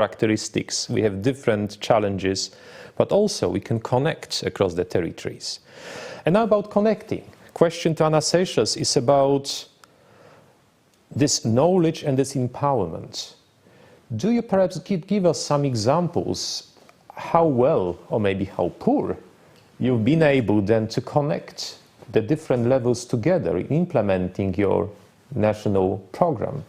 characteristics, we have different challenges, but also we can connect across the territories. And now about connecting. Question to Anastasios is about this knowledge and this empowerment. Do you perhaps give us some examples how well, or maybe how poor, you've been able then to connect the different levels together in implementing your national program?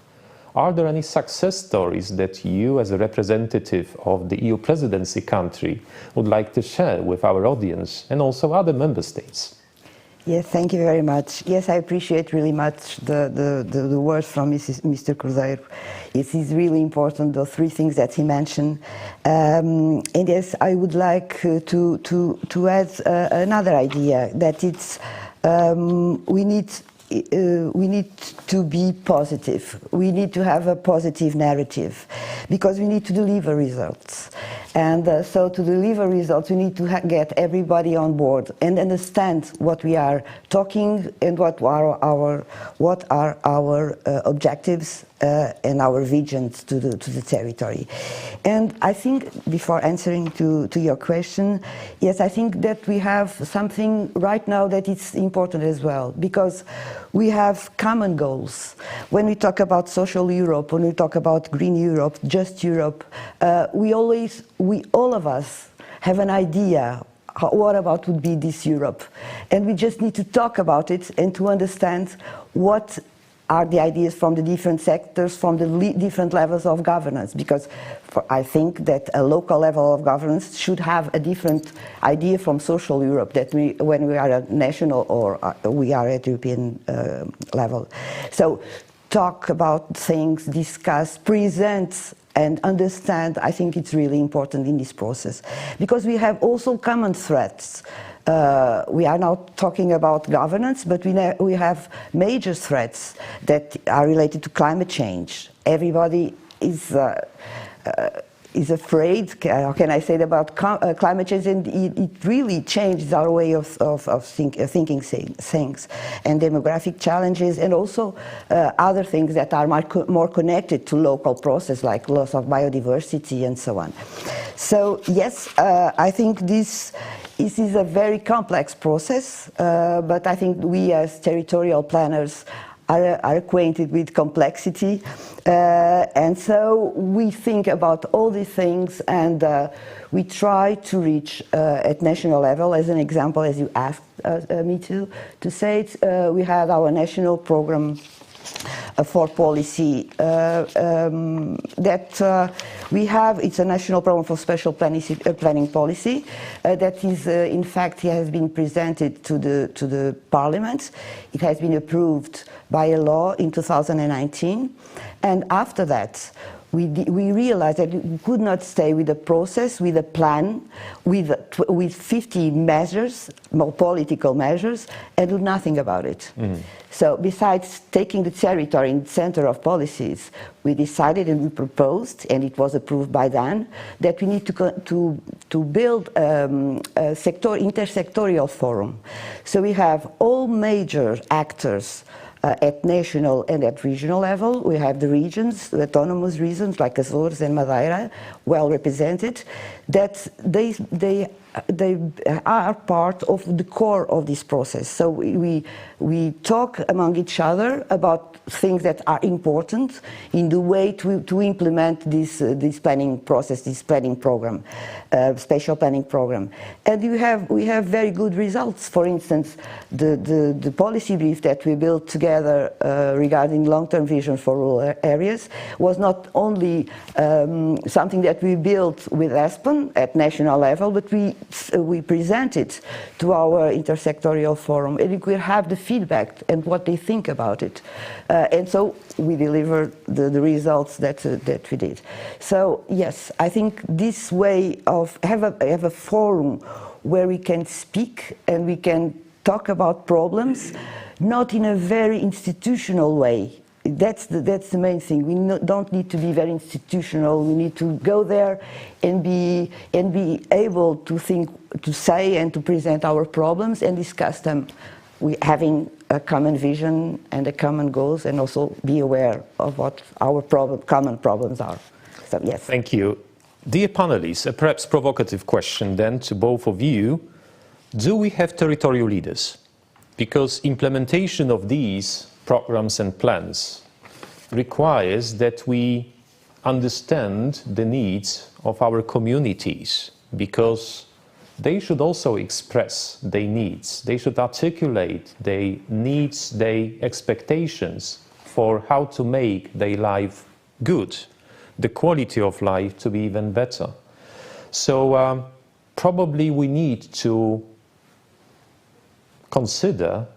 Are there any success stories that you, as a representative of the EU presidency country, would like to share with our audience and also other member states? Yes, thank you very much. Yes, I appreciate really much the words from Mr. Cruzeiro. It is really important, the three things that he mentioned. And yes, I would like to add another idea, that it's we need to be positive. We need to have a positive narrative, because we need to deliver results. And so to deliver results, we need to get everybody on board and understand what we are talking and what are our objectives and our visions to the territory. And I think, before answering to your question, yes, I think that we have something right now that is important as well, because we have common goals. When we talk about social Europe, when we talk about green Europe, just Europe, we all of us have an idea what about would be this Europe, and we just need to talk about it and to understand what are the ideas from the different sectors, from the different levels of governance, because I think that a local level of governance should have a different idea from social Europe that when we are at national or we are at European level. So talk about things, discuss, present and understand. I think it's really important in this process, because we have also common threats. We are now talking about governance, but we have major threats that are related to climate change. Everybody is afraid, how can I say it, about climate change, and it really changes our way of thinking things, and demographic challenges, and also other things that are more connected to local process, like loss of biodiversity and so on. So yes, I think this is a very complex process, but I think we as territorial planners are acquainted with complexity, and so we think about all these things, and we try to reach at national level. As an example, as you asked me to say it, we had our national program for policy that we have. It's a national program for special planning policy that is, in fact, has been presented to the Parliament. It has been approved by a law in 2019, and after that, we realized that we could not stay with a process, with a plan, with 50 measures, more political measures, and do nothing about it. Mm-hmm. So besides taking the territory in the center of policies, we decided and we proposed, and it was approved by Dan, that we need to build a intersectorial forum. So we have all major actors at national and at regional level. We have the regions, the autonomous regions like Azores and Madeira, well represented, that they are part of the core of this process. So we talk among each other about things that are important in the way to implement this planning process, this planning program, spatial planning program. And we have very good results. For instance, the policy brief that we built together regarding long-term vision for rural areas was not only something that we built with ESPON at national level, but we present it to our intersectorial forum, and we could have the feedback and what they think about it. And so we deliver the results that we did. So yes, I think this way of have a forum where we can speak and we can talk about problems, not in a very institutional way. That's the main thing. We don't need to be very institutional. We need to go there and be able to think, to say, and to present our problems and discuss them. We having a common vision and a common goals, and also be aware of what our common problems are. So, yes. Thank you. Dear panelists, a perhaps provocative question then to both of you. Do we have territorial leaders? Because implementation of these programs and plans requires that we understand the needs of our communities, because they should also express their needs. They should articulate their needs, their expectations for how to make their life good, the quality of life to be even better. So probably we need to consider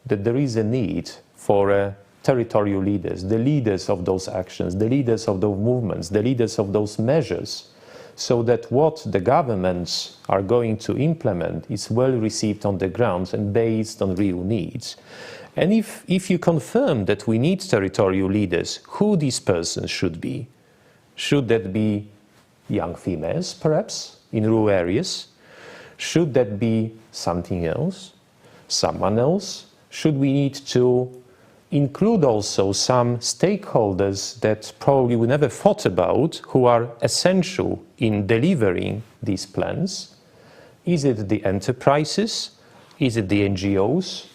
that there is a need for territorial leaders, the leaders of those actions, the leaders of those movements, the leaders of those measures, so that what the governments are going to implement is well received on the ground and based on real needs. And if you confirm that we need territorial leaders, who these persons should be? Should that be young females, perhaps, in rural areas? Should that be something else? Someone else? Should we need to include also some stakeholders that probably we never thought about, who are essential in delivering these plans? Is it the enterprises? Is it the NGOs?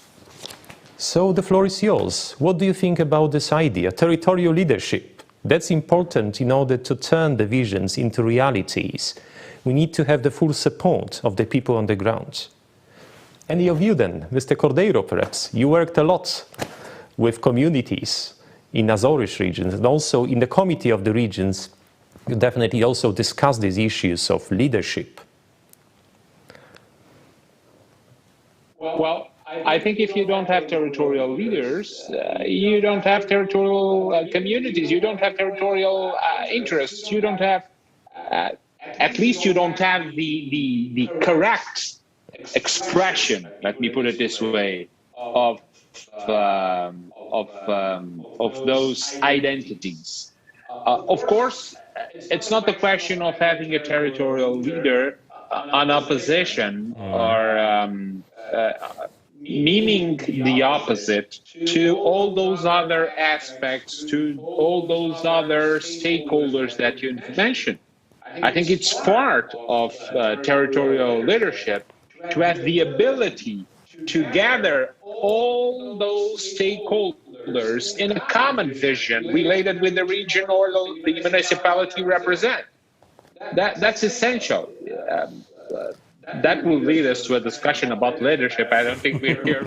So the floor is yours. What do you think about this idea, territorial leadership? That's important in order to turn the visions into realities. We need to have the full support of the people on the ground. Any of you then, Mr. Cordeiro perhaps, you worked a lot with communities in Azores regions and also in the Committee of the Regions. You definitely also discussed these issues of leadership. Well, I think if you don't have territorial leaders, you don't have territorial communities, you don't have territorial interests, you don't have, at least you don't have the correct expression, let me put it this way, of those identities. Of course, it's not the question of having a territorial leader on opposition or meaning the opposite to all those other aspects, to all those other stakeholders that you mentioned. I think it's part of territorial leadership to have the ability to gather all those stakeholders in a common vision related with the region or the municipality represent. That's essential. That will lead us to a discussion about leadership. I don't think we're here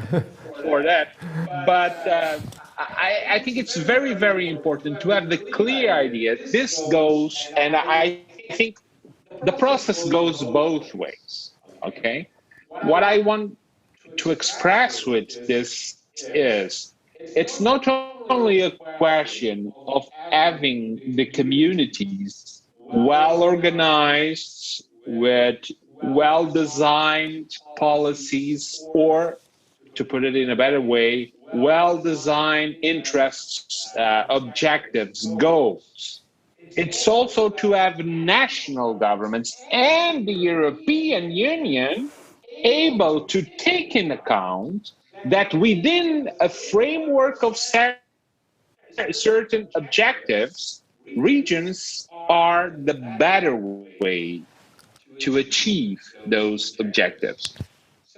for that. But I think it's very, very important to have the clear idea. This goes, and I think the process goes both ways, okay? What I want to express with this is, it's not only a question of having the communities well organized with well-designed policies, or to put it in a better way, well-designed interests, objectives, goals. It's also to have national governments and the European Union able to take in account that within a framework of certain objectives, regions are the better way to achieve those objectives.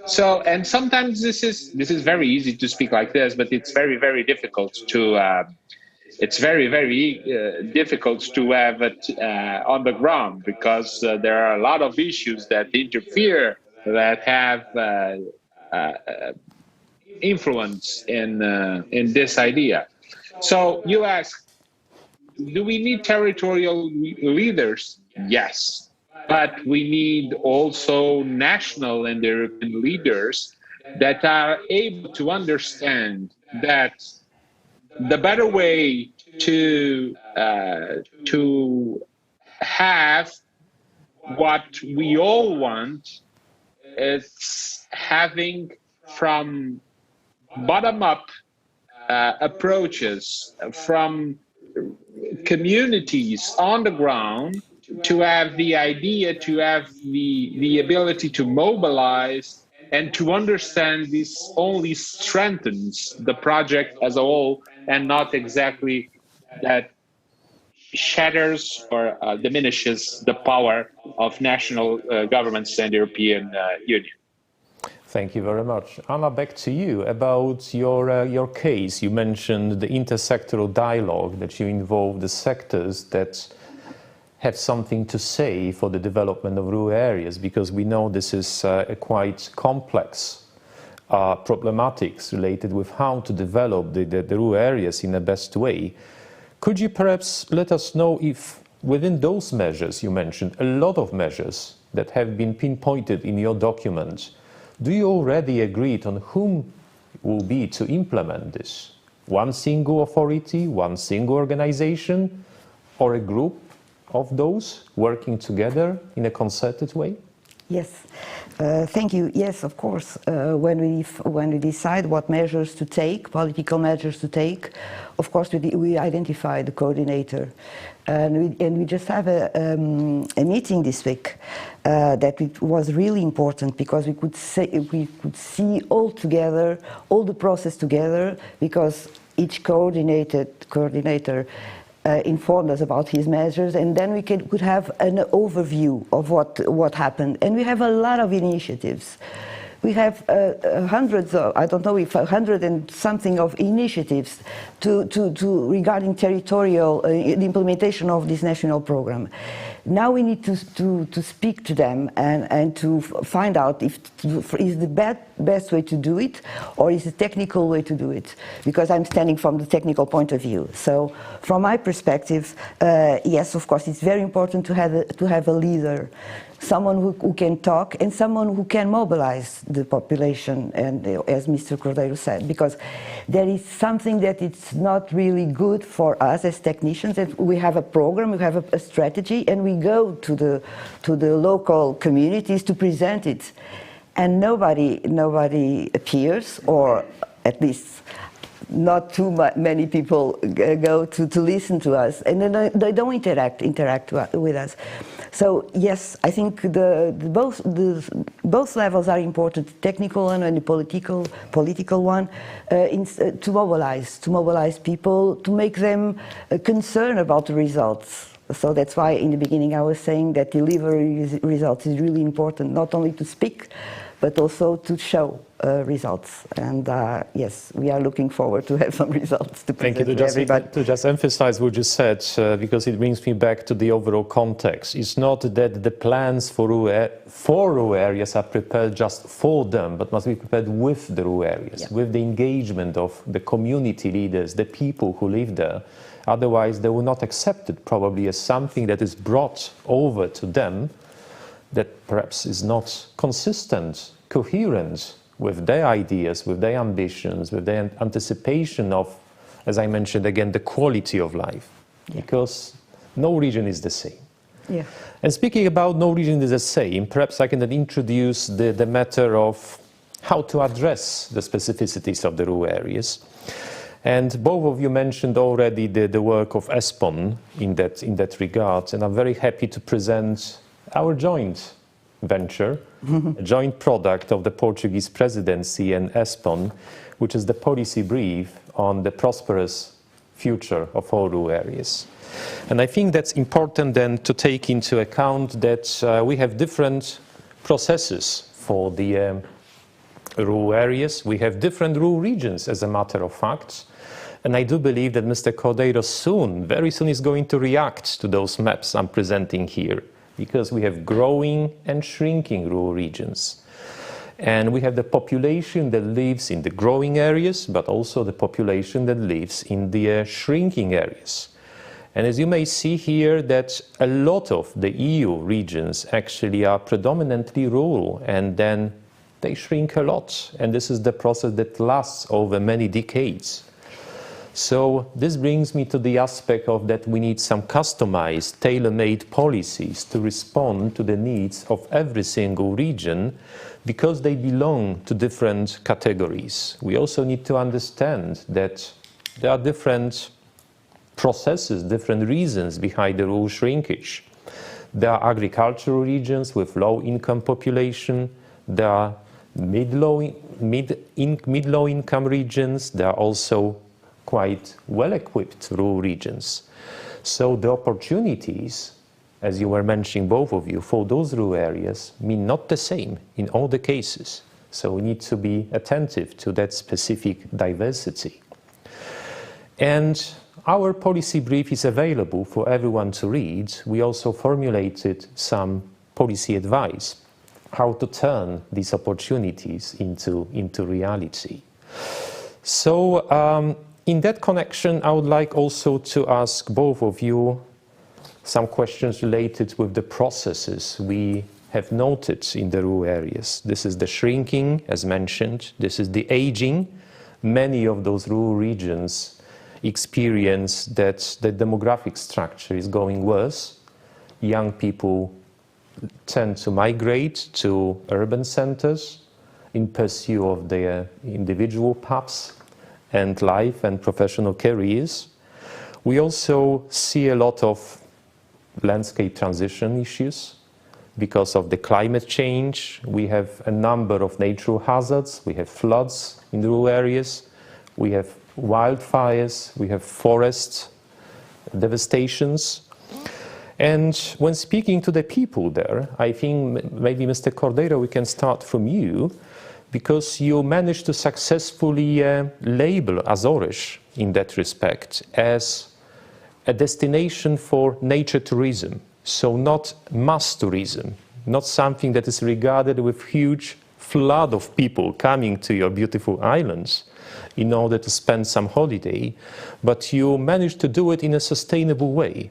So, and sometimes this is very easy to speak like this, but it's very, very difficult to difficult to have it on the ground, because there are a lot of issues that interfere, that have influence in this idea. So you ask, do we need territorial leaders? Yes. But we need also national and European leaders that are able to understand that the better way to have what we all want is having from bottom-up approaches from communities on the ground, to have the idea, to have the ability to mobilize and to understand this only strengthens the project as a whole, and not exactly that shatters or diminishes the power of national governments and European Union. Thank you very much. Anna, back to you about your case. You mentioned the intersectoral dialogue, that you involve the sectors that have something to say for the development of rural areas, because we know this is a quite complex problematics related with how to develop the rural areas in the best way. Could you perhaps let us know if within those measures you mentioned, a lot of measures that have been pinpointed in your document, do you already agree on whom will be to implement this? One single authority, one single organization, or a group of those working together in a concerted way? Yes, thank you. Yes, of course. When we decide what measures to take, political measures to take, of course we identify the coordinator, and we just have a meeting this week that it was really important, because we could see all together, all the process together, because each coordinator informed us about his measures, and then we could have an overview of what happened. And we have a lot of initiatives. We have hundreds of, I don't know if 100 and something of initiatives regarding territorial the implementation of this national program. Now we need to speak to them and to find out if is the best way to do it, or is the technical way to do it, because I'm standing from the technical point of view. So from my perspective, yes, of course, it's very important to have a leader, someone who can talk, and someone who can mobilize the population, and as Mr. Cordeiro said, because there is something that it's not really good for us as technicians, that we have a program, we have a strategy, and we go to the local communities to present it, and nobody appears, or at least not too many people go to listen to us, and then they don't interact with us. So yes, I think both levels are important, technical and the political one, to mobilize people, to make them concerned about the results. So that's why in the beginning I was saying that delivery results is really important, not only to speak, but also to show results. And yes, we are looking forward to have some results to present to everybody. To just emphasize what you said, because it brings me back to the overall context. It's not that the plans for rural areas are prepared just for them, but must be prepared with the rural areas, yeah, with the engagement of the community leaders, the people who live there. Otherwise, they will not accept it probably as something that is brought over to them that perhaps is not consistent, coherent with their ideas, with their ambitions, with their anticipation of, as I mentioned again, the quality of life. Yeah. Because no region is the same. Yeah. And speaking about no region is the same, perhaps I can then introduce the matter of how to address the specificities of the rural areas. And both of you mentioned already the work of ESPON in that regard, and I'm very happy to present our joint venture, a joint product of the Portuguese presidency and ESPON, which is the policy brief on the prosperous future of all rural areas. And I think that's important then to take into account that we have different processes for the rural areas. We have different rural regions, as a matter of fact. And I do believe that Mr. Cordeiro very soon is going to react to those maps I'm presenting here, because we have growing and shrinking rural regions. And we have the population that lives in the growing areas, but also the population that lives in the shrinking areas. And as you may see here, that a lot of the EU regions actually are predominantly rural, and then they shrink a lot. And this is the process that lasts over many decades. So this brings me to the aspect of that we need some customized, tailor-made policies to respond to the needs of every single region, because they belong to different categories. We also need to understand that there are different processes, different reasons behind the rural shrinkage. There are agricultural regions with low-income population. There are mid-low income regions. There are also quite well-equipped rural regions. So the opportunities, as you were mentioning, both of you, for those rural areas mean not the same in all the cases. So we need to be attentive to that specific diversity. And our policy brief is available for everyone to read. We also formulated some policy advice, how to turn these opportunities into reality. So in that connection, I would like also to ask both of you some questions related with the processes we have noted in the rural areas. This is the shrinking, as mentioned. This is the aging. Many of those rural regions experience that the demographic structure is going worse. Young people tend to migrate to urban centers in pursuit of their individual paths and life and professional careers. We also see a lot of landscape transition issues because of the climate change. We have a number of natural hazards. We have floods in rural areas. We have wildfires. We have forest devastations. And when speaking to the people there, I think maybe Mr. Cordeiro, we can start from you, because you managed to successfully label Azores in that respect as a destination for nature tourism. So not mass tourism, not something that is regarded with huge flood of people coming to your beautiful islands in order to spend some holiday, but you managed to do it in a sustainable way.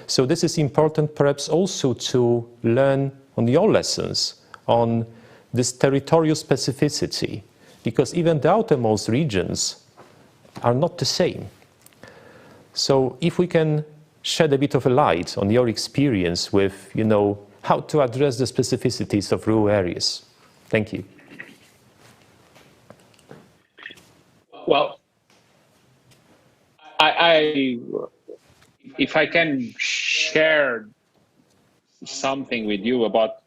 So this is important perhaps also to learn on your lessons on this territorial specificity, because even the outermost regions are not the same. So if we can shed a bit of a light on your experience with, how to address the specificities of rural areas. Thank you. Well, if I can share something with you about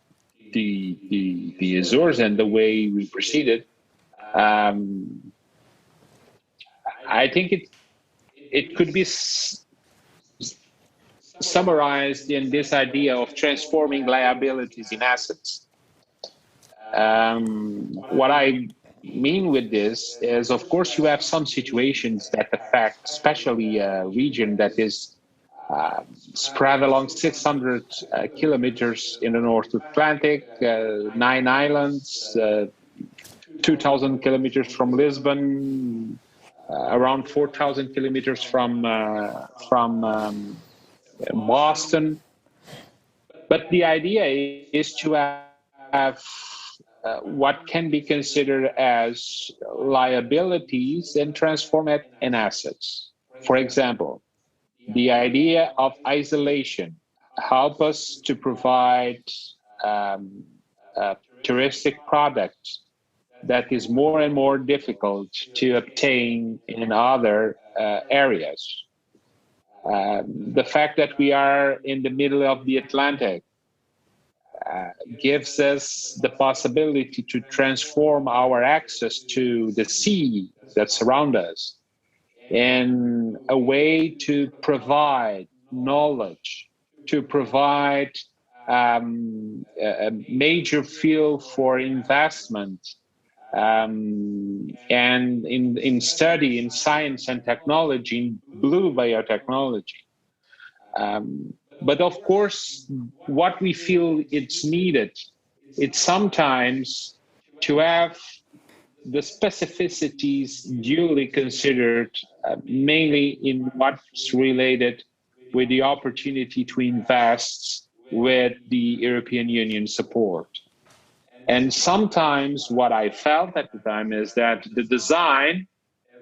the Azores and the way we proceeded, I think it could be summarized in this idea of transforming liabilities in assets. What I mean with this is, of course, you have some situations that affect, especially a region that is spread along 600 kilometers in the North Atlantic, 9 islands, 2,000 kilometers from Lisbon, around 4,000 kilometers from Boston. But the idea is to have what can be considered as liabilities and transform it in assets. For example, the idea of isolation help us to provide a touristic product that is more and more difficult to obtain in other areas. The fact that we are in the middle of the Atlantic gives us the possibility to transform our access to the sea that surrounds us in a way to provide knowledge, to provide a major field for investment and in study in science and technology, in blue biotechnology. But of course, what we feel it's needed, it's sometimes to have the specificities duly considered, mainly in what's related with the opportunity to invest with the European Union support. And sometimes what I felt at the time is that the design,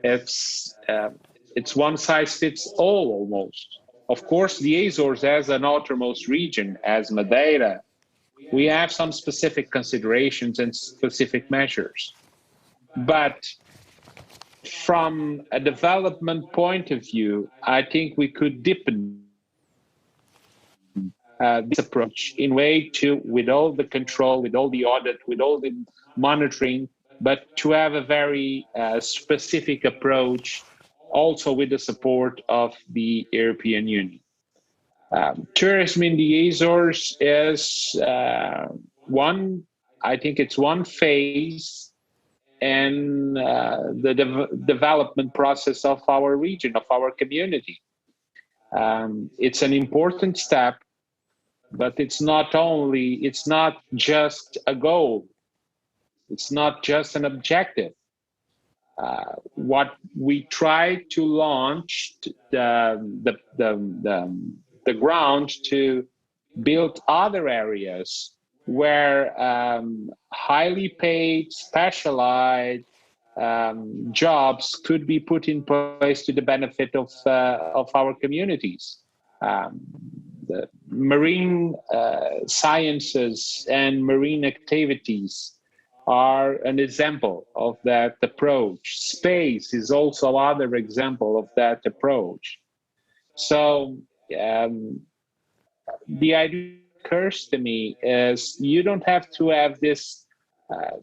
it's one size fits all almost. Of course, the Azores as an outermost region, as Madeira, we have some specific considerations and specific measures. But from a development point of view, I think we could deepen this approach in way to, with all the control, with all the audit, with all the monitoring, but to have a very specific approach, also with the support of the European Union. Tourism in the Azores is I think it's one phase in the development process of our region, of our community. It's an important step, but it's not just a goal. It's not just an objective. What we try to launch the ground to build other areas where highly paid, specialized jobs could be put in place to the benefit of our communities. The marine sciences and marine activities are an example of that approach. Space is also another example of that approach. So the idea that occurs to me is you don't have to have this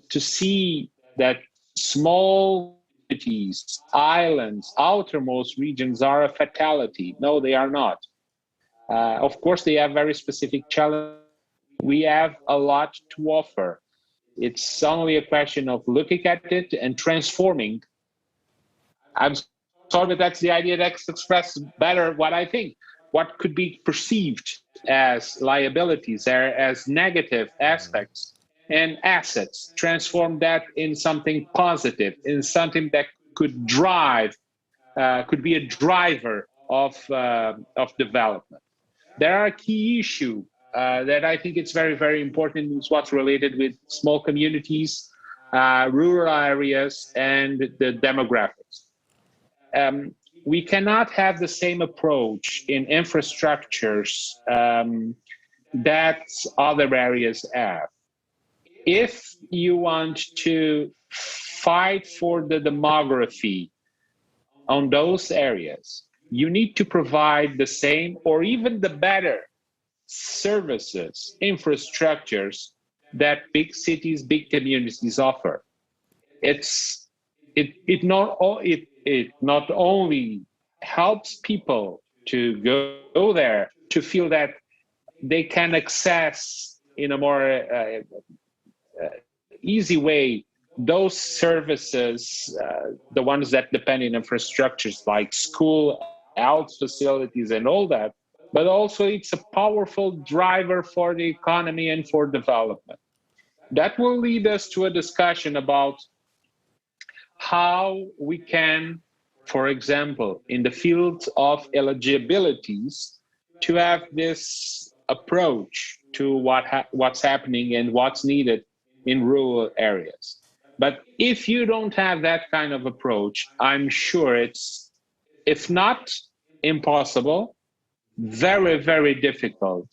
to see that small cities, islands, outermost regions are a fatality. No, they are not. Of course, they have very specific challenges. We have a lot to offer. It's only a question of looking at it and transforming. I'm sorry, but that's the idea that expresses better what I think. What could be perceived as liabilities, as negative aspects and assets, transform that in something positive, in something that could drive, could be a driver of development. There are key issues that I think it's very, very important is what's related with small communities, rural areas, and the demographics. We cannot have the same approach in infrastructures that other areas have. If you want to fight for the demography on those areas, you need to provide the same or even the better services, infrastructures that big cities, big communities offer. It not only helps people to go there to feel that they can access in a more easy way those services, the ones that depend on infrastructures like school, health facilities, and all that, but also it's a powerful driver for the economy and for development. That will lead us to a discussion about how we can, for example, in the field of eligibilities, to have this approach to what's happening and what's needed in rural areas. But if you don't have that kind of approach, I'm sure it's, if not impossible, very, very difficult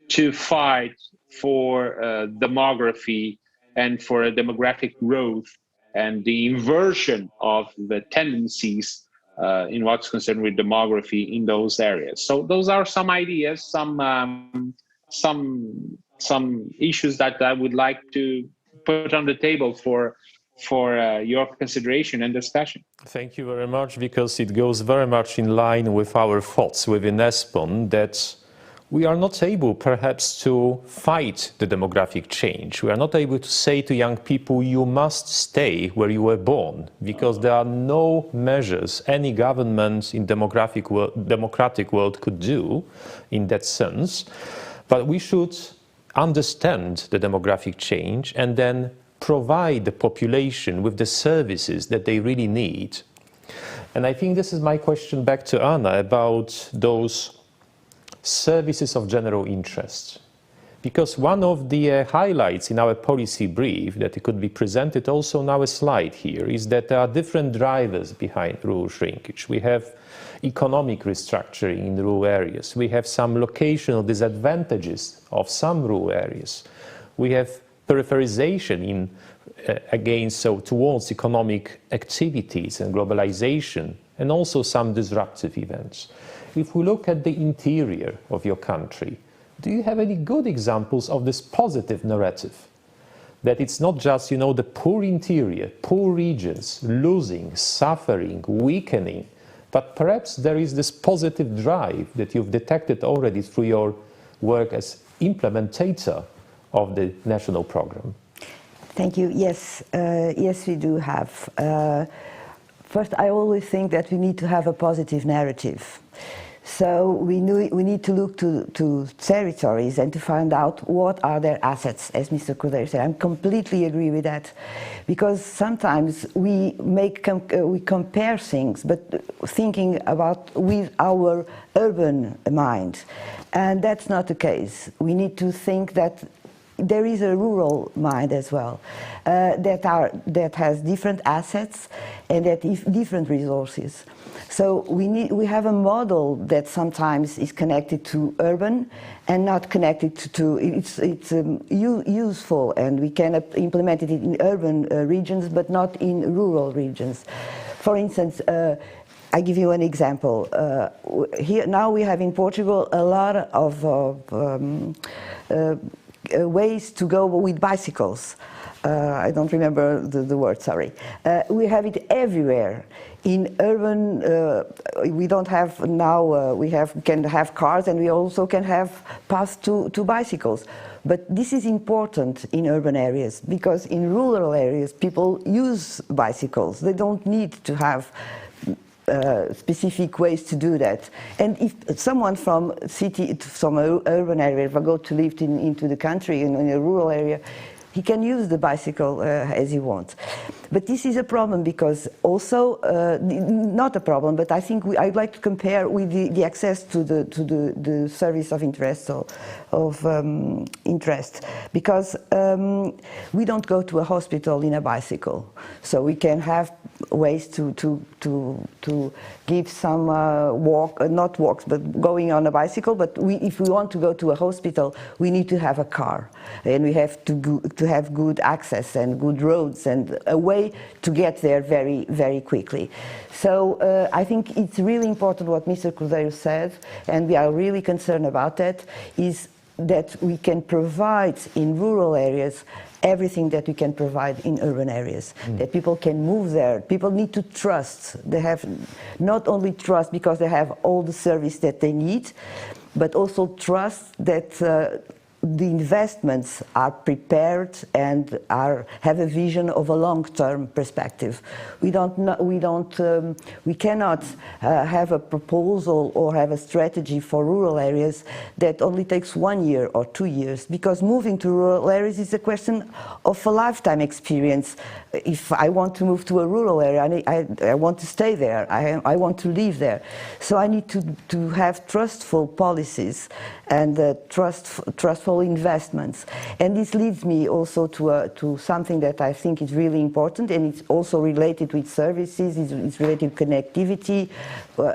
to fight for demography and for a demographic growth and the inversion of the tendencies in what's concerned with demography in those areas. So those are some ideas, some issues that I would like to put on the table for your consideration and discussion. Thank you very much, because it goes very much in line with our thoughts within ESPON that we are not able perhaps to fight the demographic change. We are not able to say to young people, you must stay where you were born, because there are no measures any government in democratic world could do in that sense. But we should understand the demographic change and then provide the population with the services that they really need. And I think this is my question back to Anna about those services of general interest. Because one of the highlights in our policy brief that it could be presented also on our slide here is that there are different drivers behind rural shrinkage. We have economic restructuring in rural areas. We have some locational disadvantages of some rural areas. We have peripherization towards economic activities and globalization, and also some disruptive events. If we look at the interior of your country, do you have any good examples of this positive narrative? That it's not just, the poor interior, poor regions losing, suffering, weakening, But perhaps there is this positive drive that you've detected already through your work as implementator of the national program. Thank you. Yes, yes, we do have. First, I always think that we need to have a positive narrative. So we need to look to territories and to find out what are their assets, as Mr. Cordeiro said. I completely agree with that, because sometimes we compare things, but thinking about with our urban mind, and that's not the case. We need to think that there is a rural mind as well, that has different assets and that different resources. So we have a model that sometimes is connected to urban and not connected to it's useful, and we can implement it in urban regions but not in rural regions. For instance, I give you an example. Here now we have in Portugal a lot of ways to go with bicycles. I don't remember the word, sorry. We have it everywhere. In urban, we don't have now, can have cars, and we also can have paths to bicycles. But this is important in urban areas, because in rural areas people use bicycles. They don't need to have specific ways to do that. And if someone from an urban area, if I go to live into the country in a rural area, he can use the bicycle as he wants. But this is a problem, because also, not a problem, but I think I'd like to compare with the access to the service of interest, interest, because we don't go to a hospital in a bicycle. So we can have ways to give some not walks, but going on a bicycle. But if we want to go to a hospital, we need to have a car, and we have to have good access and good roads and a way to get there very, very quickly. So I think it's really important what Mr. Cordeiro said, and we are really concerned about that, is that we can provide in rural areas everything that we can provide in urban areas, that people can move there. People need to trust. They have not only trust because they have all the service that they need, but also trust that the investments are prepared and have a vision of a long-term perspective. We cannot have a proposal or have a strategy for rural areas that only takes 1 year or 2 years, because moving to rural areas is a question of a lifetime experience. If I want to move to a rural area, I want to stay there, I want to live there. So I need to have trustful policies and trustful investments. And this leads me also to something that I think is really important, and it's also related with services, it's related to connectivity,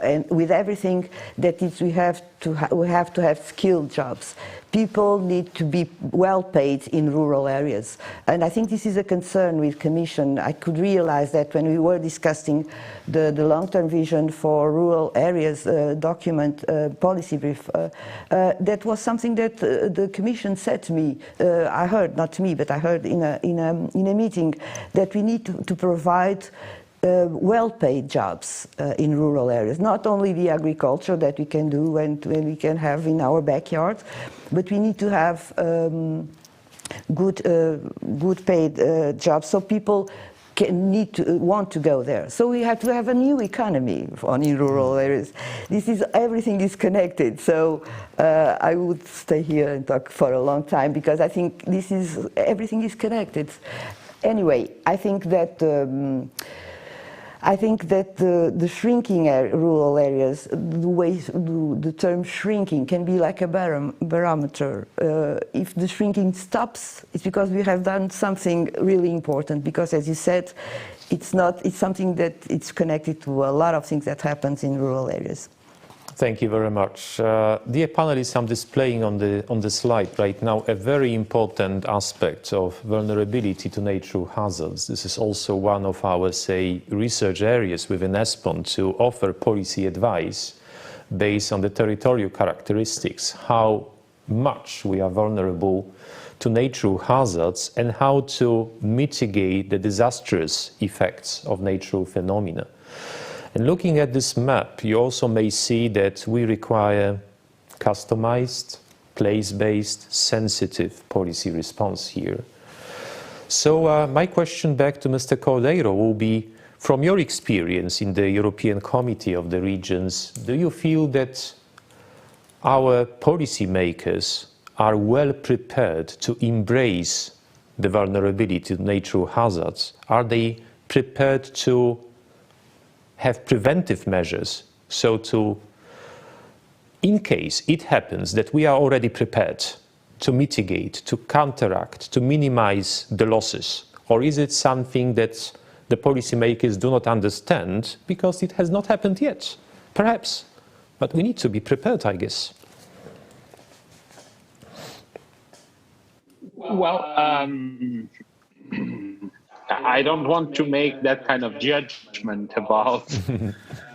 and with everything that we have to have skilled jobs. People need to be well paid in rural areas. And I think this is a concern with Commission. I could realize that when we were discussing the long-term vision for rural areas document, policy brief, that was something that the Commission said to me. I heard, not to me, but I heard in a meeting, that we need to provide well-paid jobs in rural areas. Not only the agriculture that we can do and we can have in our backyard, but we need to have good paid jobs, so people want to go there. So we have to have a new economy in rural areas. Everything is connected. So I would stay here and talk for a long time, because I think everything is connected. Anyway, I think that the shrinking rural areas, the term shrinking can be like a barometer. If the shrinking stops, it's because we have done something really important. Because, as you said, it's something that it's connected to a lot of things that happens in rural areas. Thank you very much. Dear panelists, I'm displaying on the slide right now a very important aspect of vulnerability to natural hazards. This is also one of our, research areas within ESPON, to offer policy advice based on the territorial characteristics, how much we are vulnerable to natural hazards and how to mitigate the disastrous effects of natural phenomena. And looking at this map, you also may see that we require customized, place-based, sensitive policy response here. So my question back to Mr. Cordeiro will be, from your experience in the European Committee of the Regions, do you feel that our policymakers are well prepared to embrace the vulnerability to natural hazards? Are they prepared to have preventive measures, so to, in case it happens, that we are already prepared to mitigate, to counteract, to minimize the losses? Or is it something that the policymakers do not understand because it has not happened yet? Perhaps, but we need to be prepared, I guess. Well, I don't want to make that kind of judgment about,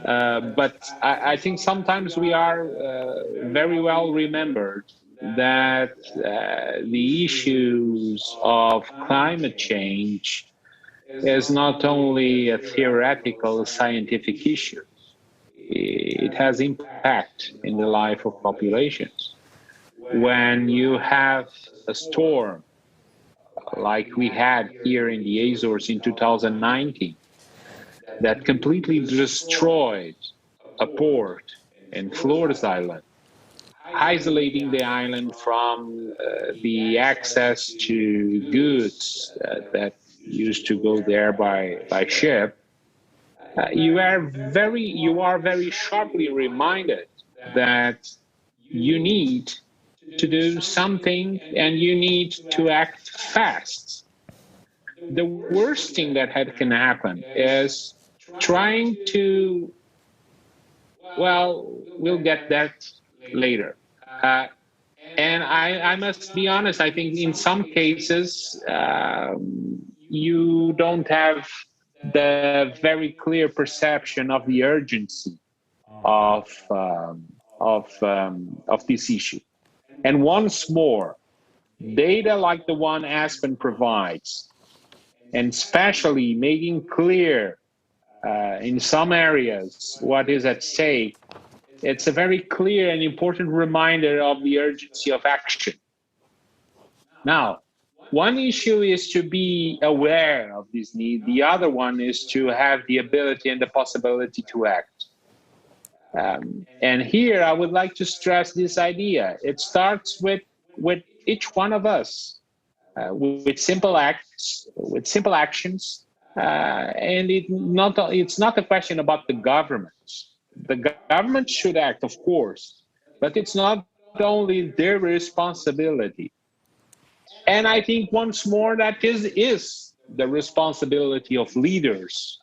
but I think sometimes we are very well remembered that the issues of climate change is not only a theoretical scientific issue. It has impact in the life of populations. When you have a storm like we had here in the Azores in 2019 that completely destroyed a port in Flores Island, isolating the island from the access to goods that used to go there by ship, you are very sharply reminded that you need to do something and you need to act fast. The worst thing that can happen is trying to, well, we'll get that later. And I must be honest, I think in some cases, you don't have the very clear perception of the urgency of this issue. And once more, data like the one ESPON provides, and especially making clear in some areas what is at stake, it's a very clear and important reminder of the urgency of action. Now, one issue is to be aware of this need. The other one is to have the ability and the possibility to act. And here I would like to stress this idea. It starts with each one of us, with simple acts, with simple actions. And it's not a question about the government. The government should act, of course, but it's not only their responsibility. And I think once more that is the responsibility of leaders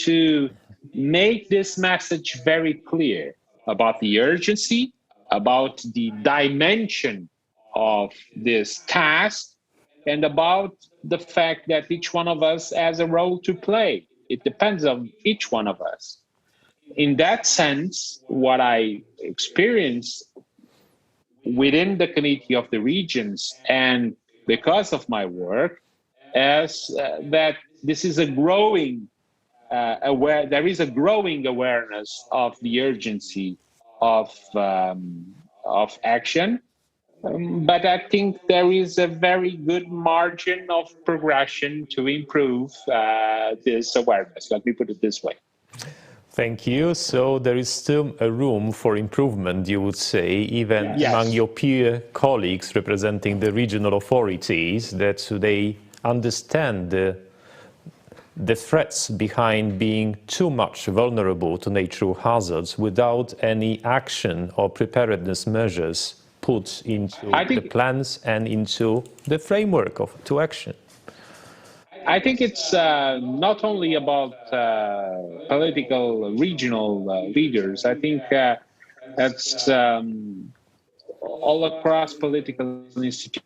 to make this message very clear about the urgency, about the dimension of this task, and about the fact that each one of us has a role to play. It depends on each one of us. In that sense, what I experienced within the Committee of the Regions, and because of my work, is that this is a growing there is a growing awareness of the urgency of action, but I think there is a very good margin of progression to improve this awareness. Let me put it this way. Thank you. So there is still a room for improvement, you would say, even Yes. among your peer colleagues representing the regional authorities, that they understand the threats behind being too much vulnerable to natural hazards without any action or preparedness measures put into the plans and into the framework to action. I think it's not only about political regional leaders. I think it's all across political institutions.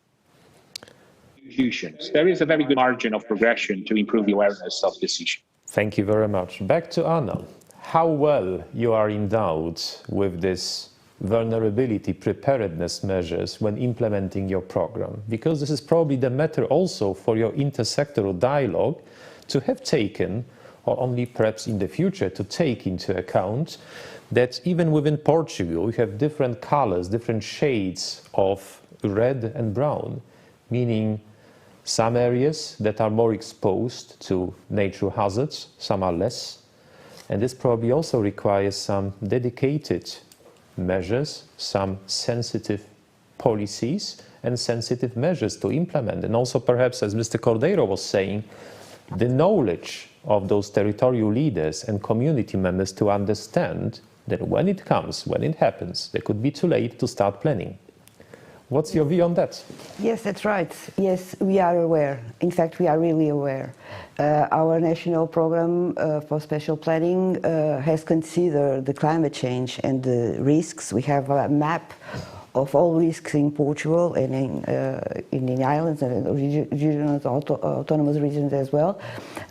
There is a very good margin of progression to improve the awareness of this issue. Thank you very much. Back to Anna. How well you are endowed with this vulnerability preparedness measures when implementing your program? Because this is probably the matter also for your intersectoral dialogue, to have taken or only perhaps in the future to take into account that even within Portugal we have different colors, different shades of red and brown, meaning some areas that are more exposed to natural hazards, some are less, and this probably also requires some dedicated measures, some sensitive policies and sensitive measures to implement. And also perhaps, as Mr. Cordeiro was saying, the knowledge of those territorial leaders and community members to understand that when it comes, when it happens, it could be too late to start planning. What's your view on that? Yes, that's right. Yes, we are aware. In fact, we are really aware. Our national program for special planning has considered the climate change and the risks. We have a map of all risks in Portugal and in the islands and regional autonomous regions as well.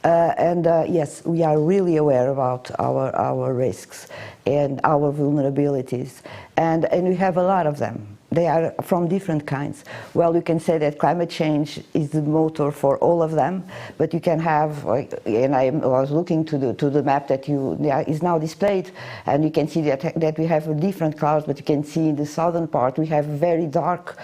Yes, we are really aware about our risks and our vulnerabilities. And we have a lot of them. They are from different kinds. Well, you can say that climate change is the motor for all of them, but you can have, and I was looking to the map that is now displayed, and you can see that we have different colors, but you can see in the southern part we have very dark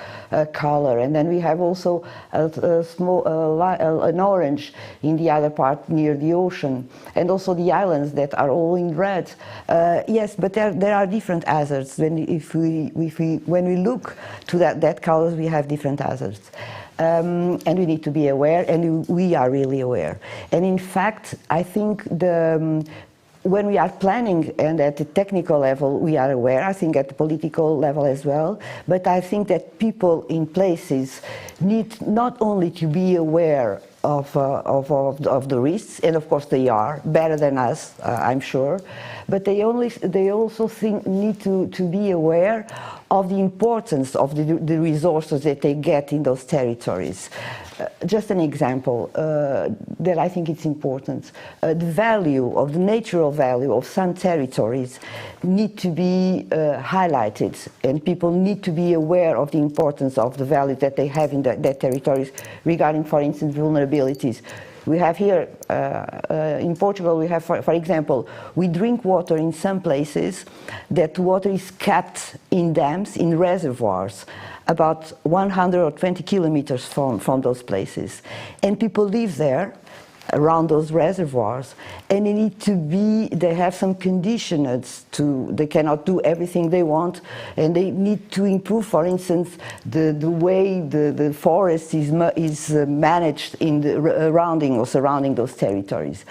color, and then we have also an orange in the other part near the ocean, and also the islands that are all in red. Yes, but there are different hazards. When we look to that colors, we have different hazards. And we need to be aware, and we are really aware. And in fact, I think when we are planning and at the technical level, we are aware, I think at the political level as well, but I think that people in places need not only to be aware of the risks, and of course they are better than us, I'm sure, but they also need to be aware of the importance of the resources that they get in those territories. Just an example that I think it's important. The value of the natural value of some territories need to be highlighted, and people need to be aware of the importance of the value that they have in their territories regarding, for instance, vulnerabilities. We have here, in Portugal, we have, for example, we drink water in some places that water is kept in dams, in reservoirs, about 120 kilometers from those places. And people live there, around those reservoirs, and they have some conditions they cannot do everything they want, and they need to improve, for instance, the way the forest is managed surrounding those territories.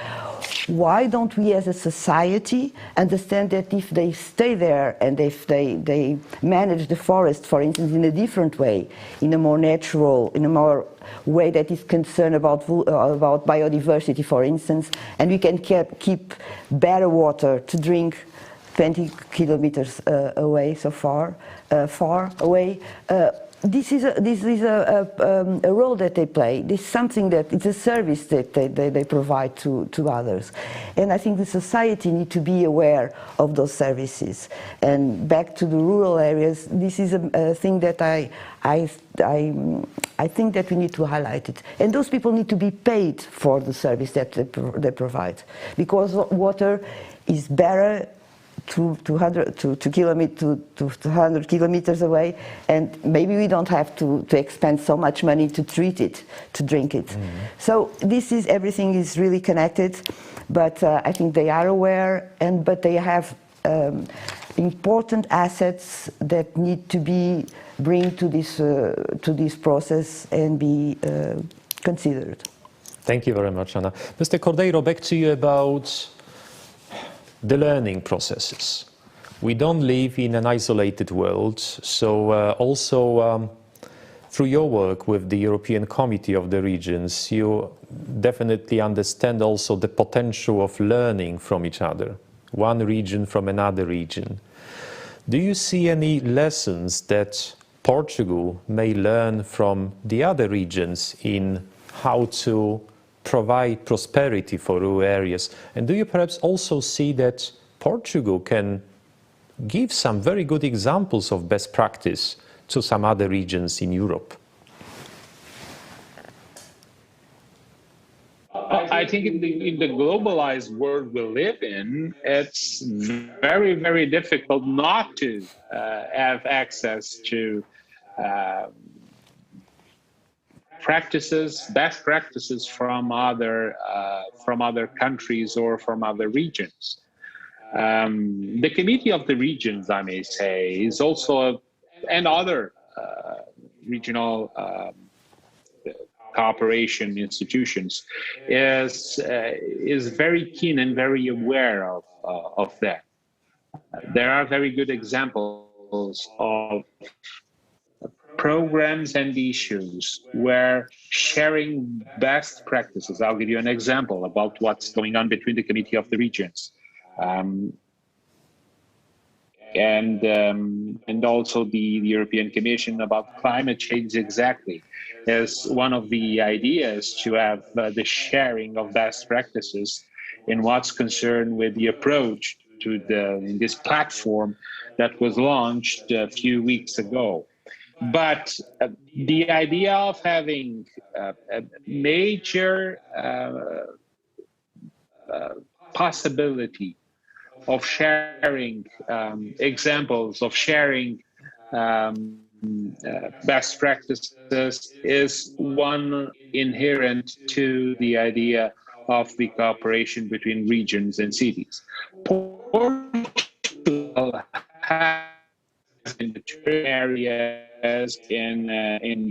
Why don't we as a society understand that if they stay there and if they manage the forest, for instance, in a different way, in a more natural, in a more way that is concerned about biodiversity, for instance, and we can keep better water to drink 20 kilometers away, so far away. This is a role that they play. This is something that it's a service that they provide to others, and I think the society need to be aware of those services. And back to the rural areas, this is a thing that I think that we need to highlight it, and those people need to be paid for the service that they provide, because water is better 200 kilometers away, and maybe we don't have to expend so much money to treat it, to drink it. Mm-hmm. So everything is really connected, but I think they are aware, but they have important assets that need to be bring to this process and be considered. Thank you very much, Anna. Mr. Cordeiro, back to you about the learning processes. We don't live in an isolated world, so also through your work with the European Committee of the Regions, you definitely understand also the potential of learning from each other, one region from another region. Do you see any lessons that Portugal may learn from the other regions in how to provide prosperity for rural areas? And do you perhaps also see that Portugal can give some very good examples of best practice to some other regions in Europe? I I think in the globalized world we live in, it's very, very difficult not to have access to best practices from other countries or from other regions. The Committee of the Regions, I may say, is also, and other regional cooperation institutions, is very keen and very aware of that. There are very good examples of programs and issues where sharing best practices. I'll give you an example about what's going on between the Committee of the Regions and also the European Commission about climate change. Exactly, as one of the ideas to have the sharing of best practices in what's concerned with the approach to this platform that was launched a few weeks ago. But the idea of having a major possibility of sharing examples, of sharing best practices is one inherent to the idea of the cooperation between regions and cities. Portugal has in the two areas in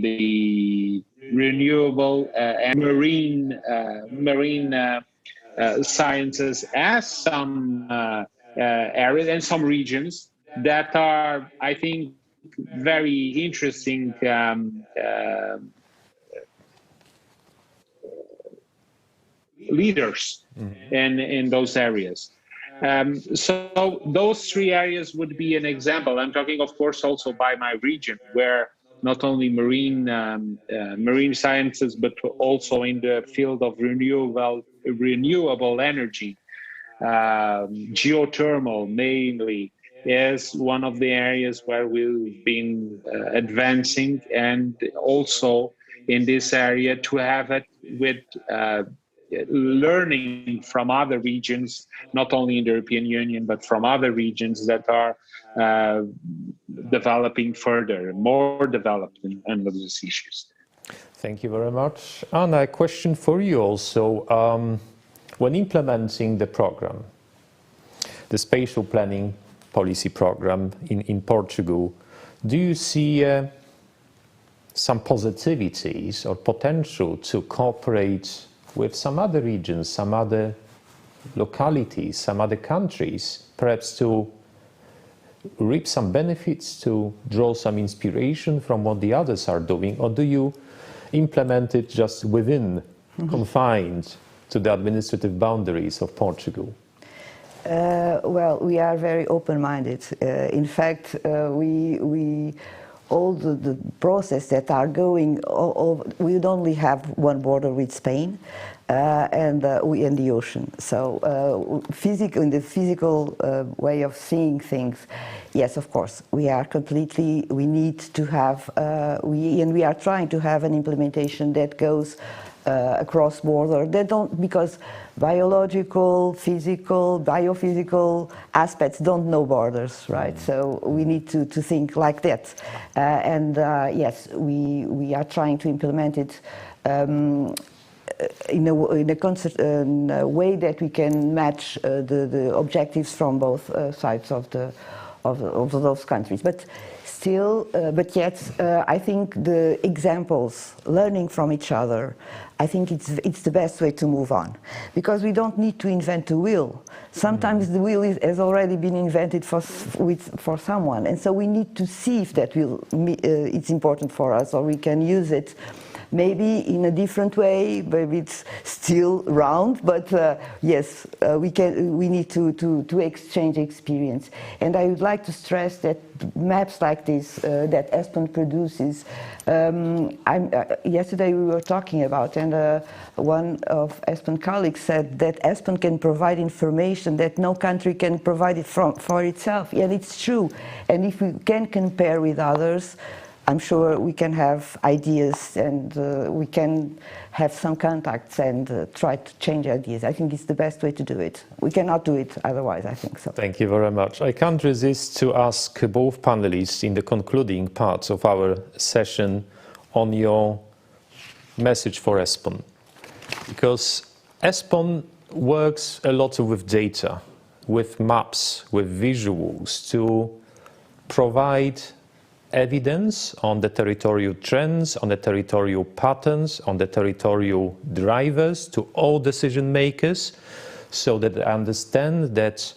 the renewable and marine sciences as some areas and some regions that are, I think, very interesting leaders in those areas. So those three areas would be an example. I'm talking, of course, also by my region, where not only marine sciences, but also in the field of renewable energy, geothermal mainly, is one of the areas where we've been advancing, and also in this area to have it with learning from other regions, not only in the European Union, but from other regions that are developing further, more developed in these issues. Thank you very much. Anna, a question for you also. When implementing the program, the spatial planning policy program in Portugal, do you see some positivities or potential to cooperate with some other regions, some other localities, some other countries, perhaps to reap some benefits, to draw some inspiration from what the others are doing? Or do you implement it just within, confined to the administrative boundaries of Portugal? Well, we are very open-minded. In fact, all the process that are going, we would only have one border with Spain and we in the ocean. So in the physical way of seeing things, yes, of course, we need to have, we are trying to have an implementation that goes across border. They don't, because biological, physical, biophysical aspects don't know borders, right? So we need to think like that. Yes, we are trying to implement it in a way that we can match the objectives from both sides of those countries. But still, but yet, I think the examples, learning from each other, I think it's the best way to move on, because we don't need to invent the wheel. Sometimes the wheel has already been invented for someone, and so we need to see if that wheel it's important for us, or we can use it. Maybe in a different way, maybe it's still round, but yes, we need to exchange experience. And I would like to stress that maps like this that ESPON produces, yesterday we were talking about, and one of ESPON colleagues said that ESPON can provide information that no country can provide it for itself, and it's true. And if we can compare with others, I'm sure we can have ideas and we can have some contacts and try to change ideas. I think it's the best way to do it. We cannot do it otherwise, I think so. Thank you very much. I can't resist to ask both panelists in the concluding parts of our session on your message for ESPON. Because ESPON works a lot with data, with maps, with visuals to provide evidence on the territorial trends, on the territorial patterns, on the territorial drivers to all decision makers, so that they understand that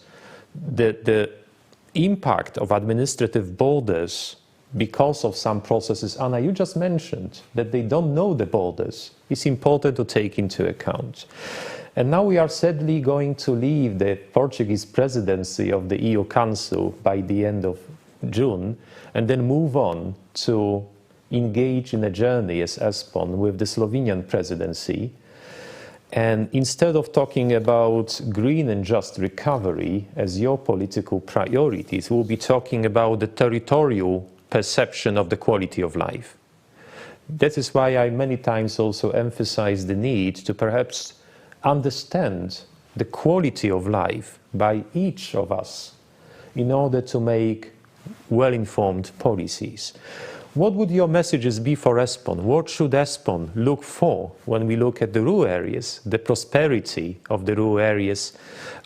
the impact of administrative borders because of some processes, Anna, you just mentioned, that they don't know the borders, is important to take into account. And now we are sadly going to leave the Portuguese presidency of the EU Council by the end of June, and then move on to engage in a journey as ESPON with the Slovenian presidency. And instead of talking about green and just recovery as your political priorities, we'll be talking about the territorial perception of the quality of life. That is why I many times also emphasize the need to perhaps understand the quality of life by each of us in order to make well-informed policies. What would your messages be for ESPON? What should ESPON look for when we look at the rural areas, the prosperity of the rural areas,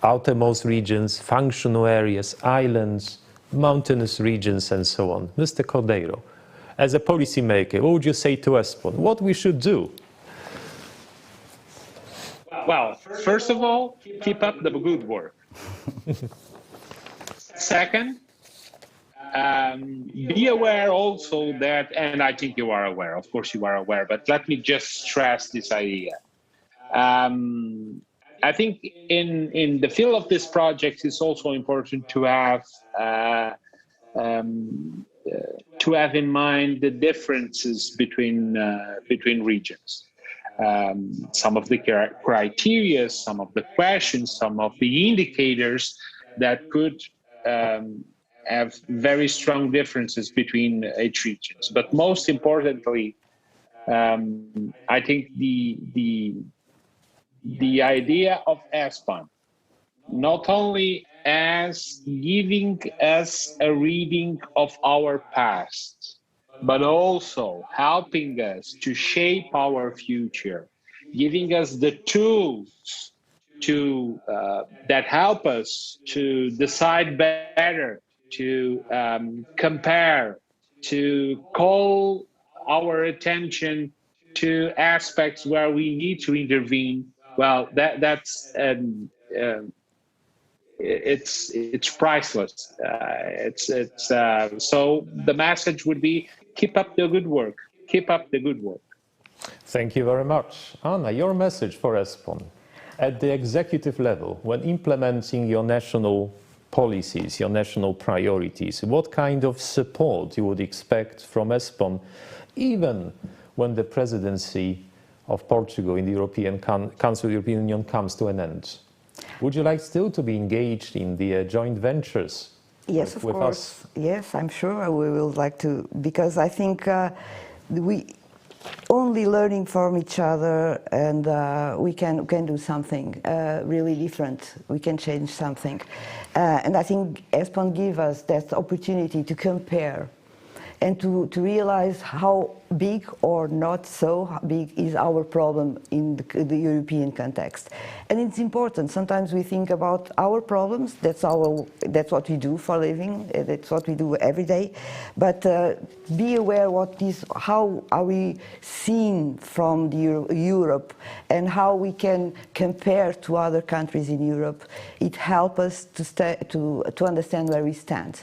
outermost regions, functional areas, islands, mountainous regions, and so on? Mr. Cordeiro, as a policymaker, what would you say to ESPON? What we should do? Well, first of all, keep up the good work. Second, be aware also that, and I think you are aware, of course you are aware, but let me just stress this idea. I think in the field of this project, it's also important to have in mind the differences between regions. Some of the criteria, some of the questions, some of the indicators that could have very strong differences between each regions. But most importantly, I think the idea of ESPON, not only as giving us a reading of our past, but also helping us to shape our future, giving us the tools to that help us to decide better, to compare, to call our attention to aspects where we need to intervene. Well, that's it's priceless. So the message would be: keep up the good work. Keep up the good work. Thank you very much, Anna. Your message for ESPON at the executive level when implementing your national policies, your national priorities. What kind of support you would expect from ESPON, even when the presidency of Portugal in the European Council of the European Union comes to an end? Would you like still to be engaged in the joint ventures? Yes, of course. Yes, I'm sure we will like to, because I think we only learning from each other, and we can do something really different. We can change something, and I think ESPON gives us that opportunity to compare and to realize how big or not so big is our problem in the European context. And it's important. Sometimes we think about our problems. That's what we do for a living. That's what we do every day. But be aware how are we seen from Europe, and how we can compare to other countries in Europe. It helps us to understand where we stand.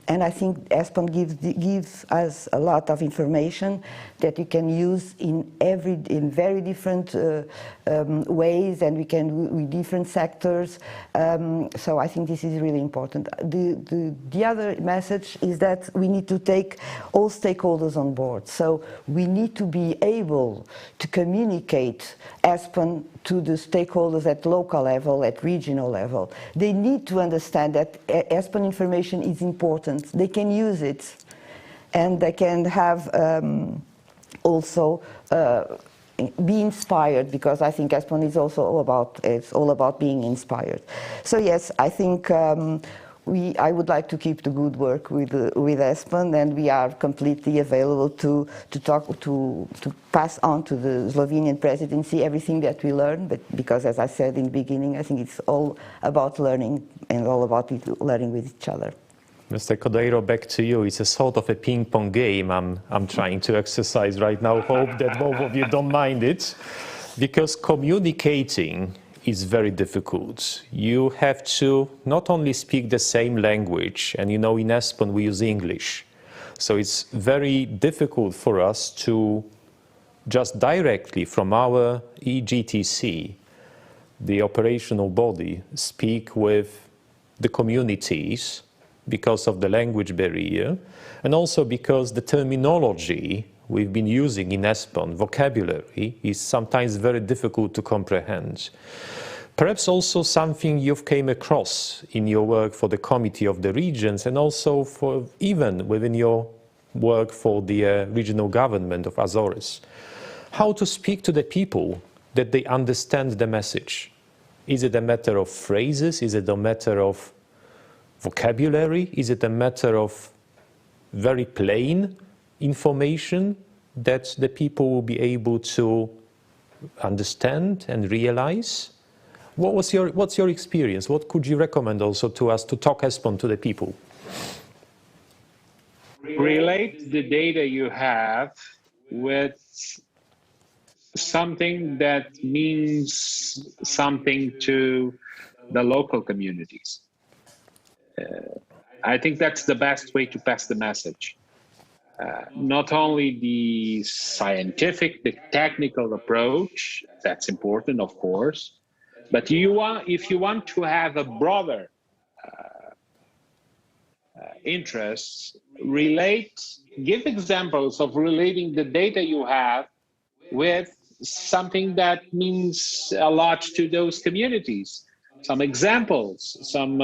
And I think ESPON gives us a lot of information that you can use in very different ways, and we can with different sectors. So I think this is really important. The other message is that we need to take all stakeholders on board. So we need to be able to communicate ESPON to the stakeholders at local level, at regional level. They need to understand that ESPON information is important. They can use it. and they can have also be inspired, because I think ESPON is also all about being inspired. So yes, I think I would like to keep the good work with ESPON, and we are completely available to pass on to the Slovenian presidency everything that we learn. But because, as I said in the beginning, I think it's all about learning and all about learning with each other. Mr. Cordeiro, back to you. It's a sort of a ping-pong game I'm trying to exercise right now. Hope that both of you don't mind it, because communicating is very difficult. You have to not only speak the same language, and in ESPON we use English, so it's very difficult for us to just directly from our EGTC, the operational body, speak with the communities, because of the language barrier, and also because the terminology we've been using in ESPON, vocabulary, is sometimes very difficult to comprehend. Perhaps also something you've came across in your work for the Committee of the Regions, and also for even within your work for the regional government of Azores. How to speak to the people that they understand the message. Is it a matter of phrases? Is it a matter of vocabulary? Is it a matter of very plain information that the people will be able to understand and realize? What's your experience? What could you recommend also to us to talk ESPON to the people? Relate the data you have with something that means something to the local communities. I think that's the best way to pass the message. Not only the scientific, the technical approach, that's important, of course, but if you want to have a broader interests, give examples of relating the data you have with something that means a lot to those communities. Some examples, some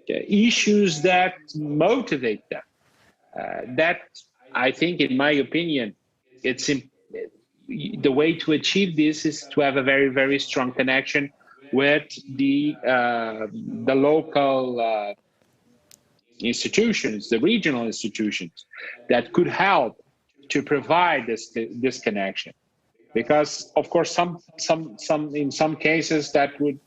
issues that motivate them. That, I think, in my opinion, the way to achieve this is to have a very, very strong connection with the local institutions, the regional institutions, that could help to provide this connection. Because, of course, in some cases that would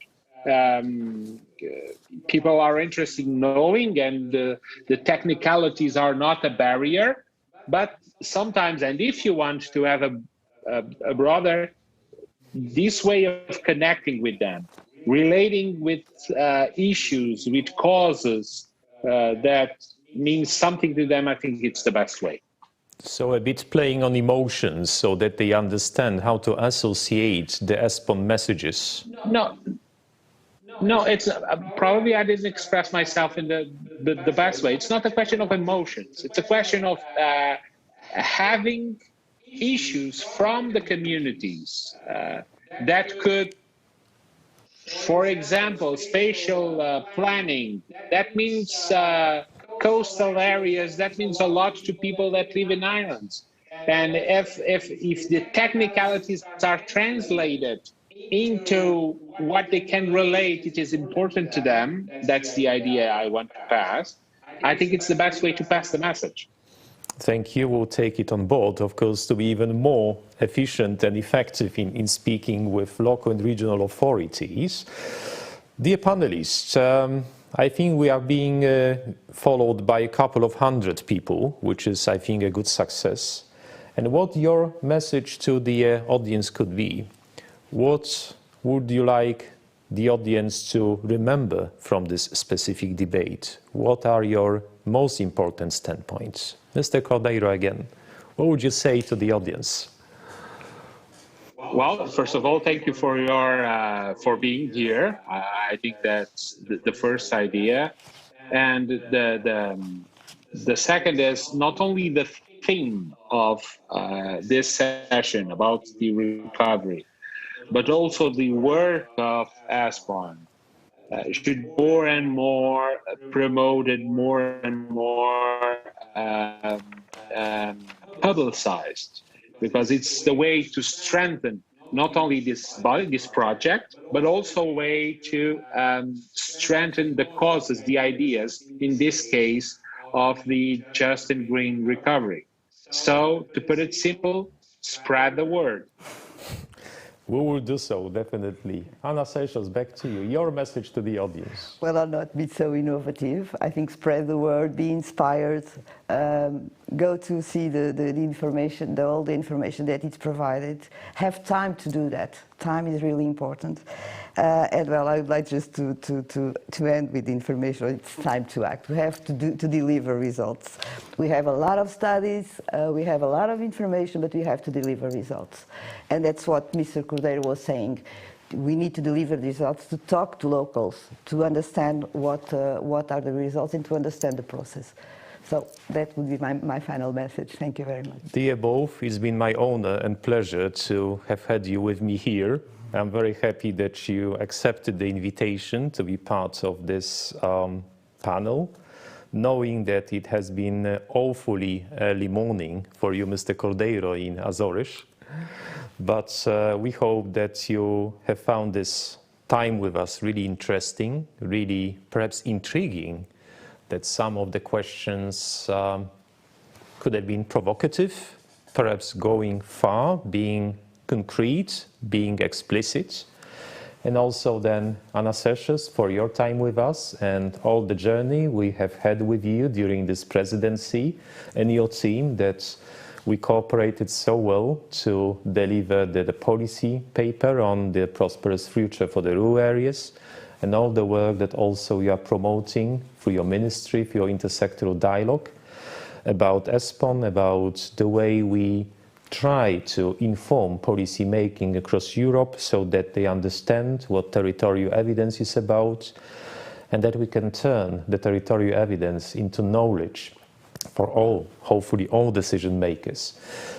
people are interested in knowing, and the technicalities are not a barrier. But sometimes, and if you want to have a broader, this way of connecting with them, relating with issues, with causes that means something to them, I think it's the best way. So a bit playing on emotions so that they understand how to associate the ESPON messages. No, it's probably I didn't express myself in the best way. It's not a question of emotions. It's a question of having issues from the communities that could, for example, spatial planning. That means coastal areas. That means a lot to people that live in islands. And if the technicalities are translated into what they can relate, it is important to them. That's the idea I want to pass. I think it's the best way to pass the message. Thank you. We'll take it on board, of course, to be even more efficient and effective in speaking with local and regional authorities. Dear panelists, I think we are being followed by a couple of hundred people, which is, I think, a good success. And what your message to the audience could be? What would you like the audience to remember from this specific debate? What are your most important standpoints? Mr. Cordeiro again, what would you say to the audience? Well, first of all, thank you for being here. I think that's the first idea. And the second is not only the theme of this session about the recovery, but also the work of ESPON should more and more promoted, more and more publicized, because it's the way to strengthen not only this project, but also a way to strengthen the causes, the ideas, in this case, of the just and green recovery. So, to put it simple, spread the word. We will do so, definitely. Anna Seychelles, back to you. Your message to the audience. Well, I'll not be so innovative. I think spread the word, be inspired, go to see the information, all the information that is provided. Have time to do that. Time is really important. And well, I would like just to end with information. It's time to act. We have to deliver results. We have a lot of studies, we have a lot of information, but we have to deliver results. And that's what Mr. Cordeiro was saying. We need to deliver results, to talk to locals, to understand what are the results and to understand the process. So that would be my final message. Thank you very much. Dear both, it's been my honor and pleasure to have had you with me here. I'm very happy that you accepted the invitation to be part of this panel, knowing that it has been awfully early morning for you, Mr. Cordeiro, in Azores. But we hope that you have found this time with us really interesting, really perhaps intriguing, that some of the questions could have been provocative, perhaps going far, being concrete, being explicit. And also then, Anna Seychelles, for your time with us and all the journey we have had with you during this presidency and your team, that we cooperated so well to deliver the policy paper on the prosperous future for the rural areas, and all the work that also you are promoting through your ministry, through your intersectoral dialogue about ESPON, about the way we try to inform policy making across Europe so that they understand what territorial evidence is about, and that we can turn the territorial evidence into knowledge for all, hopefully all decision makers.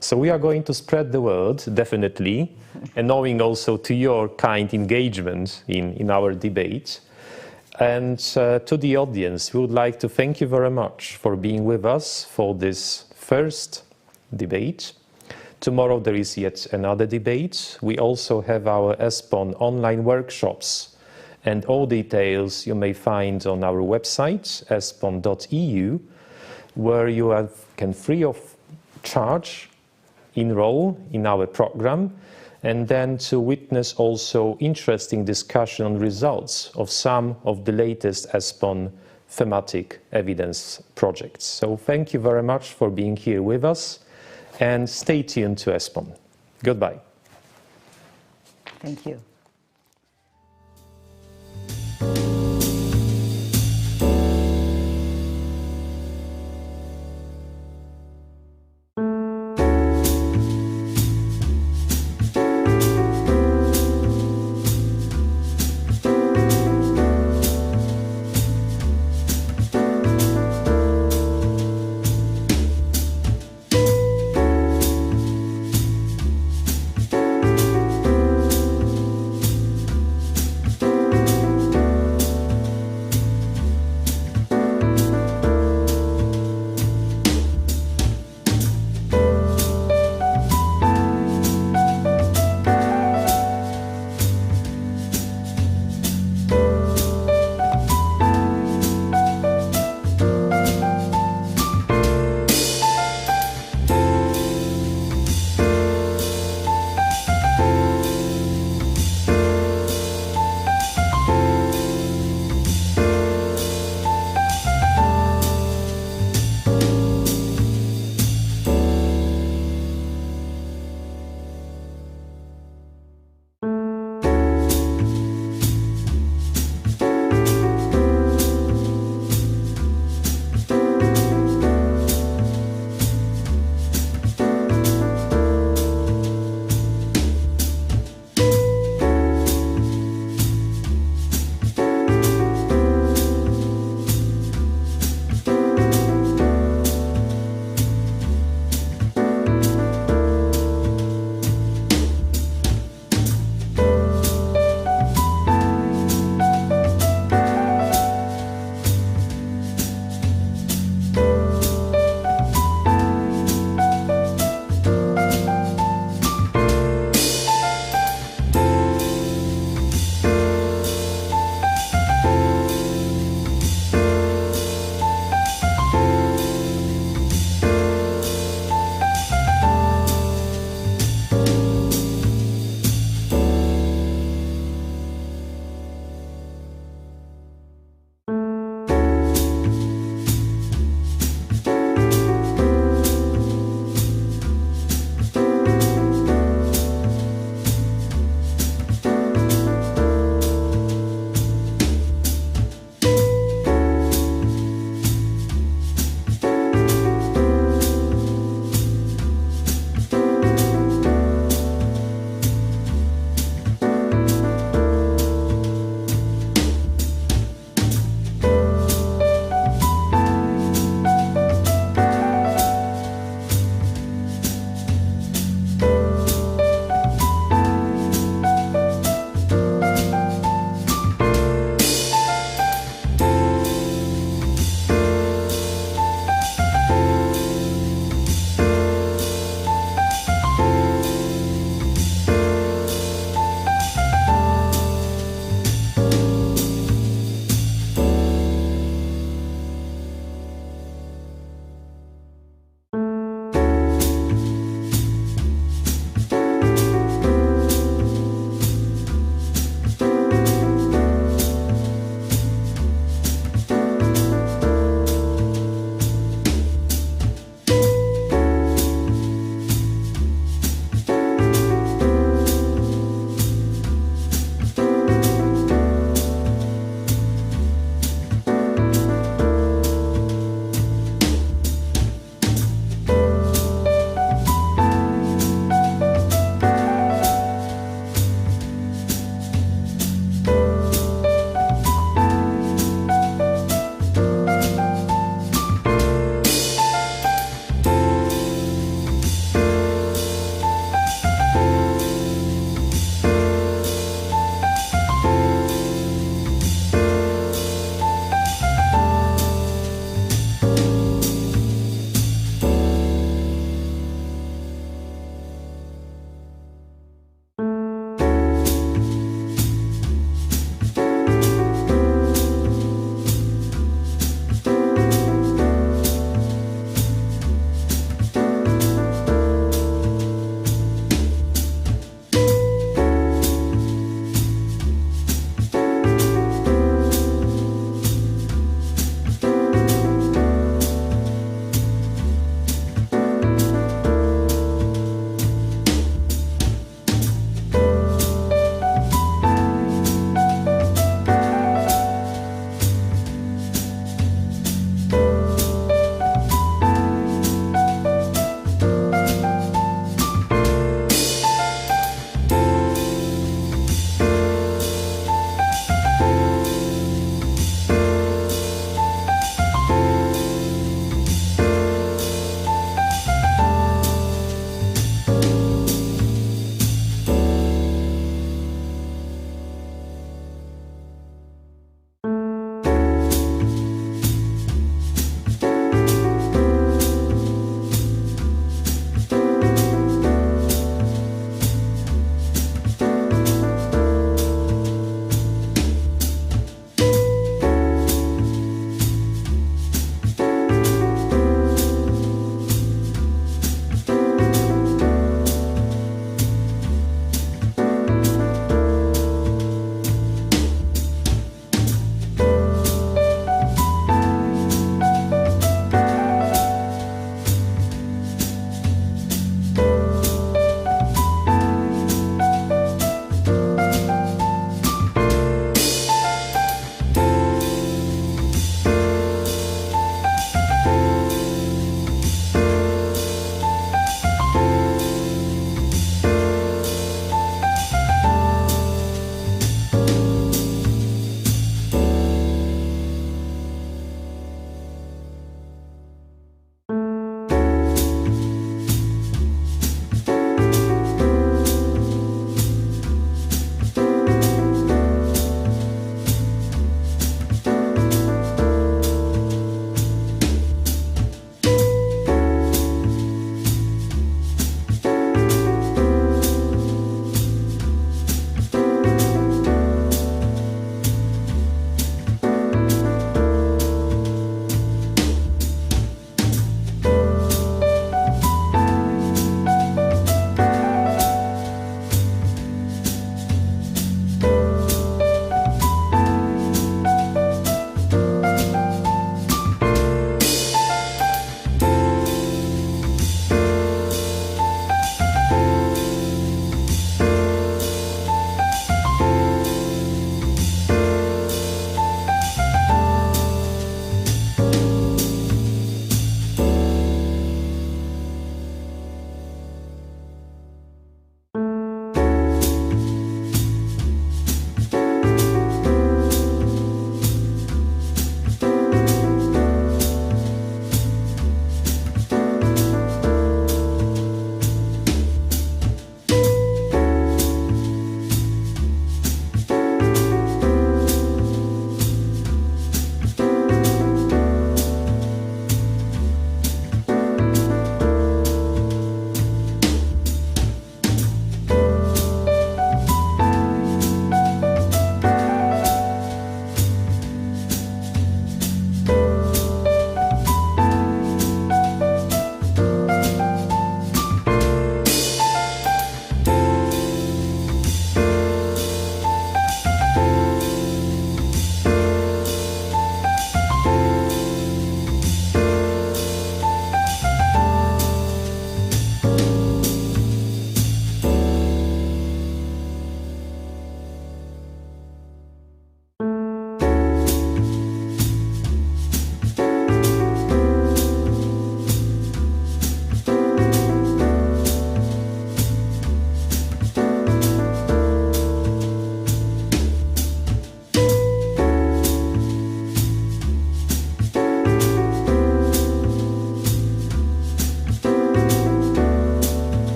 So we are going to spread the word, definitely, and knowing also to your kind engagement in our debate. And to the audience, we would like to thank you very much for being with us for this first debate. Tomorrow there is yet another debate. We also have our ESPON online workshops, and all details you may find on our website, espon.eu, where you can free of charge enroll in our program, and then to witness also interesting discussion on results of some of the latest ESPON thematic evidence projects. So thank you very much for being here with us, and stay tuned to ESPON. Goodbye. Thank you.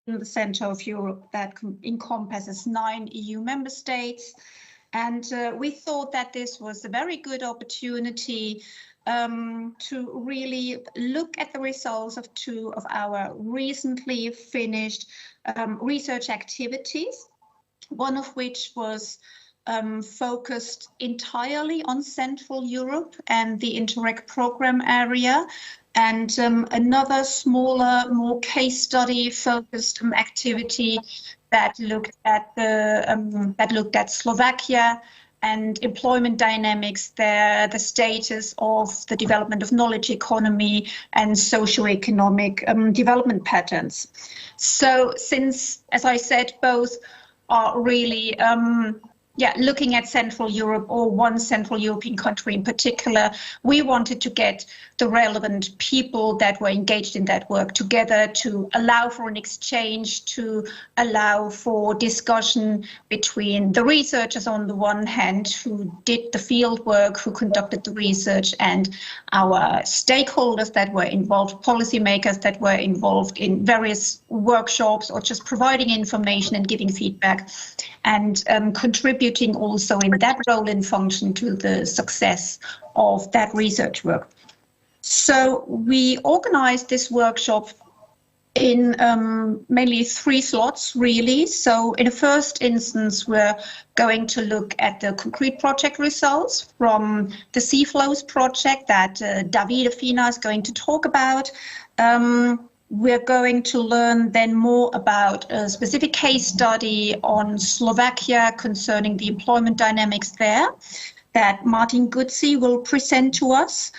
the center of Europe that encompasses 9 EU member states. And we thought that this was a very good opportunity to really look at the results of 2 of our recently finished research activities, one of which was focused entirely on Central Europe and the Interreg program area, and another smaller, more case study focused activity that looked at Slovakia and employment dynamics there, the status of the development of knowledge economy and socioeconomic development patterns. So since, as I said, both are really looking at Central Europe, or one Central European country in particular, we wanted to get the relevant people that were engaged in that work together to allow for an exchange, to allow for discussion between the researchers on the one hand, who did the field work, who conducted the research, and our stakeholders that were involved, policymakers that were involved in various workshops or just providing information and giving feedback, and contributing also in that role and function to the success of that research work. So we organized this workshop in mainly 3 slots, really. So in the first instance, we're going to look at the concrete project results from the Sea Flows project that Davide Fina is going to talk about. We're going to learn then more about a specific case study on Slovakia concerning the employment dynamics there that Martin Guzzi will present to us.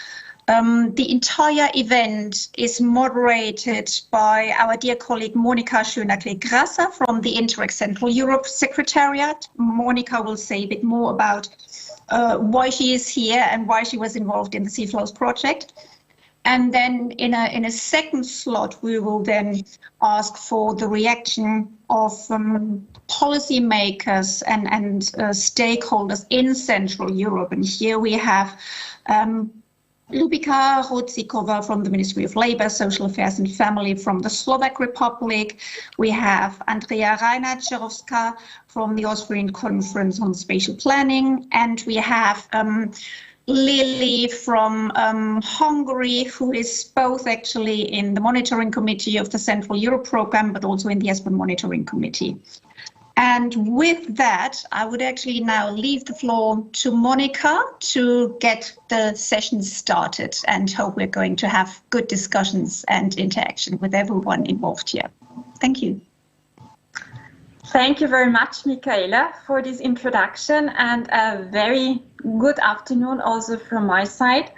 The entire event is moderated by our dear colleague Monika Schöner-Klegrasser from the Interreg Central Europe Secretariat. Monika will say a bit more about why she is here and why she was involved in the Sea Flows project. And then in a second slot, we will then ask for the reaction of policymakers and stakeholders in Central Europe. And here we have Lubika Rodzikova from the Ministry of Labour, Social Affairs and Family from the Slovak Republic. We have Andrea Reina-Czerowska from the Austrian Conference on Spatial Planning. And we have Lily from Hungary, who is both actually in the monitoring committee of the Central Europe program, but also in the ESPON monitoring committee. And with that, I would actually now leave the floor to Monika to get the session started, and hope we're going to have good discussions and interaction with everyone involved here. Thank you. Thank you very much, Michaela, for this introduction, and a very good afternoon also from my side.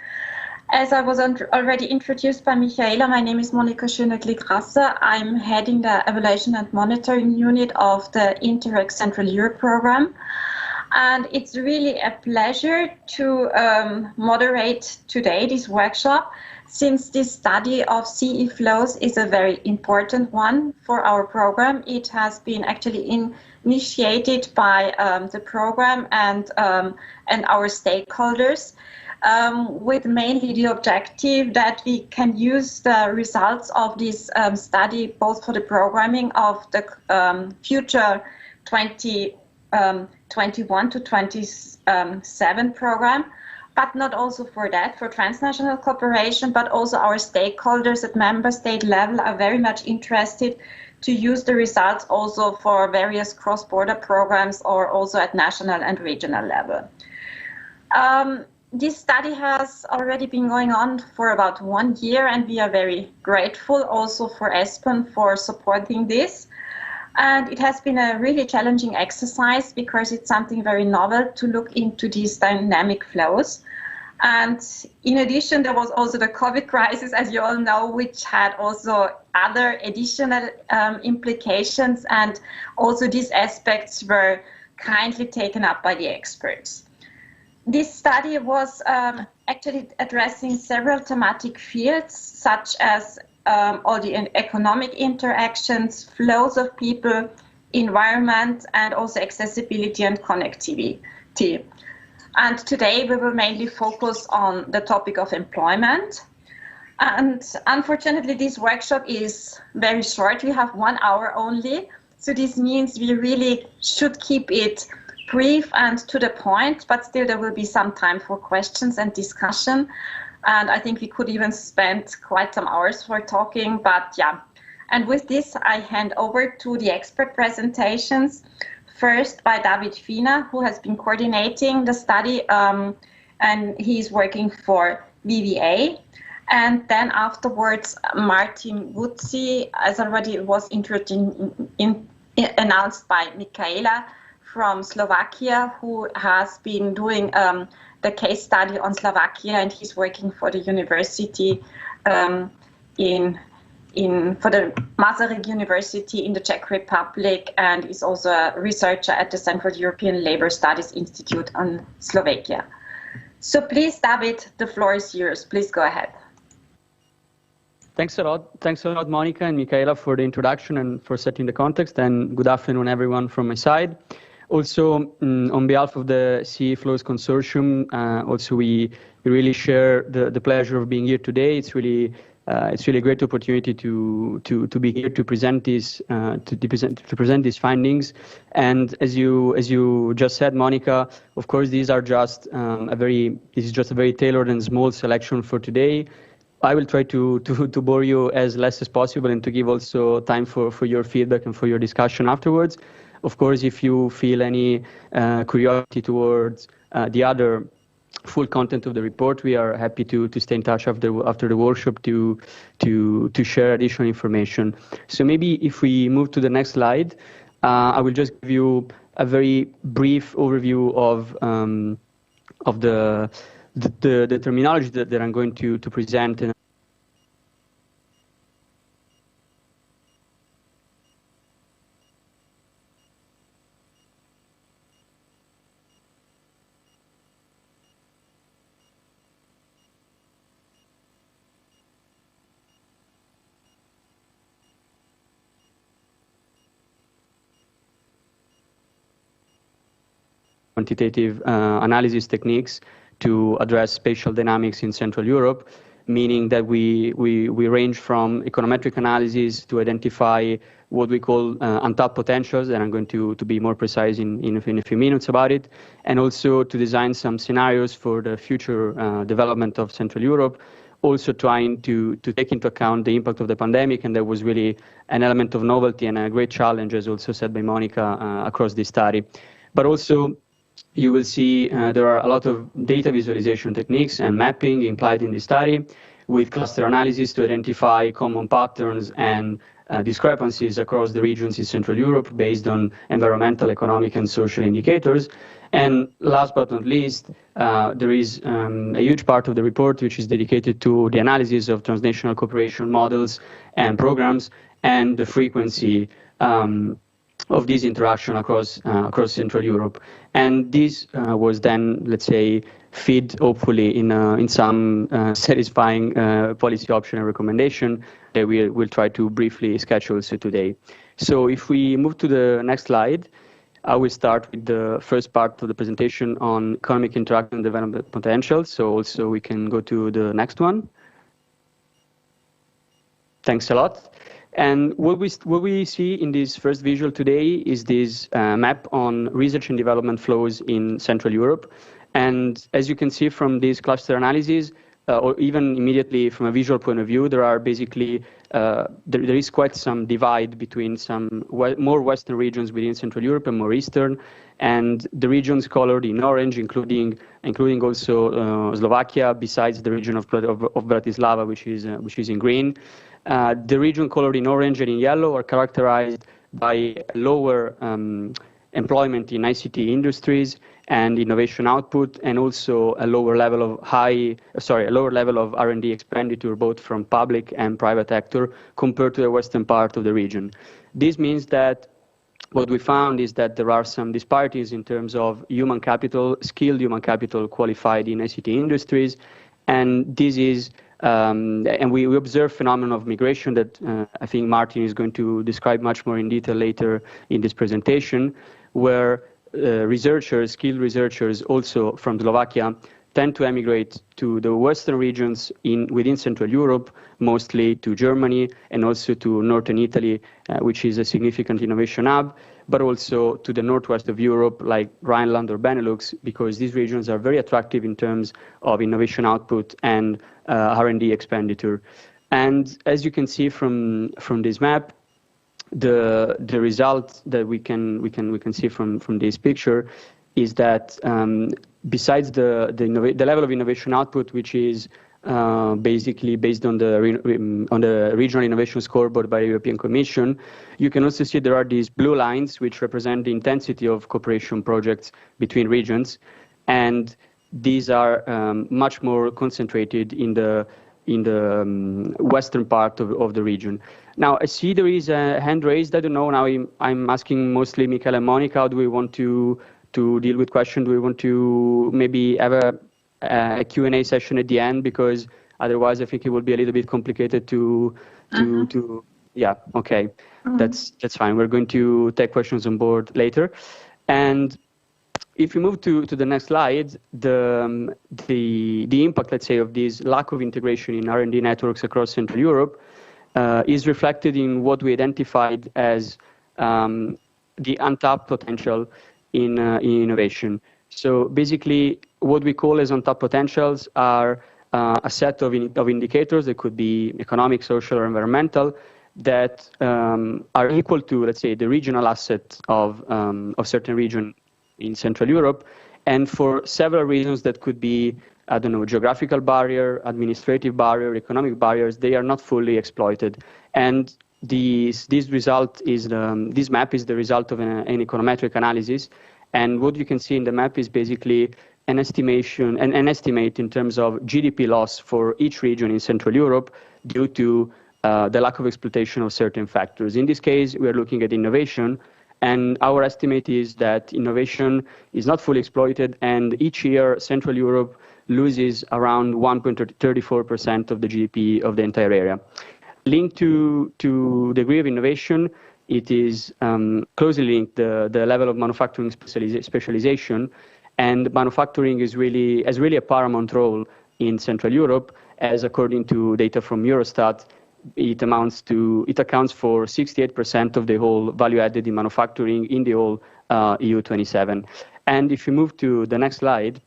As I was already introduced by Michaela, my name is Monika Schöner-Klegrasser. I'm heading the Evaluation and Monitoring Unit of the Interreg Central Europe program. And it's really a pleasure to moderate today this workshop, since this study of CE flows is a very important one for our program. It has been actually initiated by the program and our stakeholders, with mainly the objective that we can use the results of this study both for the programming of the future 2021 to 27 program, but not also for that, for transnational cooperation, but also our stakeholders at member state level are very much interested to use the results also for various cross-border programs or also at national and regional level. This study has already been going on for about 1 year, and we are very grateful also for ESPON for supporting this. And it has been a really challenging exercise because it's something very novel to look into these dynamic flows. And in addition, there was also the COVID crisis, as you all know, which had also other additional implications, and also these aspects were kindly taken up by the experts. This study was actually addressing several thematic fields, such as all the economic interactions, flows of people, environment, and also accessibility and connectivity. And today we will mainly focus on the topic of employment. And unfortunately, this workshop is very short. We have 1 hour only. So this means we really should keep it brief and to the point, but still there will be some time for questions and discussion. And I think we could even spend quite some hours for talking, but yeah. And with this, I hand over to the expert presentations. First by David Fina, who has been coordinating the study, and he's working for VVA. And then afterwards, Martin Guzzi, as already was announced by Michaela, from Slovakia, who has been doing the case study on Slovakia, and he's working for the university for the Masaryk University in the Czech Republic, and is also a researcher at the Central European Labour Studies Institute on Slovakia. So please, David, the floor is yours. Please go ahead. Thanks a lot. Thanks a lot, Monica and Michaela, for the introduction and for setting the context. And good afternoon, everyone, from my side. Also, on behalf of the CE Flows Consortium, also we really share the pleasure of being here today. It's really a great opportunity to be here to present these these findings. And as you just said, Monica, of course, these are just this is just a very tailored and small selection for today. I will try to bore you as less as possible and to give also time for your feedback and for your discussion afterwards. Of course, if you feel any curiosity towards the other full content of the report, we are happy to stay in touch after the workshop to share additional information. So maybe if we move to the next slide, I will just give you a very brief overview of the terminology that I'm going to present. Quantitative analysis techniques to address spatial dynamics in Central Europe, meaning that we range from econometric analysis to identify what we call untapped potentials, and I'm going to be more precise in a few minutes about it, and also to design some scenarios for the future development of Central Europe, also trying to take into account the impact of the pandemic, and there was really an element of novelty and a great challenge, as also said by Monica, across this study. But also, you will see there are a lot of data visualization techniques and mapping implied in this study, with cluster analysis to identify common patterns and discrepancies across the regions in Central Europe based on environmental, economic, and social indicators. And last but not least, there is a huge part of the report which is dedicated to the analysis of transnational cooperation models and programs and the frequency of this interaction across Central Europe. And this was then, let's say, feed hopefully in some satisfying policy option and recommendation that we'll try to briefly sketch also today. So if we move to the next slide, I will start with the first part of the presentation on economic interaction and development potential. So also we can go to the next one. Thanks a lot. And what we see in this first visual today is this map on research and development flows in Central Europe. And as you can see from this cluster analysis, or even immediately from a visual point of view, there are basically, there is quite some divide between some more western regions within Central Europe and more eastern, and the regions colored in orange, including also Slovakia, besides the region of Bratislava, which is in green. The region colored in orange and in yellow are characterized by lower employment in ICT industries and innovation output, and also a lower level of R&D expenditure, both from public and private sector, compared to the western part of the region. This means that what we found is that there are some disparities in terms of human capital, skilled human capital qualified in ICT industries, and this is and we observe phenomenon of migration that I think Martin is going to describe much more in detail later in this presentation, where skilled researchers also from Slovakia tend to emigrate to the western regions within Central Europe, mostly to Germany and also to northern Italy, which is a significant innovation hub, but also to the northwest of Europe, like Rhineland or Benelux, because these regions are very attractive in terms of innovation output and R&D expenditure. And as you can see from this map, the result that we can see from this picture is that besides the level of innovation output, which is basically based on the regional innovation scoreboard by the European Commission, you can also see there are these blue lines which represent the intensity of cooperation projects between regions, and these are much more concentrated in the western part of the region. Now, I see there is a hand raised. I don't know. Now I'm asking mostly Michael and Monica. How do we want to deal with questions? Do we want to maybe have a Q&A session at the end? Because otherwise, I think it will be a little bit complicated to yeah. Okay, that's fine. We're going to take questions on board later, and if you move to the next slide, the impact, let's say, of this lack of integration in R&D networks across Central Europe is reflected in what we identified as the untapped potential in innovation. So basically, what we call as untapped potentials are a set of indicators that could be economic, social, or environmental that are equal to, let's say, the regional asset of certain region in Central Europe, and for several reasons that could be, I don't know, geographical barrier, administrative barrier, economic barriers, they are not fully exploited. And this result is this map is the result of an econometric analysis. And what you can see in the map is basically an estimation, an estimate in terms of GDP loss for each region in Central Europe due to the lack of exploitation of certain factors. In this case, we are looking at innovation. And our estimate is that innovation is not fully exploited, and each year Central Europe loses around 1.34% of the GDP of the entire area. Linked to degree of innovation, it is closely linked the level of manufacturing specialization, and manufacturing has really a paramount role in Central Europe, as according to data from Eurostat, it accounts for 68% of the whole value added in manufacturing in the whole EU 27. And if you move to the next slide,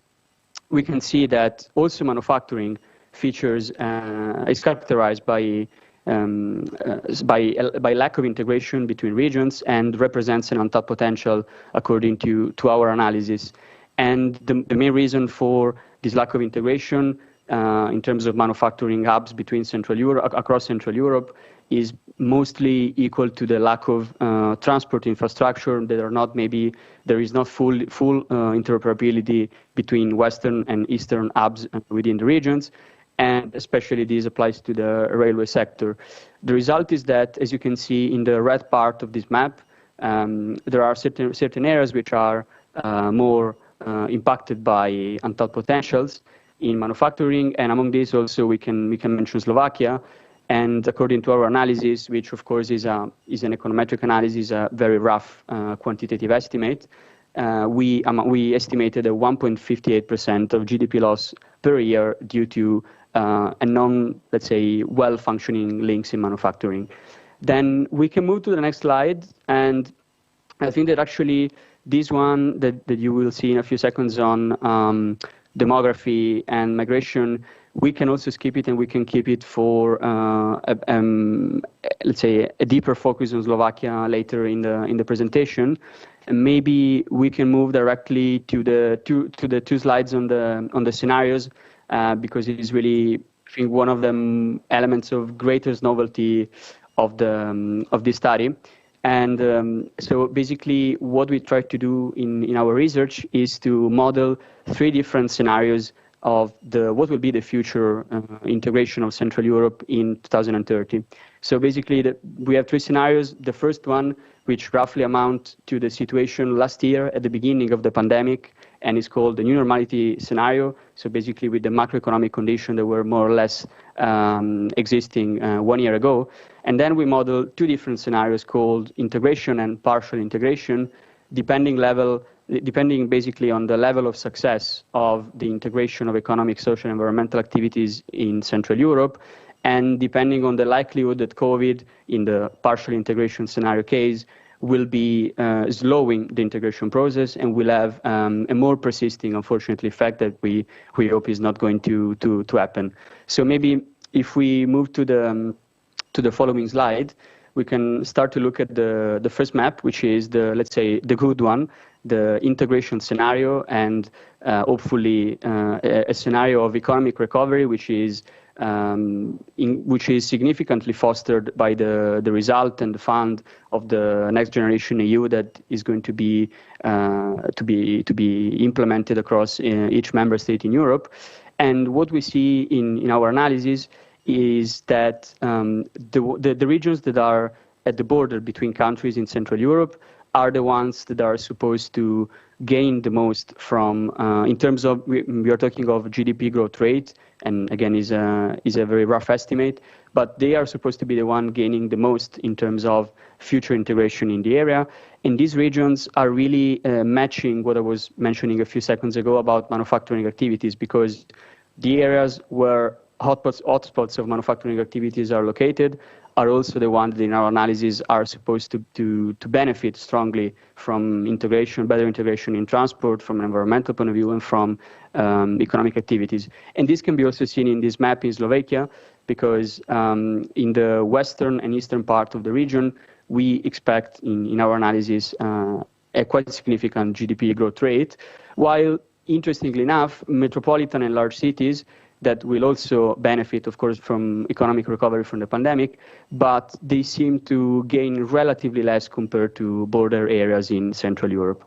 we can see that also manufacturing features is characterized by lack of integration between regions and represents an untapped potential according to our analysis. And the main reason for this lack of integration in terms of manufacturing hubs between across Central Europe is mostly equal to the lack of transport infrastructure. There is not full interoperability between Western and Eastern hubs within the regions, and especially this applies to the railway sector. The result is that, as you can see in the red part of this map, there are certain areas which are more impacted by untapped potentials in manufacturing, and among these also we can mention Slovakia. And according to our analysis, which of course is an econometric analysis, a very rough quantitative estimate, we estimated a 1.58% of GDP loss per year due to let's say, well-functioning links in manufacturing. Then we can move to the next slide, and I think that actually this one that you will see in a few seconds on demography and migration, we can also skip it, and we can keep it for let's say a deeper focus on Slovakia later in the presentation. And maybe we can move directly to the two slides on the scenarios, because it is really, I think, one of the elements of greatest novelty of this study. And so basically what we tried to do in our research is to model 3 different scenarios of what will be the future integration of Central Europe in 2030. So basically we have 3 scenarios. The first one, which roughly amount to the situation last year at the beginning of the pandemic, and is called the new normality scenario. So basically with the macroeconomic conditions that were more or less existing 1 year ago. And then we modeled 2 different scenarios called integration and partial integration, depending level depending basically on the level of success of the integration of economic, social, and environmental activities in Central Europe, and depending on the likelihood that COVID, in the partial integration scenario case, will be slowing the integration process and will have a more persisting, unfortunately, effect that we hope is not going to happen. So maybe if we move to the following slide, we can start to look at the first map, which is let's say the good one, the integration scenario, and hopefully a scenario of economic recovery, which is significantly fostered by the result and the fund of the Next Generation EU that is going to be implemented across each member state in Europe. And what we see in our analysis is that the regions that are at the border between countries in Central Europe are the ones that are supposed to gain the most from, in terms of, we are talking of GDP growth rate, and again is a very rough estimate, but they are supposed to be the one gaining the most in terms of future integration in the area. And these regions are really matching what I was mentioning a few seconds ago about manufacturing activities, because the areas where hotspots of manufacturing activities are located are also the ones that in our analysis are supposed to benefit strongly from integration, better integration in transport, from an environmental point of view, and from economic activities. And this can be also seen in this map in Slovakia, because in the western and eastern part of the region, we expect in our analysis a quite significant GDP growth rate, while interestingly enough, metropolitan and large cities that will also benefit, of course, from economic recovery from the pandemic, but they seem to gain relatively less compared to border areas in Central Europe.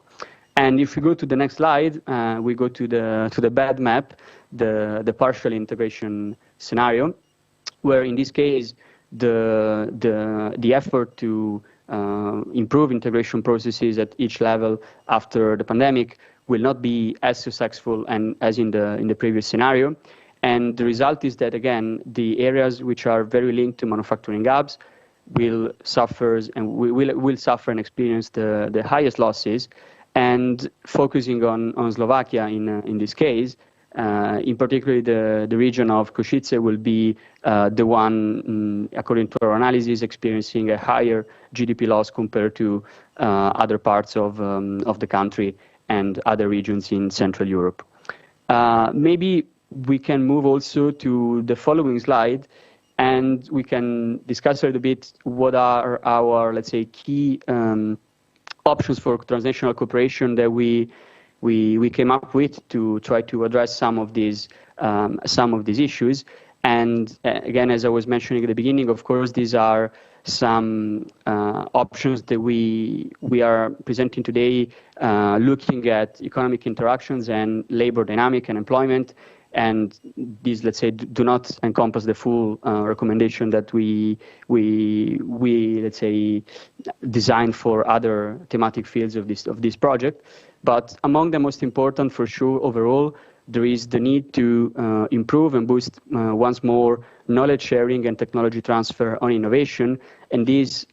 And if we go to the next slide, we go to the bad map, the partial integration scenario, where in this case the effort to improve integration processes at each level after the pandemic will not be as successful as in the previous scenario. And the result is that, again, the areas which are very linked to manufacturing hubs will suffer and experience the highest losses. And focusing on Slovakia in this case, in particular the region of Košice will be the one, according to our analysis, experiencing a higher GDP loss compared to other parts of the country and other regions in Central Europe. Maybe we can move also to the following slide, and we can discuss a little bit what are our, let's say, key options for transnational cooperation that we came up with to try to address some of these issues. And again, as I was mentioning at the beginning, of course, these are some options that we are presenting today, looking at economic interactions and labor dynamic and employment. And these, let's say, do not encompass the full recommendation that we let's say designed for other thematic fields of this project. But among the most important, for sure, overall, there is the need to improve and boost once more knowledge sharing and technology transfer on innovation, and this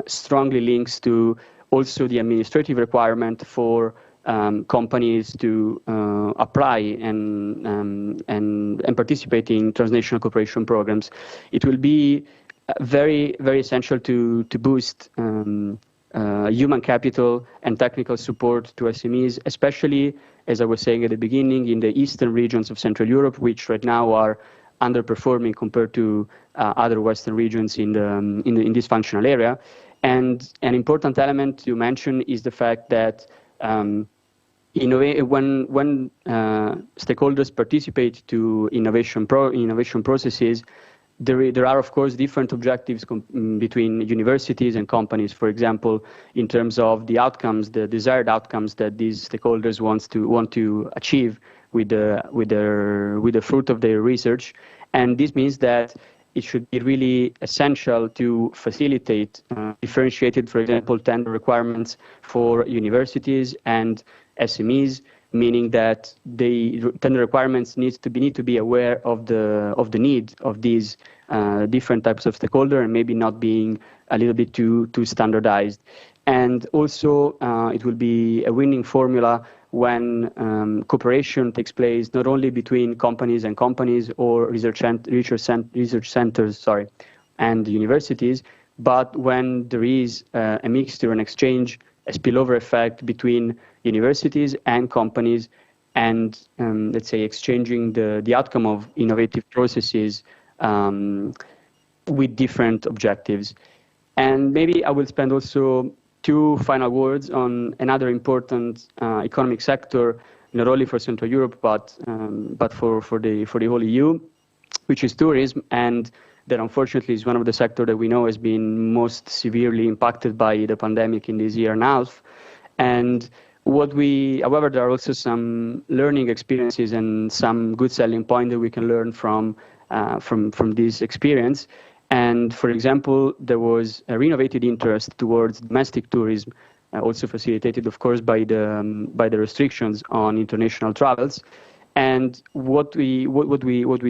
strongly links to also the administrative requirement for companies to apply and participate in transnational cooperation programs. It will be very, very essential to boost human capital and technical support to SMEs, especially, as I was saying at the beginning, in the eastern regions of Central Europe, which right now are underperforming compared to other Western regions in this functional area. And an important element to mention is the fact that when stakeholders participate to innovation processes, there are, of course, different objectives between universities and companies, for example, in terms of the outcomes, the desired outcomes that these stakeholders want to achieve with the fruit of their research. And this means that it should be really essential to facilitate differentiated, for example, tender requirements for universities and SMEs, meaning that the tender requirements need to be aware of the need of these different types of stakeholder and maybe not being a little bit too standardized. And also, it will be a winning formula when cooperation takes place not only between companies and companies or research centers, and universities, but when there is a mixture, an exchange, a spillover effect between universities and companies, and let's say exchanging the outcome of innovative processes with different objectives. And maybe I will spend also 2 final words on another important economic sector, not only for Central Europe, but for the whole EU, which is tourism, and that unfortunately is one of the sectors that we know has been most severely impacted by the pandemic in this year and a half. And however, there are also some learning experiences and some good selling point that we can learn from this experience. And for example, there was a renovated interest towards domestic tourism, also facilitated, of course, by the restrictions on international travels. And what we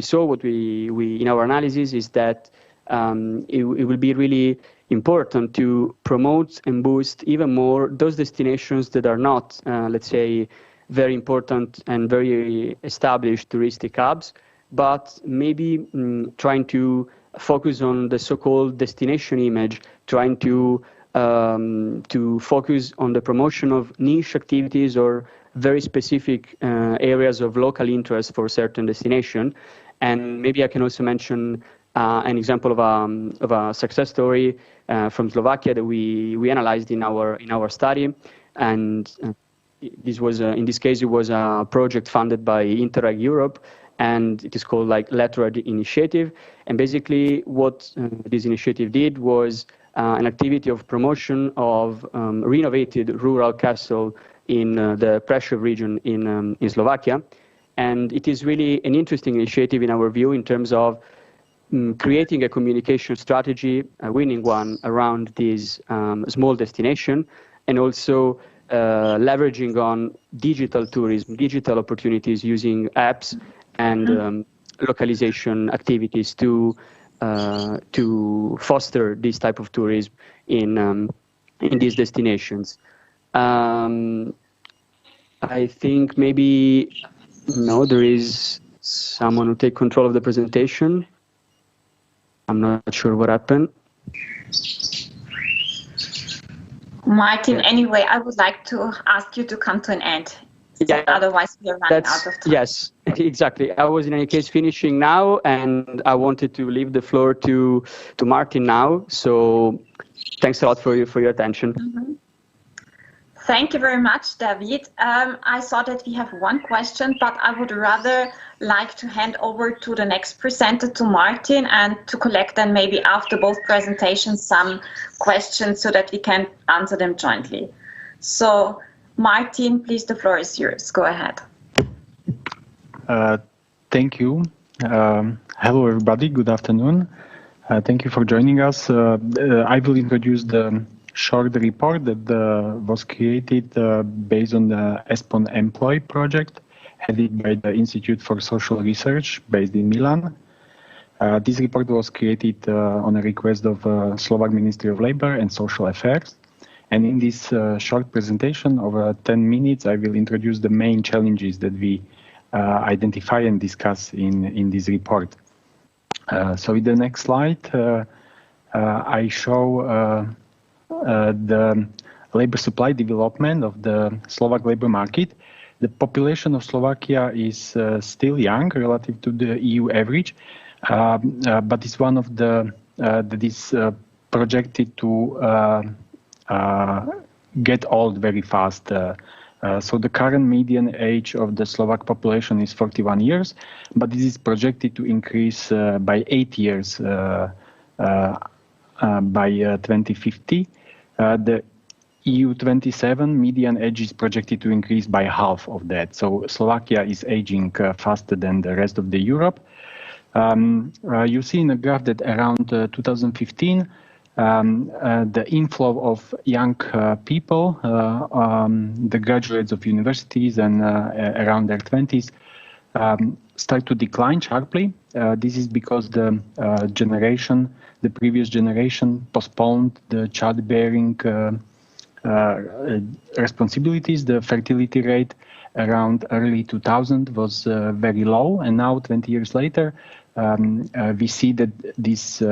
saw in our analysis is that it will be really important to promote and boost even more those destinations that are not, let's say, very important and very established touristic hubs, but maybe trying to focus on the so-called destination image, trying to focus on the promotion of niche activities or very specific areas of local interest for certain destination. And maybe I can also mention an example of a success story from Slovakia that we analyzed in our study. And this was in this case it was a project funded by Interreg Europe, and it is called like Lettered Initiative. And basically what this initiative did was an activity of promotion of renovated rural castle in the Prešov region in Slovakia. And it is really an interesting initiative in our view in terms of creating a communication strategy, a winning one, around this small destination, and also leveraging on digital tourism, digital opportunities using apps and localization activities to foster this type of tourism in these destinations. I think maybe there is someone who take control of the presentation. I'm not sure what happened. Martin, anyway, I would like to ask you to come to an end. Yeah, otherwise we are running out of time. Yes, exactly. I was in any case finishing now, and I wanted to leave the floor to Martin now. So thanks a lot for your attention. Mm-hmm. Thank you very much, David. I saw that we have one question, but I would rather like to hand over to the next presenter, to Martin, and to collect then maybe after both presentations some questions so that we can answer them jointly. So Martin, please, the floor is yours. Go ahead. Thank you. Hello, everybody. Good afternoon. Thank you for joining us. I will introduce the short report that was created based on the ESPON Employ project headed by the Institute for Social Research based in Milan. This report was created on a request of Slovak Ministry of Labor and Social Affairs. And in this short presentation of 10 minutes, I will introduce the main challenges that we identify and discuss in this report. So in the next slide, I show the labor supply development of the Slovak labor market. The population of Slovakia is still young relative to the EU average, but it's one of the that is projected to get old very fast. So the current median age of the Slovak population is 41 years, but this is projected to increase by 8 years by 2050. The EU 27 median age is projected to increase by half of that. So Slovakia is aging faster than the rest of the Europe. You see in the graph that around 2015, the inflow of young people, the graduates of universities and around their 20s, start to decline sharply. This is because the previous generation postponed the childbearing responsibilities. The fertility rate around early 2000 was very low, and now 20 years later, we see that this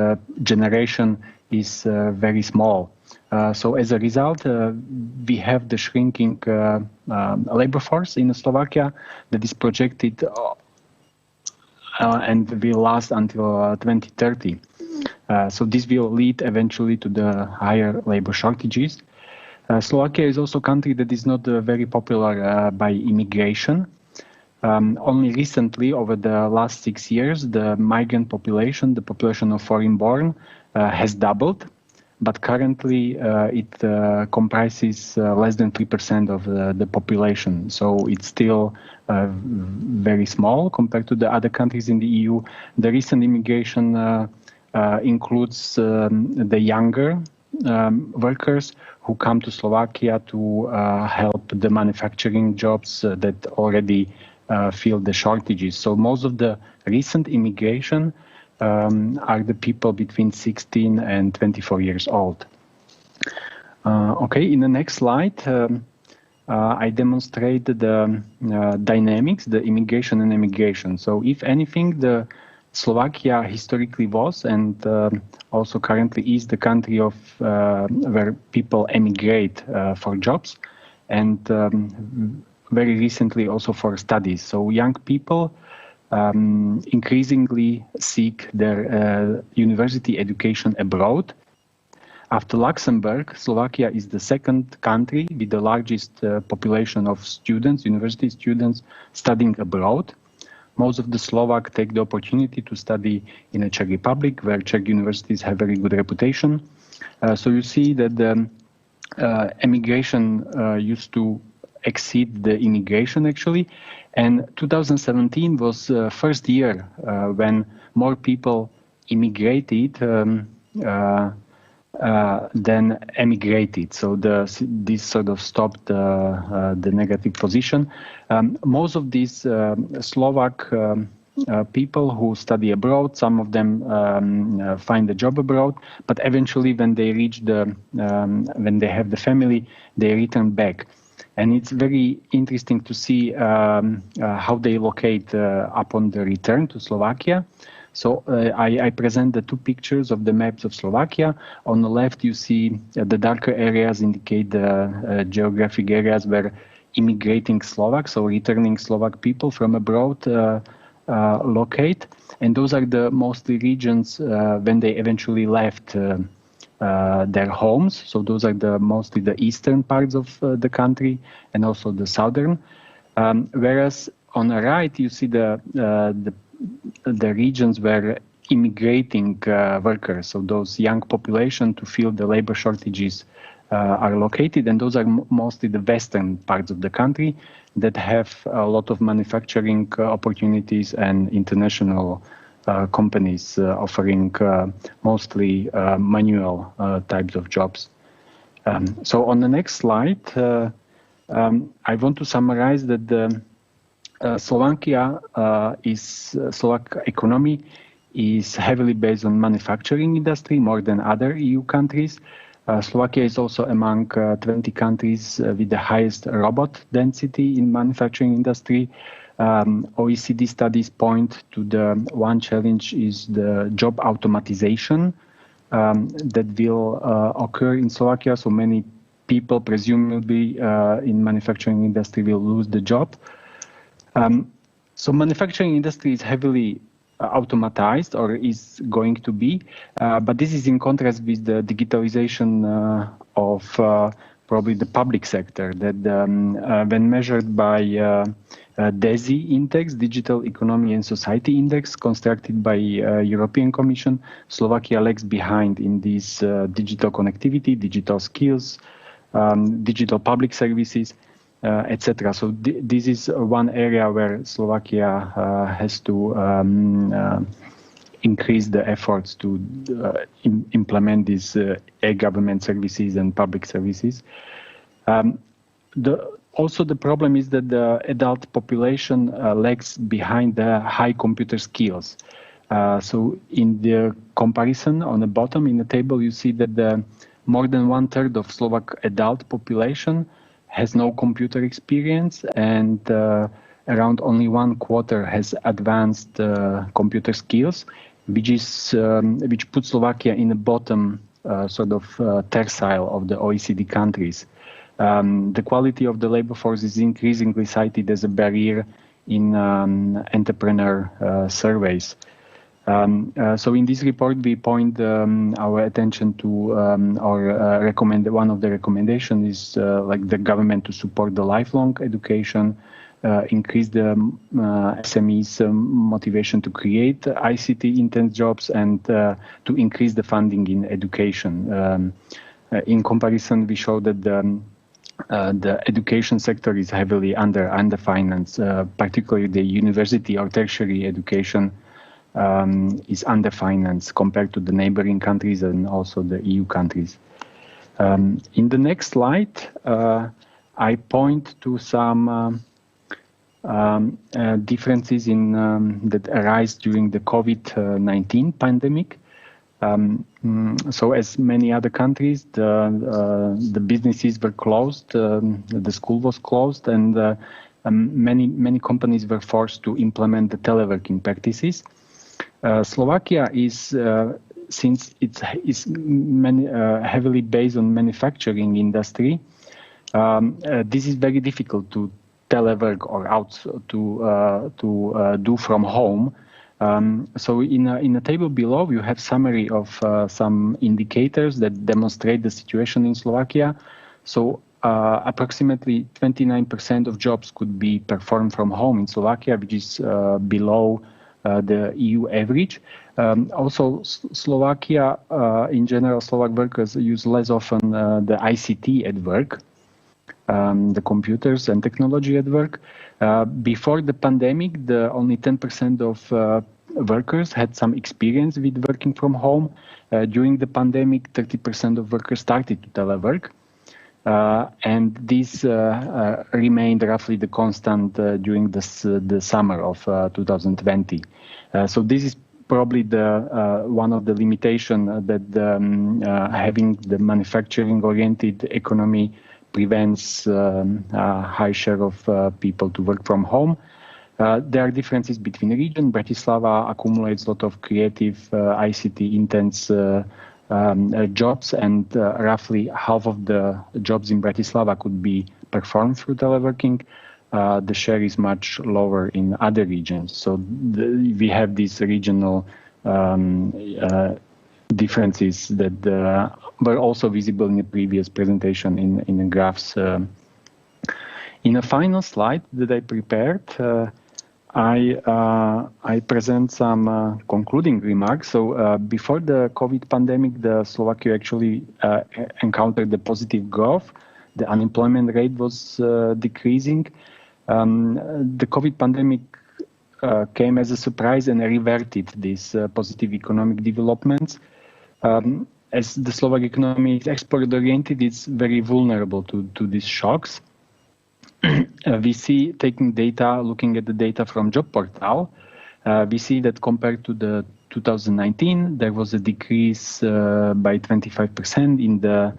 generation is very small. So as a result, we have the shrinking labor force in Slovakia that is projected and will last until 2030. So this will lead eventually to the higher labor shortages. Slovakia is also a country that is not very popular by immigration. Only recently, over the last 6 years, the migrant population, the population of foreign-born, has doubled. But currently, it comprises less than 3% of the population. So it's still very small compared to the other countries in the EU. The recent immigration includes the younger workers who come to Slovakia to help the manufacturing jobs that already fill the shortages. So most of the recent immigration are the people between 16 and 24 years old. Okay, in the next slide, I demonstrate the dynamics, the immigration and emigration. So if anything, the Slovakia historically was and also currently is the country of where people emigrate for jobs, and very recently also for studies. So young people increasingly seek their university education abroad. After Luxembourg, Slovakia is the second country with the largest population of students, university students studying abroad. Most of the Slovak take the opportunity to study in the Czech Republic, where Czech universities have very good reputation. So you see that the emigration used to exceed the immigration actually. And 2017 was the first year when more people immigrated than emigrated. So this sort of stopped the negative position. Most of these Slovak people who study abroad, some of them find a job abroad, but eventually when they reach when they have the family, they return back. And it's very interesting to see how they locate upon the return to Slovakia. So I present the two pictures of the maps of Slovakia. On the left, you see the darker areas indicate the geographic areas where immigrating Slovaks, so returning Slovak people from abroad, locate. And those are the mostly regions when they eventually left their homes. So those are mostly the eastern parts of the country and also the southern. Whereas on the right, you see the regions where immigrating workers, so those young population to fill the labor shortages are located, and those are mostly the western parts of the country that have a lot of manufacturing opportunities and international companies offering mostly manual types of jobs. So on the next slide, I want to summarize that the Slovak economy is heavily based on manufacturing industry more than other EU countries. Slovakia is also among 20 countries with the highest robot density in manufacturing industry. OECD studies point to the one challenge is the job automatization that will occur in Slovakia. So many people presumably in manufacturing industry will lose the job. So manufacturing industry is heavily automatized or is going to be, but this is in contrast with the digitalization of probably the public sector that when measured by DESI index, Digital Economy and Society Index, constructed by European Commission, Slovakia lags behind in these digital connectivity, digital skills, digital public services, etc. So this is one area where Slovakia has to increase the efforts to implement these e-government services and public services. Also, the problem is that the adult population lags behind the high computer skills. So in the comparison on the bottom in the table, you see that the more than 1/3 of Slovak adult population has no computer experience, and around only 1/4 has advanced computer skills, which puts Slovakia in the bottom tercile of the OECD countries. The quality of the labor force is increasingly cited as a barrier in entrepreneur surveys. So in this report, we point our attention to one of the recommendations is like the government to support the lifelong education, increase the SMEs motivation to create ICT intense jobs, and to increase the funding in education. In comparison, we show that the education sector is heavily underfinanced, particularly the university or tertiary education is underfinanced compared to the neighboring countries and also the EU countries. In the next slide, I point to some differences that arise during the COVID-19 pandemic. So as many other countries, the businesses were closed, the school was closed, and many companies were forced to implement the teleworking practices. Slovakia is, since it is heavily based on manufacturing industry, this is very difficult to telework or to do from home. So in a table below, you have summary of some indicators that demonstrate the situation in Slovakia. So approximately 29% of jobs could be performed from home in Slovakia, which is below the EU average. Also, Slovakia, in general, Slovak workers use less often the ICT at work, the computers and technology at work. Before the pandemic, only 10% of workers had some experience with working from home. During the pandemic, 30% of workers started to telework. And this remained roughly the constant during the summer of 2020. So this is probably one of the limitations that having the manufacturing-oriented economy prevents a high share of people to work from home. There are differences between regions. Bratislava accumulates a lot of creative ICT-intense jobs, and roughly half of the jobs in Bratislava could be performed through teleworking. The share is much lower in other regions. So we have these regional differences that were also visible in the previous presentation in the graphs. In a final slide that I prepared, I present some concluding remarks. So before the COVID pandemic, the Slovakia actually encountered the positive growth. The unemployment rate was decreasing. The COVID pandemic came as a surprise and reverted these positive economic developments. As the Slovak economy is export-oriented, it's very vulnerable to these shocks. We see, looking at the data from Job Portal, we see that compared to the 2019, there was a decrease by 25% in the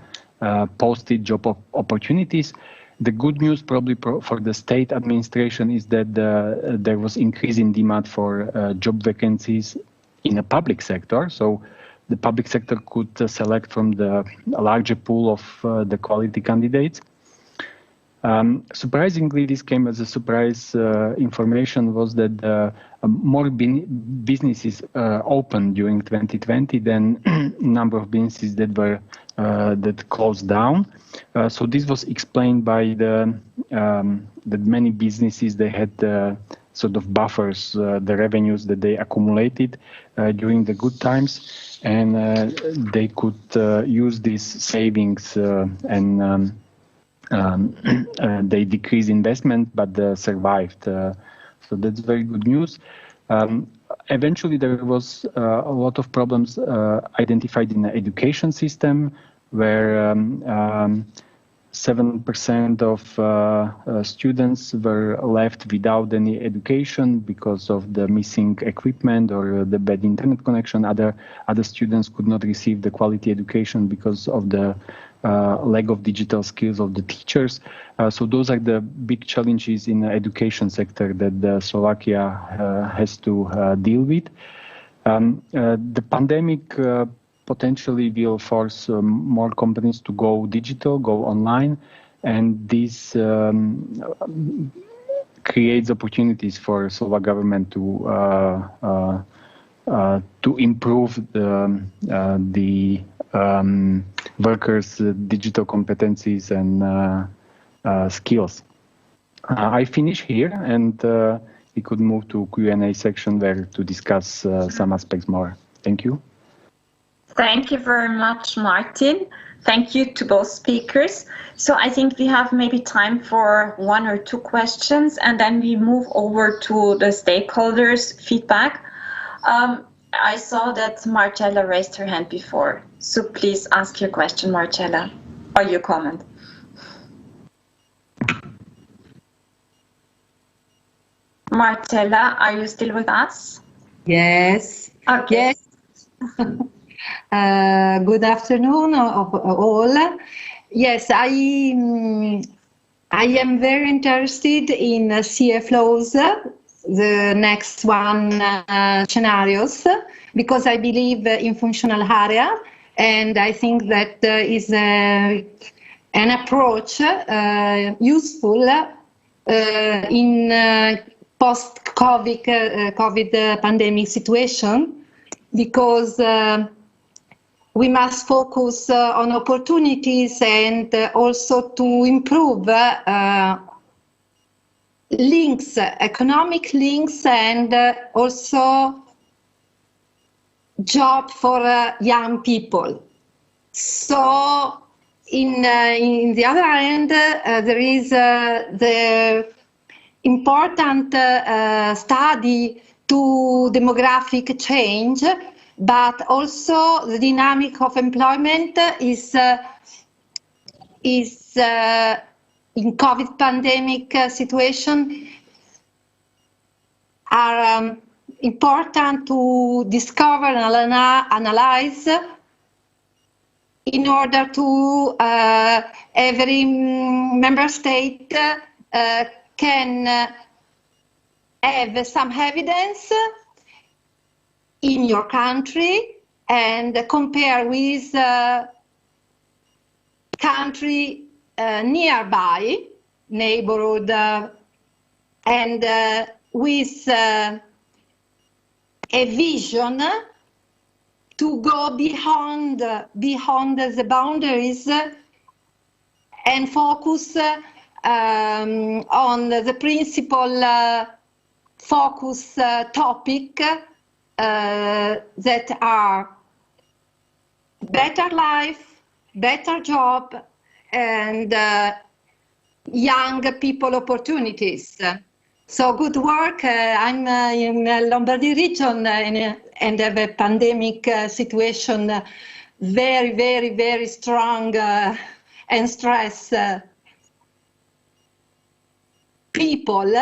posted job opportunities. The good news probably for the state administration is that there was increase in demand for job vacancies in the public sector. So the public sector could select from the larger pool of the quality candidates. Surprisingly, this came as a surprise information was that more businesses opened during 2020 than number of businesses that were that closed down. So this was explained by that many businesses, they had sort of buffers, the revenues that they accumulated during the good times, and they could use these savings and they decreased investment, but survived. So that's very good news. Eventually, there was a lot of problems identified in the education system, where 7% of students were left without any education because of the missing equipment or the bad internet connection. Other students could not receive the quality education because of the lack of digital skills of the teachers. So those are the big challenges in the education sector that Slovakia has to deal with. The pandemic potentially will force more companies to go digital, go online, and this creates opportunities for Slovak government to improve the workers' digital competencies and skills. I finish here, and we could move to Q&A section where to discuss some aspects more. Thank you. Thank you very much, Martin. Thank you to both speakers. So I think we have maybe time for 1 or 2 questions, and then we move over to the stakeholders' feedback. I saw that Marcella raised her hand before, so please ask your question, Marcella, or your comment. Marcella, are you still with us? Yes. Okay. Yes. Good afternoon, all. Yes, I am very interested in CFLOs, the next one scenarios, because I believe in functional area, and I think that is an approach useful in post-COVID pandemic situation, because we must focus on opportunities and also to improve links, economic links, and also job for young people. So in the other hand, there is the important study to demographic change, but also the dynamic of employment is in COVID pandemic situation are important to discover and analyze in order to every member state can have some evidence in your country and compare with country nearby, neighborhood, and with a vision to go beyond the boundaries and focus on the principal focus topic that are better life, better job, and young people opportunities. So good work. I'm in Lombardy region and have a pandemic situation, very, very, very strong and stress people.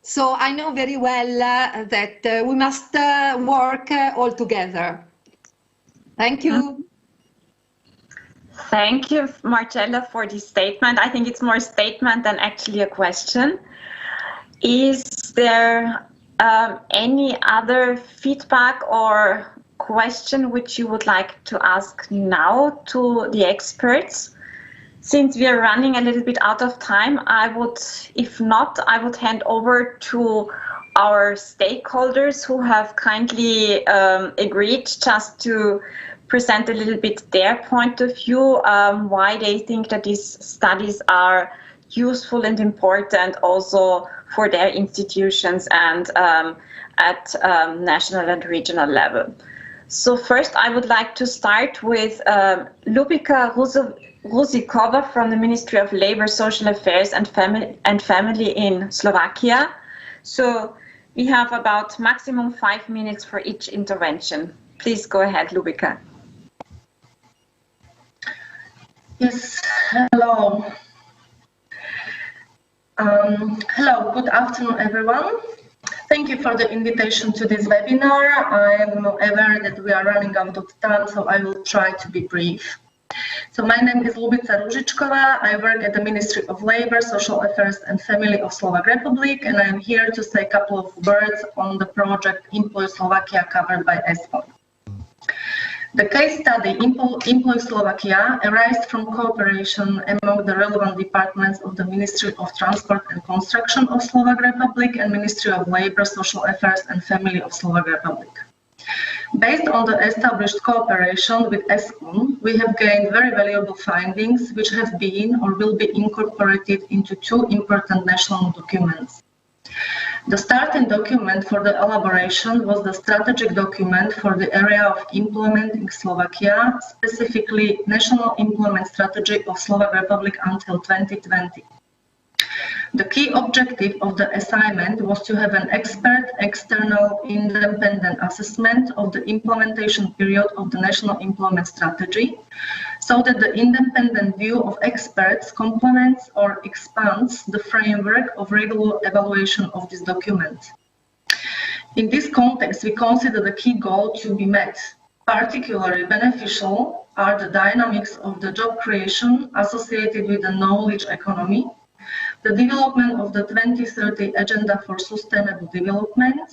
So I know very well that we must work all together. Thank you. Thank you, Marcella, for this statement. I think it's more a statement than actually a question. Is there any other feedback or question which you would like to ask now to the experts? Since we are running a little bit out of time, if not, I would hand over to our stakeholders who have kindly agreed just to present a little bit their point of view, why they think that these studies are useful and important also for their institutions and at national and regional level. So first, I would like to start with Lubika Ruzikova from the Ministry of Labor, Social Affairs and Family in Slovakia. So we have about maximum 5 minutes for each intervention. Please go ahead, Lubika. Yes, hello. Hello, good afternoon, everyone. Thank you for the invitation to this webinar. I am aware that we are running out of time, so I will try to be brief. So my name is Lubica Ružičková. I work at the Ministry of Labor, Social Affairs and Family of Slovak Republic, and I am here to say a couple of words on the project Employ Slovakia covered by ESPON. The case study Employ Slovakia arose from cooperation among the relevant departments of the Ministry of Transport and Construction of Slovak Republic and Ministry of Labor, Social Affairs and Family of Slovak Republic. Based on the established cooperation with ESPON, we have gained very valuable findings which have been or will be incorporated into two important national documents. The starting document for the elaboration was the strategic document for the area of employment in Slovakia, specifically National Employment Strategy of Slovak Republic until 2020. The key objective of the assignment was to have an expert, external, independent assessment of the implementation period of the National Employment Strategy, so that the independent view of experts complements or expands the framework of regular evaluation of this document. In this context, we consider the key goal to be met. Particularly beneficial are the dynamics of the job creation associated with the knowledge economy, the development of the 2030 Agenda for Sustainable Development,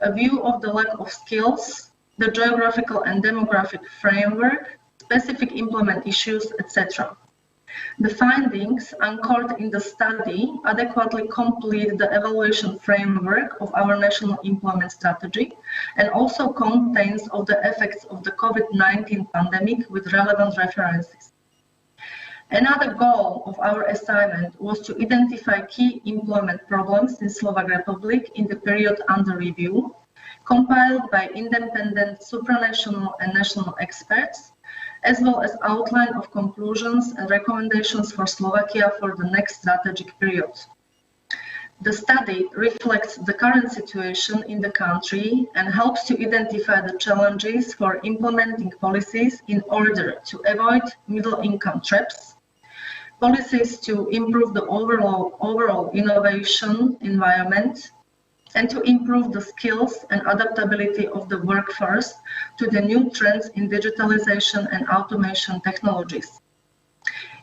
a view of the lack of skills, the geographical and demographic framework, specific employment issues, etc. The findings anchored in the study adequately complete the evaluation framework of our national employment strategy and also contains of the effects of the COVID-19 pandemic with relevant references. Another goal of our assignment was to identify key employment problems in Slovak Republic in the period under review, compiled by independent supranational and national experts, as well as outline of conclusions and recommendations for Slovakia for the next strategic period. The study reflects the current situation in the country and helps to identify the challenges for implementing policies in order to avoid middle-income traps, policies to improve the overall innovation environment, and to improve the skills and adaptability of the workforce to the new trends in digitalization and automation technologies.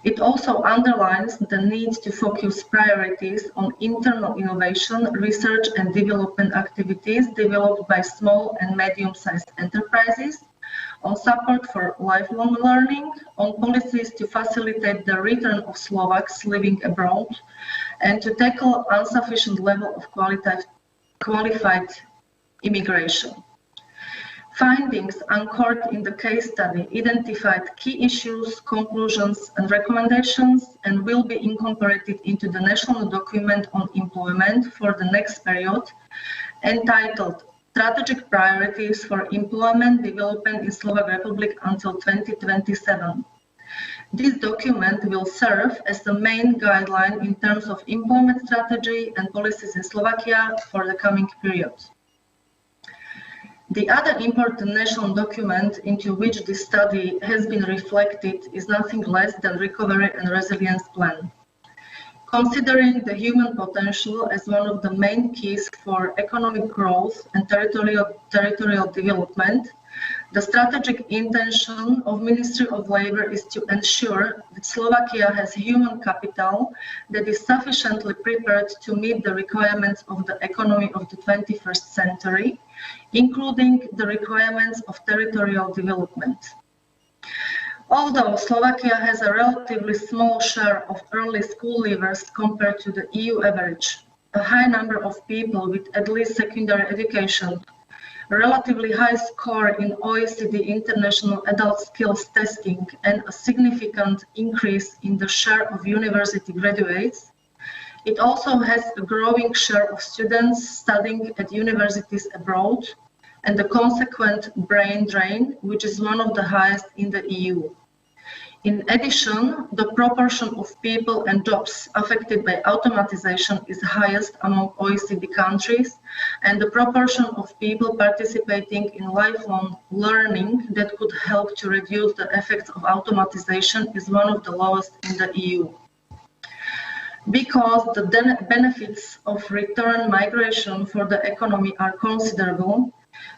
It also underlines the need to focus priorities on internal innovation, research and development activities developed by small and medium-sized enterprises, on support for lifelong learning, on policies to facilitate the return of Slovaks living abroad, and to tackle insufficient level of qualified immigration. Findings anchored in the case study identified key issues, conclusions, and recommendations, and will be incorporated into the national document on employment for the next period, entitled Strategic Priorities for Employment Development in Slovak Republic until 2027. This document will serve as the main guideline in terms of employment strategy and policies in Slovakia for the coming period. The other important national document into which this study has been reflected is nothing less than Recovery and Resilience Plan. Considering the human potential as one of the main keys for economic growth and territorial development, the strategic intention of Ministry of Labor is to ensure that Slovakia has human capital that is sufficiently prepared to meet the requirements of the economy of the 21st century, including the requirements of territorial development. Although Slovakia has a relatively small share of early school leavers compared to the EU average, a high number of people with at least secondary education, a relatively high score in OECD International Adult Skills Testing, and a significant increase in the share of university graduates, it also has a growing share of students studying at universities abroad, and the consequent brain drain, which is one of the highest in the EU. In addition, the proportion of people and jobs affected by automatization is highest among OECD countries, and the proportion of people participating in lifelong learning that could help to reduce the effects of automatization is one of the lowest in the EU. Because the benefits of return migration for the economy are considerable,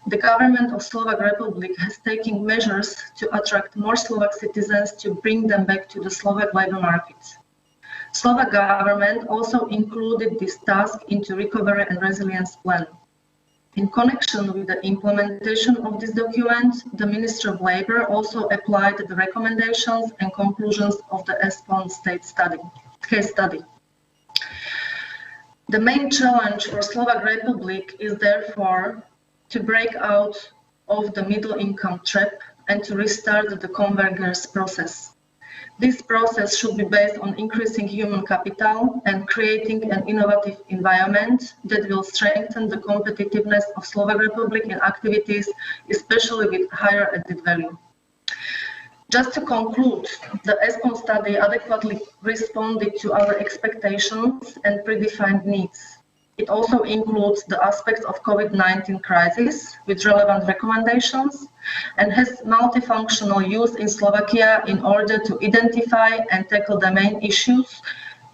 the government of Slovak Republic has taken measures to attract more Slovak citizens to bring them back to the Slovak labor market. Slovak government also included this task into Recovery and Resilience Plan. In connection with the implementation of this document, the Minister of Labour also applied the recommendations and conclusions of the ESPON case study. The main challenge for Slovak Republic is therefore to break out of the middle income trap and to restart the convergence process. This process should be based on increasing human capital and creating an innovative environment that will strengthen the competitiveness of Slovak Republic in activities, especially with higher added value. Just to conclude, the ESPON study adequately responded to our expectations and predefined needs. It also includes the aspects of COVID-19 crisis with relevant recommendations and has multifunctional use in Slovakia in order to identify and tackle the main issues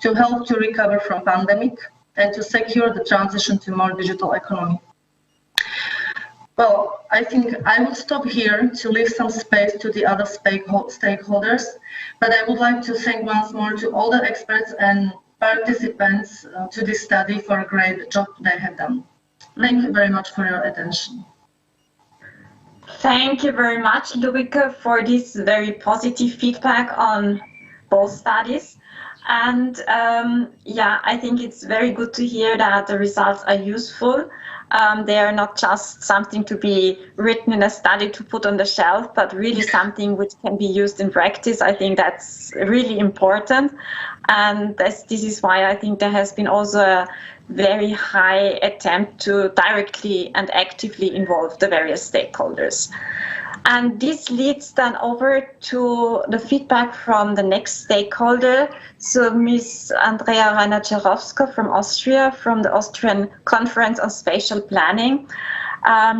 to help to recover from pandemic and to secure the transition to more digital economy. Well, I think I will stop here to leave some space to the other stakeholders, but I would like to thank once more to all the experts and participants to this study for a great job they have done. Thank you very much for your attention. Thank you very much, Lubika, for this very positive feedback on both studies. And yeah, I think it's very good to hear that the results are useful. They are not just something to be written in a study to put on the shelf, but really something which can be used in practice. I think that's really important. And this is why I think there has been also a very high attempt to directly and actively involve the various stakeholders. And this leads then over to the feedback from the next stakeholder. So Ms. Andrea Reiner-Czerowska from Austria, from the Austrian Conference on Spatial Planning.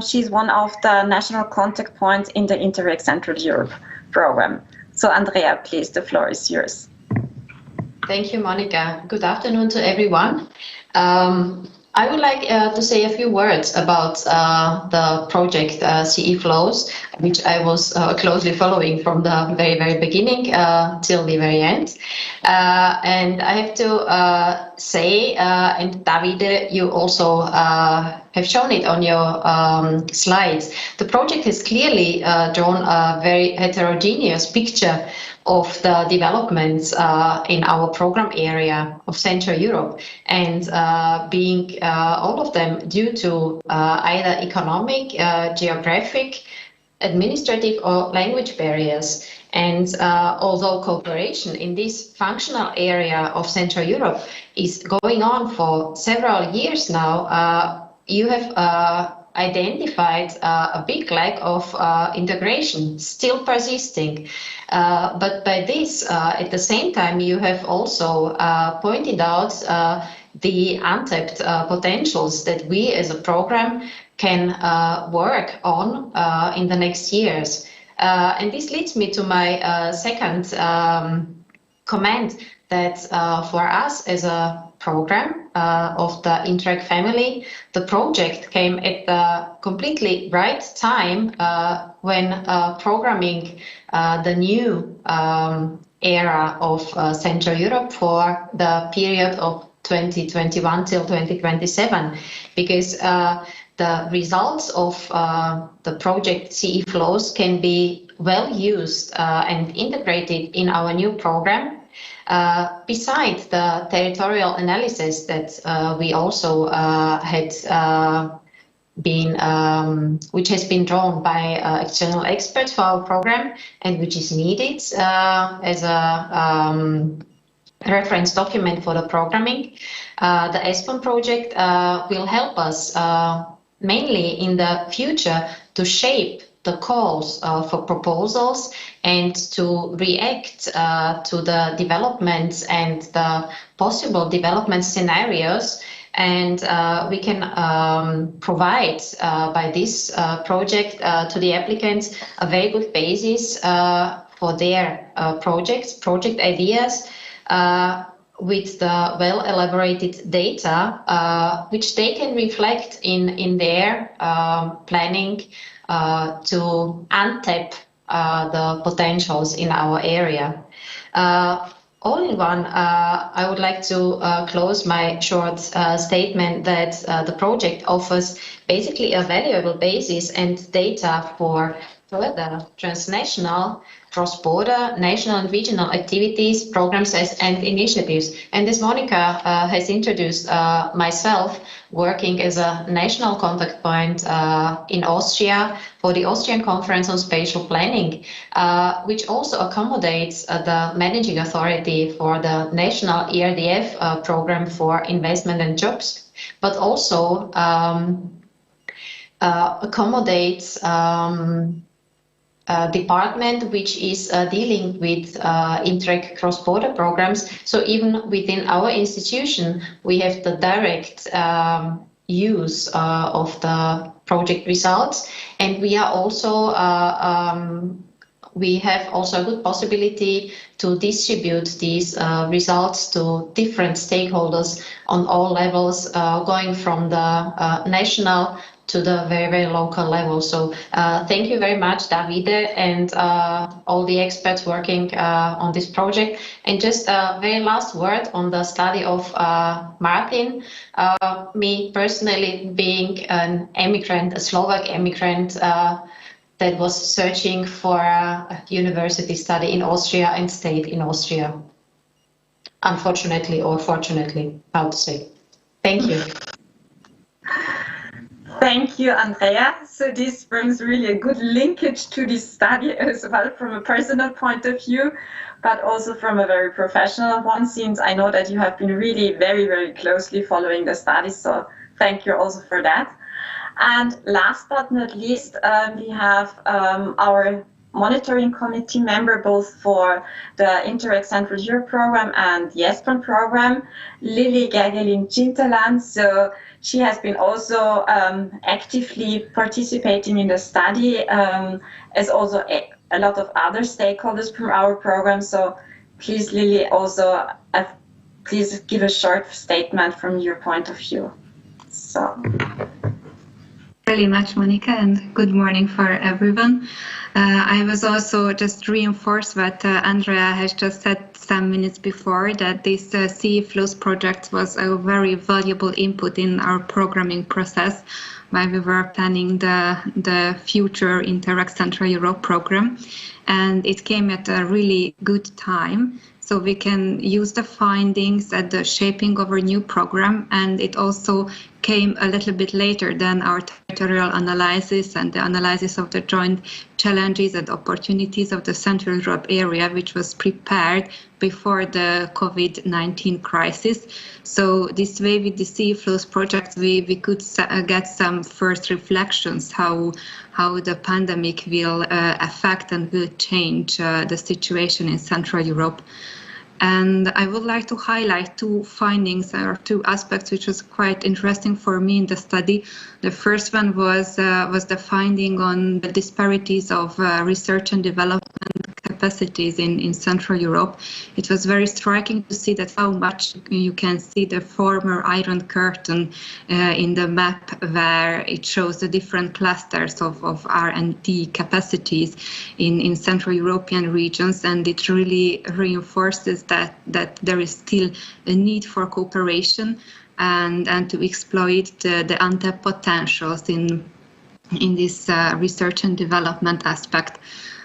She's one of the national contact points in the Interreg Central Europe program. So Andrea, please, the floor is yours. Thank you, Monica. Good afternoon to everyone. I would like to say a few words about the project CE Flows, which I was closely following from the very, very beginning till the very end. And I have to say, and Davide, you also have shown it on your slides, the project has clearly drawn a very heterogeneous picture of the developments in our program area of Central Europe, and being all of them due to either economic, geographic, administrative or language barriers. And although cooperation in this functional area of Central Europe is going on for several years now, you have identified a big lack of integration still persisting. But by this, at the same time, you have also pointed out the untapped potentials that we as a program can work on in the next years. And this leads me to my second comment, that for us as a program of the Interreg family, the project came at the completely right time when programming the new era of Central Europe for the period of 2021 till 2027, because the results of the project CE Flows can be well used and integrated in our new program. Besides the territorial analysis that we also had been, which has been drawn by external experts for our program and which is needed as a reference document for the programming, the ESPON project will help us mainly in the future to shape the calls for proposals and to react to the developments and the possible development scenarios. And we can provide by this project to the applicants a very good basis for their project ideas, with the well-elaborated data, which they can reflect in their planning to untap the potentials in our area. All in one, I would like to close my short statement that the project offers basically a valuable basis and data for further transnational, cross-border, national and regional activities, programs and initiatives. And as Monica has introduced myself, working as a national contact point in Austria for the Austrian Conference on Spatial Planning, which also accommodates the managing authority for the national ERDF program for investment and jobs, but also accommodates department which is dealing with Interreg cross-border programs. So even within our institution, we have the direct use of the project results, and we are also we have also a good possibility to distribute these results to different stakeholders on all levels, going from the national to the very, very local level. So thank you very much, Davide, and all the experts working on this project. And just a very last word on the study of Martin. Me personally, being an immigrant, a Slovak immigrant, that was searching for a university study in Austria and stayed in Austria. Unfortunately or fortunately, how to say. Thank you. Thank you, Andrea. So this brings really a good linkage to this study as well from a personal point of view, but also from a very professional one, since I know that you have been really very, very closely following the study. So thank you also for that. And last but not least, we have our monitoring committee member, both for the Interreg Central Europe program and the ESPON program, Lili Gergelin-Cintalan. So she has been also actively participating in the study, as also a lot of other stakeholders from our program. So please, Lili, also please give a short statement from your point of view. So. Very much, Monica, and good morning for everyone. I was also just reinforced what Andrea has just said some minutes before, that this CE Flows project was a very valuable input in our programming process while we were planning the future Interreg Central Europe program. And it came at a really good time. So we can use the findings at the shaping of our new program, and it also came a little bit later than our territorial analysis and the analysis of the joint challenges and opportunities of the Central Europe area, which was prepared before the COVID-19 crisis. So this way, with the CE Flows project, we could get some first reflections how the pandemic will affect and will change the situation in Central Europe. And I would like to highlight two findings or two aspects which was quite interesting for me in the study. The first one was the finding on the disparities of research and development capacities in Central Europe. It was very striking to see that how much you can see the former Iron Curtain in the map, where it shows the different clusters of R&D capacities in Central European regions, and it really reinforces that there is still a need for cooperation and to exploit the untapped potentials in this research and development aspect.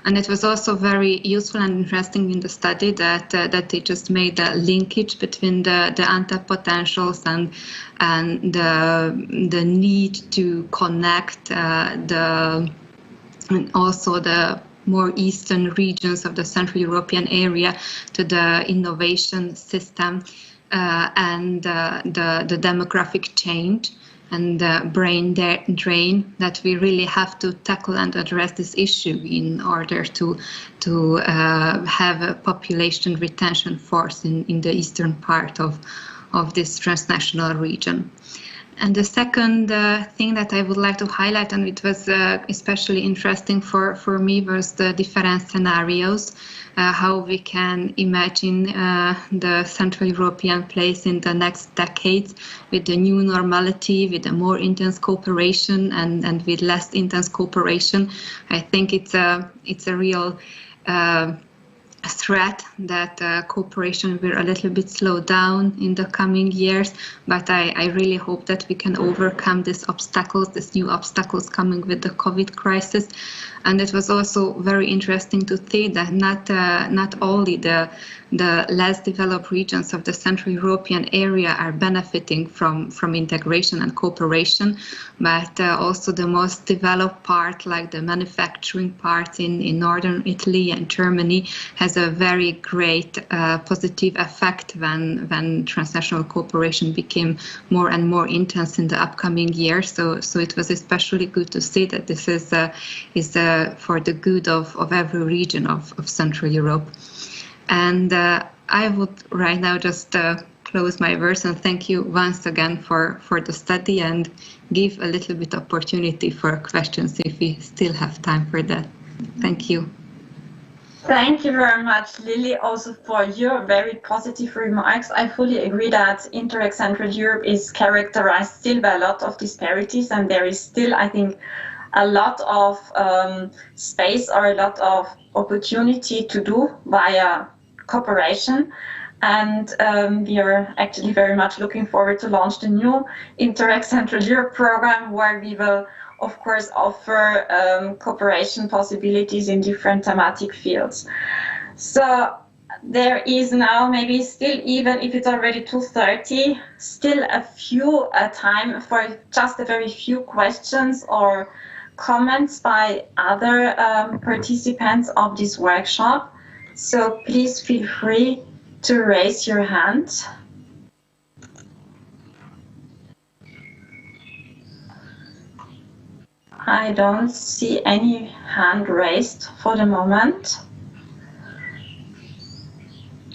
And it was also very useful and interesting in the study that they just made a linkage between the untapped potentials and the need to connect and also the more eastern regions of the Central European area to the innovation system and the demographic change and the brain drain, that we really have to tackle and address this issue in order to have a population retention force in the eastern part of this transnational region. And the second thing that I would like to highlight, and it was especially interesting for me, was the different scenarios, how we can imagine the Central European place in the next decades with the new normality, with a more intense cooperation and with less intense cooperation. I think it's a real threat that cooperation will a little bit slow down in the coming years, but I really hope that we can overcome these obstacles, these new obstacles coming with the COVID crisis. And it was also very interesting to see that not only the less developed regions of the Central European area are benefiting from integration and cooperation, but also the most developed part, like the manufacturing part in northern Italy and Germany, has a very great positive effect when transnational cooperation became more and more intense in the upcoming years. So it was especially good to see that this is for the good of every region of Central Europe. And I would right now just close my verse and thank you once again for the study and give a little bit opportunity for questions if we still have time for that. Thank you. Thank you very much, Lily, also for your very positive remarks. I fully agree that Interreg Central Europe is characterized still by a lot of disparities, and there is still, I think, a lot of space or a lot of opportunity to do via cooperation. And we are actually very much looking forward to launch the new Interreg Central Europe program, where we will, of course, offer cooperation possibilities in different thematic fields. So there is now maybe still, even if it's already 2:30, still a few time for just a very few questions or comments by other participants of this workshop. So please feel free to raise your hand. I don't see any hand raised for the moment.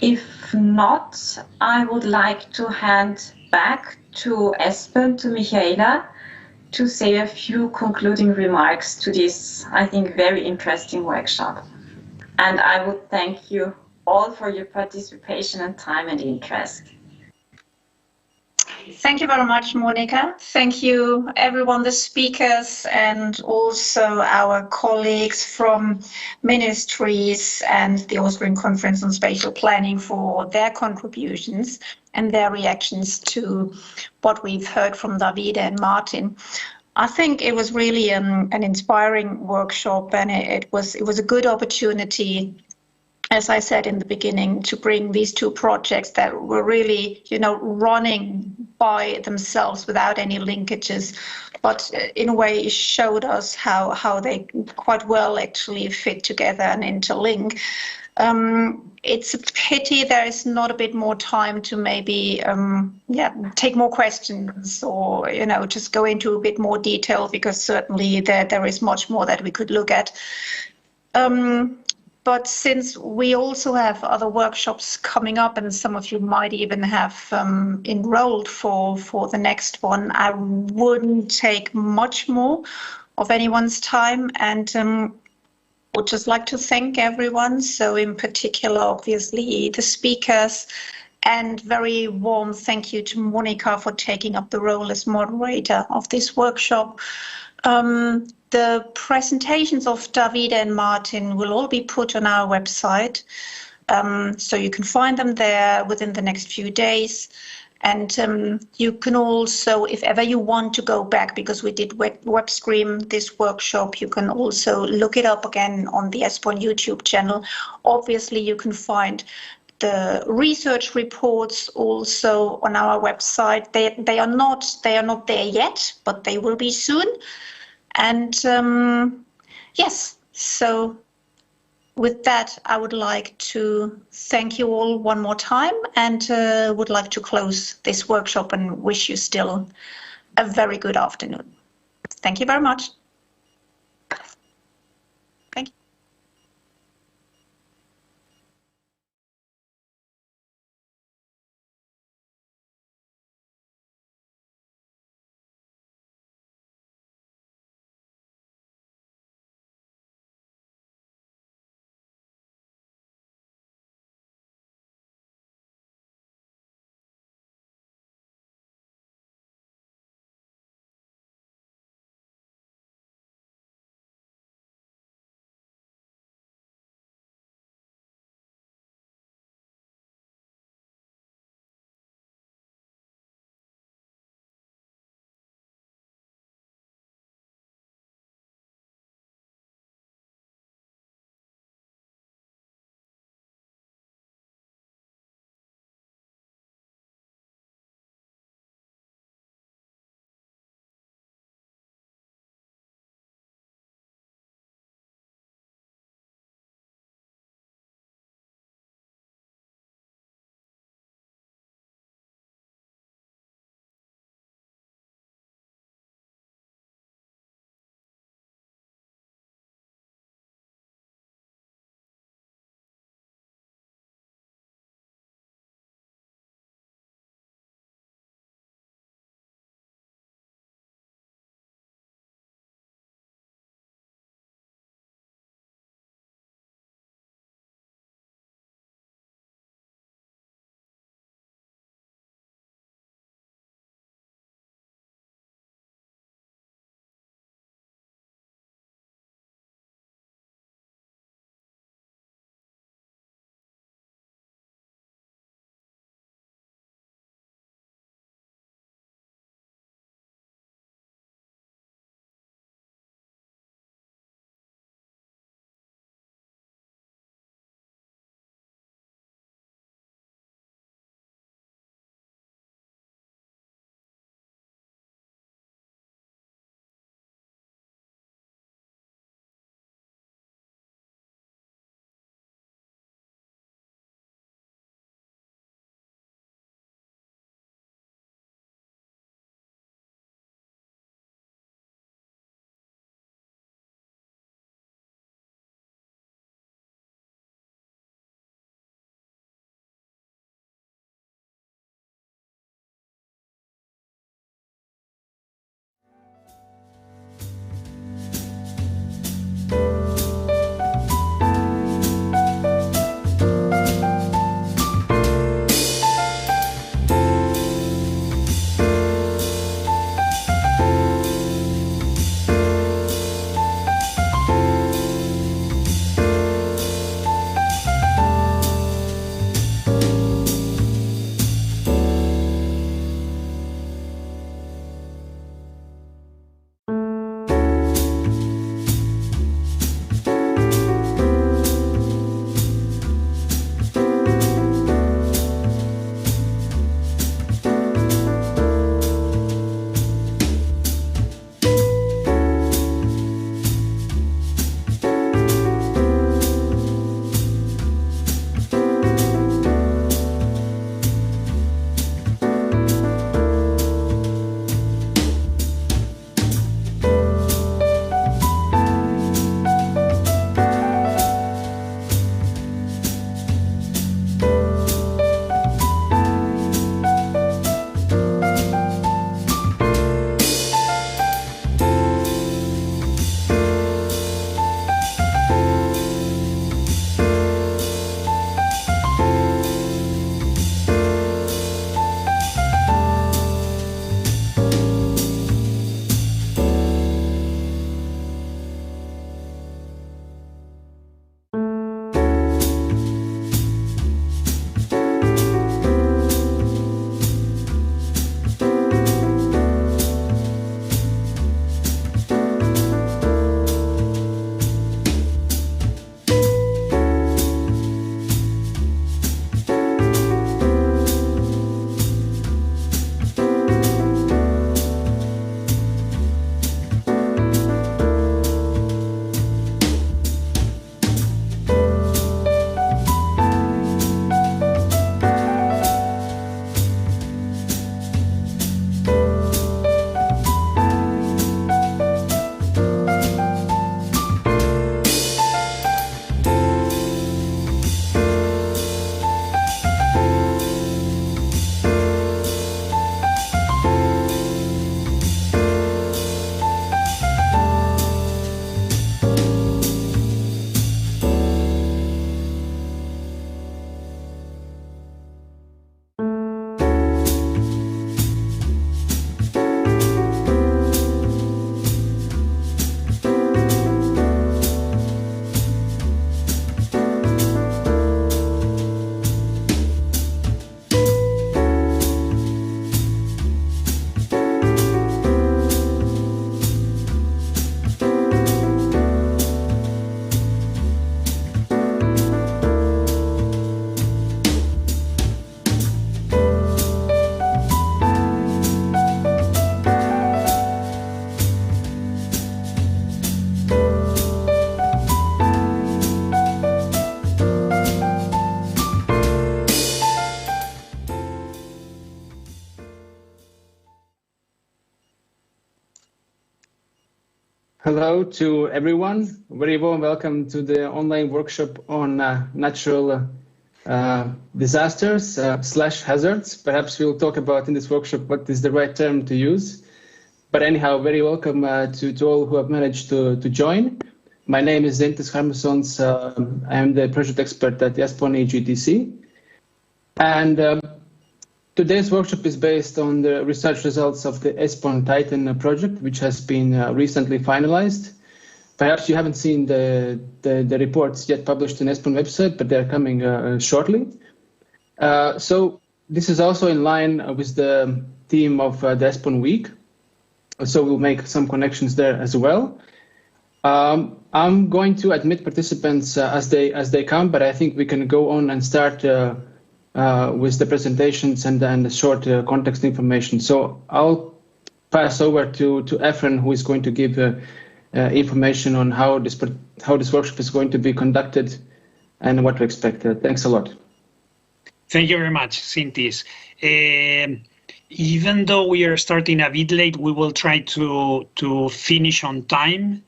If not, I would like to hand back to ESPON, to Michaela, to say a few concluding remarks to this, I think, very interesting workshop. And I would thank you all for your participation and time and interest. Thank you very much, Monica. Thank you, everyone, the speakers, and also our colleagues from ministries and the Austrian Conference on Spatial Planning for their contributions and their reactions to what we've heard from Davide and Martin. I think it was really an inspiring workshop, and it was a good opportunity, as I said in the beginning, to bring these two projects that were really, running by themselves without any linkages, but in a way showed us how they quite well actually fit together and interlink. It's a pity there is not a bit more time to maybe take more questions or just go into a bit more detail, because certainly there is much more that we could look at. But since we also have other workshops coming up, and some of you might even have enrolled for the next one, I wouldn't take much more of anyone's time, and would just like to thank everyone. So in particular, obviously, the speakers, and very warm thank you to Monica for taking up the role as moderator of this workshop. The presentations of Davide and Martin will all be put on our website, so you can find them there within the next few days. And you can also, if ever you want to go back, because we did web stream this workshop, you can also look it up again on the ESPON YouTube channel. Obviously, you can find the research reports also on our website. They are not there yet, but they will be soon. And yes, so with that, I would like to thank you all one more time, and would like to close this workshop and wish you still a very good afternoon. Thank you very much. Thank you. Hello to everyone. Very warm welcome to the online workshop on natural disasters / hazards. Perhaps we'll talk about in this workshop what is the right term to use. But anyhow, very welcome to all who have managed to join. My name is Zentis Harmasons. I am the project expert at ESPON EGTC. And today's workshop is based on the research results of the ESPON Titan project, which has been recently finalized. Perhaps you haven't seen the reports yet published on ESPON website, but they're coming shortly. So this is also in line with the theme of the ESPON week. So we'll make some connections there as well. I'm going to admit participants as they come, but I think we can go on and start with the presentations and the short context information. So I'll pass over to Efren, who is going to give information on how this workshop is going to be conducted and what to expect. Thanks a lot. Thank you very much, Zentis. Even though we are starting a bit late, we will try to finish on time,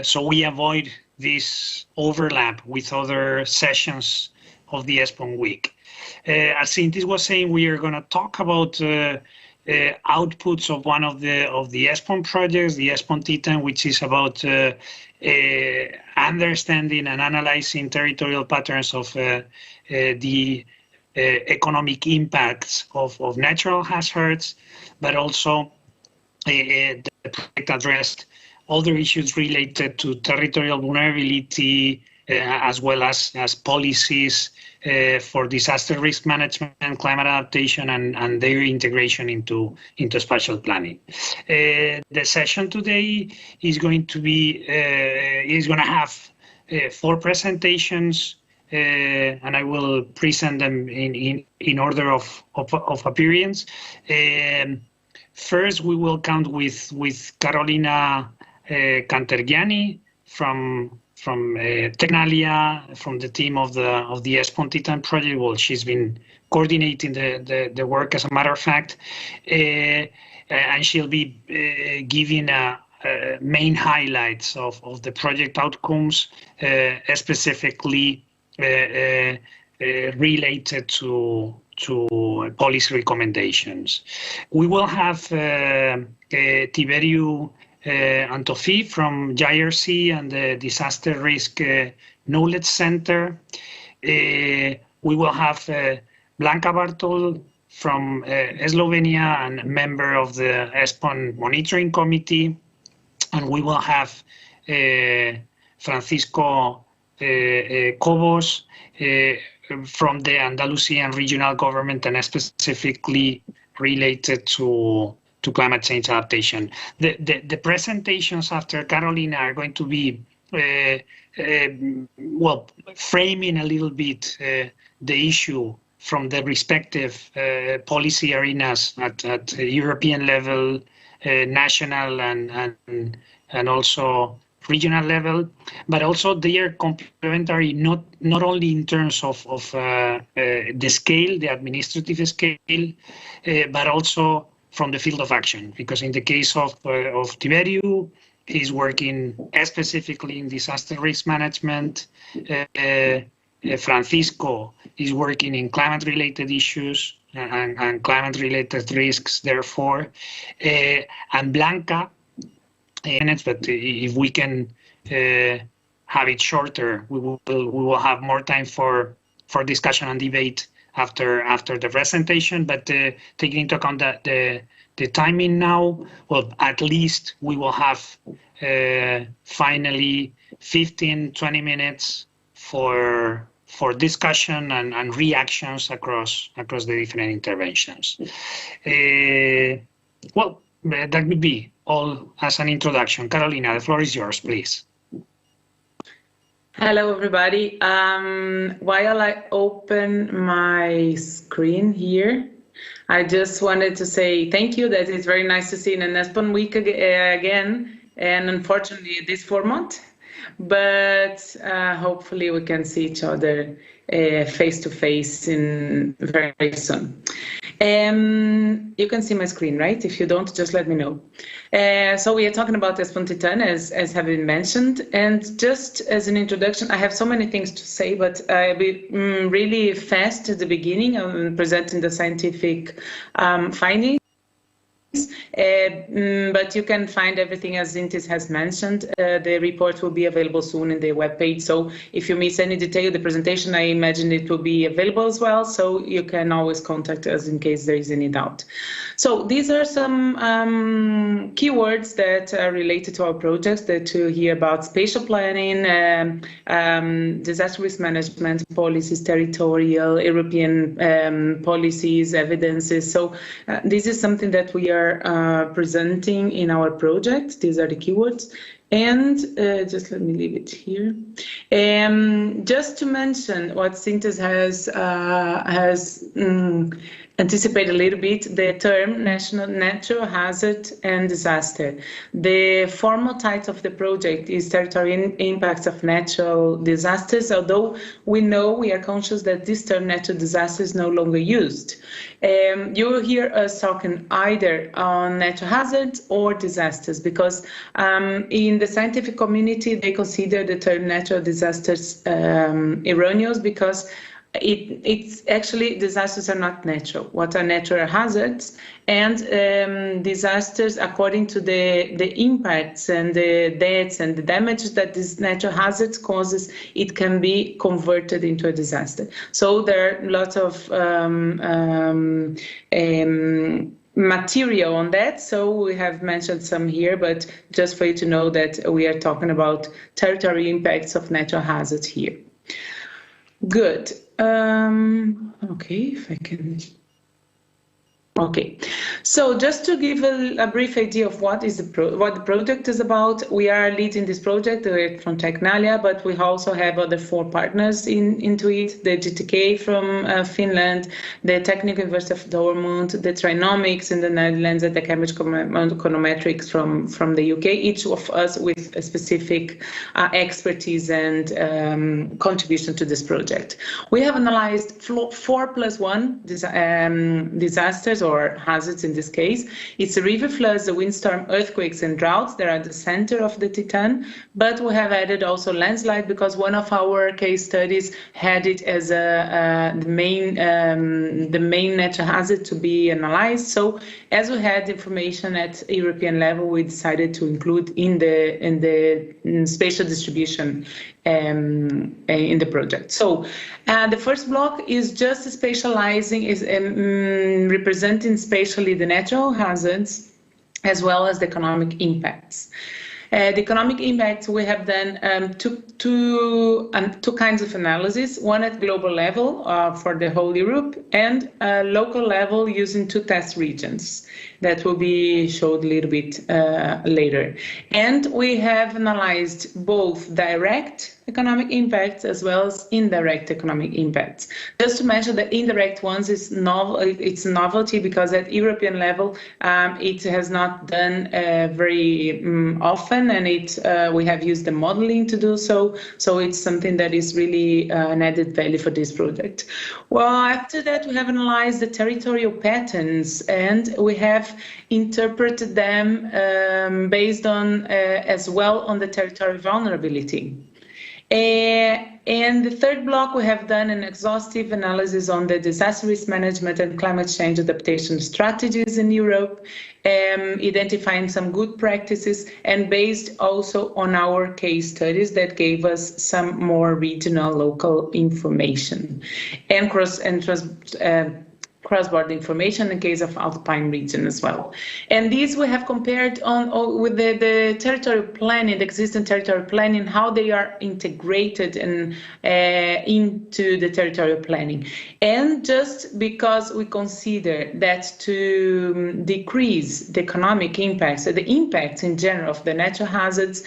so we avoid this overlap with other sessions of the ESPON week. As Zentis was saying, we are going to talk about outputs of one of the ESPON projects, the ESPON Titan, which is about understanding and analyzing territorial patterns of the economic impacts of natural hazards, but also the project addressed other issues related to territorial vulnerability, as well as policies for disaster risk management, climate adaptation, and their integration into spatial planning. The session today is going to have 4 presentations. And I will present them in order of appearance. First, we will count with Carolina Cantergiani from Tecnalia, from the team of the ESPON Titan project. Well, she's been coordinating the work, as a matter of fact, and she'll be giving main highlights of the project outcomes, specifically related to policy recommendations. We will have Tiberiu Antofi from JRC and the Disaster Risk Knowledge Center. We will have Blanca Bartol from Slovenia and member of the ESPON Monitoring Committee. And we will have Francisco Cobos from the Andalusian regional government, and specifically related to climate change adaptation. The presentations after Carolina are going to be framing a little bit the issue from the respective policy arenas at European level, national, and also regional level, but also they are complementary not only in terms of the scale, the administrative scale, but also from the field of action. Because in the case of Tiberiu, he's working specifically in disaster risk management. Francisco is working in climate-related issues and climate-related risks, therefore. And Blanca, but if we can have it shorter, we will have more time for discussion and debate after the presentation. But taking into account that the timing now, well, at least we will have finally 15-20 minutes for discussion and reactions across the different interventions. Well, that would be all as an introduction. Carolina, the floor is yours, please. Hello, everybody. While I open my screen here, I just wanted to say thank you. That is very nice to see in an ESPON week again, and unfortunately this format, but hopefully we can see each other face to face very soon. You can see my screen, right? If you don't, just let me know. So we are talking about ESPON Titan, as have been mentioned. And just as an introduction, I have so many things to say, but I'll be really fast at the beginning. I'm presenting the scientific findings. But you can find everything, as Zintis has mentioned. The report will be available soon in the webpage. So if you miss any detail of the presentation, I imagine it will be available as well. So you can always contact us in case there is any doubt. So these are some keywords that are related to our projects that you hear about: spatial planning, disaster risk management policies, territorial, European policies, evidences. So this is something that we are presenting in our project. These are the keywords. And just let me leave it here. Just to mention what Zintis has anticipate a little bit the term natural hazard and disaster. The formal title of the project is Territorial Impacts of Natural Disasters, although we are conscious that this term natural disaster is no longer used. You will hear us talking either on natural hazards or disasters, because in the scientific community they consider the term natural disasters erroneous, because it's actually, disasters are not natural. What are natural hazards? And disasters, according to the impacts and the deaths and the damage that this natural hazards causes, it can be converted into a disaster. So there are lots of material on that, so we have mentioned some here, but just for you to know that we are talking about territorial impacts of natural hazards here. Good. Okay, if I can. Okay, so just to give a brief idea of what the project is about, we are leading this project from Technalia, but we also have other 4 partners into it: the GTK from Finland, the Technical University of Dortmund, the Trinomics in the Netherlands, and the Cambridge Econometrics from the UK, each of us with a specific expertise and contribution to this project. We have analyzed 4+1 disasters, or hazards in this case. It's the river floods, the windstorm, earthquakes, and droughts. They're at the center of the Titan, but we have added also landslide, because one of our case studies had it as the main natural hazard to be analyzed. So as we had information at European level, we decided to include in the spatial distribution in the project. So the first block is just spatializing, is representing spatially the natural hazards as well as the economic impacts. The economic impacts, we have done two kinds of analysis, one at global level for the whole Europe, and local level using 2 test regions that will be showed a little bit later. And we have analyzed both direct economic impacts as well as indirect economic impacts. Just to mention that indirect ones is novel. It's novelty because at European level it has not done very often, and we have used the modeling to do so. So it's something that is really an added value for this project. Well, after that we have analyzed the territorial patterns, and we have interpreted them based on as well on the territorial vulnerability. And the third block, we have done an exhaustive analysis on the disaster risk management and climate change adaptation strategies in Europe, identifying some good practices, and based also on our case studies that gave us some more regional, local information, and cross-border information in case of Alpine region as well. And these we have compared with the territorial planning, the existing territorial planning, how they are integrated into the territorial planning. And just because we consider that to decrease the economic impacts, so the impacts in general of the natural hazards,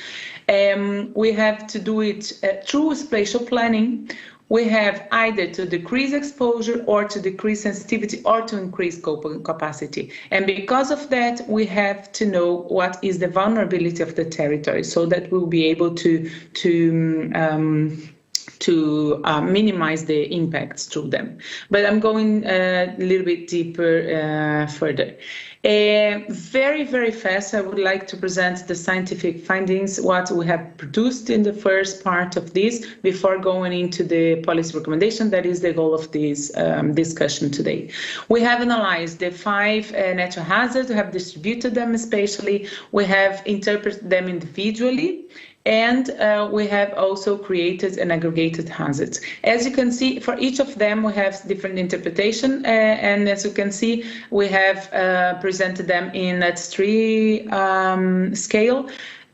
we have to do it through spatial planning. We have either to decrease exposure or to decrease sensitivity or to increase coping capacity. And because of that, we have to know what is the vulnerability of the territory so that we'll be able to to minimize the impacts through them. But I'm going a little bit deeper further. Very, very fast, I would like to present the scientific findings, what we have produced in the first part of this, before going into the policy recommendation. That is the goal of this discussion today. We have analyzed the 5 natural hazards, we have distributed them spatially, we have interpreted them individually, and we have also created an aggregated hazards. As you can see, for each of them, we have different interpretation. And as you can see, we have presented them in a 3 scale.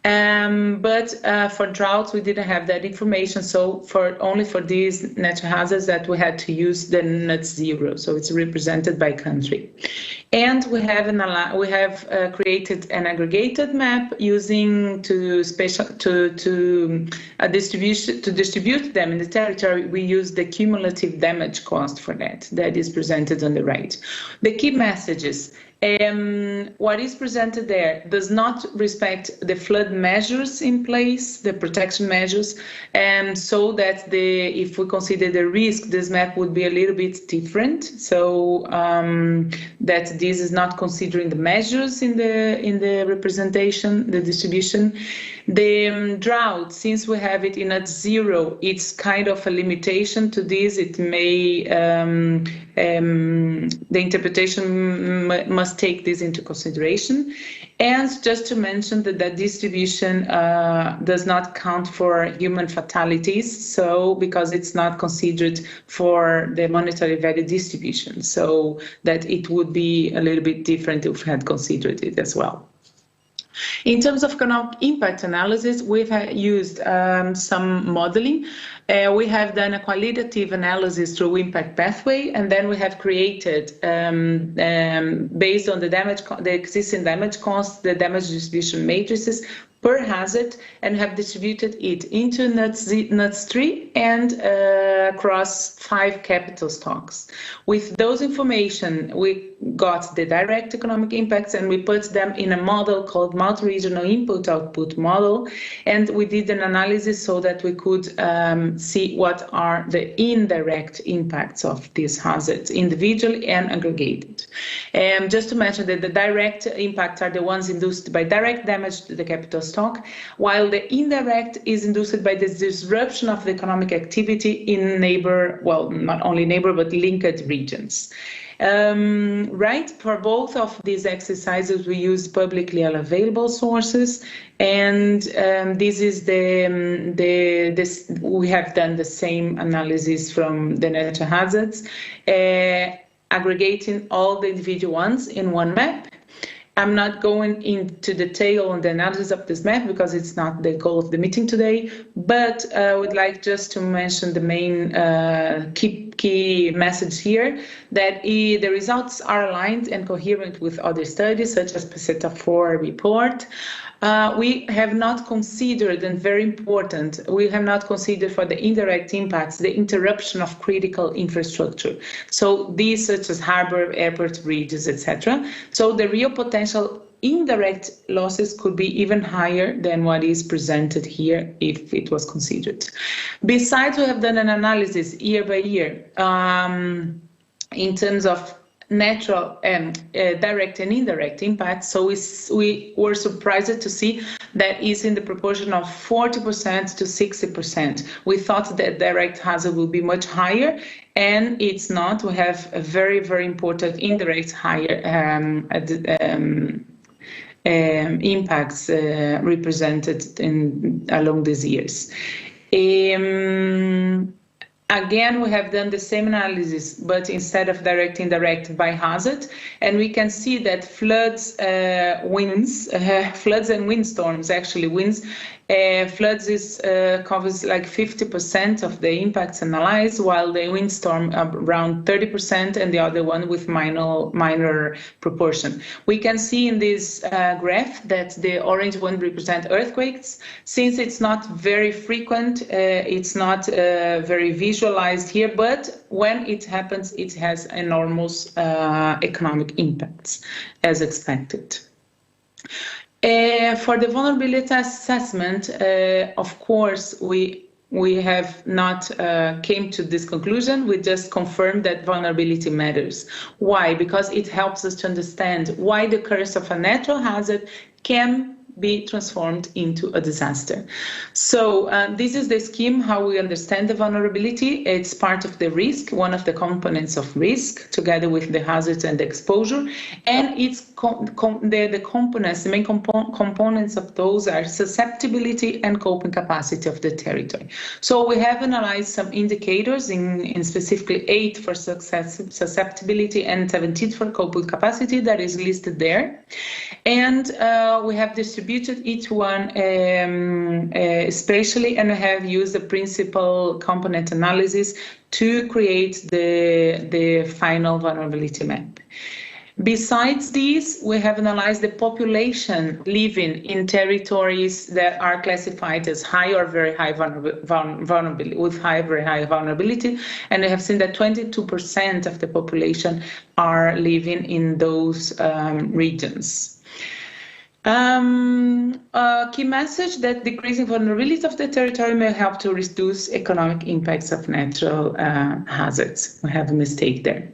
But for droughts, we didn't have that information. So only for these natural hazards that we had to use the net zero. So it's represented by country. And we have created an aggregated map using to distribute them in the territory. We use the cumulative damage cost for that. That is presented on the right. The key messages. What is presented there does not respect the flood measures in place, the protection measures, and so that if we consider the risk, this map would be a little bit different. So that this is not considering the measures in the representation, the distribution. The drought, since we have it in at 0, it's kind of a limitation to this. It may the interpretation must take this into consideration. And just to mention that that distribution does not count for human fatalities, so because it's not considered for the monetary value distribution, so that it would be a little bit different if we had considered it as well. In terms of economic impact analysis, we've used some modeling. We have done a qualitative analysis through impact pathway, and then we have created, based on the existing damage costs, the damage distribution matrices per hazard, and have distributed it into NUTS 3 and across 5 capital stocks. With those information, we got the direct economic impacts, and we put them in a model called multi-regional input-output model, and we did an analysis so that we could see what are the indirect impacts of these hazards, individually and aggregated. Just to mention that the direct impacts are the ones induced by direct damage to the capital stock, while the indirect is induced by the disruption of the economic activity in not only neighbor, but linked regions. Right, for both of these exercises, we used publicly available sources, and this is we have done the same analysis from the natural hazards, aggregating all the individual ones in one map. I'm not going into detail on the analysis of this map because it's not the goal of the meeting today, but I would like just to mention the main key message here, that the results are aligned and coherent with other studies, such as PESETA 4 report. We have not considered, and very important, we have not considered for the indirect impacts, the interruption of critical infrastructure. So these such as harbor, airport, bridges, etc. So the real potential indirect losses could be even higher than what is presented here if it was considered. Besides, we have done an analysis year by year in terms of natural and direct and indirect impacts. So we were surprised to see that is in the proportion of 40% to 60%. We thought that direct hazard would be much higher, and it's not. We have a very, very important indirect higher impacts represented along these years. Again, we have done the same analysis, but instead of direct, indirect by hazard, and we can see that floods, floods and windstorms, actually winds, floods covers like 50% of the impacts analyzed, while the windstorm around 30%, and the other one with minor proportion. We can see in this graph that the orange one represents earthquakes. Since it's not very frequent, it's not very visualized here, but when it happens, it has enormous economic impacts, as expected. For the vulnerability assessment, of course, we we have not came to this conclusion. We just confirmed that vulnerability matters. Why? Because it helps us to understand why the curse of a natural hazard can be transformed into a disaster. So this is the scheme, how we understand the vulnerability. It's part of the risk, one of the components of risk, together with the hazards and the exposure. And it's the components, the main components of those are susceptibility and coping capacity of the territory. So we have analyzed some indicators in specifically 8 for susceptibility and 17 for coping capacity that is listed there. And we have distributed each one spatially, and we have used the principal component analysis to create the final vulnerability map. Besides these, we have analyzed the population living in territories that are classified as high or very high vulnerability, with very high vulnerability, and we have seen that 22% of the population are living in those regions. A key message that decreasing vulnerability of the territory may help to reduce economic impacts of natural hazards. We have a mistake there.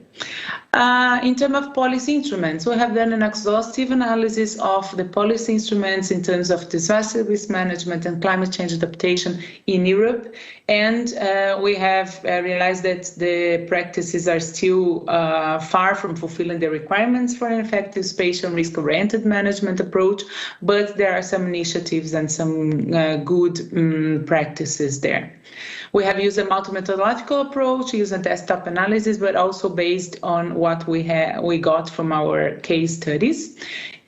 In terms of policy instruments, we have done an exhaustive analysis of the policy instruments in terms of disaster risk management and climate change adaptation in Europe. And we have realized that the practices are still far from fulfilling the requirements for an effective spatial risk-oriented management approach, but there are some initiatives and some good practices there. We have used a multi-methodological approach, using desktop analysis, but also based on what we got from our case studies.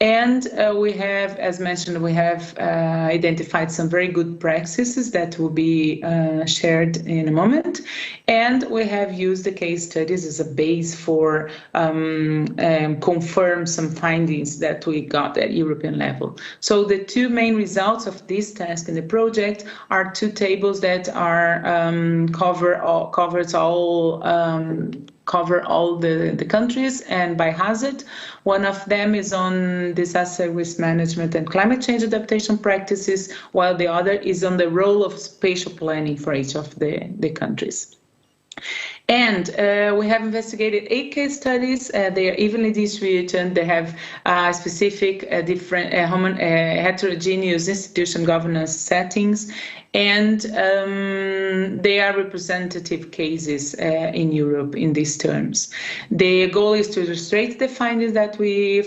And we have, as mentioned, we have identified some very good practices that will be shared in a moment. And we have used the case studies as a base for confirm some findings that we got at European level. So the two main results of this task in the project are two tables that are cover all the countries and by hazard. One of them is on disaster risk management and climate change adaptation practices, while the other is on the role of spatial planning for each of the countries. And we have investigated 8 case studies. They are evenly distributed. They have specific different heterogeneous institution governance settings, and they are representative cases in Europe in these terms. The goal is to illustrate the findings that we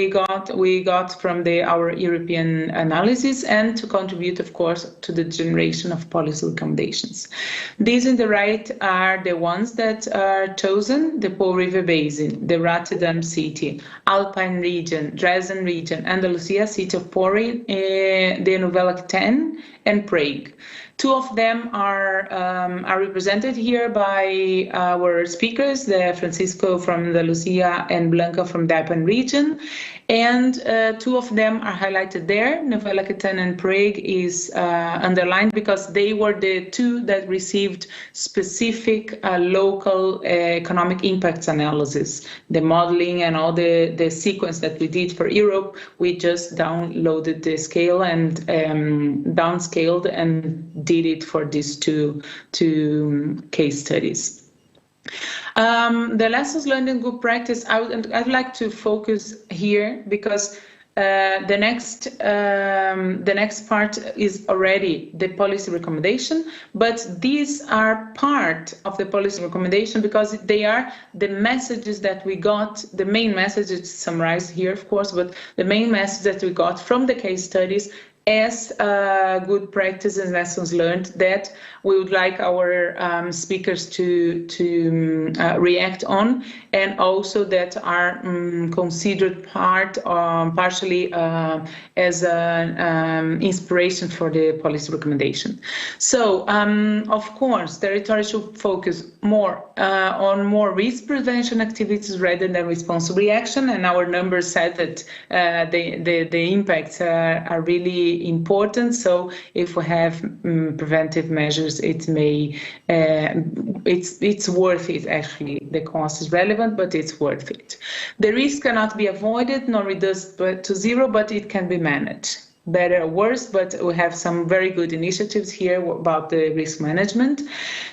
got from our European analysis, and to contribute, of course, to the generation of policy recommendations. These on the right are the ones that are chosen: the Po River Basin, the Rotterdam City, Alpine region, Dresden region, Andalusia, city of Pori, the Nouvelle Aquitaine, and Prague. 2 of them are represented here by our speakers, Francisco from Andalusia and Blanca from the Alpine region. And 2 of them are highlighted there. Nouvelle Aquitaine and Prague is underlined because they were the 2 that received specific local economic impacts analysis. The modeling and all the sequence that we did for Europe, we just downloaded the scale and downscaled and did it for these two case studies. The lessons learned in good practice, I'd like to focus here because the next part is already the policy recommendation, but these are part of the policy recommendation because they are the messages that we got, the main messages summarized here, of course, but the main message that we got from the case studies as good practice and lessons learned that we would like our speakers to react on, and also that are considered partially as an inspiration for the policy recommendation. So, of course, territory should focus more on more risk prevention activities rather than responsible reaction, and our numbers said that the impacts are really important. So if we have preventive measures, it may it's worth it. Actually, the cost is relevant, but it's worth it. The risk cannot be avoided nor reduced to zero, but it can be managed. better or worse, but we have some very good initiatives here about the risk management.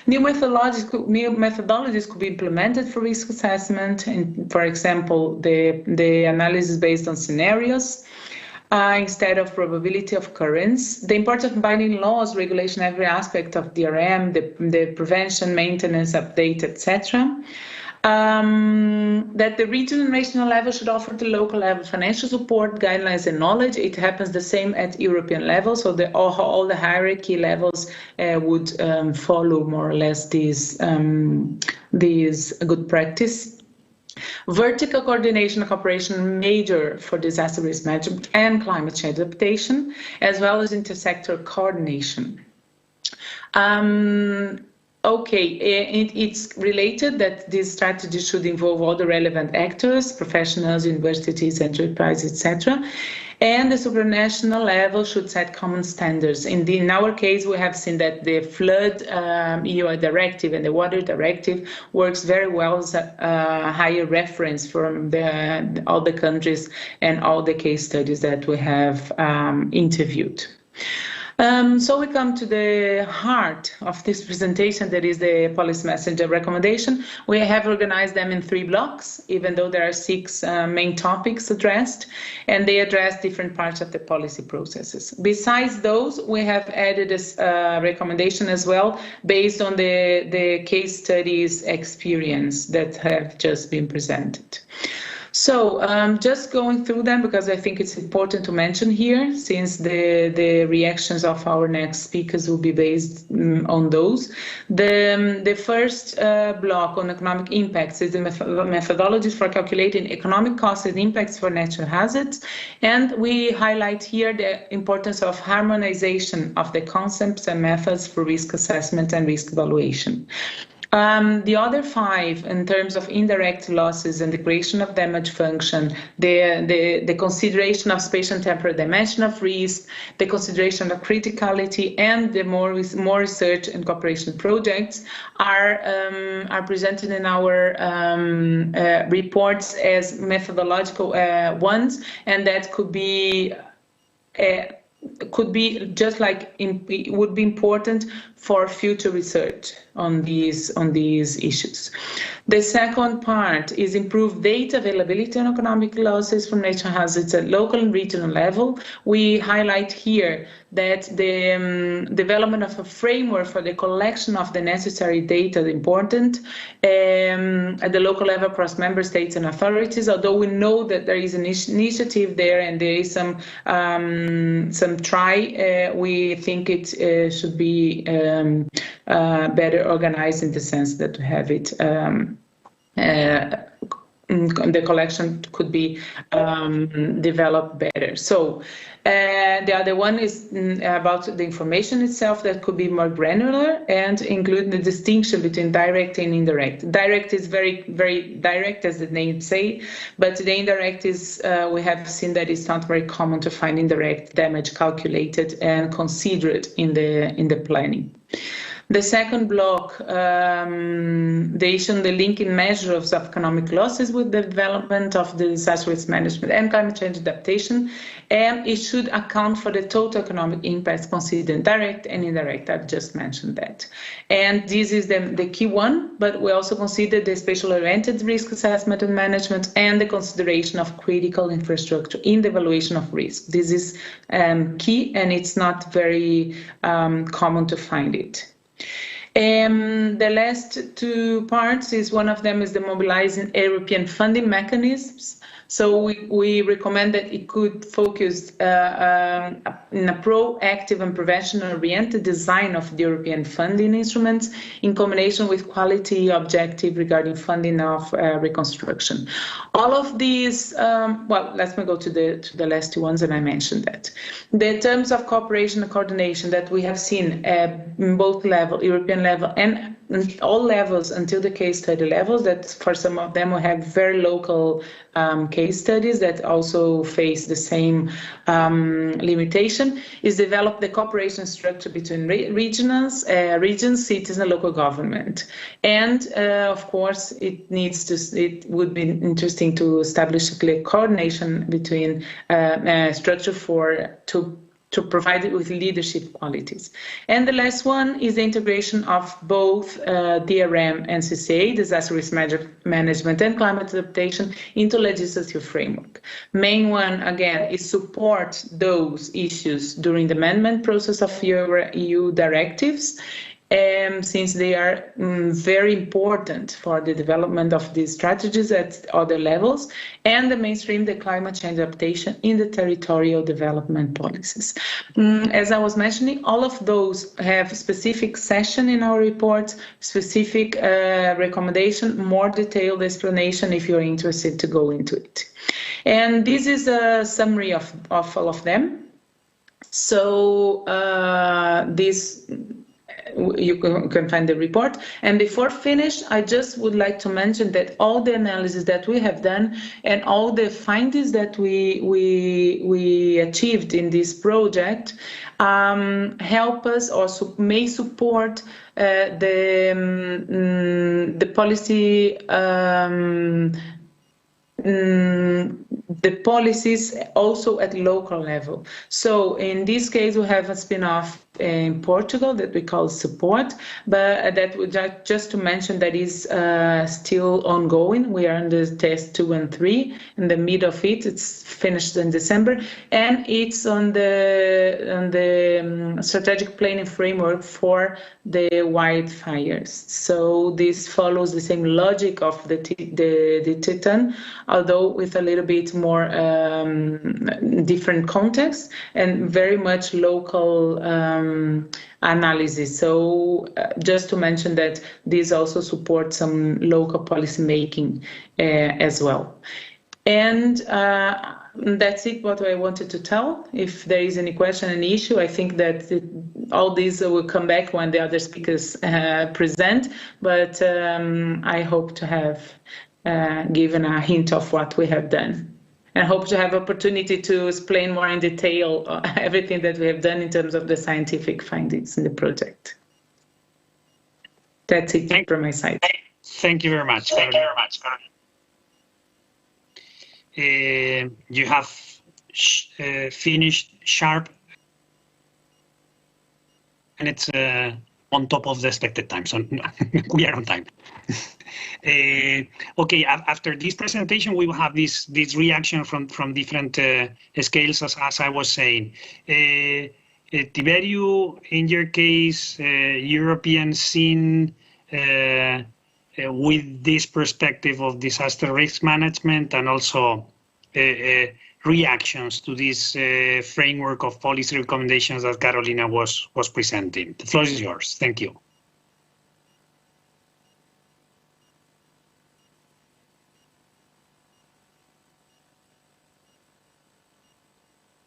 New methodologies could be implemented for risk assessment, and for example, the analysis based on scenarios instead of probability of occurrence. The importance of binding laws, regulation every aspect of DRM, the prevention, maintenance, update, etc. That the regional and national level should offer the local level financial support, guidelines and knowledge. It happens the same at European level, so all the hierarchy levels would follow more or less this good practice. Vertical coordination and cooperation major for disaster risk management and climate change adaptation, as well as intersector coordination. It's related that this strategy should involve all the relevant actors, professionals, universities, enterprises, etc. And the supranational level should set common standards. In our case, we have seen that the flood EU directive and the water directive works very well as a higher reference from all the countries and all the case studies that we have interviewed. So we come to the heart of this presentation, that is the policy messenger recommendation. We have organized them in 3 blocks, even though there are 6 main topics addressed, and they address different parts of the policy processes. Besides those, we have added a recommendation as well, based on the case studies experience that have just been presented. So just going through them, because I think it's important to mention here, since the reactions of our next speakers will be based on those. The first block on economic impacts is the methodologies for calculating economic costs and impacts for natural hazards. And we highlight here the importance of harmonization of the concepts and methods for risk assessment and risk evaluation. The other 5, in terms of indirect losses and the creation of damage function, the consideration of spatial and temporal dimension of risk, the consideration of criticality, and the more research and cooperation projects are presented in our reports as methodological ones, and that could be just like it would be important for future research on these issues. The second part is improved data availability on economic losses from natural hazards at local and regional level. We highlight here that the development of a framework for the collection of the necessary data is important at the local level across member states and authorities, although we know that there is an initiative there and there is some try, we think it should be better organized in the sense that we have it the collection could be developed better. So the other one is about the information itself that could be more granular and include the distinction between direct and indirect. Direct is very, very direct, as the name say, but the indirect is, we have seen that it's not very common to find indirect damage calculated and considered in the planning. The second block, they show the link in measures of economic losses with the development of the disaster risk management and climate change adaptation, and it should account for the total economic impacts considered direct and indirect. I've just mentioned that. And this is the key one, but we also consider the spatial-oriented risk assessment and management and the consideration of critical infrastructure in the evaluation of risk. This is key, and it's not very common to find it. The last 2 parts is one of them is the mobilizing European funding mechanisms. So we recommend that it could focus in a proactive and prevention-oriented design of the European funding instruments in combination with quality objective regarding funding of reconstruction. All of these, well, let me go to the last 2 ones, and I mentioned that. The terms of cooperation and coordination that we have seen in both level, European level and all levels until the case study levels. That for some of them we have very local case studies that also face the same limitation, is develop the cooperation structure between regions, cities, and local government. And of course, it would be interesting to establish a clear coordination between structure to provide it with leadership qualities. And the last one is the integration of both DRM and CCA, disaster risk management and climate adaptation, into legislative framework. Main one, again, is support those issues during the amendment process of EU directives, since they are very important for the development of these strategies at other levels, and the mainstream the climate change adaptation in the territorial development policies. As I was mentioning, all of those have specific section in our report, specific recommendation, more detailed explanation if you're interested to go into it. And this is a summary of all of them. So you can find the report. And before finish, I just would like to mention that all the analysis that we have done and all the findings that we achieved in this project help us or may support the policy the policies also at local level. So in this case, we have a spin-off in Portugal that we call support, but that would just to mention that is still ongoing. We are in the test 2 and 3. In the middle of it, it's finished in December, and it's on the strategic planning framework for the wildfires. So this follows the same logic of the Titan, although with a little bit more different context and very much local analysis. So just to mention that this also supports some local policy making as well. And that's it, what I wanted to tell. If there is any question, any issue, I think that all these will come back when the other speakers present, but I hope to have given a hint of what we have done. And hope to have opportunity to explain more in detail everything that we have done in terms of the scientific findings in the project. That's it from my side. Thank you very much. You have finished sharp, and it's on top of the expected time, so we are on time. Okay, after this presentation, we will have this reaction from different scales, as I was saying. Tiberio, in your case, European scene with this perspective of disaster risk management, and also reactions to this framework of policy recommendations that Carolina was presenting. The floor is yours. Thank you.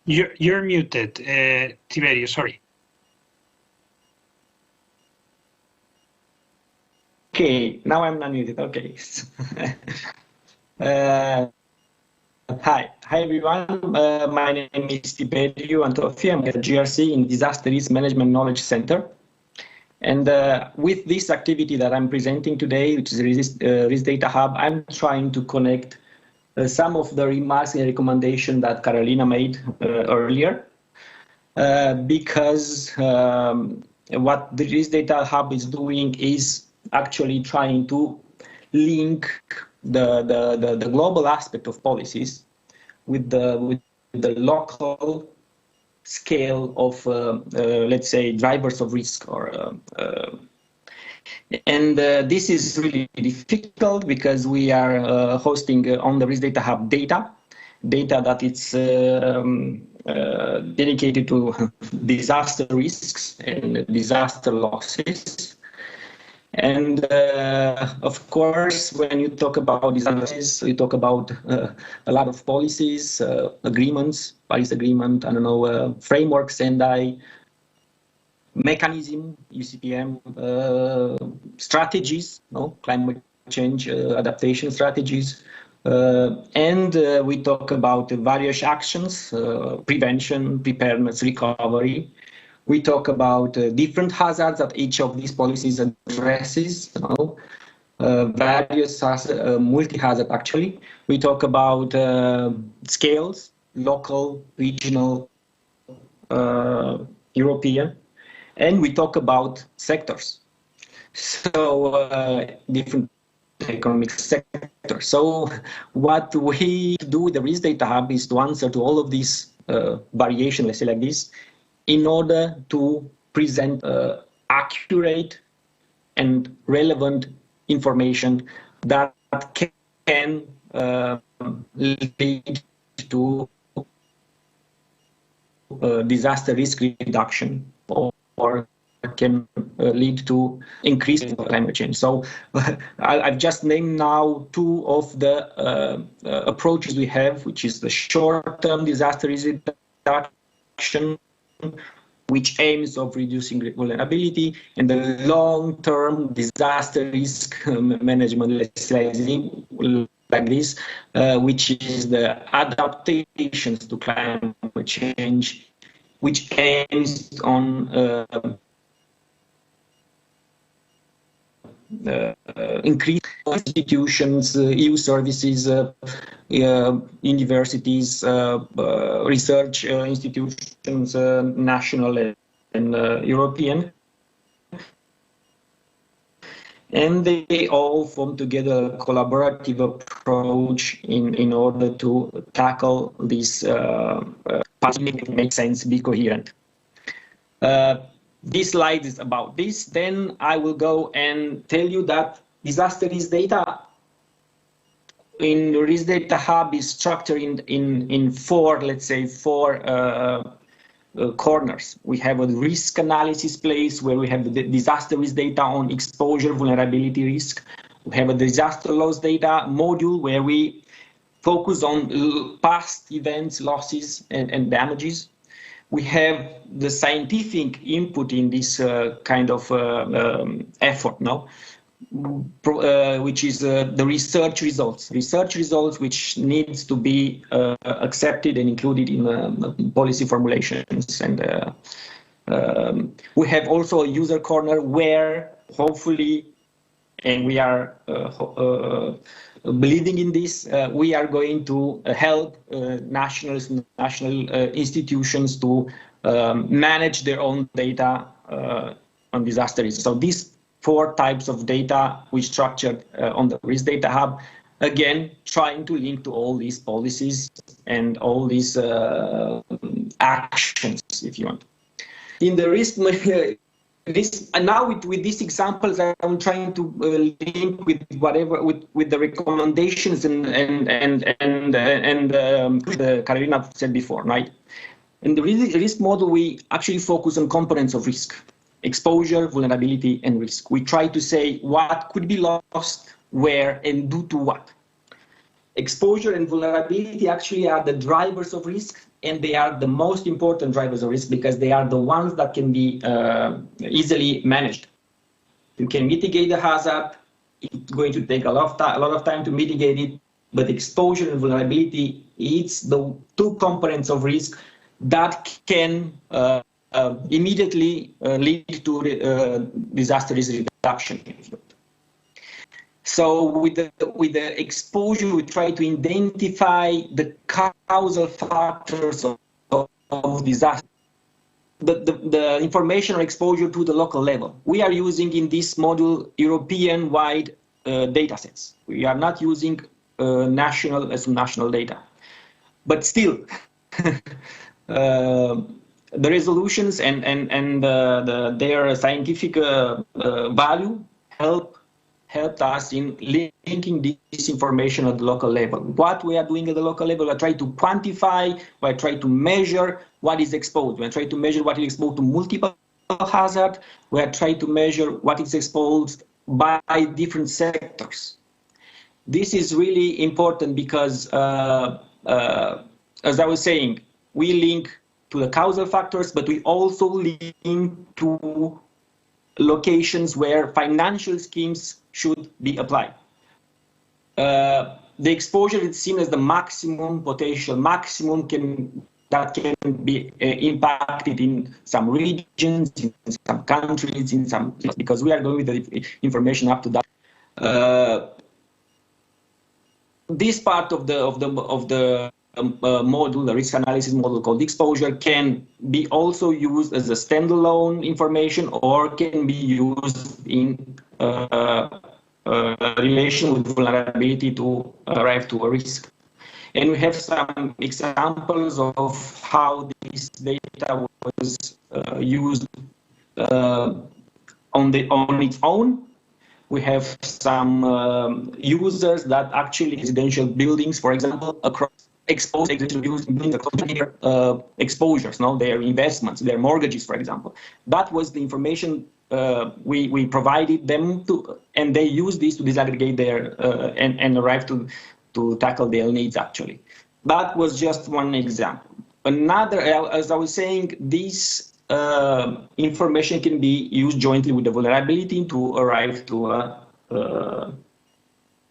You're muted, Tiberio, sorry. Okay, now I'm unmuted, okay. Hi everyone, my name is Tiberio Antofi. I'm at GRC in Disaster Risk Management Knowledge Center. And with this activity that I'm presenting today, which is Risk Data Hub, I'm trying to connect some of the remarks and recommendations that Carolina made earlier, because what the Risk Data Hub is doing is actually trying to link the global aspect of policies with the local scale of let's say drivers of risk, or and this is really difficult because we are hosting on the Risk Data Hub data that it's dedicated to disaster risks and disaster losses. And of course, when you talk about disasters, you talk about a lot of policies, agreements, Paris Agreement, I don't know, frameworks, and I mechanism, UCPM strategies, climate change adaptation strategies, and we talk about various actions, prevention, preparedness, recovery. We talk about different hazards that each of these policies addresses, various multi-hazard actually. We talk about scales, local, regional, European, and we talk about sectors. So different economic sector. So what we do with the Risk Data Hub is to answer to all of these variations, let's say like this, in order to present accurate and relevant information that can lead to disaster risk reduction or can lead to increase in climate change. So I've just named now two of the approaches we have, which is the short-term disaster risk reduction, which aims of reducing vulnerability, and the long-term disaster risk management, let's say like this, which is the adaptations to climate change, which aims on increase institutions, EU services, universities, research institutions, national and European. And they all form together a collaborative approach in order to tackle this make sense, be coherent. This slide is about this. Then I will go and tell you that disaster risk data in the Risk Data Hub is structured in four, let's say, corners. We have a risk analysis place where we have the disaster risk data on exposure, vulnerability risk. We have a disaster loss data module where we focus on past events, losses, and damages. We have the scientific input in this kind of effort, which is the research results. Research results which needs to be accepted and included in policy formulations. And we have also a user corner where hopefully, and we are believing in this, we are going to help national institutions to manage their own data on disaster risk. So these four types of data we structured on the Risk Data Hub, again, trying to link to all these policies and all these actions, if you want. In the risk, and now with these examples, I'm trying to link with whatever with the recommendations and Carolina said before, right? In the risk model, we actually focus on components of risk: exposure, vulnerability, and risk. We try to say what could be lost, where, and due to what. Exposure and vulnerability actually are the drivers of risk, and they are the most important drivers of risk because they are the ones that can be easily managed. You can mitigate the hazard. It's going to take a lot of time to mitigate it, but exposure and vulnerability, it's the two components of risk that can immediately lead to disaster risk reduction. So with the exposure, we try to identify the causal factors of disaster. The information or exposure to the local level. We are using in this module European-wide data sets. We are not using national data. But still, the resolutions and their scientific value helped us in linking this information at the local level. What we are doing at the local level, we are trying to quantify, we are trying to measure what is exposed. We are trying to measure what is exposed to multiple hazard. We are trying to measure what is exposed by different sectors. This is really important because, as I was saying, we link to the causal factors, but we also link to locations where financial schemes should be applied. The exposure is seen as the maximum potential, maximum that can be impacted in some regions, in some countries, in some, because we are going with the information up to that. This part of the model, the risk analysis model called exposure, can be also used as a standalone information or can be used in relation with vulnerability to arrive to a risk. And we have some examples of how this data was used on its own. We have some users that actually residential buildings, for example, across exposed exposures, no, their investments, their mortgages, for example. That was the information we provided them to, and they use this to disaggregate their and arrive to tackle their needs, actually. That was just one example. Another, as I was saying, this information can be used jointly with the vulnerability to arrive to a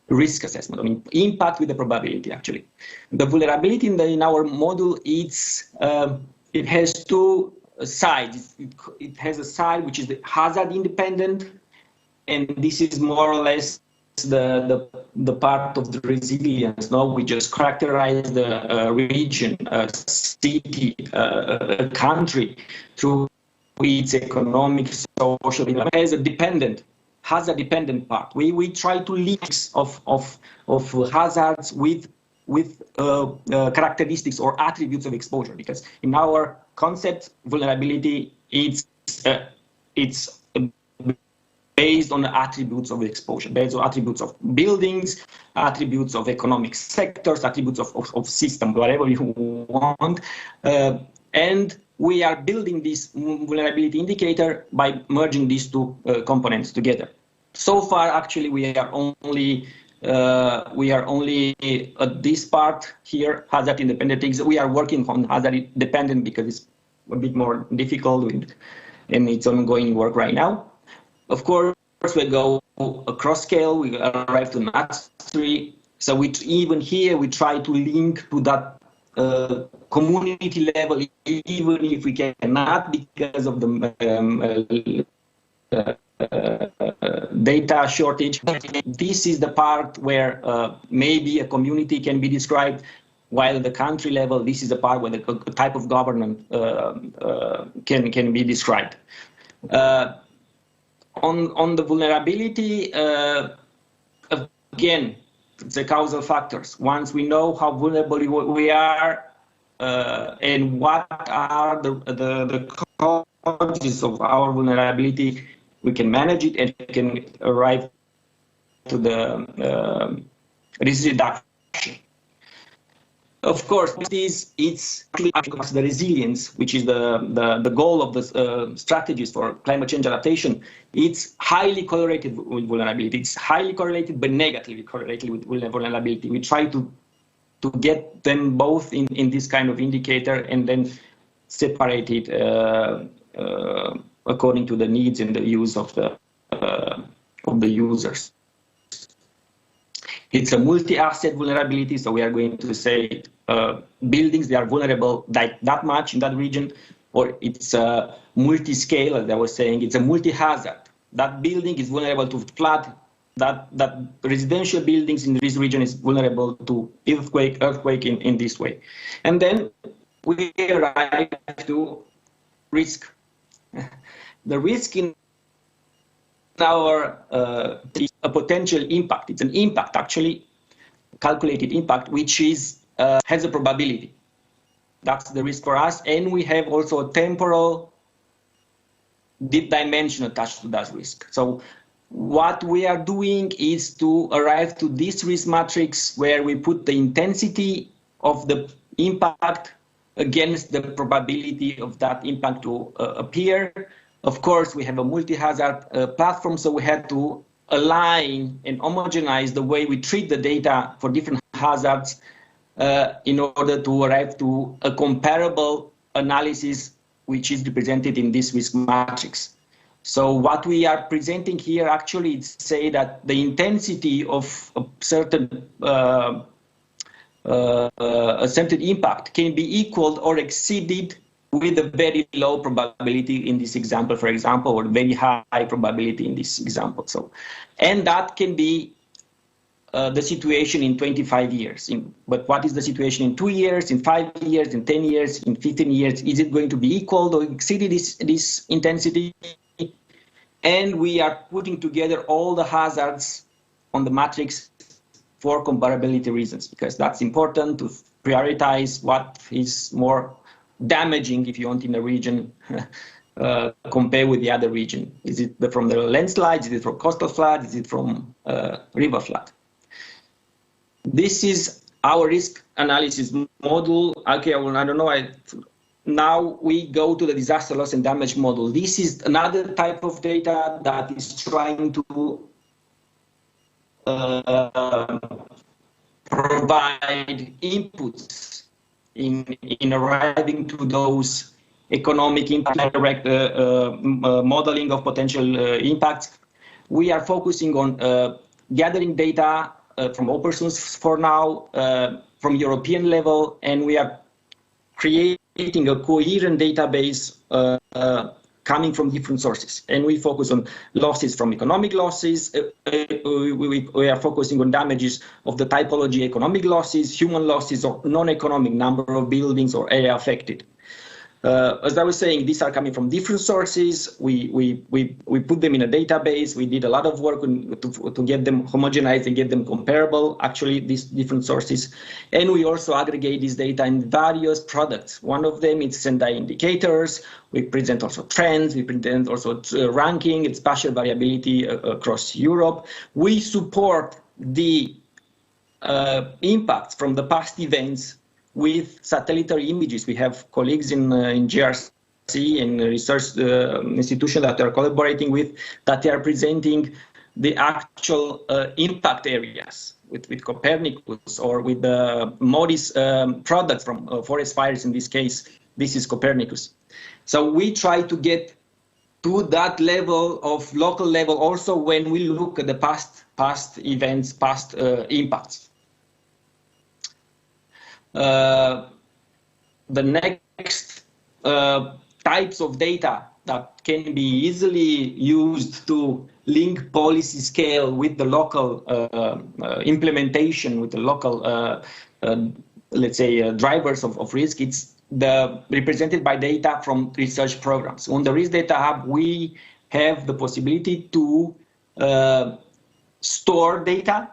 risk assessment, I mean, impact with the probability, actually. The vulnerability in our model, it has two sides. It has a side which is the hazard independent, and this is more or less the part of the resilience. No, we just characterize the region, city, country through its economic, social, as a dependent, hazard-dependent part. We try to link of hazards with characteristics or attributes of exposure, because in our concept, vulnerability it's based on the attributes of exposure, based on attributes of buildings, attributes of economic sectors, attributes of system, whatever you want. And we are building this vulnerability indicator by merging these two components together. So far, actually, we are only at this part here, hazard independent things. We are working on hazard dependent because it's a bit more difficult and it's ongoing work right now. Of course, we go across scale, we arrive to mastery. So even here, we try to link to that community level, even if we cannot because of the data shortage. This is the part where maybe a community can be described, while at the country level, this is the part where the type of government can be described. On the vulnerability, again, the causal factors. Once we know how vulnerable we are and what are the causes of our vulnerability, we can manage it and can arrive to the risk reduction. Of course, it's the resilience, which is the goal of the strategies for climate change adaptation. It's highly correlated with vulnerability. It's highly correlated, but negatively correlated with vulnerability. We try to get them both in this kind of indicator and then separate it according to the needs and the use of the users. It's a multi-asset vulnerability, so we are going to say buildings, they are vulnerable that much in that region, or it's a multi-scale, as I was saying, it's a multi-hazard. That building is vulnerable to flood, that residential buildings in this region is vulnerable to earthquake in this way. And then we arrive to risk. The risk in our is a potential impact. It's an impact, actually, calculated impact, which is has a probability. That's the risk for us, and we have also a temporal dimension attached to that risk. So what we are doing is to arrive to this risk matrix where we put the intensity of the impact against the probability of that impact to appear. Of course, we have a multi-hazard platform, so we had to align and homogenize the way we treat the data for different hazards in order to arrive to a comparable analysis which is represented in this risk matrix. So what we are presenting here actually is say that the intensity of a certain impact can be equaled or exceeded with a very low probability in this example, for example, or very high probability in this example. So, and that can be the situation in 25 years. But what is the situation in 2 years, in 5 years, in 10 years, in 15 years? Is it going to be equal or exceed this intensity? And we are putting together all the hazards on the matrix for comparability reasons, because that's important to prioritize what is more damaging, if you want, in a region compared with the other region. Is it from the landslides? Is it from coastal flood? Is it from river flood? This is our risk analysis model. Okay, I don't know. Now we go to the disaster loss and damage model. This is another type of data that is trying to provide inputs in arriving to those economic impact, direct modeling of potential impacts. We are focusing on gathering data from all persons for now, from European level, and we are creating a coherent database coming from different sources. And we focus on losses from economic losses. We are focusing on damages of the typology economic losses, human losses, or non-economic number of buildings or area affected. As I was saying, these are coming from different sources. We put them in a database. We did a lot of work to get them homogenized and get them comparable, actually, these different sources. And we also aggregate this data in various products. One of them is Sendai indicators. We present also trends. We present also ranking and spatial variability across Europe. We support the impacts from the past events with satellitary images. We have colleagues in GRC and research institutions that are collaborating with, that they are presenting the actual impact areas with Copernicus or with the MODIS products from forest fires. In this case, this is Copernicus. So we try to get to that level of local level also when we look at the past events, past impacts. The next types of data that can be easily used to link policy scale with the local implementation, with the local, let's say, drivers of risk, it's represented by data from research programs. On the Risk Data Hub, we have the possibility to store data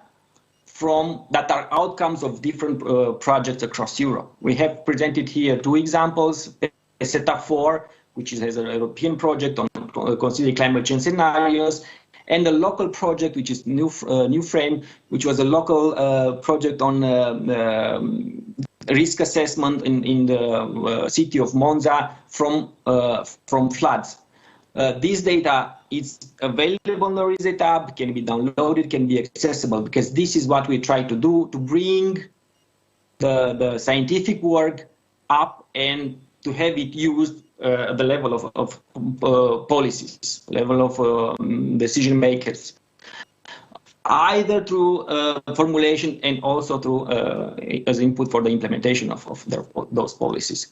that are outcomes of different projects across Europe. We have presented here two examples, SETA 4, which is a European project on considering climate change scenarios, and a local project, which is New Frame, which was a local project on risk assessment in the city of Monza from floods. This data is available on the Risk Data Hub, can be downloaded, can be accessible, because this is what we try to do, to bring the scientific work up and to have it used at the level of policies, level of decision makers, either through formulation and also through as input for the implementation of those policies.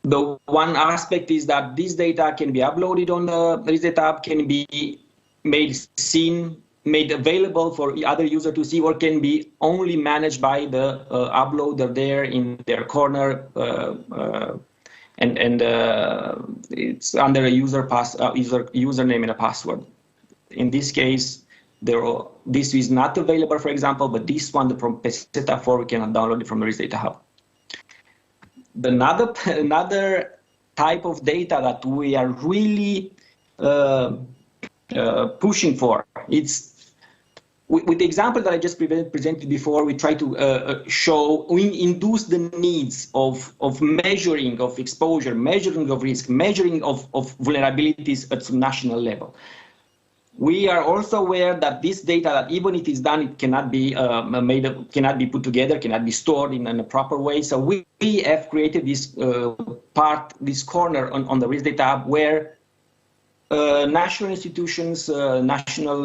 The one aspect is that this data can be uploaded on the Risk Data Hub, can be made available for other users to see, or can be only managed by the uploader there in their corner, and it's under a username and a password. In this case, this is not available, for example, but this one from SETA 4 we cannot download it from the Risk Data Hub. Another type of data that we are really pushing for, it's with the example that I just presented before, we try to we induce the needs of measuring of exposure, measuring of risk, measuring of vulnerabilities at some national level. We are also aware that this data, that even if it's done, it cannot be cannot be put together, cannot be stored in a proper way. So we have created this this corner on the Risk Data Hub where national institutions, national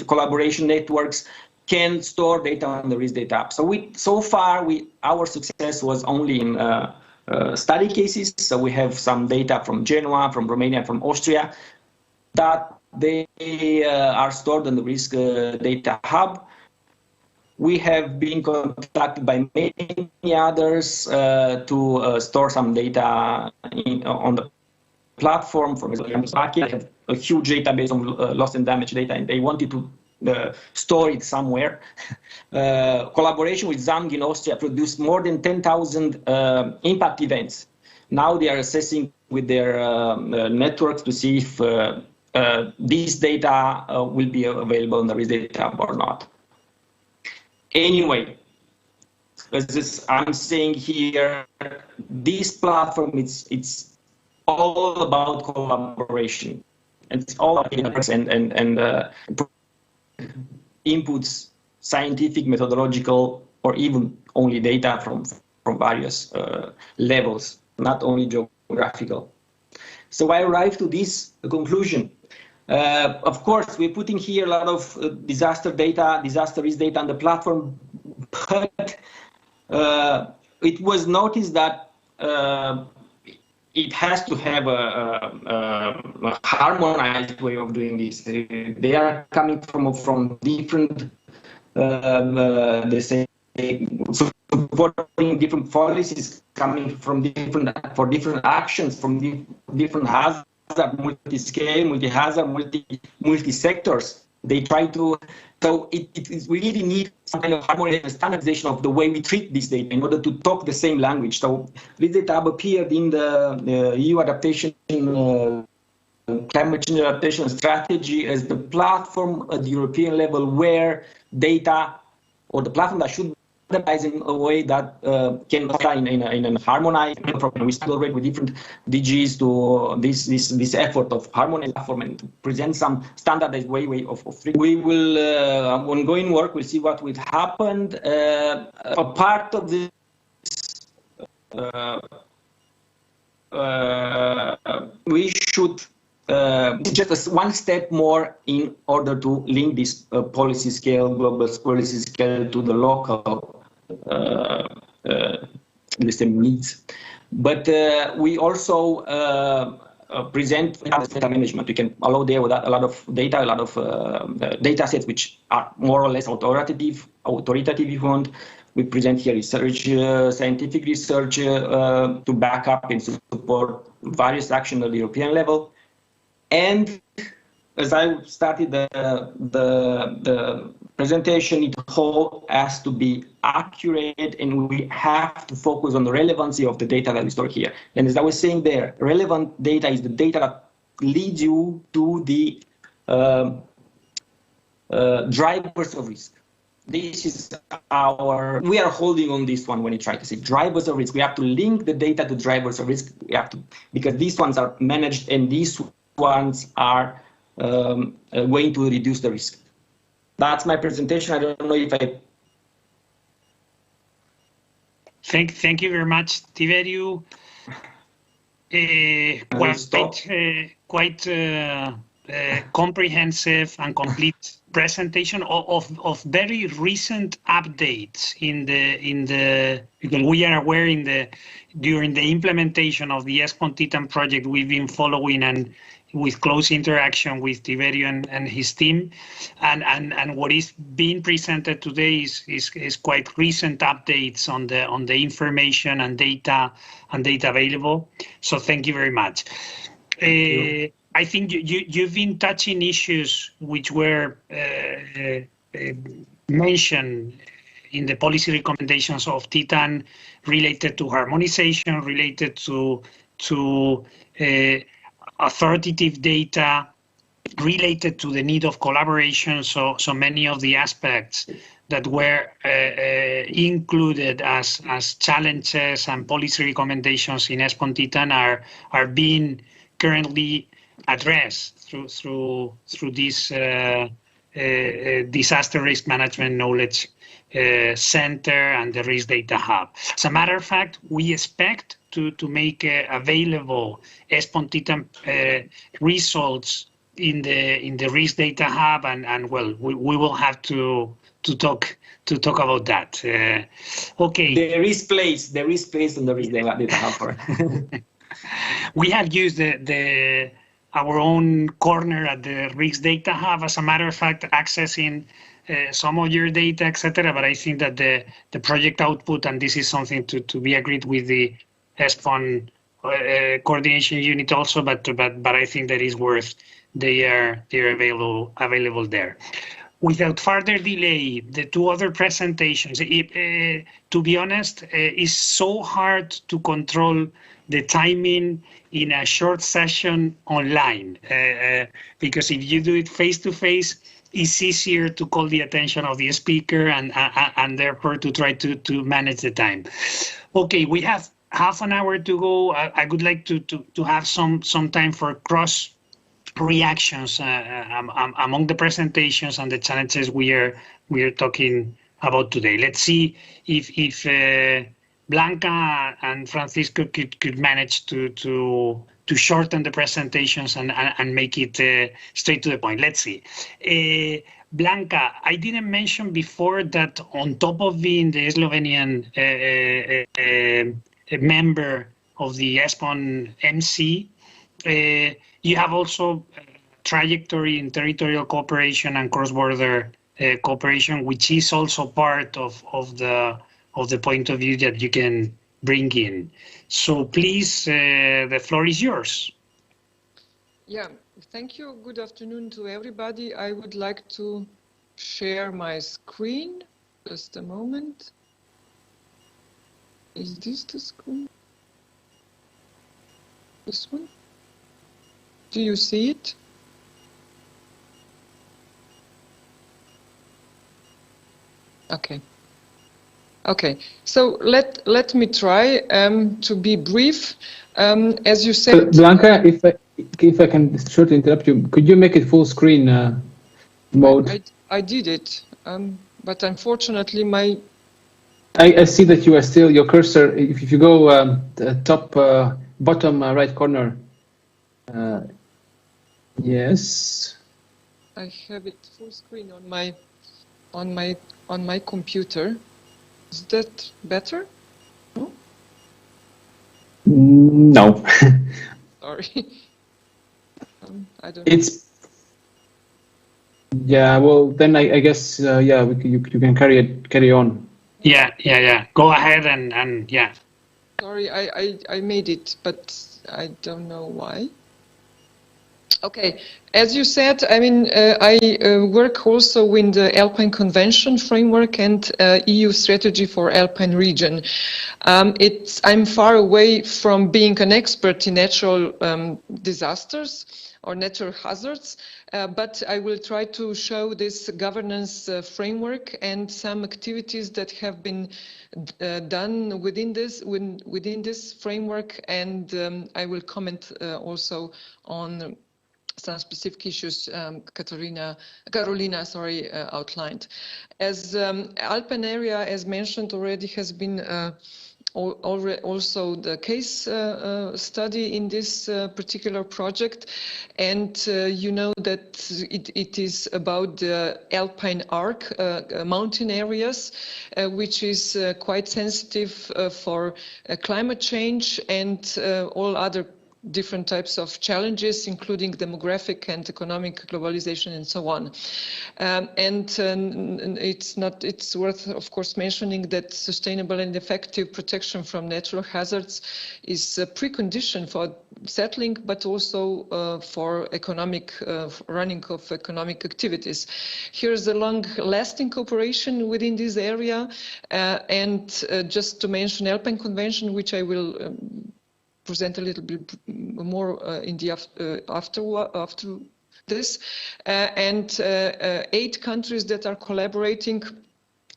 collaboration networks can store data on the Risk Data Hub. So far, our success was only in study cases. So we have some data from Genoa, from Romania, from Austria, that they are stored on the Risk Data Hub. We have been contacted by many others to store some data on the platform. For example, Slovakia have a huge database on loss and damage data, and they wanted to store it somewhere. Collaboration with ZAMG in Austria produced more than 10,000 impact events. Now they are assessing with their networks to see if this data will be available on the Risk Data Hub or not. Anyway, as I'm saying here, this platform, it's all about collaboration. It's all about and inputs, scientific, methodological, or even only data from various levels, not only geographical. So I arrived to this conclusion. Of course, we're putting here a lot of disaster risk data on the platform, but it was noticed that it has to have a harmonized way of doing this. They are coming from different, they say, supporting different policies, coming from different actions, from different hazards, multi-scale, multi-hazard, multi-sectors. They try to, so it really needs some kind of harmonization, standardization of the way we treat this data in order to talk the same language. So this data hub appeared in the EU adaptation, climate change adaptation strategy as the platform at the European level where data, or the platform that should standardize in a way that can apply in a harmonized program. We start already with different DGs to this effort of harmonized platform and to present some standardized way of we will ongoing work. We'll see what will happen. A part of this we should just one step more in order to link this policy scale, global policy scale, to the local needs. But we also present data management. We can allow there with a lot of data, a lot of data sets which are more or less authoritative if you want. We present here research, scientific research to back up and support various actions at the European level. And as I started the presentation, it all has to be accurate, and we have to focus on the relevancy of the data that we store here. And as I was saying there, relevant data is the data that leads you to the drivers of risk. This is we are holding on this one when you try to say drivers of risk. We have to link the data to drivers of risk. We have to, because these ones are managed and these ones are going to reduce the risk. That's my presentation. I don't know if I... Thank you very much, Tiberio. Quite comprehensive and complete presentation of very recent updates because we are aware during the implementation of the ESPON Titan project, we've been following and with close interaction with Tiberio and his team, and what is being presented today is quite recent updates on the information and data available. So thank you very much. I think you've been touching issues which were mentioned in the policy recommendations of Titan, related to harmonization, related to authoritative data, related to the need of collaboration. So many of the aspects that were included as challenges and policy recommendations in ESPON Titan are being currently address through this disaster risk management knowledge center and the risk data hub. As a matter of fact, we expect to make available ESPON TITAN results in the risk data hub, and well, we will have to talk about that. Okay. There is place on the risk data hub. We have used our own corner at the risk data hub, as a matter of fact, accessing some of your data, etc. But I think that the project output, and this is something to be agreed with the ESPON coordination unit also, but I think that is worth they're available there. Without further delay, the two other presentations, to be honest, it's so hard to control the timing in a short session online, because if you do it face-to-face, it's easier to call the attention of the speaker and therefore to try to manage the time. Okay, we have half an hour to go. I would like to have some time for cross reactions among the presentations and the challenges we are talking about today. Let's see if Blanca and Francisco could manage to shorten the presentations and make it straight to the point. Let's see. Blanca, I didn't mention before that on top of being the Slovenian member of the ESPON MC, you have also trajectory in territorial cooperation and cross-border cooperation, which is also part of the point of view that you can bring in. So please, the floor is yours. Yeah, thank you. Good afternoon to everybody. I would like to share my screen. Just a moment. Is this the screen? This one? Do you see it? Okay. Okay, so let me try to be brief. As you said, Blanca, if I can shortly interrupt you, could you make it full screen mode? I did it, but unfortunately my. I see that you are still your cursor. If you go the top bottom right corner. Yes. I have it full screen on my computer. Is that better? No. No. Sorry. I don't. It's. Yeah. Well, then I guess yeah. You can carry on. Yeah. Go ahead and yeah. Sorry, I made it, but I don't know why. Okay, as you said, I mean, I work also in the Alpine Convention framework and EU strategy for Alpine region. I'm far away from being an expert in natural disasters or natural hazards, but I will try to show this governance framework and some activities that have been done within this framework, and I will comment also on some specific issues Carolina outlined. As Alpine area, as mentioned already, has been also the case study in this particular project, and you know that it is about the Alpine Arc mountain areas, which is quite sensitive for climate change and all other different types of challenges, including demographic and economic globalization and so on. It's worth, of course, mentioning that sustainable and effective protection from natural hazards is a precondition for settling, but also for economic running of economic activities. Here's a long-lasting cooperation within this area, and just to mention Alpine Convention, which I will present a little bit more in the after this, and 8 countries that are collaborating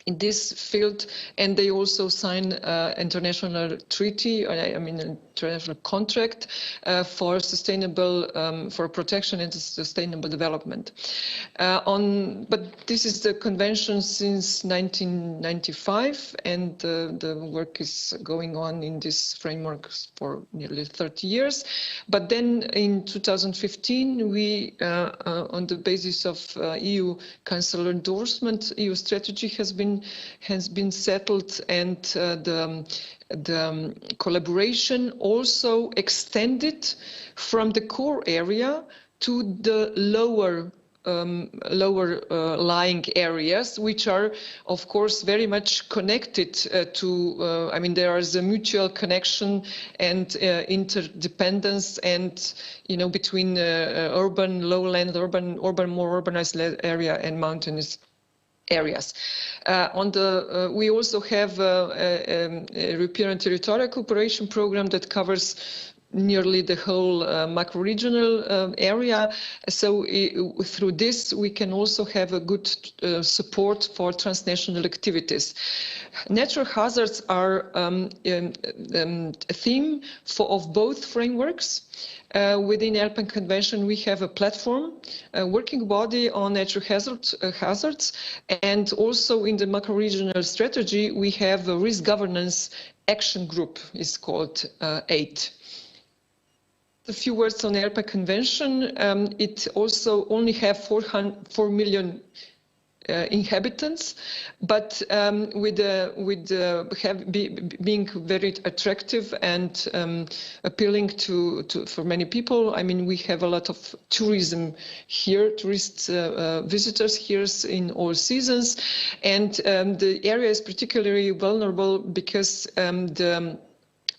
in this field, and they also sign international treaty, I mean international contract for sustainable, for protection and sustainable development. But this is the convention since 1995, and the work is going on in this framework for nearly 30 years. But then in 2015, we, on the basis of EU Council endorsement, EU strategy has been settled, and the collaboration also extended from the core area to the lower lying areas, which are, of course, very much connected to, I mean, there is a mutual connection and interdependence, and, you know, between urban, lowland, urban, more urbanized area and mountainous areas. We also have a European territorial cooperation program that covers nearly the whole macro-regional area. So through this, we can also have a good support for transnational activities. Natural hazards are a theme of both frameworks. Within Alpine Convention, we have a platform, a working body on natural hazards, and also in the macro-regional strategy, we have a risk governance action group, it's called 8. A few words on the Alpine Convention. It also only have 4 million inhabitants, but being very attractive and appealing for many people. I mean, we have a lot of tourism here, visitors here in all seasons, and the area is particularly vulnerable because the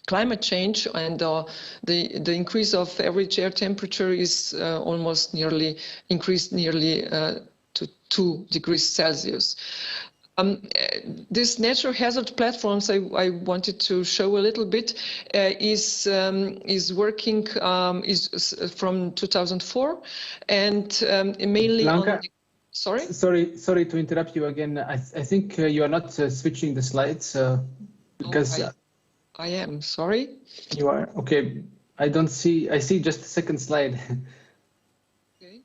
climate change and the increase of average air temperature is almost increased nearly to 2 degrees Celsius. This natural hazard platforms I wanted to show a little bit is working is from 2004 and mainly Blanca, on. Sorry to interrupt you again. I think you are not switching the slides because. I am sorry. You are okay. I don't see. I see just the second slide. Okay,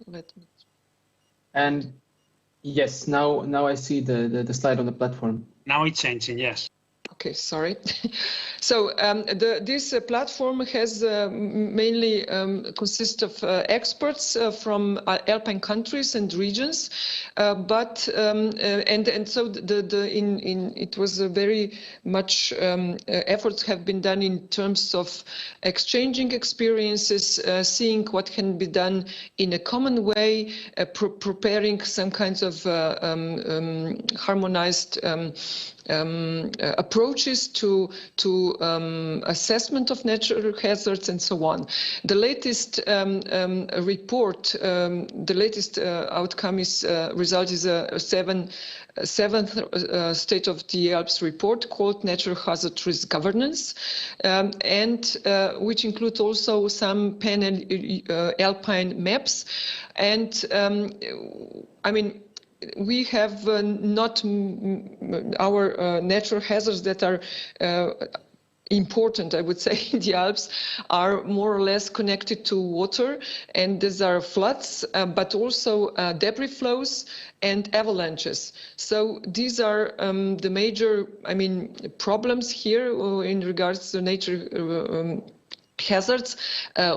let me. And yes, now I see the slide on the platform. Now it's changing. Yes. Okay, sorry. So this platform has mainly consists of experts from Alpine countries and regions, but so it was a very much efforts have been done in terms of exchanging experiences, seeing what can be done in a common way, preparing some kinds of harmonized approaches to assessment of natural hazards and so on. The latest report, the latest outcome is result is a seventh State of the Alps report called Natural Hazard Risk Governance, and which includes also some pan-Alpine maps. And I mean, we have not our natural hazards that are important, I would say, in the Alps are more or less connected to water, and these are floods, but also debris flows and avalanches. So these are the major, I mean, problems here in regards to nature hazards,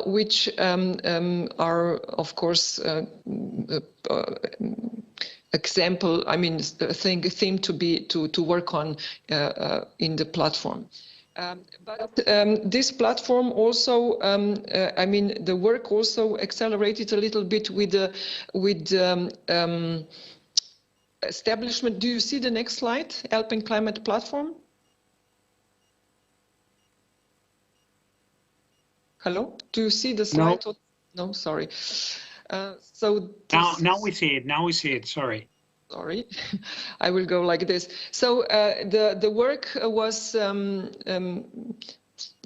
which are, of course, example, I mean, theme to work on in the platform. But this platform also, I mean, the work also accelerated a little bit with establishment. Do you see the next slide? Alpine Climate Platform. Hello? Do you see the slide? No, sorry. So now we see it. Now we see it. Sorry. I will go like this. So the work was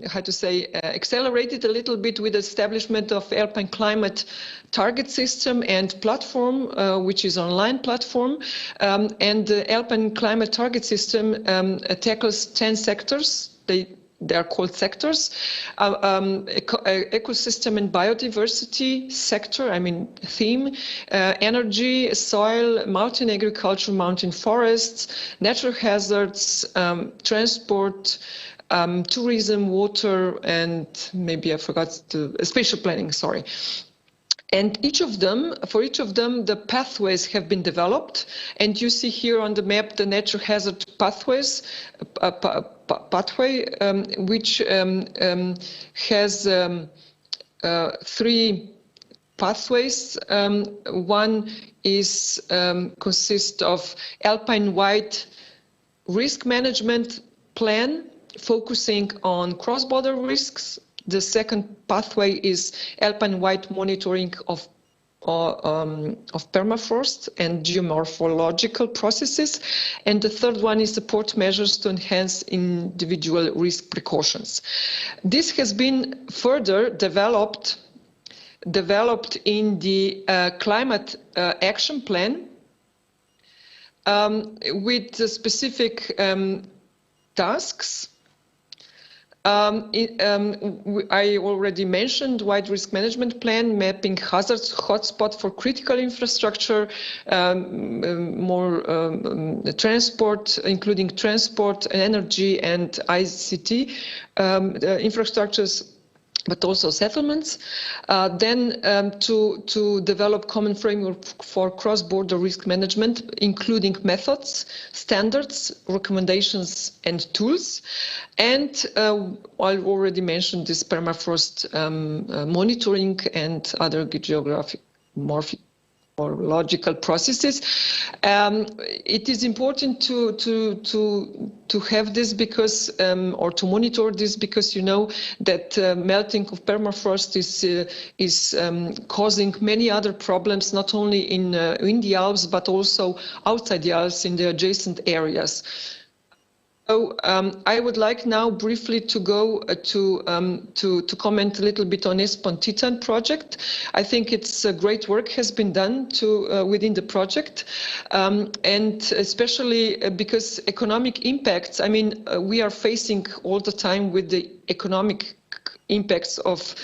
how to say accelerated a little bit with the establishment of Alpine Climate Target System and platform, which is online platform, and the Alpine Climate Target System tackles 10 sectors. they are called sectors, ecosystem and biodiversity sector, I mean theme, energy, soil, mountain agriculture, mountain forests, natural hazards, transport, tourism, water, and maybe I forgot spatial planning, sorry. And for each of them, the pathways have been developed. And you see here on the map the natural hazard pathways, pathway, which has 3 pathways. One is consists of alpine-wide risk management plan, focusing on cross-border risks. The second pathway is alpine-wide monitoring of permafrost and geomorphological processes. And the third one is support measures to enhance individual risk precautions. This has been further developed in the climate action plan with specific tasks. I already mentioned wide risk management plan, mapping hazards hotspot for critical infrastructure, more transport, including transport, energy, and ICT infrastructures, but also settlements. Then to develop common framework for cross-border risk management, including methods, standards, recommendations, and tools. And I already mentioned this permafrost monitoring and other geographic morphological processes. It is important to have this because, or to monitor this because you know that melting of permafrost is causing many other problems, not only in the Alps but also outside the Alps in the adjacent areas. So I would like now briefly to go to comment a little bit on ESPON Titan project. I think it's great work has been done within the project, and especially because economic impacts. I mean, we are facing all the time with the economic impacts of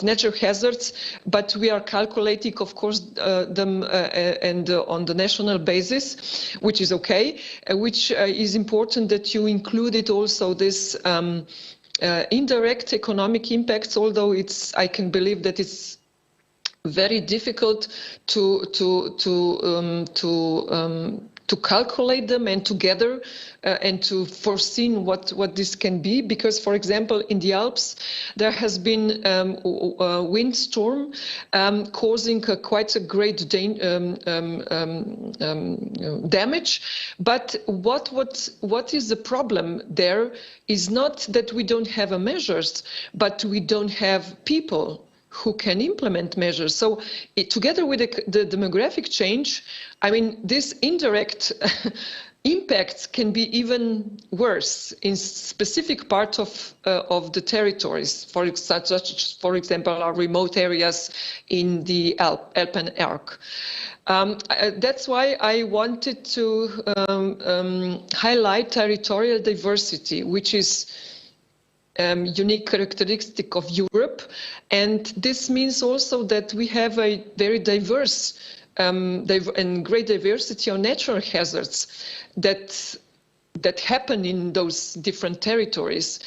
natural hazards, but we are calculating, of course, them and on the national basis, which is okay, which is important that you included also this indirect economic impacts, although I can believe that it's very difficult to calculate them and together and to foresee what this can be, because, for example, in the Alps there has been a windstorm causing quite a great damage. But what is the problem there is not that we don't have measures, but we don't have people who can implement measures. So together with the demographic change, I mean, this indirect impacts can be even worse in specific parts of the territories, such as, for example, our remote areas in the Alpine arc. That's why I wanted to highlight territorial diversity, which is unique characteristic of Europe, and this means also that we have a very diverse and great diversity of natural hazards that happen in those different territories,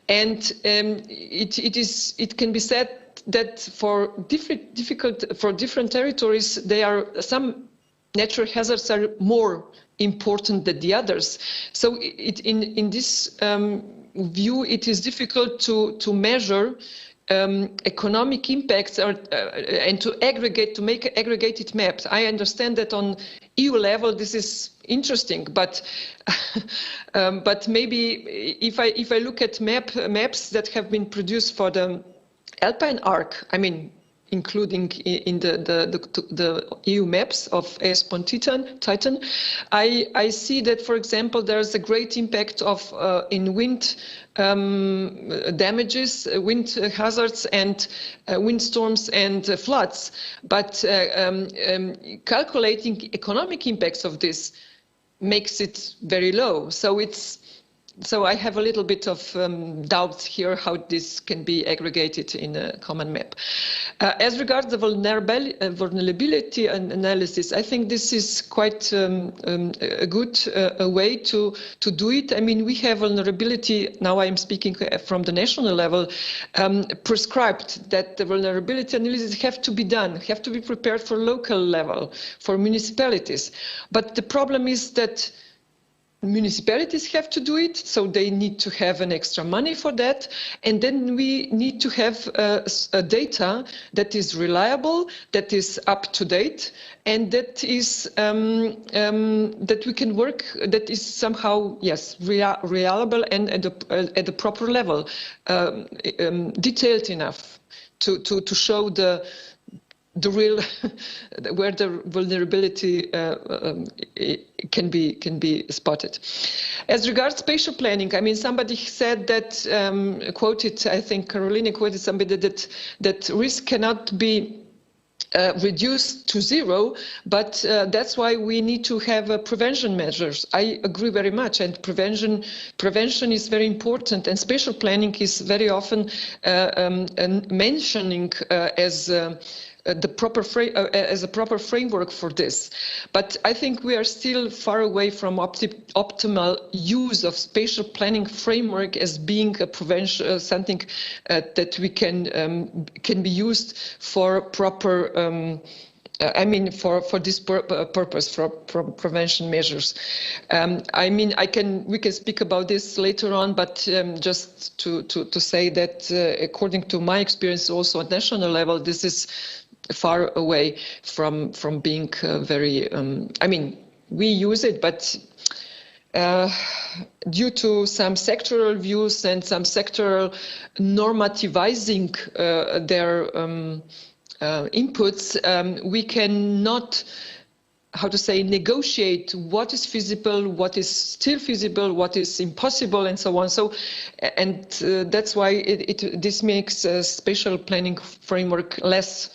and it can be said that for different territories, some natural hazards are more important than the others. So in this view, it is difficult to measure economic impacts and to make aggregated maps. I understand that on EU level this is interesting, but but maybe if I look at maps that have been produced for the Alpine arc, I mean, including in the EU maps of ESPON Titan, I see that, for example, there's a great impact of in wind damages, wind hazards, and windstorms and floods. But calculating economic impacts of this makes it very low. So so I have a little bit of doubts here how this can be aggregated in a common map. As regards the vulnerability analysis, I think this is quite a good way to do it. I mean, we have vulnerability, now I am speaking from the national level, prescribed that the vulnerability analysis have to be done, have to be prepared for local level, for municipalities. But the problem is that municipalities have to do it, so they need to have an extra money for that, and then we need to have a data that is reliable, that is up to date, and that is that we can work, that is somehow, yes, reliable and at a proper level, detailed enough to show the real where the vulnerability can be spotted. As regards spatial planning, I mean, somebody said that, quoted, I think Caroline quoted somebody that risk cannot be reduced to zero, but that's why we need to have prevention measures. I agree very much, and prevention is very important, and spatial planning is very often mentioning as the proper as a proper framework for this. But I think we are still far away from optimal use of spatial planning framework as being a prevention, something that we can be used for proper I mean, for this purpose, for prevention measures. I mean, we can speak about this later on, but just to say that according to my experience, also at national level, this is far away from being very. I mean, we use it, but due to some sectoral views and some sectoral normativizing their inputs, we cannot, how to say, negotiate what is feasible, what is still feasible, what is impossible, and so on. So, and that's why this makes a spatial planning framework less,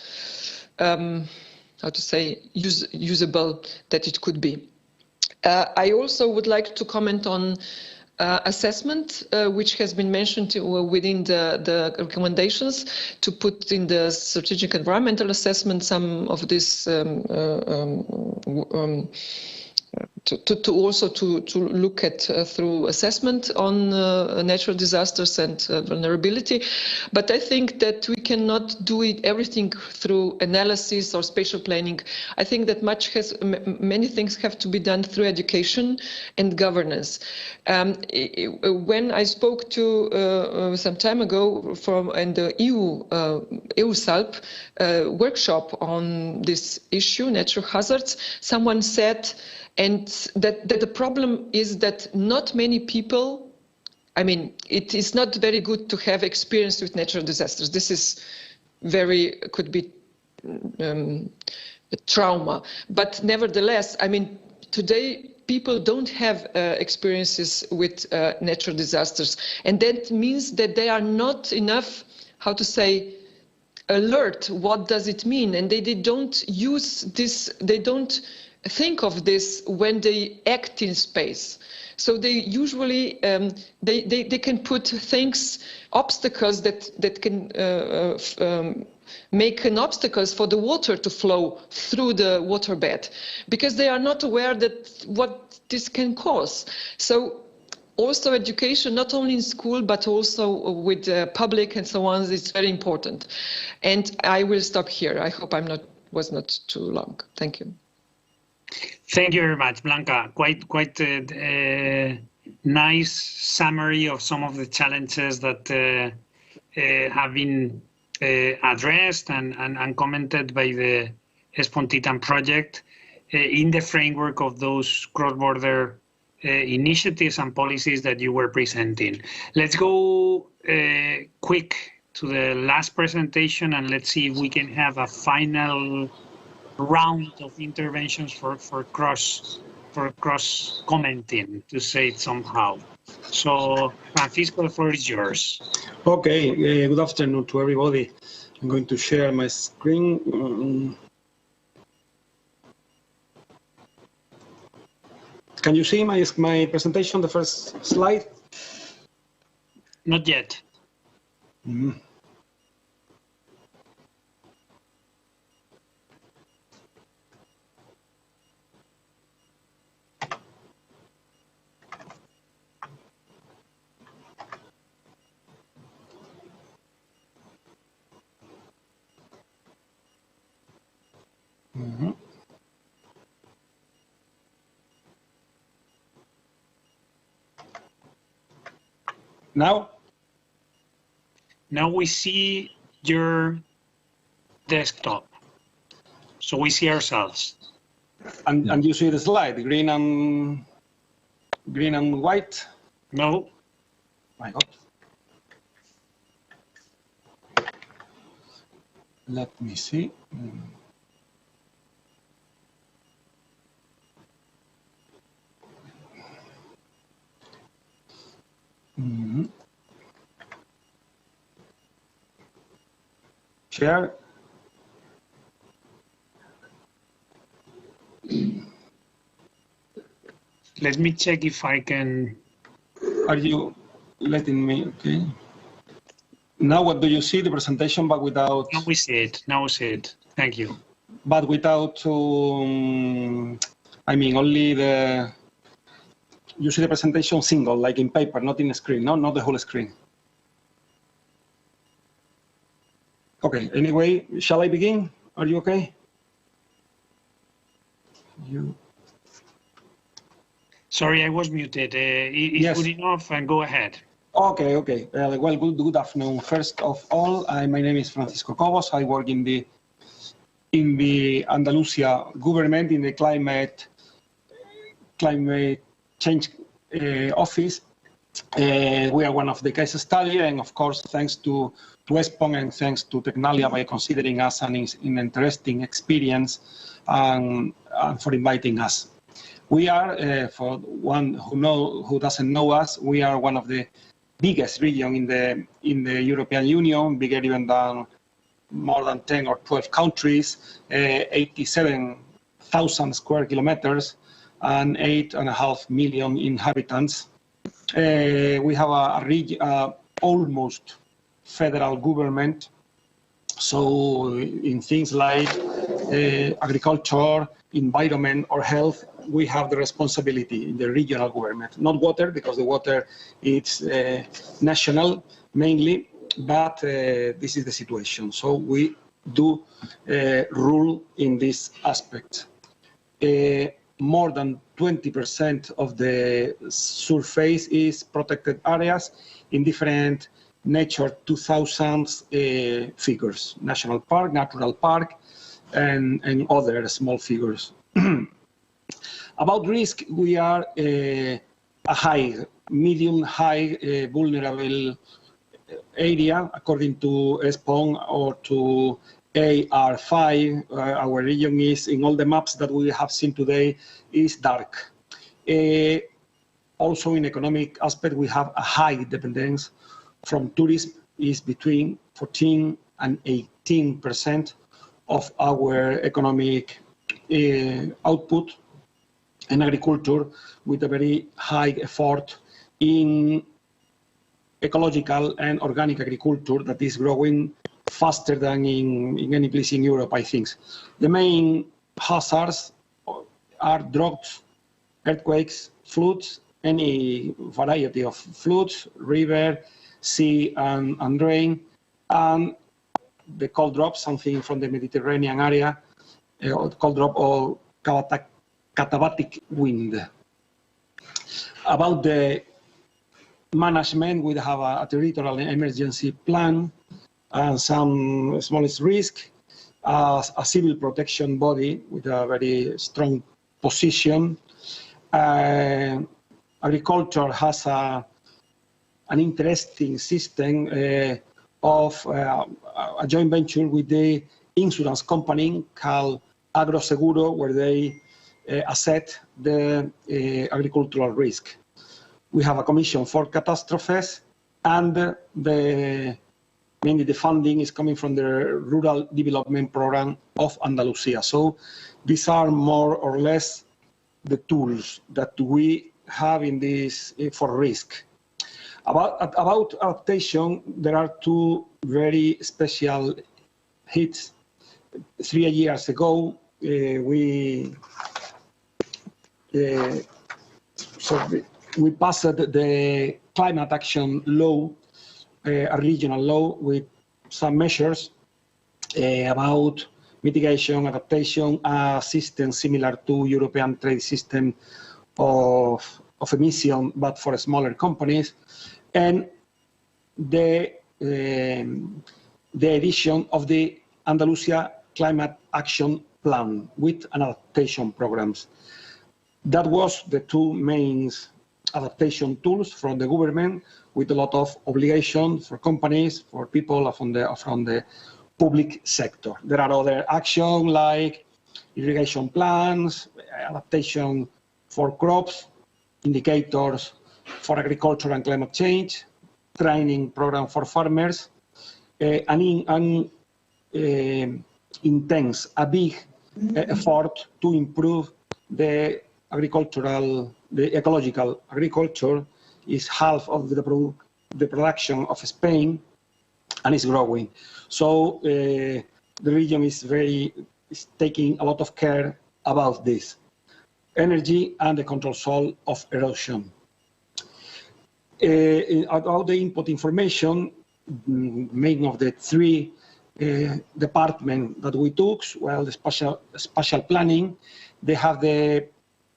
how to say, usable that it could be. I also would like to comment on assessment, which has been mentioned within the recommendations, to put in the strategic environmental assessment some of this, to also look at through assessment on natural disasters and vulnerability. But I think that we cannot do everything through analysis or spatial planning. I think that many things have to be done through education and governance. When I spoke to some time ago in the EU-SALP workshop on this issue, natural hazards, someone said, and that the problem is that not many people, I mean, it is not very good to have experience with natural disasters. This is could be a trauma. But nevertheless, I mean, today people don't have experiences with natural disasters. And that means that they are not enough, how to say, alert. What does it mean? And they don't use this, they don't think of this when they act in space. So they usually they can put things, obstacles that can make an obstacles for the water to flow through the waterbed, because they are not aware that what this can cause. So also education, not only in school but also with the public and so on, is very important. And I will stop here. I hope was not too long. Thank you. Thank you very much, Blanca. Quite a nice summary of some of the challenges that have been addressed and commented by the ESPON Titan project in the framework of those cross-border initiatives and policies that you were presenting. Let's go quick to the last presentation, and let's see if we can have a final round of interventions for cross commenting, to say it somehow. So, Francisco, the floor is yours. Okay, good afternoon to everybody. I'm going to share my screen. Can you see my presentation, the first slide? Not yet. Mm. Mm-hmm. Now? Now we see your desktop. So we see ourselves. And you see the slide, green and white? No. My God. Let me see. Mm-hmm. Share. Let me check if I can. Are you letting me? Okay. Now what do you see? The presentation, but without. Now we see it. Now we see it. Thank you. But without. I mean, only the. You see the presentation single, like in paper, not in a screen. No, not the whole screen. Okay. Anyway, shall I begin? Are you okay? You. Sorry, I was muted. It's Yes. good enough, and go ahead. Okay, okay. Well, good afternoon. First of all, my name is Francisco Cobos. I work in the Andalusia government in the climate change office. We are one of the case study, and of course, thanks to ESPON and thanks to Tecnalia by considering us an interesting experience and for inviting us. We are, for one who doesn't know us, we are one of the biggest region in the European Union, bigger even than more than 10 or 12 countries, 87,000 square kilometers, and 8.5 million inhabitants. We have a almost federal government. So in things like agriculture, environment, or health, we have the responsibility in the regional government. Not water, because the water is national mainly, but this is the situation. So we do rule in this aspect. More than 20% of the surface is protected areas in different Nature 2000 figures, national park, natural park, and other small figures. About risk, we are a medium-high vulnerable area, according to ESPON or to AR5. Our region is, in all the maps that we have seen today, is dark. Also, in economic aspect, we have a high dependence from tourism, is between 14 and 18% of our economic output, and agriculture with a very high effort in ecological and organic agriculture that is growing faster than in any place in Europe, I think. The main hazards are droughts, earthquakes, floods, any variety of floods, river, sea, and rain, and the cold drop, something from the Mediterranean area, cold drop or katabatic wind. About the management, we have a territorial emergency plan and some smallest risk, a civil protection body with a very strong position. Agriculture has an interesting system of a joint venture with the insurance company called Agroseguro, where they assess the agricultural risk. We have a commission for catastrophes, and mainly the funding is coming from the Rural Development Program of Andalusia. So these are more or less the tools that we have in this for risk. About adaptation, there are two very special hits. 3 years ago, we passed the climate action law, a regional law with some measures about mitigation, adaptation, system similar to European trade system of emission, but for smaller companies, and the edition of the Andalusia Climate Action Plan with adaptation programs. That was the two main adaptation tools from the government, with a lot of obligation for companies, for people from the public sector. There are other actions like irrigation plans, adaptation for crops, indicators for agriculture and climate change, training program for farmers, and intense, a big effort to improve the ecological agriculture. Is half of the production of Spain, and is growing. So the region is taking a lot of care about this. Energy and the control of erosion. About the input information, main of the three departments that we took, well, the spatial planning, they have the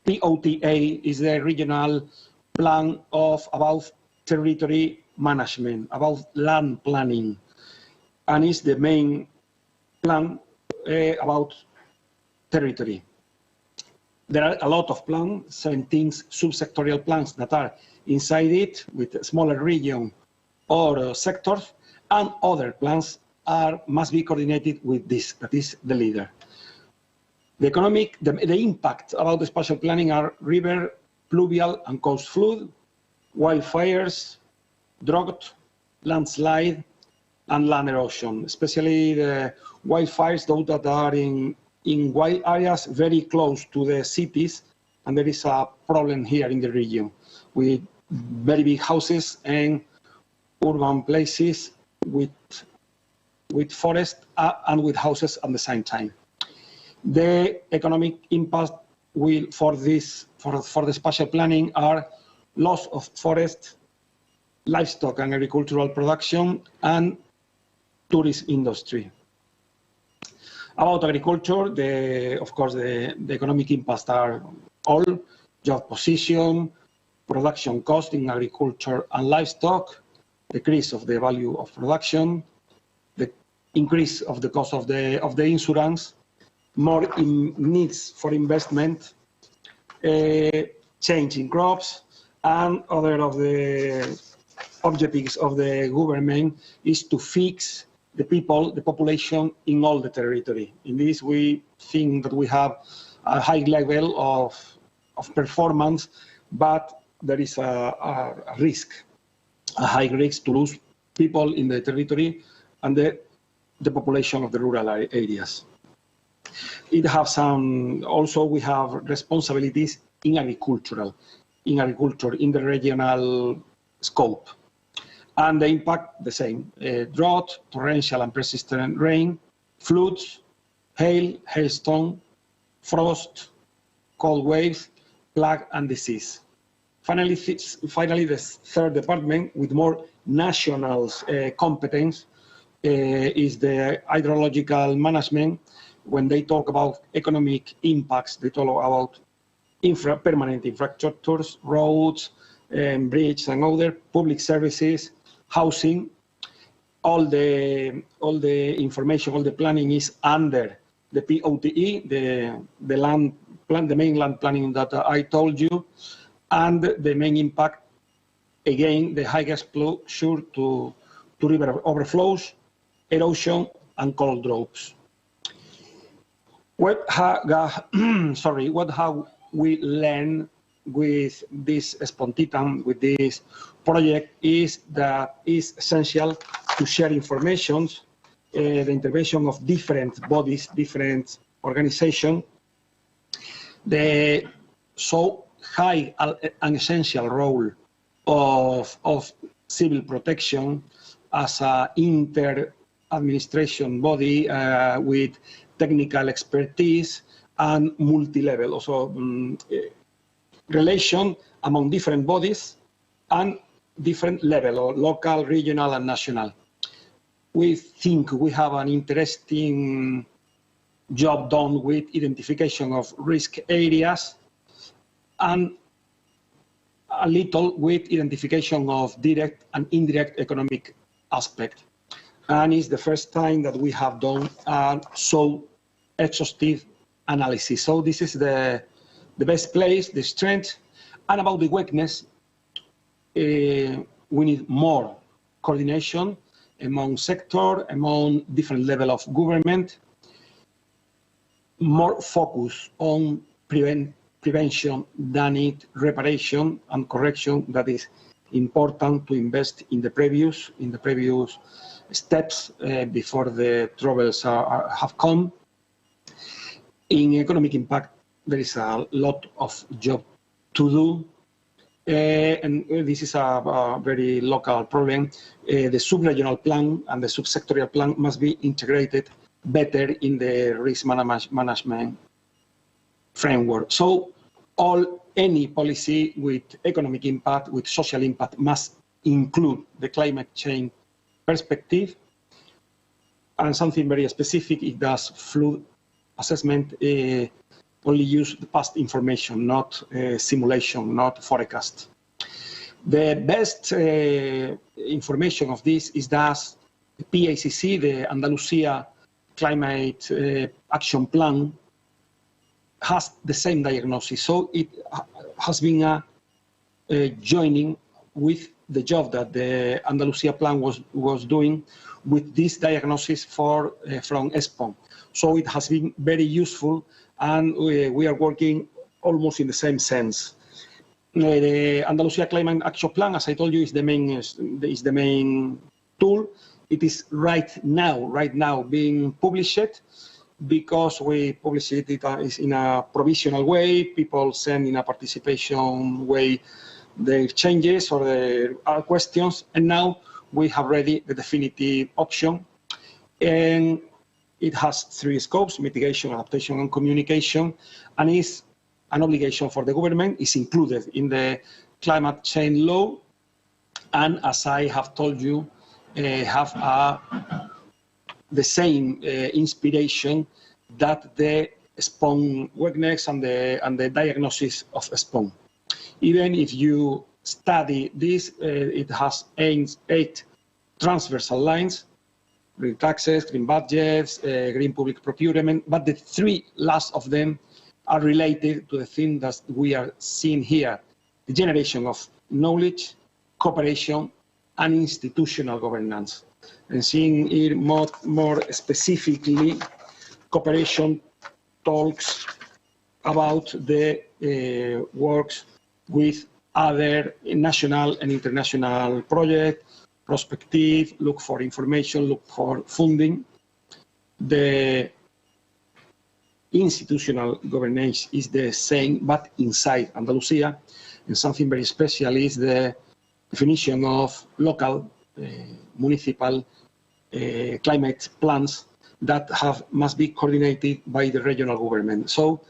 POTA, is the regional plan about territory management, about land planning, and is the main plan about territory. There are a lot of plans, 17 subsectorial plans that are inside it with smaller region or sectors, and other plans must be coordinated with this, that is the leader. The impact about the spatial planning are river, pluvial and coast flood, wildfires, drought, landslide, and land erosion, especially the wildfires, those that are in wild areas very close to the cities, and there is a problem here in the region with very big houses and urban places with forest and with houses at the same time. The economic impact for the spatial planning are loss of forest, livestock and agricultural production, and tourist industry. About agriculture, of course, the economic impacts are all job position, production cost in agriculture and livestock, decrease of the value of production, the increase of the cost of the insurance, more needs for investment, change in crops, and other of the objectives of the government is to fix the population in all the territory. In this, we think that we have a high level of performance, but there is a risk, a high risk to lose people in the territory and the population of the rural areas. Also we have responsibilities in agriculture, in the regional scope. And the impact, the same, drought, torrential and persistent rain, floods, hail, hailstorm, frost, cold waves, plague and disease. Finally, the third department with more national competence is the hydrological management. When they talk about economic impacts, they talk about permanent infrastructures, roads, bridges and other public services, housing. All the information, all the planning is under the POTE, the land plan, the main land planning that I told you, and the main impact, again, the high exposure to river overflows, erosion, and cold droughts. What have we learned with this ESPON, with this project, is that it's essential to share information, the intervention of different bodies, different organizations. The so high an essential role of civil protection as an inter-administration body with technical expertise and multi-level, also relation among different bodies and different level, or local, regional, and national. We think we have an interesting job done with identification of risk areas and a little with identification of direct and indirect economic aspect. And it's the first time that we have done a so exhaustive analysis. So this is the best place, the strength, and about the weakness, we need more coordination among sector, among different level of government, more focus on prevention than it reparation and correction. That is important to invest in the previous steps before the troubles have come. In economic impact, there is a lot of job to do. And this is a very local problem. The sub-regional plan and the subsectorial plan must be integrated better in the risk management framework. So any policy with economic impact, with social impact, must include the climate change perspective. And something very specific, it does flood assessment, only use the past information, not simulation, not forecast. The best information of this is that the PACC, the Andalusia Climate Action Plan, has the same diagnosis. So it has been joining with the job that the Andalusia Plan was doing with this diagnosis from ESPON. So it has been very useful, and we are working almost in the same sense. The Andalusia Climate Action Plan, as I told you, is the main tool. It is right now being published, because we publish it in a provisional way. People send in a participation way their changes or their questions, and now we have ready the definitive option. And it has 3 scopes: mitigation, adaptation, and communication, and is an obligation for the government. It's included in the climate change law, and as I have told you, have the same inspiration that the ESPON weakness and the diagnosis of ESPON. Even if you study this, it has 8 transversal lines: green taxes, green budgets, green public procurement, but the 3 last of them are related to the thing that we are seeing here: the generation of knowledge, cooperation, and institutional governance. And seeing here more specifically, cooperation talks about the works with other national and international projects, prospective, look for information, look for funding. The institutional governance is the same, but inside Andalusia. And something very special is the definition of local, municipal climate plans that must be coordinated by the regional government. So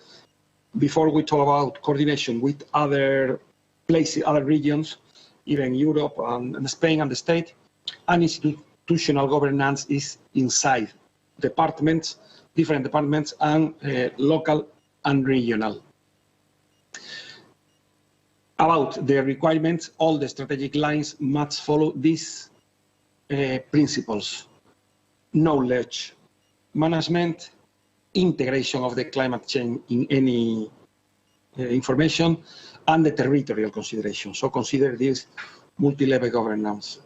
before we talk about coordination with other places, other regions, even Europe and Spain and the state, and institutional governance is inside departments, different departments, and local and regional. About the requirements, all the strategic lines must follow these principles: knowledge management, integration of the climate change in any information, and the territorial consideration. So consider this multi-level governance.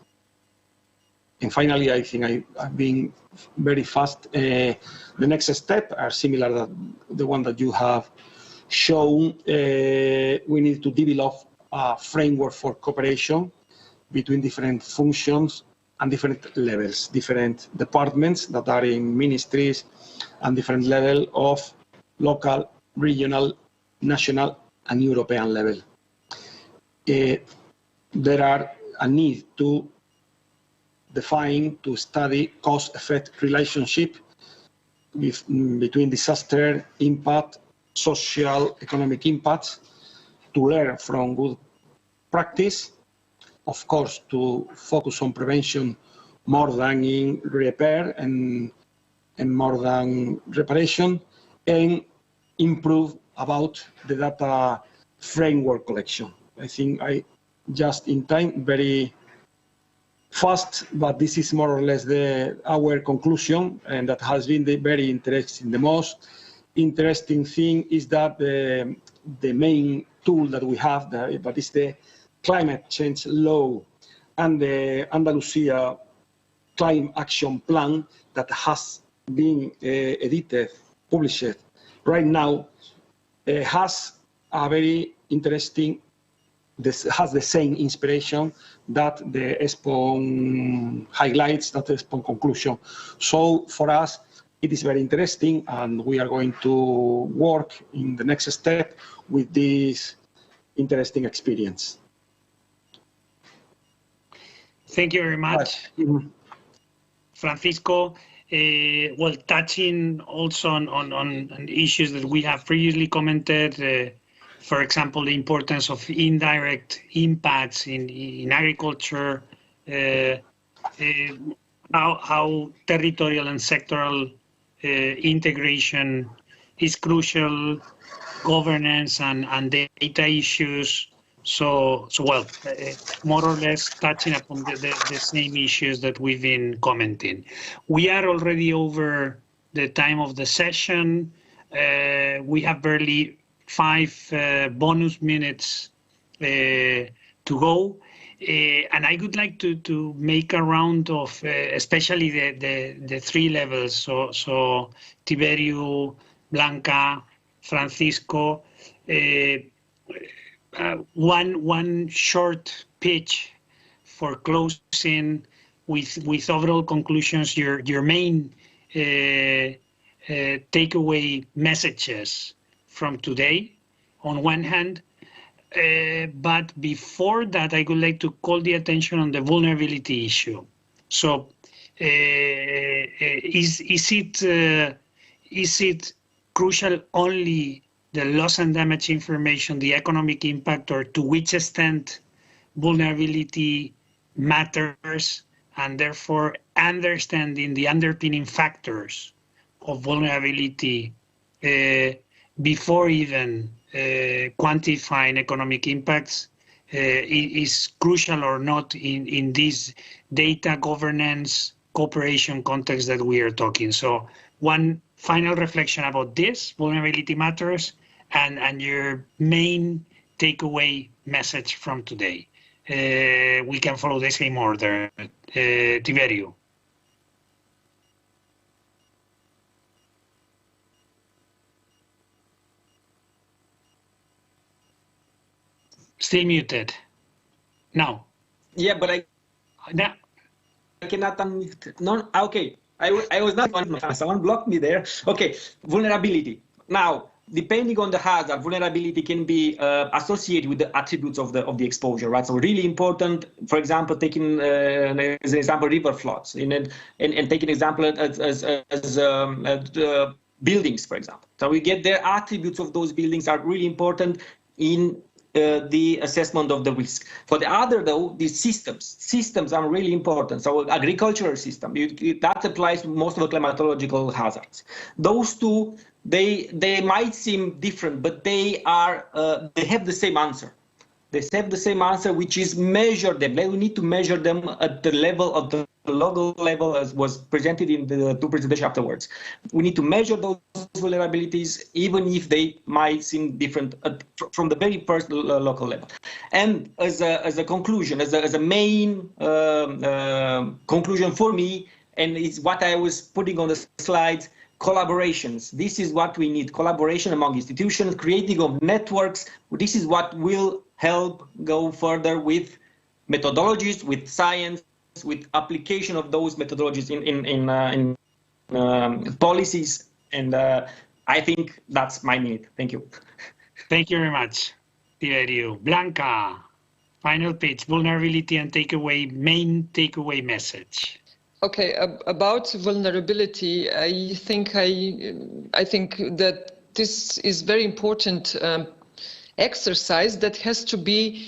And finally, I think I've been very fast. The next step are similar to the one that you have shown. We need to develop a framework for cooperation between different functions and different levels, different departments that are in ministries, and different level of local, regional, national, and European level. There are a need to define, to study cause-effect relationship between disaster impact, social, economic impacts, to learn from good practice, of course, to focus on prevention more than in repair and more than reparation, and improve about the data framework collection. I think I just in time, very fast, but this is more or less our conclusion, and that has been very interesting. The most interesting thing is that the main tool that we have, that is the climate change law and the Andalusia climate action plan that has been edited, published right now, has a very interesting, has the same inspiration that the ESPON highlights, that the ESPON conclusion. So for us, it is very interesting, and we are going to work in the next step with this interesting experience. Thank you very much, Francisco. Well, touching also on issues that we have previously commented, for example, the importance of indirect impacts in agriculture, how territorial and sectoral integration is crucial, governance and data issues. So well, more or less touching upon the same issues that we've been commenting. We are already over the time of the session. We have barely 5 bonus minutes to go. And I would like to make a round of especially the 3 levels. So Tiberio, Blanca, Francisco, one short pitch for closing with overall conclusions, your main takeaway messages from today on one hand. But before that, I would like to call the attention on the vulnerability issue. So is it crucial only the loss and damage information, the economic impact, or to which extent vulnerability matters, and therefore understanding the underpinning factors of vulnerability before even quantifying economic impacts is crucial or not in this data governance cooperation context that we are talking. So one final reflection about this, vulnerability matters, and your main takeaway message from today. We can follow the same order. Tiberio. Still muted. Now. Yeah, but I cannot unmute. No, okay. I was not on. Someone blocked me there. Okay, vulnerability. Now, depending on the hazard, vulnerability can be associated with the attributes of the exposure, right? So really important, for example, taking as an example, river floods, and taking example as buildings, for example. So we get their attributes of those buildings are really important in the assessment of the risk. For the other, though, the systems are really important. So agricultural system, that applies to most of the climatological hazards. Those two, they might seem different, but they have the same answer. They have the same answer, which is measure them. We need to measure them at the level of the local level, as was presented in the 2 presentations afterwards. We need to measure those vulnerabilities, even if they might seem different from the very first local level. And as a conclusion, as a main conclusion for me, and it's what I was putting on the slides, collaborations. This is what we need, collaboration among institutions, creating of networks. This is what will help go further with methodologies, with science, with application of those methodologies in policies. And I think that's my need. Thank you. Thank you very much, Tiberio. Blanca, final pitch, vulnerability and main takeaway message. Okay, about vulnerability, I think that this is very important exercise that has to be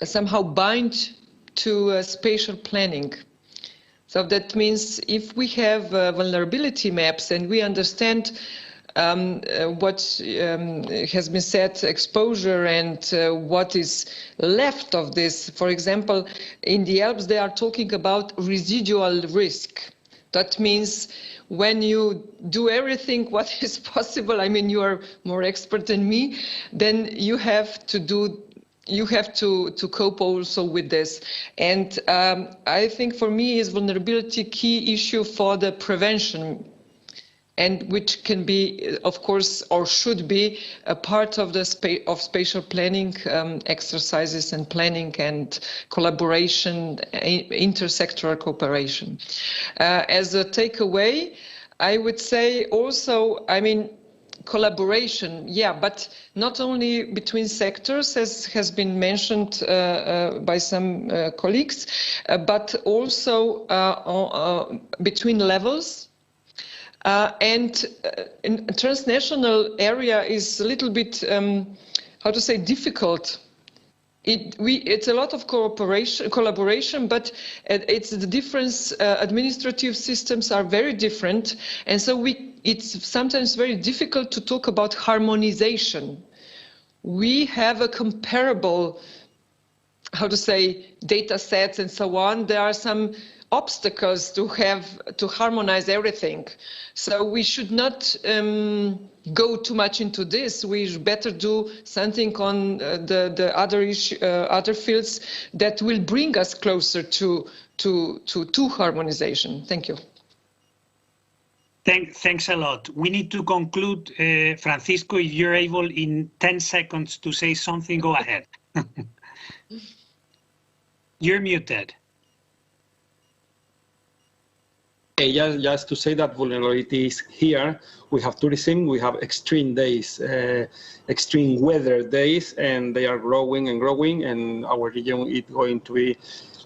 somehow bound to spatial planning. So that means if we have vulnerability maps and we understand what has been said, exposure, and what is left of this. For example, in the Alps, they are talking about residual risk. That means when you do everything what is possible, I mean, you are more expert than me, then you have to cope also with this. And I think for me is vulnerability key issue for the prevention, and which can be, of course, or should be a part of the spatial planning exercises and planning and collaboration, intersectoral cooperation. As a takeaway, I would say also, I mean, collaboration, yeah, but not only between sectors, as has been mentioned by some colleagues, but also between levels. And in a transnational area is a little bit, how to say, difficult. It's a lot of collaboration, but it's the difference. Administrative systems are very different, and so it's sometimes very difficult to talk about harmonization. We have a comparable, how to say, data sets and so on. There are some obstacles to harmonize everything. So we should not go too much into this. We better do something on the other fields that will bring us closer to harmonization. Thank you. Thanks a lot. We need to conclude. Francisco, if you're able in 10 seconds to say something, go ahead. You're muted. Just to say that vulnerability is here. We have tourism, we have extreme days, extreme weather days, and they are growing and growing, and our region is going to be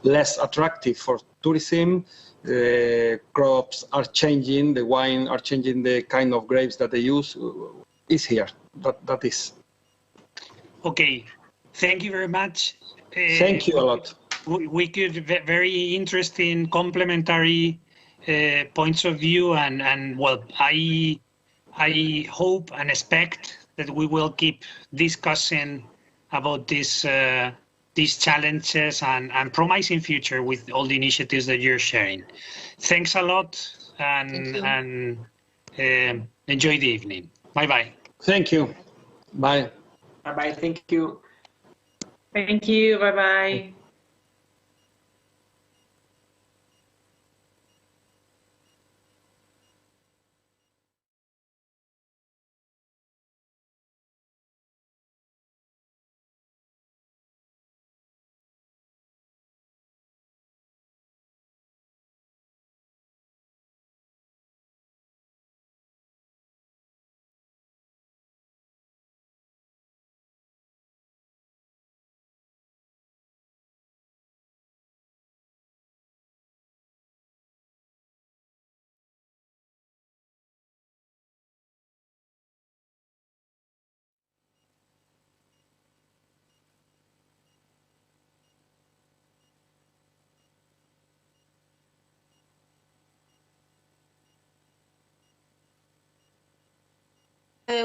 less attractive for tourism. The crops are changing, the wine are changing, the kind of grapes that they use is here. That is. Okay, thank you very much. Thank you a lot. We could very interesting complementary points of view, and well, I hope and expect that we will keep discussing about these challenges and promising future with all the initiatives that you're sharing. Thanks a lot, and enjoy the evening. Bye bye. Thank you. Bye. Bye bye. Thank you. Thank you. Bye bye.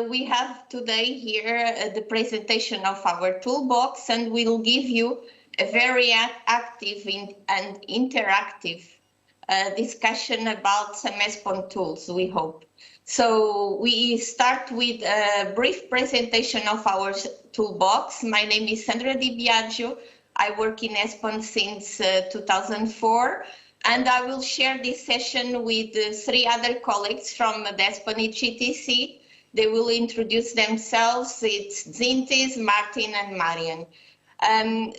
We have today here the presentation of our toolbox, and we'll give you a very active and interactive discussion about some ESPON tools, we hope. So we start with a brief presentation of our toolbox. My name is Sandra Di Biagio. I work in ESPON since 2004. And I will share this session with 3 other colleagues from the ESPON EGTC. They will introduce themselves. It's Zintis, Martin, and Marian.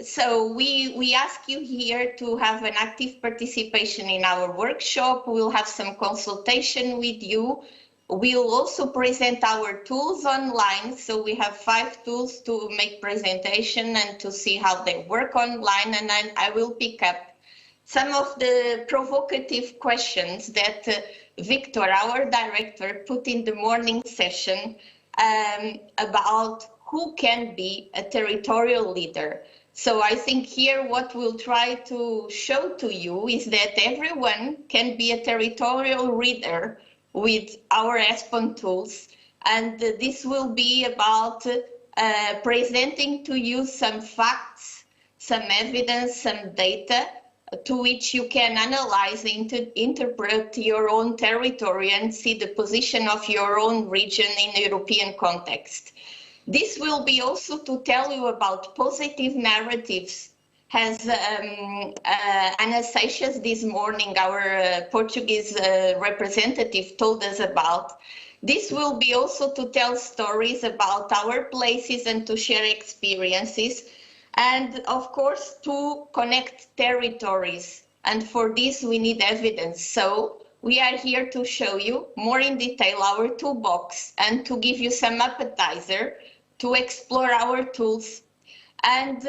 So we ask you here to have an active participation in our workshop. We'll have some consultation with you We will also present our tools online. So we have 5 tools to make presentation and to see how they work online. And I will pick up some of the provocative questions that Victor, our director, put in the morning session about who can be a territorial leader. So I think here what we'll try to show to you is that everyone can be a territorial leader with our ESPON tools. And this will be about presenting to you some facts, some evidence, some data to which you can analyze and interpret your own territory and see the position of your own region in a European context. This will be also to tell you about positive narratives, as Ana Seixas this morning, our Portuguese representative, told us about. This will be also to tell stories about our places and to share experiences, and of course to connect territories. And for this we need evidence. So we are here to show you more in detail our toolbox and to give you some appetizer to explore our tools. And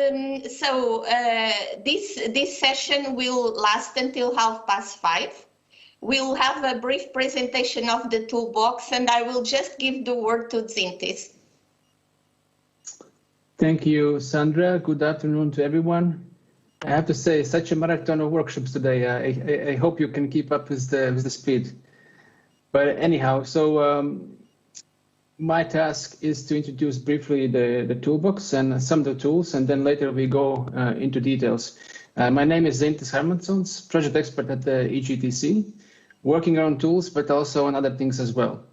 this session will last until 5:30. We'll have a brief presentation of the toolbox, and I will just give the word to Zintis. Thank you, Sandra. Good afternoon to everyone. I have to say, such a marathon of workshops today. I hope you can keep up with the speed. But anyhow, so my task is to introduce briefly the toolbox and some of the tools, and then later we go into details. My name is Zintis Hermanssons, project expert at the EGTC, working on tools, but also on other things as well.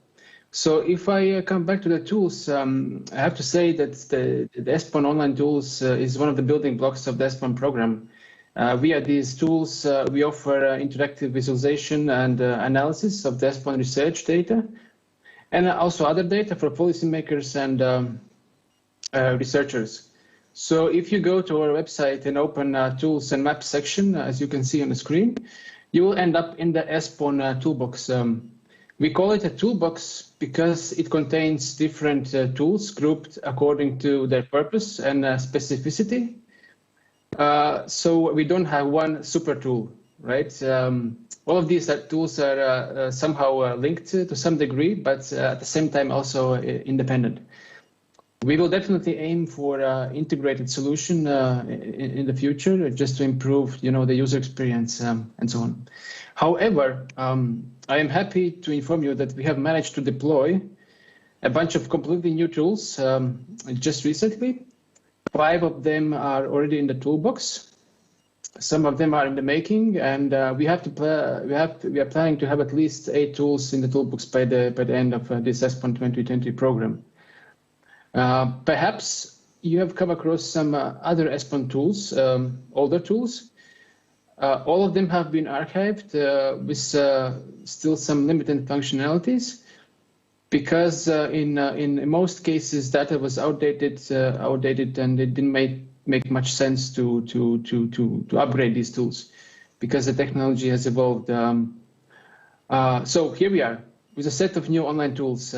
So if I come back to the tools, I have to say that the ESPON online tools is one of the building blocks of the ESPON program. Via these tools, we offer interactive visualization and analysis of the ESPON research data, and also other data for policymakers and researchers. So if you go to our website and open tools and maps section, as you can see on the screen, you will end up in the ESPON toolbox. We call it a toolbox because it contains different tools grouped according to their purpose and specificity. So we don't have one super tool, right? All of these tools are somehow linked to some degree, but at the same time also independent. We will definitely aim for integrated solution in the future, just to improve, the user experience and so on. However, I am happy to inform you that we have managed to deploy a bunch of completely new tools just recently. 5 of them are already in the toolbox. Some of them are in the making, and we are planning to have at least 8 tools in the toolbox by the end of this ESPON 2020 program. Perhaps you have come across some other ESPON tools, older tools. All of them have been archived with still some limited functionalities, because in most cases data was outdated, and it didn't make much sense to upgrade these tools because the technology has evolved. So here we are with a set of new online tools.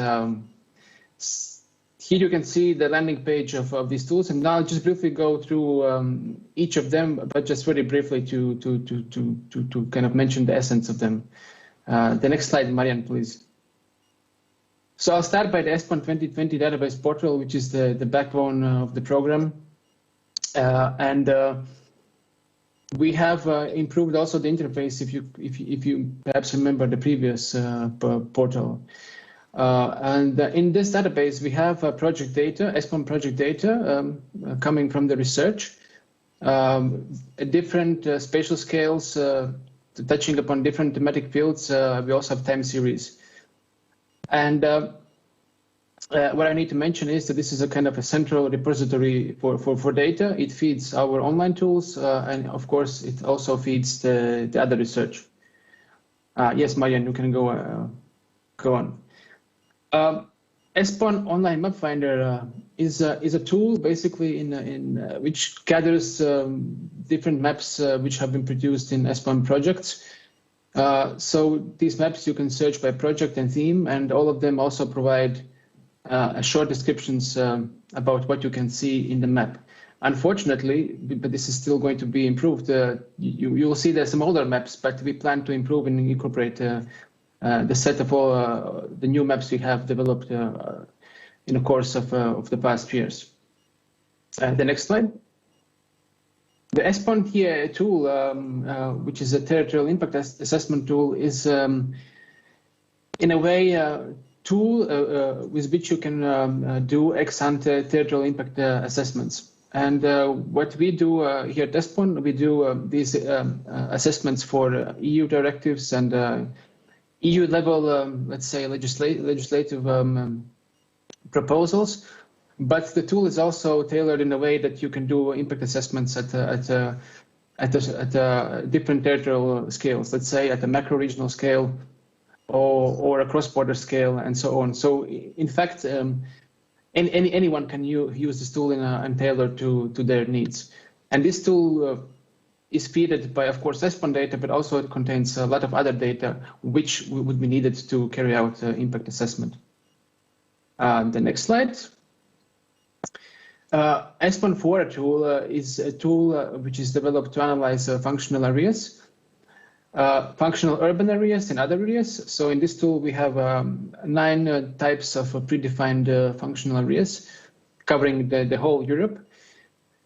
Here you can see the landing page of these tools, and now I'll just briefly go through each of them, but just very briefly to kind of mention the essence of them. The next slide, Marian, please. So I'll start by the ESPON 2020 database portal, which is the backbone of the program. We have improved also the interface, if you perhaps remember the previous portal. And in this database, we have project data, ESPON project data coming from the research, different spatial scales, touching upon different thematic fields. We also have time series. And what I need to mention is that this is a kind of a central repository for data. It feeds our online tools, and of course, it also feeds the other research. Yes, Marian, you can go on. ESPON Online Map Finder is a tool basically in which gathers different maps which have been produced in ESPON projects. So these maps you can search by project and theme, and all of them also provide short descriptions about what you can see in the map. Unfortunately, but this is still going to be improved, you will see there's some older maps, but we plan to improve and incorporate the set of all the new maps we have developed in the course of the past years. The next slide. The ESPON here tool, which is a territorial impact assessment tool, is in a way a tool with which you can do ex-ante territorial impact assessments. And what we do here at ESPON, we do these assessments for EU directives and EU level, let's say, legislative proposals. But the tool is also tailored in a way that you can do impact assessments at different territorial scales, let's say at a macro-regional scale or a cross-border scale and so on. So in fact, anyone can use this tool and tailor to their needs. And this tool is fed by, of course, ESPON data, but also it contains a lot of other data which would be needed to carry out impact assessment. The next slide. ESPON Fora tool is a tool which is developed to analyze functional areas, functional urban areas and other areas. So in this tool, we have 9 types of predefined functional areas covering the whole Europe.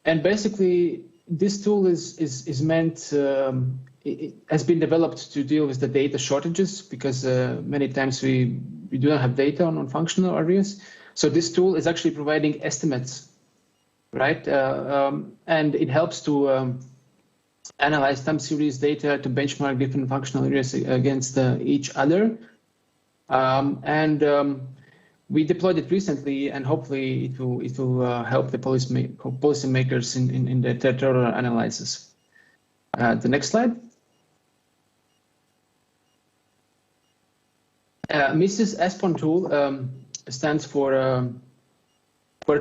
And basically, this tool is meant, it has been developed to deal with the data shortages because many times we do not have data on functional areas. So this tool is actually providing estimates, right? And it helps to analyze time series data to benchmark different functional areas against each other. We deployed it recently, and hopefully it will help the policymakers in their territorial analysis. The next slide. Mrs. ESPON tool stands for a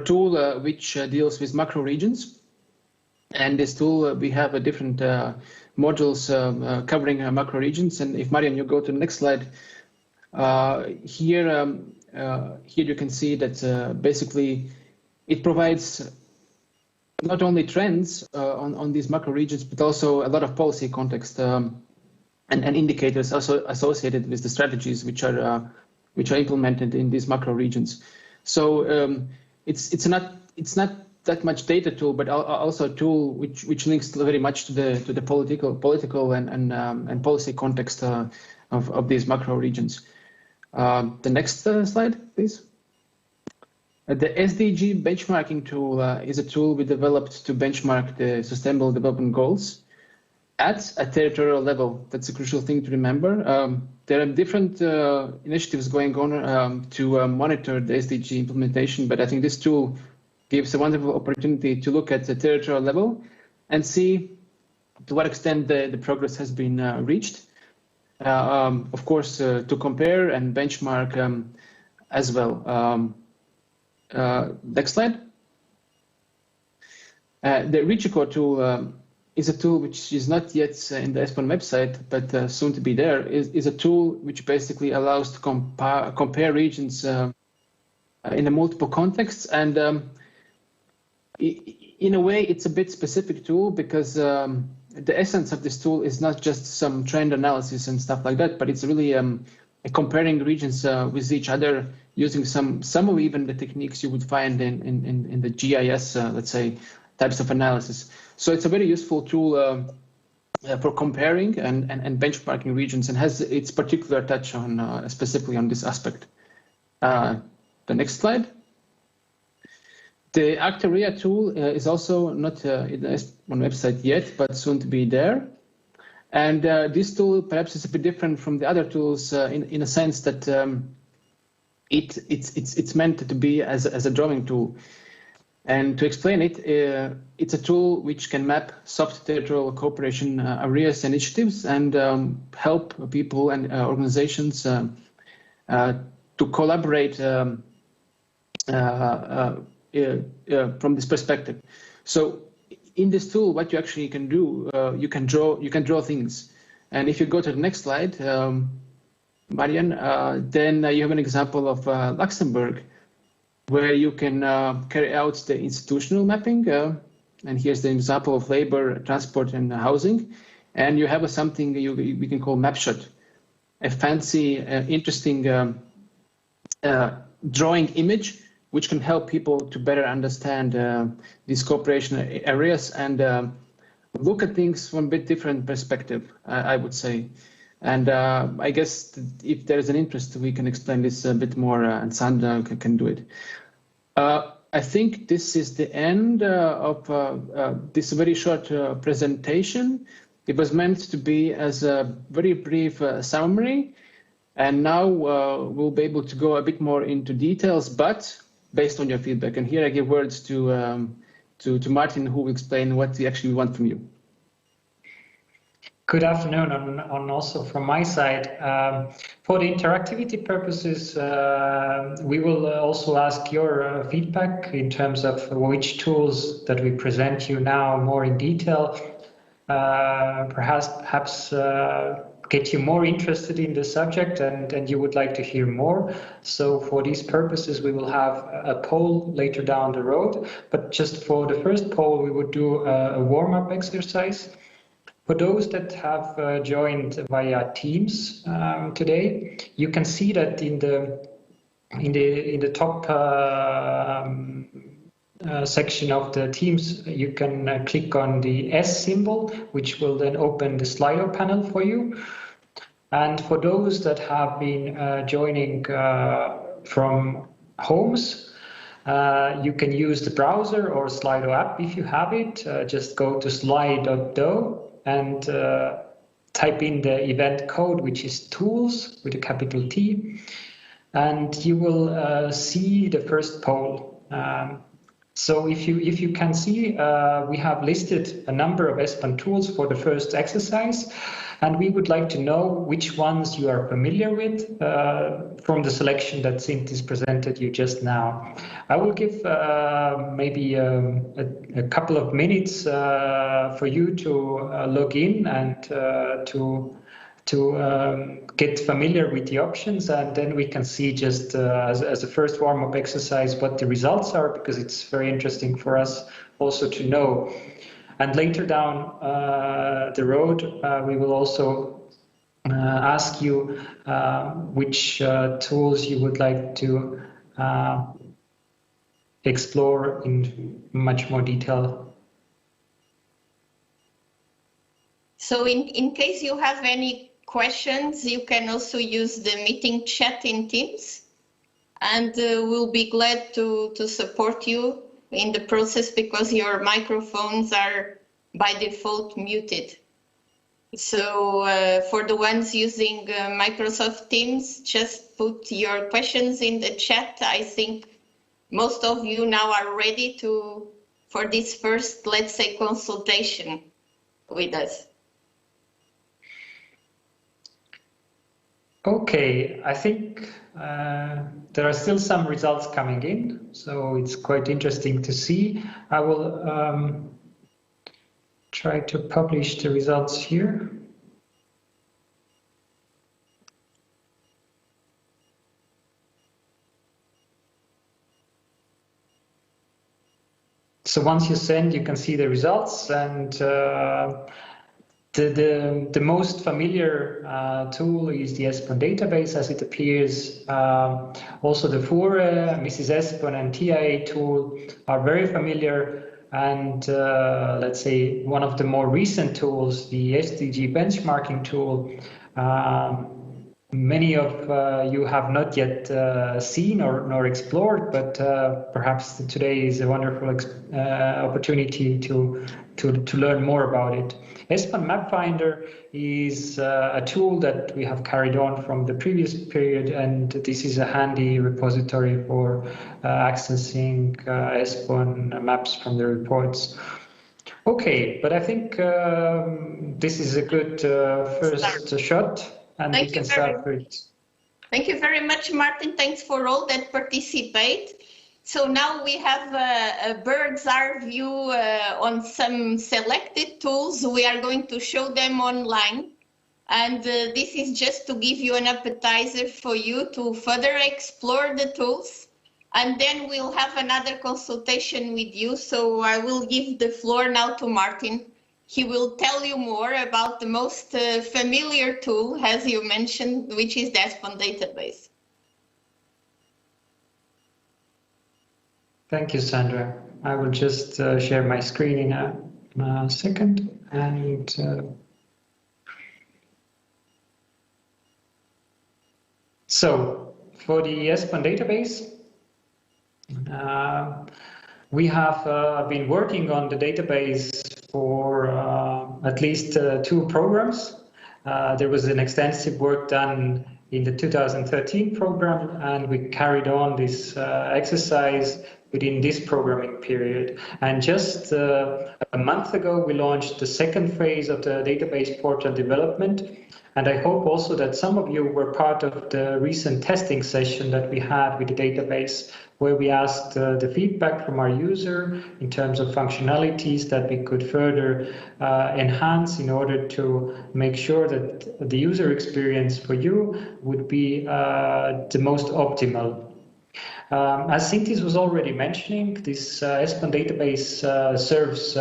tool which deals with macro regions. And this tool, we have different modules covering macro regions. And if Marian, you go to the next slide, here you can see that basically it provides not only trends on these macro regions, but also a lot of policy context and indicators also associated with the strategies which are implemented in these macro regions. So it's not that much data tool, but also a tool which links very much to the political and policy context of these macro regions. The next slide, please. The SDG benchmarking tool is a tool we developed to benchmark the Sustainable Development Goals at a territorial level. That's a crucial thing to remember. There are different initiatives going on to monitor the SDG implementation, but I think this tool gives a wonderful opportunity to look at the territorial level and see to what extent the progress has been reached. Of course, to compare and benchmark as well. Next slide. The Richico tool is a tool which is not yet in the ESPON website, but soon to be there, is a tool which basically allows to compare regions in a multiple contexts. And in a way, it's a bit specific tool because the essence of this tool is not just some trend analysis and stuff like that, but it's really comparing regions with each other using some of even the techniques you would find in the GIS, let's say, types of analysis. So it's a very useful tool for comparing and benchmarking regions, and has its particular touch on specifically on this aspect. The next slide. The Actaria tool is also not in the ESPON website yet, but soon to be there. And this tool perhaps is a bit different from the other tools in a sense that it's meant to be as a drawing tool. And to explain it, it's a tool which can map soft territorial cooperation areas and initiatives and help people and organizations to collaborate from this perspective. So in this tool, what you actually can do, you can draw things. And if you go to the next slide, Marian, then you have an example of Luxembourg, where you can carry out the institutional mapping. And here's the example of labor, transport, and housing. And you have something we can call mapshot, a fancy, interesting drawing image, which can help people to better understand these cooperation areas and look at things from a bit different perspective, I would say. And I guess if there's an interest, we can explain this a bit more, and Sandra can do it. I think this is the end of this very short presentation. It was meant to be as a very brief summary, and now we'll be able to go a bit more into details, but based on your feedback. And here I give words to Martin, who will explain what we actually want from you. Good afternoon, and also from my side. For the interactivity purposes, we will also ask your feedback in terms of which tools that we present you now more in detail, perhaps get you more interested in the subject and you would like to hear more. So for these purposes, we will have a poll later down the road. But just for the first poll, we would do a warm-up exercise. For those that have joined via Teams today, you can see that in the top section of the Teams, you can click on the S symbol, which will then open the Slido panel for you. And for those that have been joining from homes, you can use the browser or Slido app if you have it. Just go to slido.do and type in the event code, which is tools with a capital T, and you will see the first poll. So if you can see, we have listed a number of ESPON tools for the first exercise, and we would like to know which ones you are familiar with from the selection that Sintis presented you just now. I will give maybe a couple of minutes for you to log in and to get familiar with the options, and then we can see just as a first warm-up exercise what the results are, because it's very interesting for us also to know. And later down the road, we will also ask you which tools you would like to explore in much more detail. So in case you have any questions, you can also use the meeting chat in Teams, and we'll be glad to support you in the process, because your microphones are by default muted. So for the ones using Microsoft Teams, just put your questions in the chat. I think most of you now are ready for this first, let's say, consultation with us. Okay, I think there are still some results coming in, so it's quite interesting to see. I will try to publish the results here. So once you send, you can see the results, and the most familiar tool is the ESPON database as it appears. Also the FURE, Mrs. ESPON and TIA tool are very familiar. And let's say one of the more recent tools, the SDG benchmarking tool, many of you have not yet seen nor explored, but perhaps today is a wonderful opportunity to learn more about it. ESPON Map Finder is a tool that we have carried on from the previous period, and this is a handy repository for accessing ESPON maps from the reports. Okay, but I think this is a good first shot, and we can start with it. Thank you very much, Martin. Thanks for all that participate. So now we have a bird's eye view on some selected tools. We are going to show them online. And this is just to give you an appetizer for you to further explore the tools. And then we'll have another consultation with you. So I will give the floor now to Martin. He will tell you more about the most familiar tool, as you mentioned, which is the ESPON database. Thank you, Sandra. I will just share my screen in a second. And so for the ESPON database, we have been working on the database for at least 2 programs. There was an extensive work done in the 2013 program, and we carried on this exercise within this programming period. And just a month ago, we launched the second phase of the database portal development. And I hope also that some of you were part of the recent testing session that we had with the database, where we asked the feedback from our user in terms of functionalities that we could further enhance in order to make sure that the user experience for you would be the most optimal. As Sintis was already mentioning, this ESPON database serves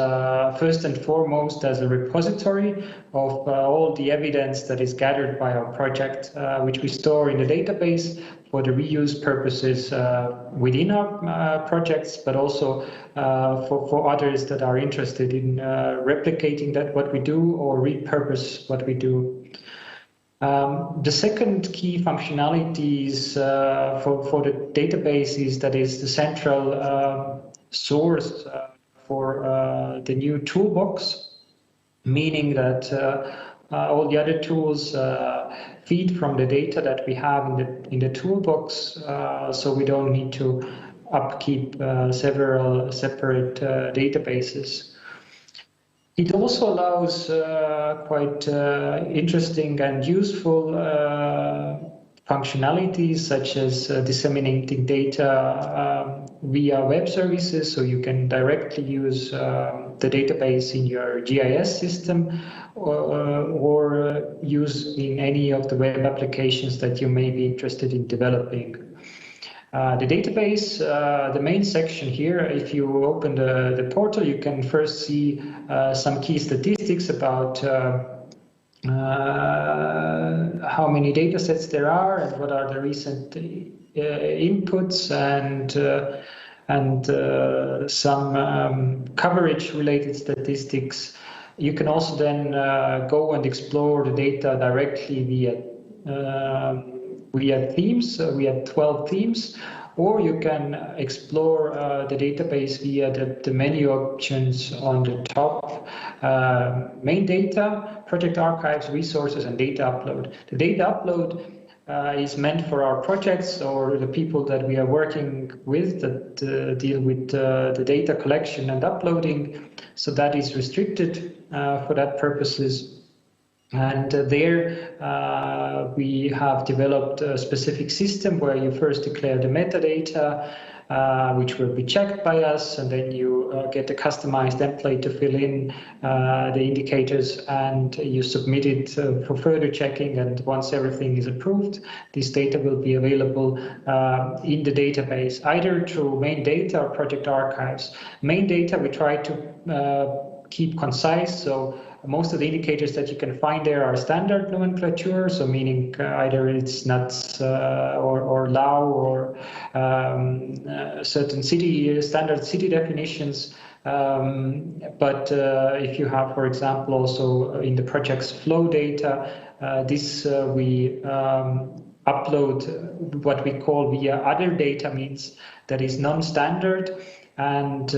first and foremost as a repository of all the evidence that is gathered by our project, which we store in the database for the reuse purposes within our projects, but also for others that are interested in replicating what we do or repurpose what we do. The second key functionalities for the database is that is the central source for the new toolbox, meaning that all the other tools feed from the data that we have in the toolbox, so we don't need to upkeep several separate databases. It also allows quite interesting and useful functionalities, such as disseminating data via web services, so you can directly use the database in your GIS system or use in any of the web applications that you may be interested in developing. The database, the main section here, if you open the portal, you can first see some key statistics about how many data sets there are and what are the recent inputs and some coverage related statistics. You can also then go and explore the data directly via themes. We have 12 themes, or you can explore the database via the menu options on the top. Main data, project archives, resources, and data upload. The data upload is meant for our projects or the people that we are working with that deal with the data collection and uploading. So that is restricted for that purposes. And there we have developed a specific system where you first declare the metadata, which will be checked by us, and then you get a customized template to fill in the indicators, and you submit it for further checking. And once everything is approved, this data will be available in the database, either through main data or project archives. Main data we try to keep concise, so most of the indicators that you can find there are standard nomenclature, so meaning either it's NUTS or LAU or certain standard city definitions. But if you have, for example, also in the project's flow data, this we upload what we call via other data, means that is non-standard, and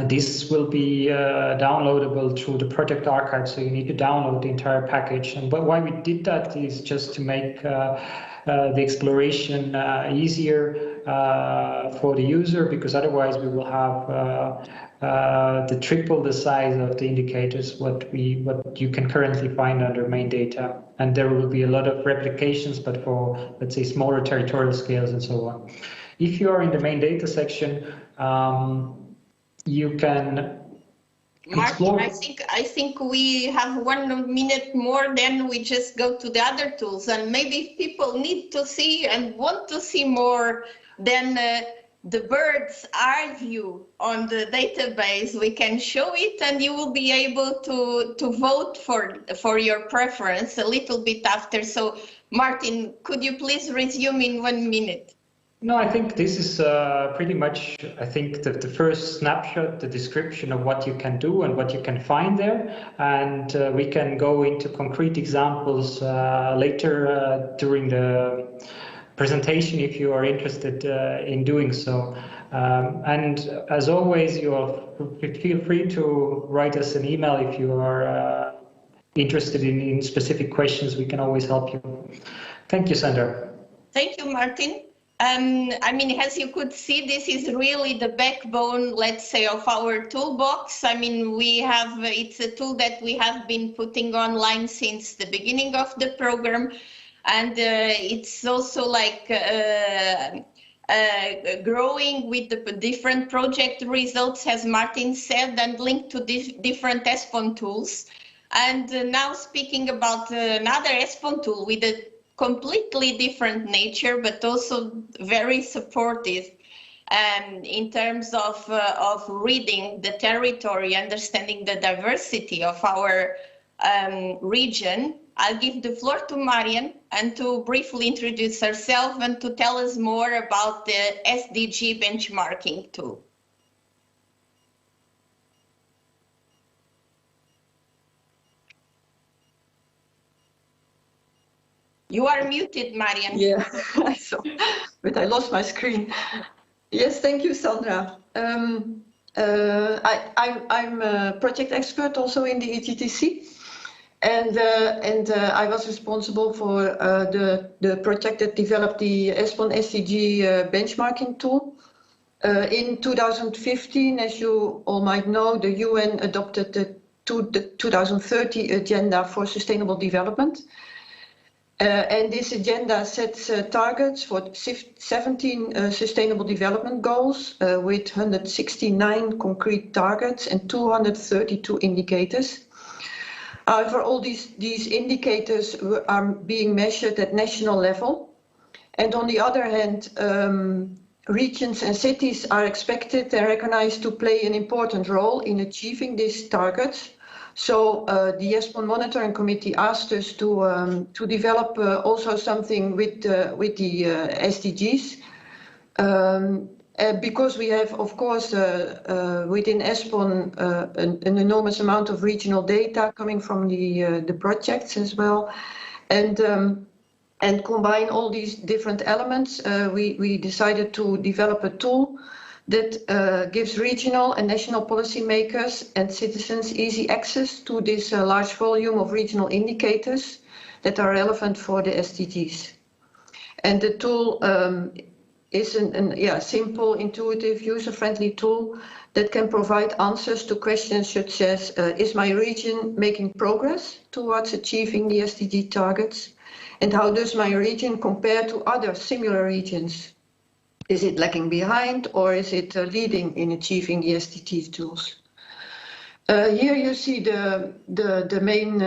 this will be downloadable through the project archive, so you need to download the entire package. And but why we did that is just to make the exploration easier for the user, because otherwise we will have the triple the size of the indicators what you can currently find under main data, and there will be a lot of replications, but for, let's say, smaller territorial scales and so on. If you are in the main data section, you can Martin, I think we have 1 minute more, then we just go to the other tools. And maybe if people need to see and want to see more, then the bird's eye view on the database, we can show it, and you will be able to vote for your preference a little bit after. So, Martin, could you please resume in 1 minute? No, I think this is pretty much, I think, the first snapshot, the description of what you can do and what you can find there. And we can go into concrete examples later during the presentation if you are interested in doing so. And as always, feel free to write us an email if you are interested in specific questions. We can always help you. Thank you, Sandra. Thank you, Martin. I mean, as you could see, this is really the backbone, let's say, of our toolbox. I mean, it's a tool that we have been putting online since the beginning of the program. And it's also like growing with the different project results, as Martin said, and linked to different ESPON tools. And now speaking about another ESPON tool with a completely different nature, but also very supportive in terms of reading the territory, understanding the diversity of our region. I'll give the floor to Marian and to briefly introduce herself and to tell us more about the SDG benchmarking tool. You are muted, Marian. Yeah, but I lost my screen. Yes, thank you, Sandra. I'm a project expert also in the EGTC, and I was responsible for the project that developed the ESPON SDG benchmarking tool. In 2015, as you all might know, the UN adopted the 2030 Agenda for Sustainable Development. And this agenda sets targets for 17 sustainable development goals with 169 concrete targets and 232 indicators. However, all these indicators are being measured at national level. And on the other hand, regions and cities are expected and recognized to play an important role in achieving these targets. So the ESPON Monitoring Committee asked us to develop also something with the SDGs, because we have, of course, within ESPON an enormous amount of regional data coming from the projects as well, and combine all these different elements. We decided to develop a tool that gives regional and national policymakers and citizens easy access to this large volume of regional indicators that are relevant for the SDGs. And the tool is a simple, intuitive, user-friendly tool that can provide answers to questions such as, is my region making progress towards achieving the SDG targets? And how does my region compare to other similar regions? Is it lagging behind, or is it leading in achieving the SDG tools? Here you see the main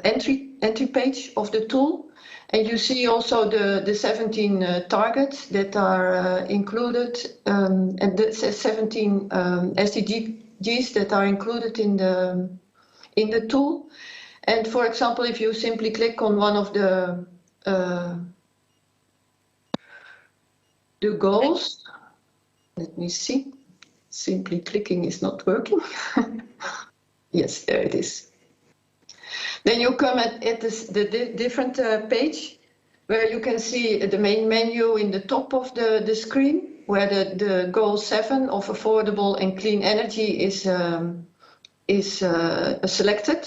entry page of the tool, and you see also the 17 targets that are included, and the 17 SDGs that are included in the tool. And for example, if you simply click on one of the goals, let me see, simply clicking is not working. Yes, there it is. Then you come at the different page where you can see the main menu in the top of the screen, where the goal 7 of affordable and clean energy is selected.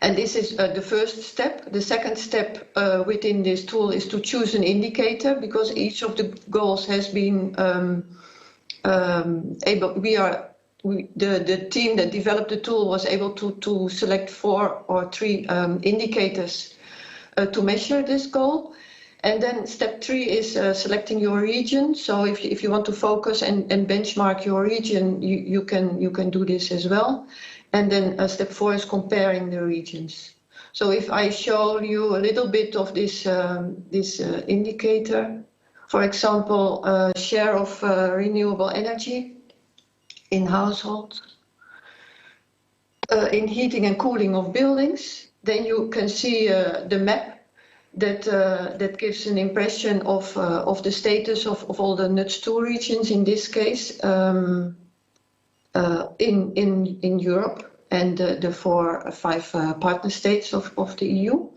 And this is the first step. The second step within this tool is to choose an indicator, because each of the goals has been the team that developed the tool was able to select 4 or 3 indicators to measure this goal. And then step 3 is selecting your region. So if you want to focus and benchmark your region, you can do this as well. And then step 4 is comparing the regions. So if I show you a little bit of this indicator, for example, share of renewable energy in households, in heating and cooling of buildings, then you can see the map that gives an impression of the status of all the NUTS 2 regions in this case in Europe and the 4 or 5 partner states of the EU.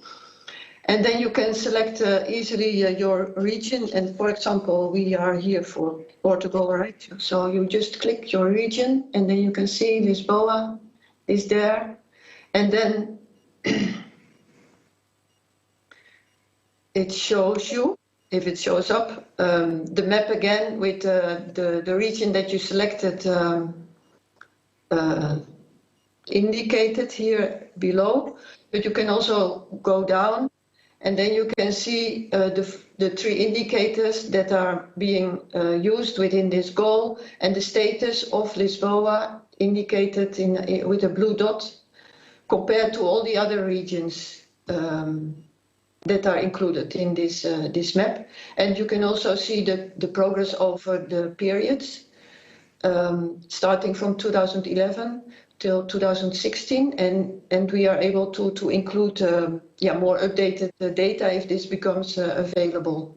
And then you can select easily your region. And for example, we are here for Portugal, right? So you just click your region and then you can see Lisboa is there. And then it shows you, if it shows up, the map again with the region that you selected indicated here below. But you can also go down and then you can see the 3 indicators that are being used within this goal and the status of Lisboa indicated with a blue dot compared to all the other regions that are included in this map. And you can also see the progress over the periods, starting from 2011 till 2016, and we are able to include more updated data if this becomes available.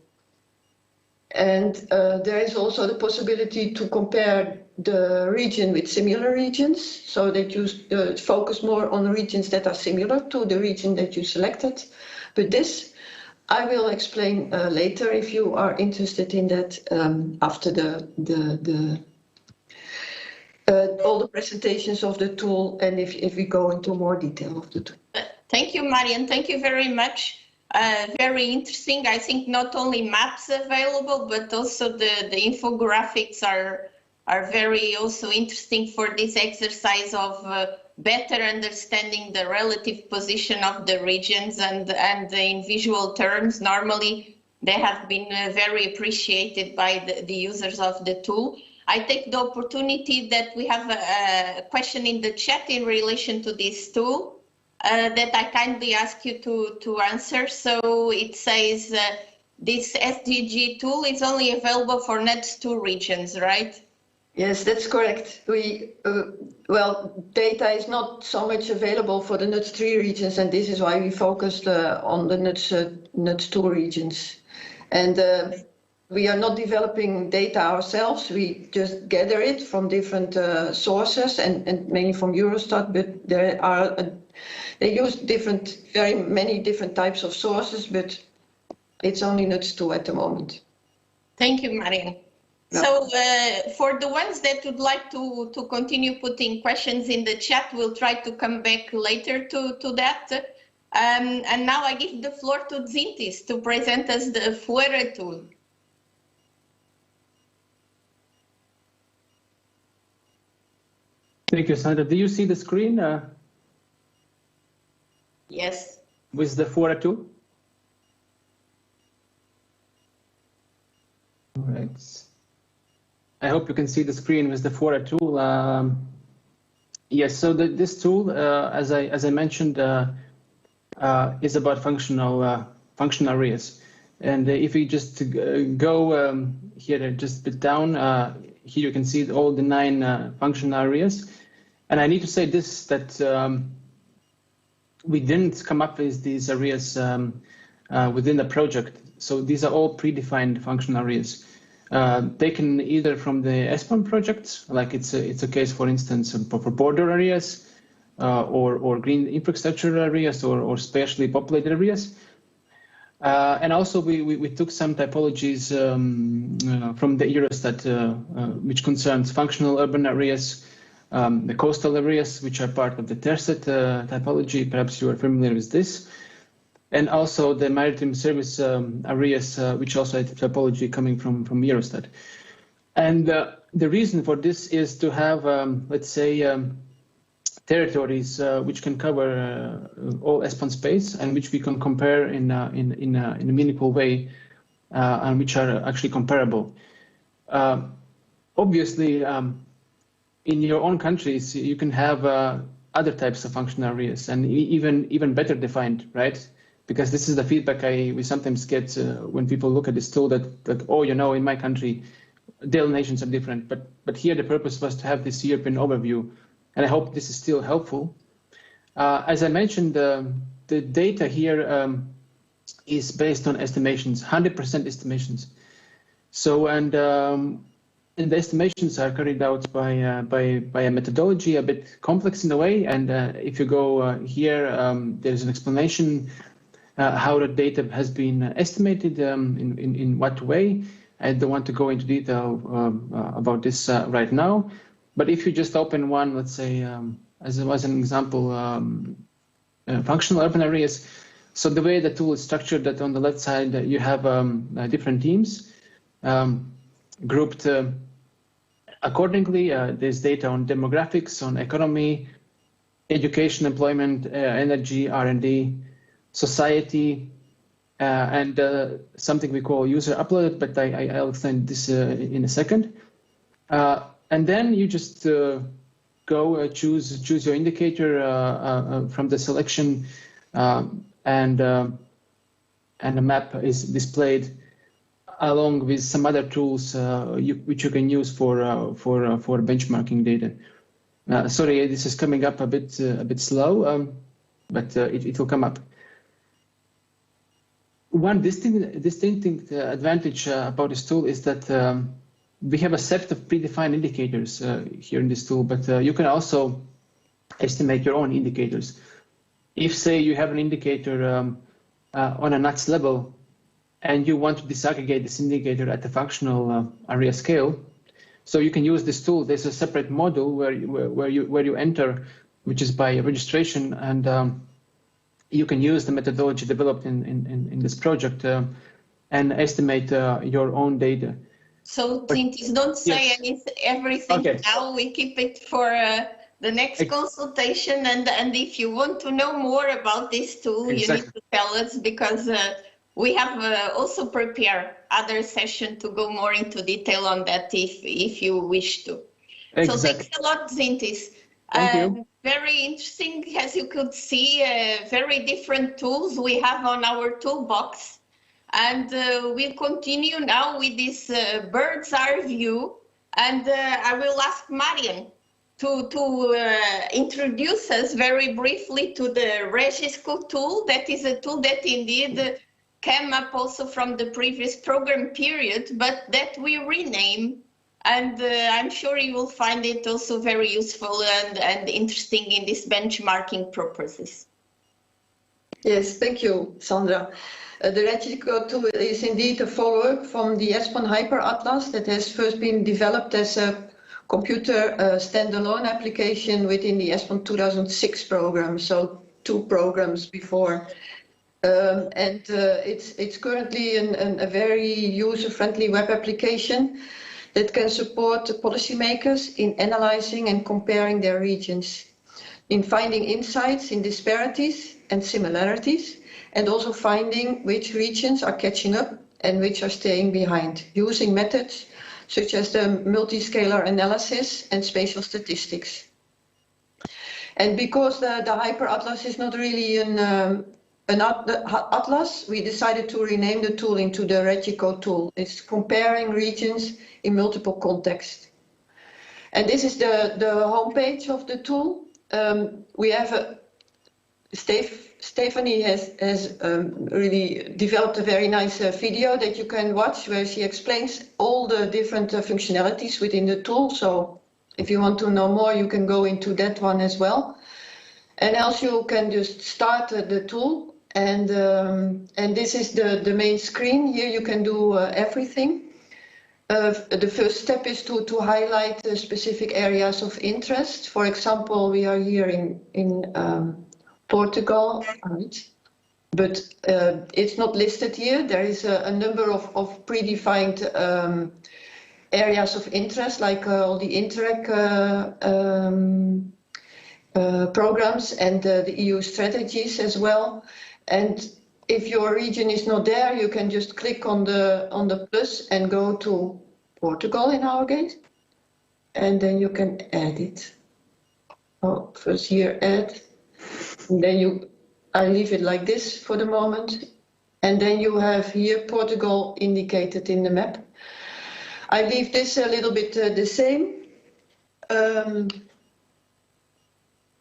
And there is also the possibility to compare the region with similar regions, so that you focus more on regions that are similar to the region that you selected. But this I will explain later if you are interested in that after all the presentations of the tool and if we go into more detail of the tool. Thank you, Marian. Thank you very much. Very interesting. I think not only maps available, but also the infographics are very also interesting for this exercise of better understanding the relative position of the regions and in visual terms. Normally, they have been very appreciated by the users of the tool. I take the opportunity that we have a question in the chat in relation to this tool that I kindly ask you to answer. So it says this SDG tool is only available for NUTS 2 regions, right? Yes, that's correct. Well, data is not so much available for the NUTS 3 regions, and this is why we focused on the NUTS 2 regions. And we are not developing data ourselves. We just gather it from different sources and mainly from Eurostat, but they use very many different types of sources, but it's only NUTS 2 at the moment. Thank you, Marian. Yeah. So for the ones that would like to continue putting questions in the chat, we'll try to come back later to that. And now I give the floor to Zintis to present us the Fuera tool. Thank you, Sandra. Do you see the screen? Yes. With the Fuera tool? All right. I hope you can see the screen with the Fuera tool. Yes, so this tool, as I mentioned, is about functional areas. And if we just go here, just a bit down, here you can see all the 9 functional areas. And I need to say this, that we didn't come up with these areas within the project. So these are all predefined functional areas. Taken either from the ESPON projects, like it's a case, for instance, for border areas, or green infrastructure areas, or spatially populated areas. And also we took some typologies from the Eurostat, which concerns functional urban areas, the coastal areas, which are part of the TERSET typology. Perhaps you are familiar with this. And also the maritime service areas, which also have typology coming from Eurostat. And the reason for this is to have, let's say, territories which can cover all ESPON space and which we can compare in a meaningful way and which are actually comparable. Obviously, in your own countries, you can have other types of functional areas and even better defined, right? Because this is the feedback we sometimes get when people look at this tool that oh, you know, in my country, delineations are different. But here the purpose was to have this European overview, and I hope this is still helpful. As I mentioned, the data here is based on estimations, 100% estimations. So and the estimations are carried out by a methodology a bit complex in a way. And if you go here, there's an explanation how the data has been estimated in what way. I don't want to go into detail about this right now. But if you just open one, let's say, as an example, functional urban areas. So the way the tool is structured, that on the left side you have different teams grouped accordingly. There's data on demographics, on economy, education, employment, energy, R&D, society, and something we call user uploaded, but I'll explain this in a second. And then you just go choose your indicator from the selection, and the map is displayed along with some other tools which you can use for benchmarking data. Sorry, this is coming up a bit slow, but it will come up. One distinct advantage about this tool is that we have a set of predefined indicators here in this tool, but you can also estimate your own indicators. If, say, you have an indicator on a NUTS level and you want to disaggregate this indicator at the functional area scale, so you can use this tool. There's a separate module where you enter, which is by registration, and you can use the methodology developed in this project and estimate your own data. So, Tintis, don't say everything now. We keep it for the next consultation. And if you want to know more about this tool, you need to tell us, because we have also prepared other session to go more into detail on that if you wish to. So thanks a lot, Tintis. Thank you. Very interesting, as you could see, very different tools we have on our toolbox. And we'll continue now with this bird's eye view. And I will ask Marian to introduce us very briefly to the Regisco tool. That is a tool that indeed came up also from the previous program period, but that we rename. And I'm sure you will find it also very useful and interesting in this benchmarking purposes. Yes, thank you, Sandra. The Regisco tool is indeed a follow-up from the ESPON Hyper Atlas that has first been developed as a computer standalone application within the ESPON 2006 program, so 2 programs before. It's currently a very user-friendly web application that can support policymakers in analyzing and comparing their regions, in finding insights in disparities and similarities, and also finding which regions are catching up and which are staying behind, using methods such as the multiscalar analysis and spatial statistics. And because the Hyper Atlas is not really an atlas, we decided to rename the tool into the Regisco tool. It's comparing regions in multiple contexts. And this is the homepage of the tool. We have Stephanie has really developed a very nice video that you can watch, where she explains all the different functionalities within the tool. So if you want to know more, you can go into that one as well. And else you can just start the tool. And this is the main screen. Here you can do everything. The first step is to highlight the specific areas of interest. For example, we are here in Portugal, right? But it's not listed here. There is a number of predefined areas of interest, like all the Interreg programs and the EU strategies as well. And if your region is not there, you can just click on the plus and go to Portugal in our case, and then you can add it. Oh, first here add, and then I leave it like this for the moment, and then you have here Portugal indicated in the map. I leave this a little bit the same.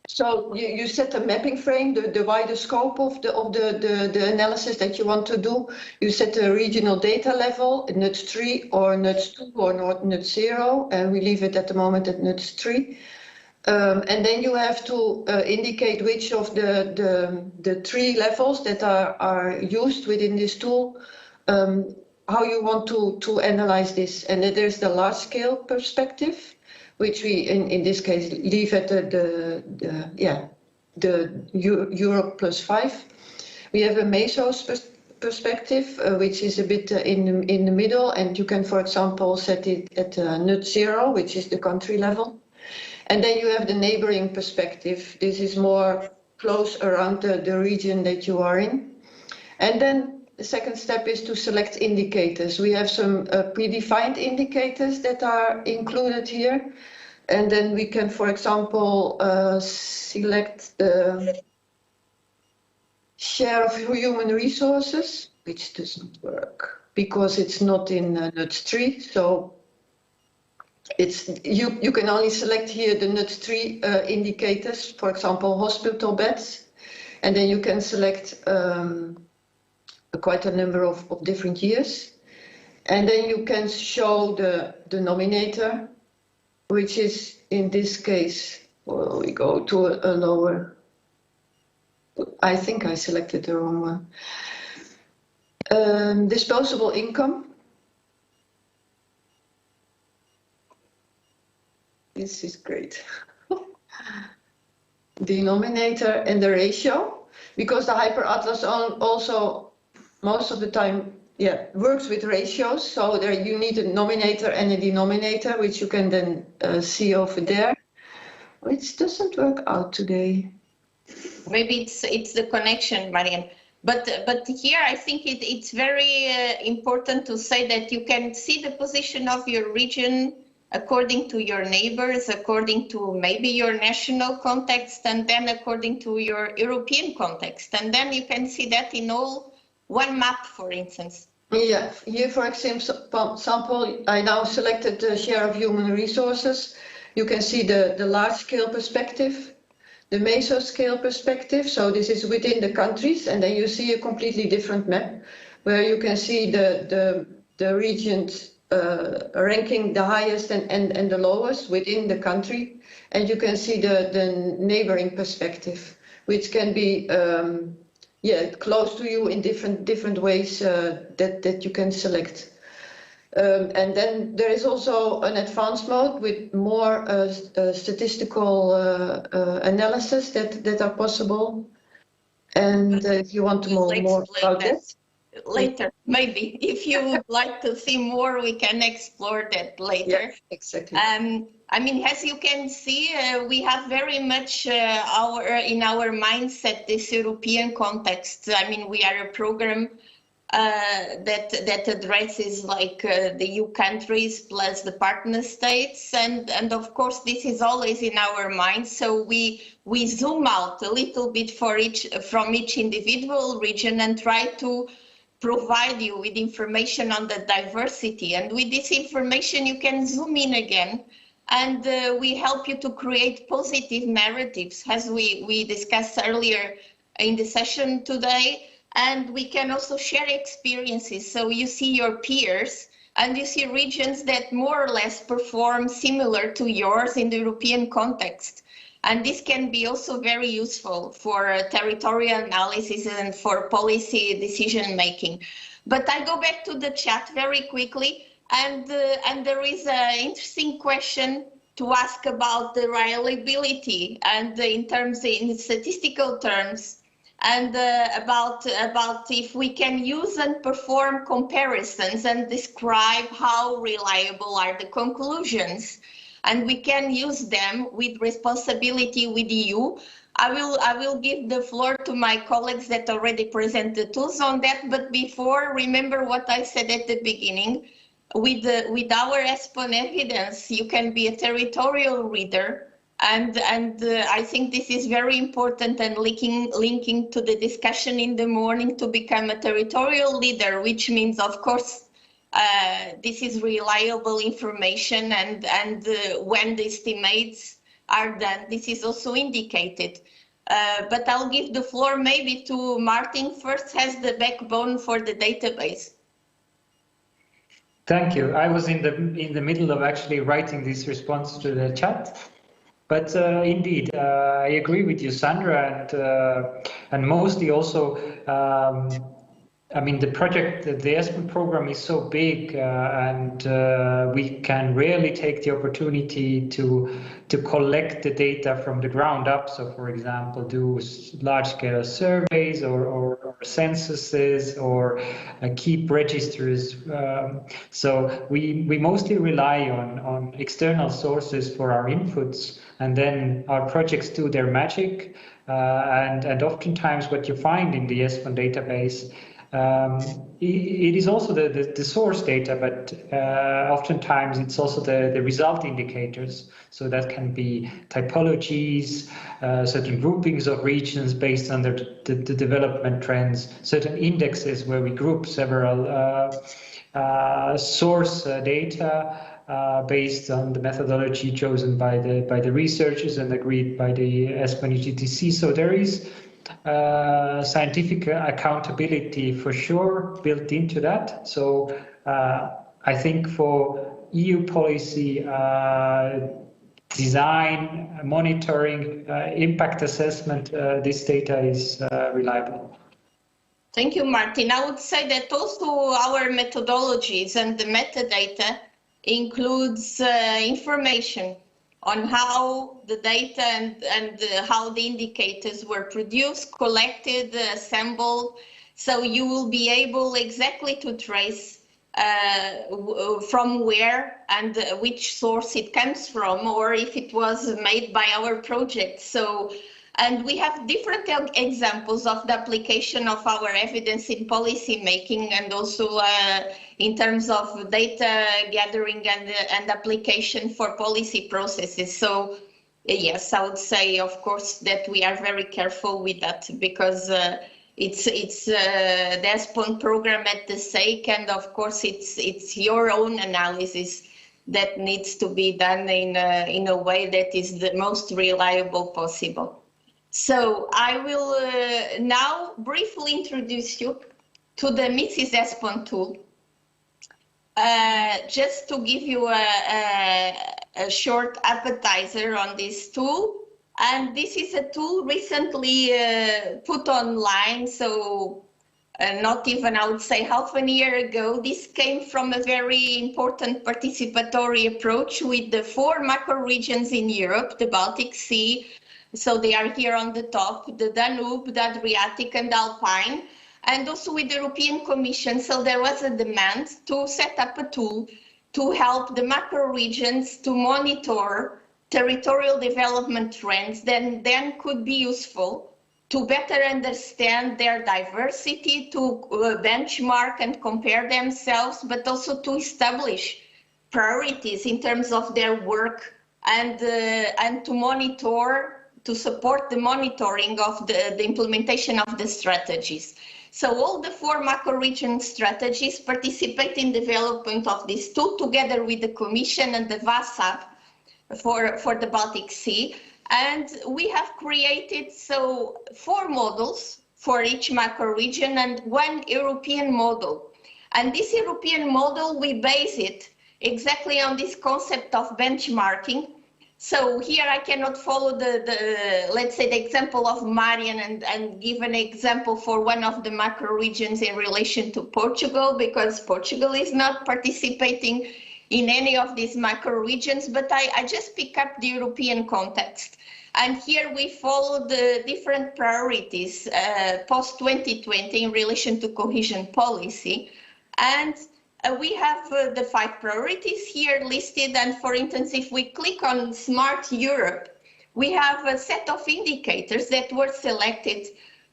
So you set a mapping frame, the wider scope of the analysis that you want to do. You set a regional data level, NUTS 3 or NUTS 2 or NUTS 0, and we leave it at the moment at NUTS 3. And then you have to indicate which of the 3 levels that are used within this tool, how you want to analyze this. And then there's the large scale perspective, which we, in this case, leave at the Europe +5. We have a mesos perspective, which is a bit in the middle, and you can, for example, set it at NUTS 0, which is the country level. And then you have the neighboring perspective. This is more close around the region that you are in. And then the second step is to select indicators. We have some predefined indicators that are included here. And then we can, for example, select the share of human resources, which doesn't work because it's not in NUTS 3. So you can only select here the NUTS 3 indicators, for example, hospital beds. And then you can select quite a number of different years. And then you can show the denominator, which is in this case, well, we go to a lower, I think I selected the wrong one. Disposable income. This is great. Denominator and the ratio, because the HyperAtlas also most of the time works with ratios. So there you need a nominator and a denominator, which you can then see over there. Which doesn't work out today. Maybe it's the connection, Marianne. But here I think it's very important to say that you can see the position of your region according to your neighbors, according to maybe your national context, and then according to your European context. And then you can see that in all one map, for instance. Yeah, here, for example, I now selected the share of human resources. You can see the large scale perspective, the mesoscale perspective. So this is within the countries, and then you see a completely different map where you can see the regions ranking the highest and the lowest within the country, and you can see the neighboring perspective, which can be close to you in different ways that you can select. And then there is also an advanced mode with more statistical analysis that are possible. And if you want to know more about that. Later, maybe. If you would like to see more, we can explore that later. Yeah, exactly. I mean, as you can see, we have very much in our mindset this European context. I mean, we are a program that addresses like the EU countries plus the partner states, and of course this is always in our minds. So we zoom out a little bit from each individual region and try to provide you with information on the diversity. And with this information, you can zoom in again, and we help you to create positive narratives, as we discussed earlier in the session today. And we can also share experiences. So you see your peers, and you see regions that more or less perform similar to yours in the European context. And this can be also very useful for territorial analysis and for policy decision making. But I go back to the chat very quickly, and there is an interesting question to ask about the reliability and in statistical terms, and about if we can use and perform comparisons and describe how reliable are the conclusions. and we can use them with responsibility with EU. I will give the floor to my colleagues that already present the tools on that, but before, remember what I said at the beginning. With our ESPON evidence, you can be a territorial reader, and I think this is very important, and linking to the discussion in the morning, to become a territorial leader, which means, of course, this is reliable information, and when the estimates are done, this is also indicated. But I'll give the floor maybe to Martin first, has the backbone for the database. Thank you. I was in the middle of actually writing this response to the chat, but indeed, I agree with you, Sandra, and mostly also. I mean, the project, the ESPON program is so big, and we can rarely take the opportunity to collect the data from the ground up. So, for example, do large-scale surveys or censuses or keep registers. So we mostly rely on external sources for our inputs, and then our projects do their magic. And oftentimes, what you find in the ESPON database. It is also the source data, but oftentimes it's also the result indicators. So that can be typologies, certain groupings of regions based on the development trends, certain indexes where we group several source data based on the methodology chosen by the researchers and agreed by the ESPON EGTC. So there is scientific accountability for sure built into that. So I think for EU policy design, monitoring, impact assessment, this data is reliable. Thank you, Martin. I would say that also our methodologies and the metadata includes information on how the data and how the indicators were produced, collected, assembled. So you will be able exactly to trace from where and which source it comes from, or if it was made by our project. So, and we have different examples of the application of our evidence in policy making, and also in terms of data gathering and application for policy processes. So yes, I would say, of course, that we are very careful with that, because it's the ESPON program at the stake, and of course it's your own analysis that needs to be done in a way that is the most reliable possible. So I will now briefly introduce you to the Mrs. ESPON tool. Just to give you a short appetizer on this tool. And this is a tool recently put online, so not even, I would say, half a year ago. This came from a very important participatory approach with the 4 macro regions in Europe, the Baltic Sea, so they are here on the top, the Danube, the Adriatic and Alpine, and also with the European Commission. So there was a demand to set up a tool to help the macro regions to monitor territorial development trends that then could be useful to better understand their diversity, to benchmark and compare themselves, but also to establish priorities in terms of their work, and to monitor, to support the monitoring of the implementation of the strategies. So all the 4 macro region strategies participate in development of this tool together with the Commission and the VASAP for the Baltic Sea. And we have created 4 models for each macro region and 1 European model. And this European model, we base it exactly on this concept of benchmarking. So here I cannot follow let's say, the example of Marian and give an example for one of the macro regions in relation to Portugal, because Portugal is not participating in any of these macro regions, but I just pick up the European context. And here we follow the different priorities post-2020 in relation to cohesion policy. And we have the 5 priorities here listed. And for instance, if we click on Smart Europe, we have a set of indicators that were selected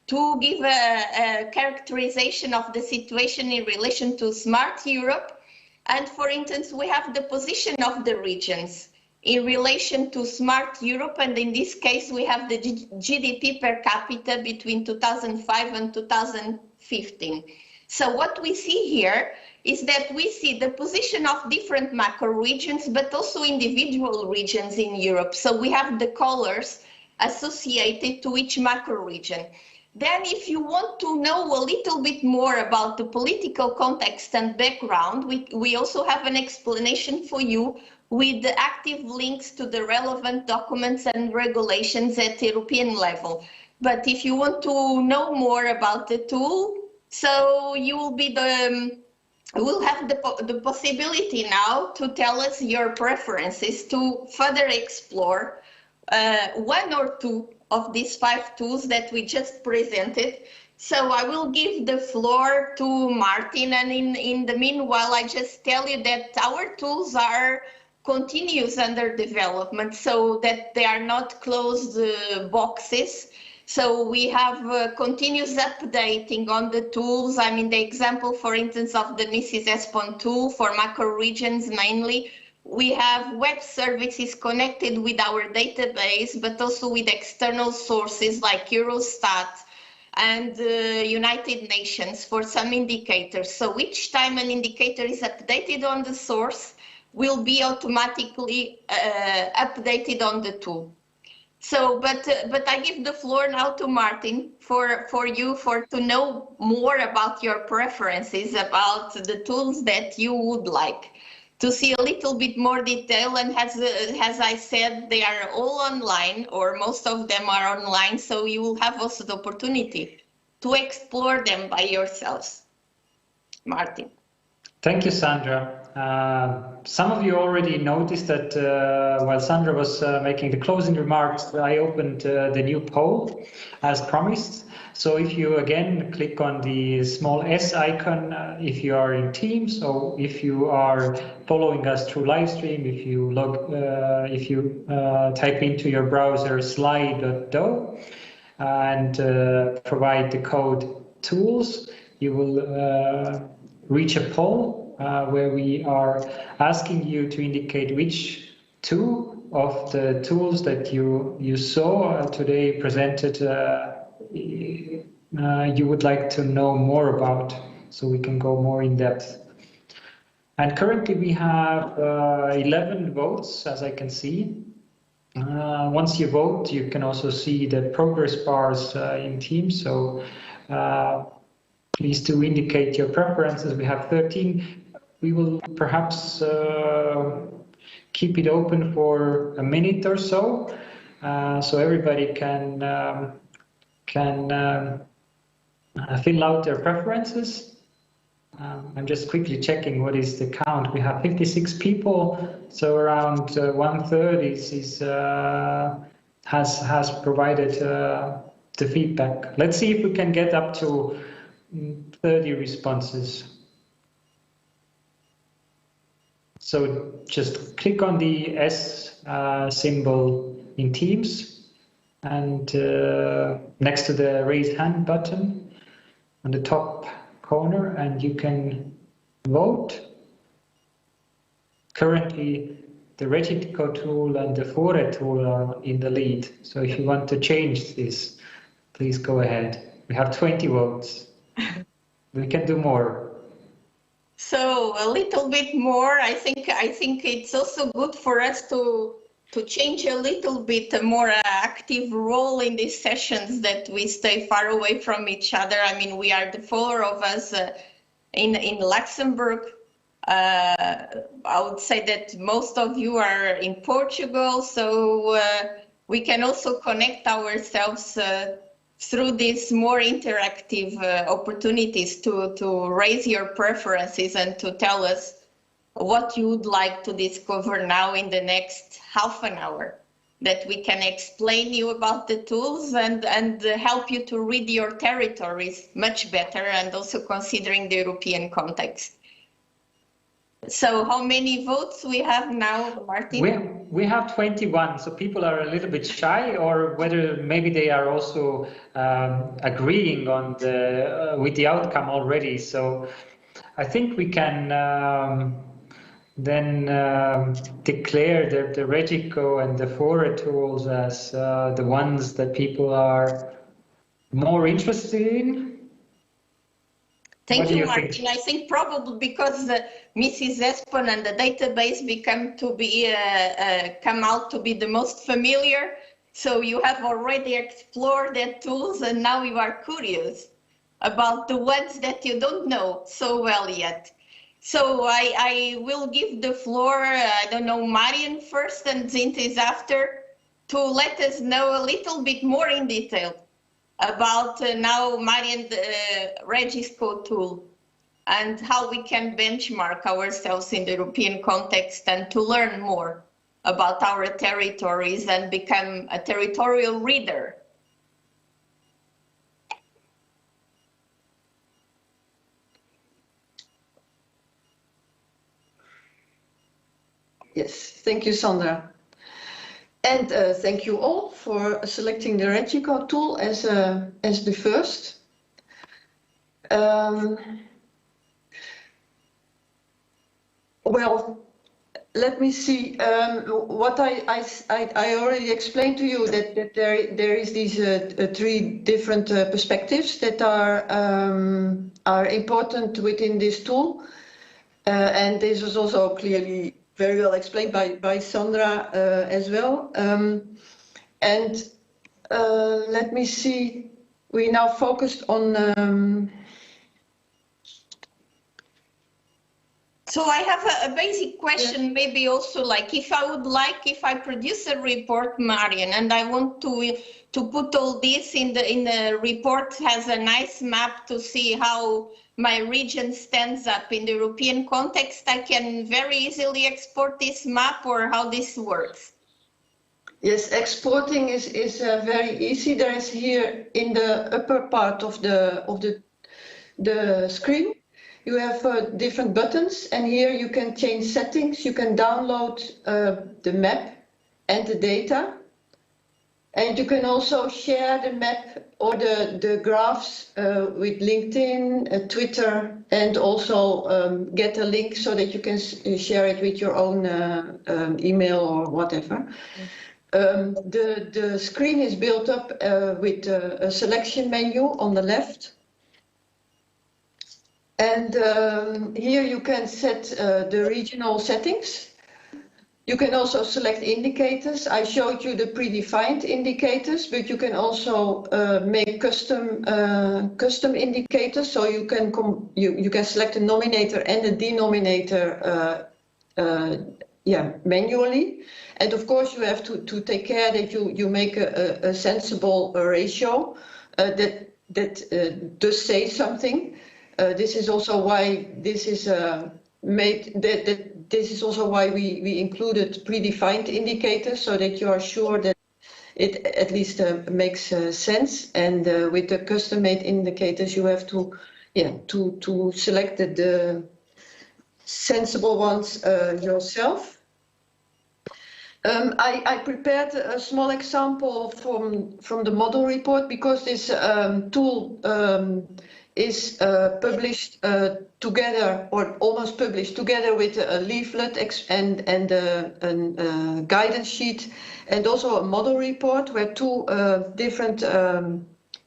to give a characterization of the situation in relation to Smart Europe. And for instance, we have the position of the regions in relation to Smart Europe. And in this case, we have the GDP per capita between 2005 and 2015. So what we see here is that we see the position of different macro regions, but also individual regions in Europe. So we have the colors associated to each macro region. Then if you want to know a little bit more about the political context and background, we also have an explanation for you with the active links to the relevant documents and regulations at European level. But if you want to know more about the tool, so you will be will have the possibility now to tell us your preferences to further explore one or two of these 5 tools that we just presented. So I will give the floor to Martin, and in the meanwhile, I just tell you that our tools are continuous under development, so that they are not closed boxes. So we have continuous updating on the tools. I mean, the example, for instance, of the Mrs. ESPON tool for macro regions mainly, we have web services connected with our database, but also with external sources like Eurostat and United Nations for some indicators. So each time an indicator is updated on the source, will be automatically updated on the tool. So, but I give the floor now to Martin for to know more about your preferences, about the tools that you would like to see a little bit more detail. And as I said, they are all online, or most of them are online, so you will have also the opportunity to explore them by yourselves. Martin. Thank you, Sandra. Some of you already noticed that while Sandra was making the closing remarks, I opened the new poll as promised. So if you again click on the small S icon, if you are in Teams, or if you are following us through live stream, if you type into your browser sly.do and provide the code tools, you will reach a poll where we are asking you to indicate which two of the tools that you saw today presented you would like to know more about, so we can go more in depth. And currently we have 11 votes, as I can see. Once you vote, you can also see the progress bars in Teams. So please do indicate your preferences. We have 13. We will perhaps keep it open for a minute or so, so everybody can fill out their preferences. I'm just quickly checking what is the count. We have 56 people, so around 1/3 has provided the feedback. Let's see if we can get up to 30 responses. So just click on the S symbol in Teams, and next to the raise hand button on the top corner, and you can vote. Currently, the Regitco tool and the Fore tool are in the lead. So if you want to change this, please go ahead. We have 20 votes. We can do more. So a little bit more. I think it's also good for us to change a little bit, a more active role in these sessions, that we stay far away from each other. I mean, we are the 4 of us in Luxembourg. I would say that most of you are in Portugal, so we can also connect ourselves through these more interactive opportunities to raise your preferences and to tell us what you would like to discover now in the next half an hour, that we can explain you about the tools and help you to read your territories much better, and also considering the European context. So how many votes we have now, Martin? We have 21, so people are a little bit shy, or whether maybe they are also agreeing on with the outcome already. So I think we can then declare the Regico and the Fora tools as the ones that people are more interested in. Thank you, Martin. I think probably because Mrs. ESPON and the database come out to be the most familiar. So you have already explored their tools, and now you are curious about the ones that you don't know so well yet. So I will give the floor, I don't know, Marian first and Zintis after, to let us know a little bit more in detail about now Marian Regisco tool and how we can benchmark ourselves in the European context and to learn more about our territories and become a territorial reader. Yes, thank you, Sandra. And thank you all for selecting the Regico tool as the first. Well, let me see. What I already explained to you that there is these three different perspectives that are important within this tool, and this was also clearly very well explained by Sandra as well. And let me see, we now focused on... So I have a basic question, maybe also like if I produce a report, Marian, and I want to put all this in the report, has a nice map to see how my region stands up in the European context, I can very easily export this map, or how this works? Yes, exporting is very easy. There is here in the upper part of the screen, you have different buttons, and here you can change settings. You can download the map and the data, and you can also share the map or the graphs with LinkedIn, Twitter, and also get a link so that you can share it with your own email or whatever. The screen is built up with a selection menu on the left. And here you can set the regional settings. You can also select indicators. I showed you the predefined indicators, but you can also make custom indicators. So you can select a nominator and a denominator manually. And of course, you have to take care that you make a sensible ratio that does say something. This is also why this is made. This is also why we included predefined indicators, so that you are sure that it at least makes sense. And with the custom-made indicators, you have to select the sensible ones yourself. I prepared a small example from the model report, because this tool is published together, or almost published together, with a leaflet and a guidance sheet, and also a model report where two different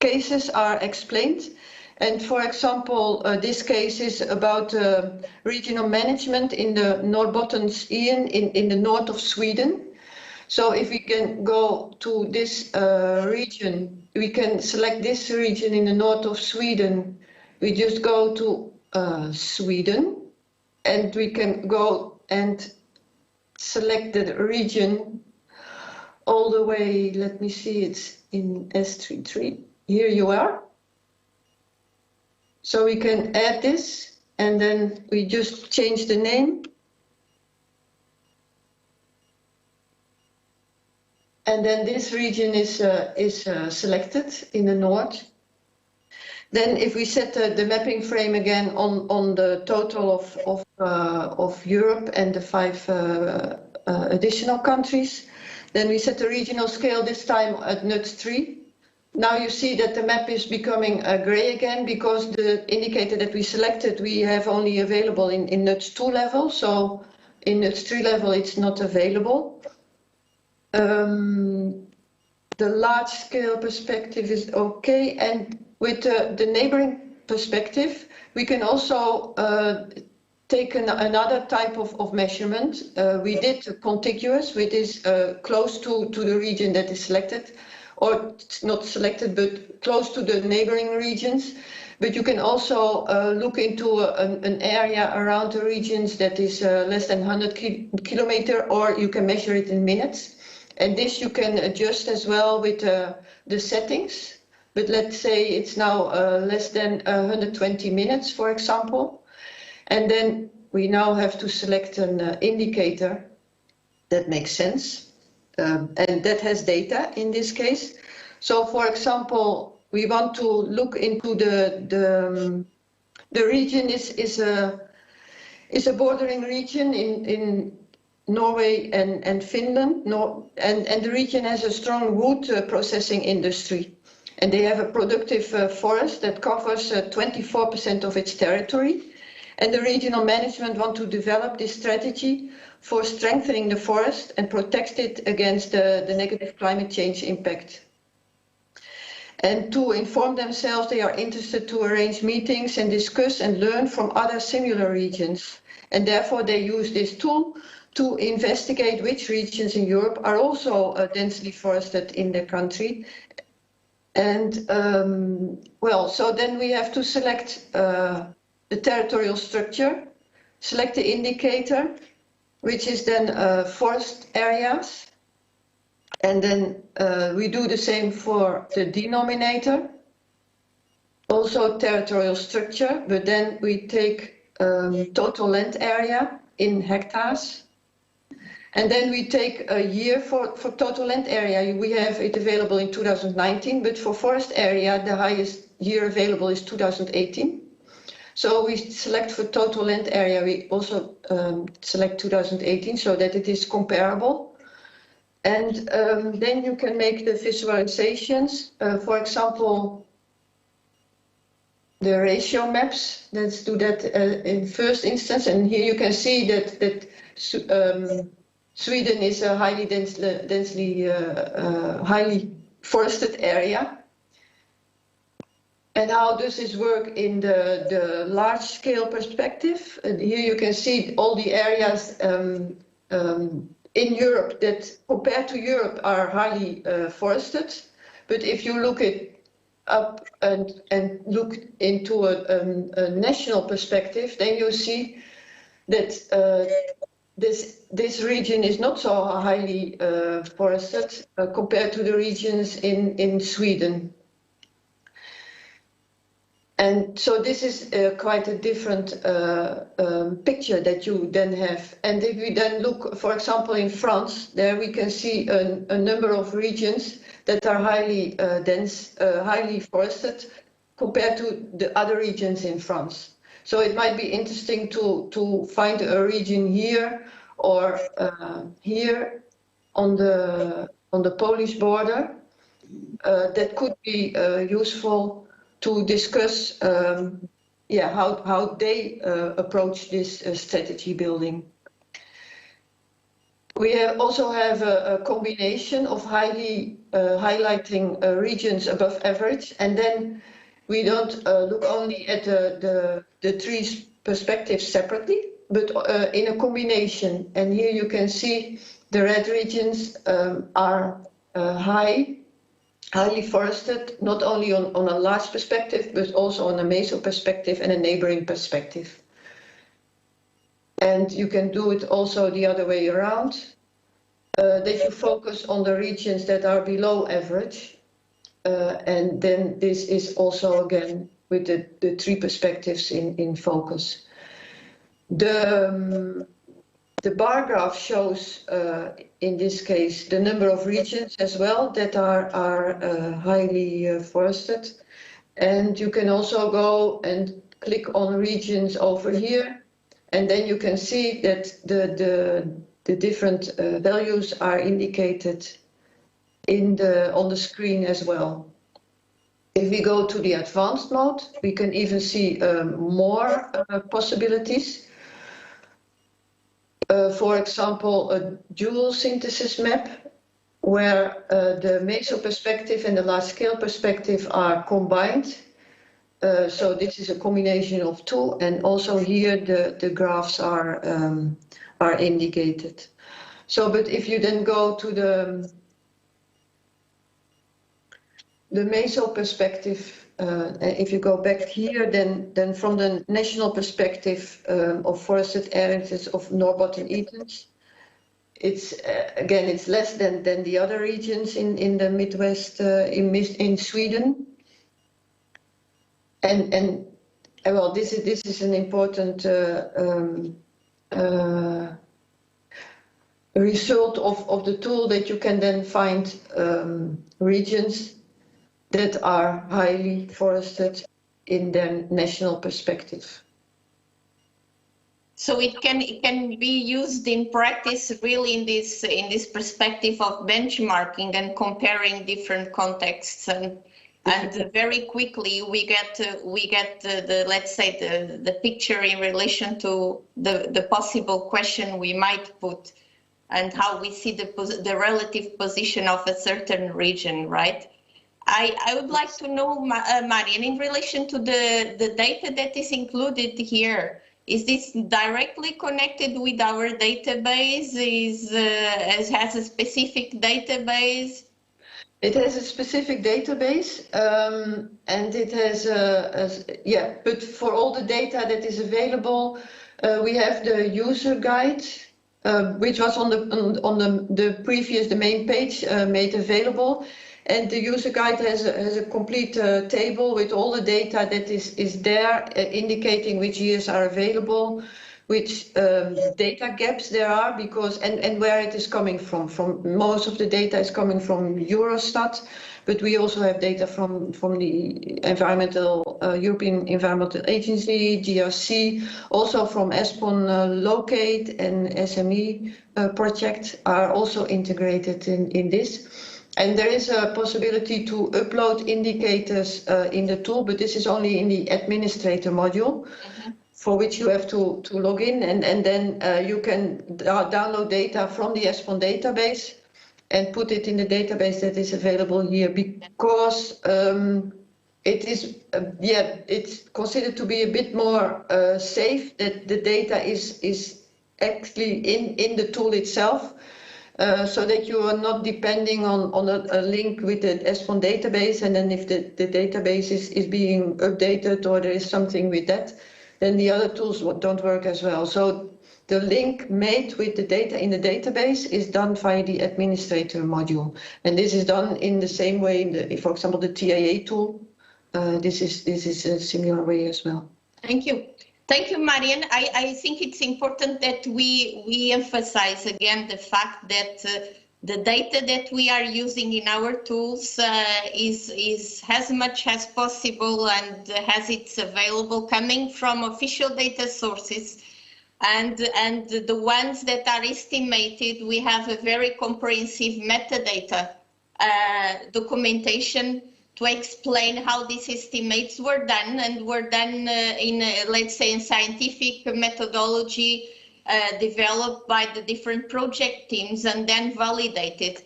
cases are explained. And for example, this case is about regional management in the Norrbottens in the north of Sweden. So if we can go to this region, we can select this region in the north of Sweden. We just go to Sweden, and we can go and select the region all the way. Let me see, it's in S33. Here you are. So we can add this, and then we just change the name. And then this region is selected in the north. Then if we set the mapping frame again on the total of Europe and the 5 additional countries, then we set the regional scale this time at NUTS 3. Now you see that the map is becoming gray again because the indicator that we selected we have only available in NUTS 2 level. So in NUTS 3 level it's not available. The large scale perspective is okay, and with the neighboring perspective we can also take another type of measurement. We did contiguous, which is close to the region that is selected, or not selected but close to the neighboring regions. But you can also look into an area around the regions that is less than 100 kilometers, or you can measure it in minutes. And this you can adjust as well with the settings. But let's say it's now less than 120 minutes, for example. And then we now have to select an indicator that makes sense and that has data in this case. So, for example, we want to look into the region is a bordering region in Norway and Finland, and the region has a strong wood processing industry, and they have a productive forest that covers 24% of its territory, and the regional management want to develop this strategy for strengthening the forest and protect it against the negative climate change impact. And to inform themselves, they are interested to arrange meetings and discuss and learn from other similar regions, and therefore they use this tool to investigate which regions in Europe are also densely forested in their country. And well, so then we have to select the territorial structure, select the indicator, which is then forest areas. And then we do the same for the denominator, also territorial structure, but then we take total land area in hectares. And then we take a year for total land area. We have it available in 2019, but for forest area, the highest year available is 2018. So we select for total land area, we also select 2018 so that it is comparable. And then you can make the visualizations. For example, the ratio maps. Let's do that in first instance. And here you can see that Sweden is a highly highly forested area. And how does this work in the large scale perspective? And here you can see all the areas in Europe that compared to Europe are highly forested. But if you look it up and look into a national perspective, then you see that this region is not so highly forested compared to the regions in Sweden. And so this is quite a different picture that you then have. And if we then look, for example, in France, there we can see a number of regions that are highly dense, highly forested compared to the other regions in France. So it might be interesting to find a region here or here on the Polish border that could be useful to discuss how they approach this strategy building. We also have a combination of highly highlighting regions above average, and then we don't look only at the three perspectives separately, but in a combination. And here you can see the red regions are highly forested, not only on a large perspective, but also on a meso perspective and a neighboring perspective. And you can do it also the other way around, that you focus on the regions that are below average. And then this is also, again, with the three perspectives in focus. The bar graph shows, in this case, the number of regions as well that are highly forested. And you can also go and click on regions over here, and then you can see that the different values are indicated on the screen as well. If we go to the advanced mode, we can even see more possibilities. For example, a dual synthesis map, where the meso perspective and the large scale perspective are combined. So this is a combination of two, and also here the graphs are indicated. So, but if you then go to the meso perspective, if you go back here, then from the national perspective of forested areas of Norrbotten Eatlands, it's again, it's less than the other regions in the Midwest in Sweden. And well, this is an important result of the tool, that you can then find regions that are highly forested in their national perspective. So it can be used in practice really in this perspective of benchmarking and comparing different contexts, and very quickly we get the let's say the picture in relation to the possible question we might put, and how we see the relative position of a certain region, right? I would like to know, Marian, in relation to the data that is included here, is this directly connected with our database? Has a specific database? It has a specific database, and it has yeah. But for all the data that is available, we have the user guide, which was on the previous, the main page, made available. And the user guide has a complete table with all the data that is there, indicating which years are available, which data gaps there are, because and where it is coming from. Most of the data is coming from Eurostat, but we also have data from the European Environmental Agency, GRC, also from ESPON Locate and SME project are also integrated in this. And there is a possibility to upload indicators in the tool, but this is only in the administrator module, for which you have to log in, and then you can download data from the ESPON database and put it in the database that is available here, because it is, it's considered to be a bit more safe that the data is actually in the tool itself. So that you are not depending on a link with the ESPON database, and then if the database is being updated or there is something with that, then the other tools don't work as well. So the link made with the data in the database is done via the administrator module, and this is done in the same way. For example, the TIA tool, this is a similar way as well. Thank you. Thank you, Marian. I think it's important that we emphasize again the fact that the data that we are using in our tools is as much as possible and has it's available coming from official data sources, and the ones that are estimated, we have a very comprehensive metadata documentation to explain how these estimates were done, and were done in, let's say, in scientific methodology developed by the different project teams and then validated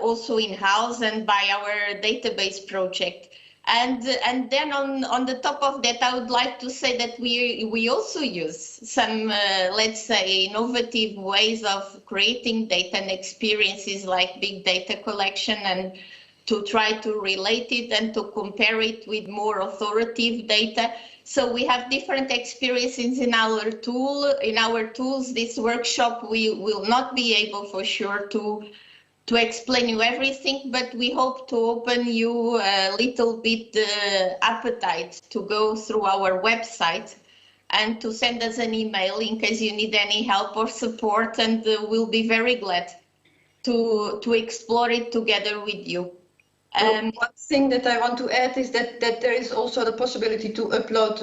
also in-house and by our database project. And then on the top of that, I would like to say that we also use some, let's say, innovative ways of creating data and experiences like big data collection, and to try to relate it and to compare it with more authoritative data. So we have different experiences in our tool. In our tools, this workshop, we will not be able for sure to explain you everything, but we hope to open you a little bit appetite to go through our website and to send us an email in case you need any help or support, and we'll be very glad to explore it together with you. One thing that I want to add is that there is also the possibility to upload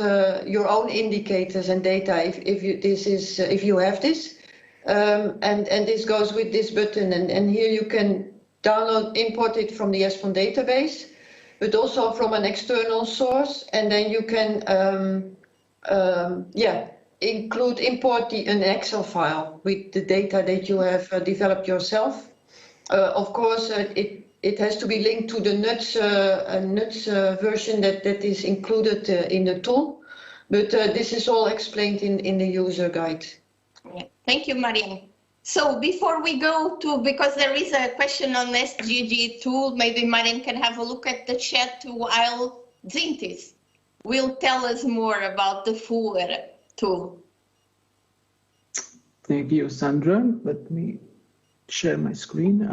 your own indicators and data if you have this, and this goes with this button, and here you can download, import it from the ESPON database, but also from an external source, and then you can import an Excel file with the data that you have developed yourself. Of course, it has to be linked to the NUTS version that is included in the tool, but this is all explained in the user guide. Yeah. Thank you, Marianne. So before we go to, because there is a question on SGG tool, maybe Marianne can have a look at the chat while Zintis will tell us more about the FUR tool. Thank you, Sandra. Let me share my screen.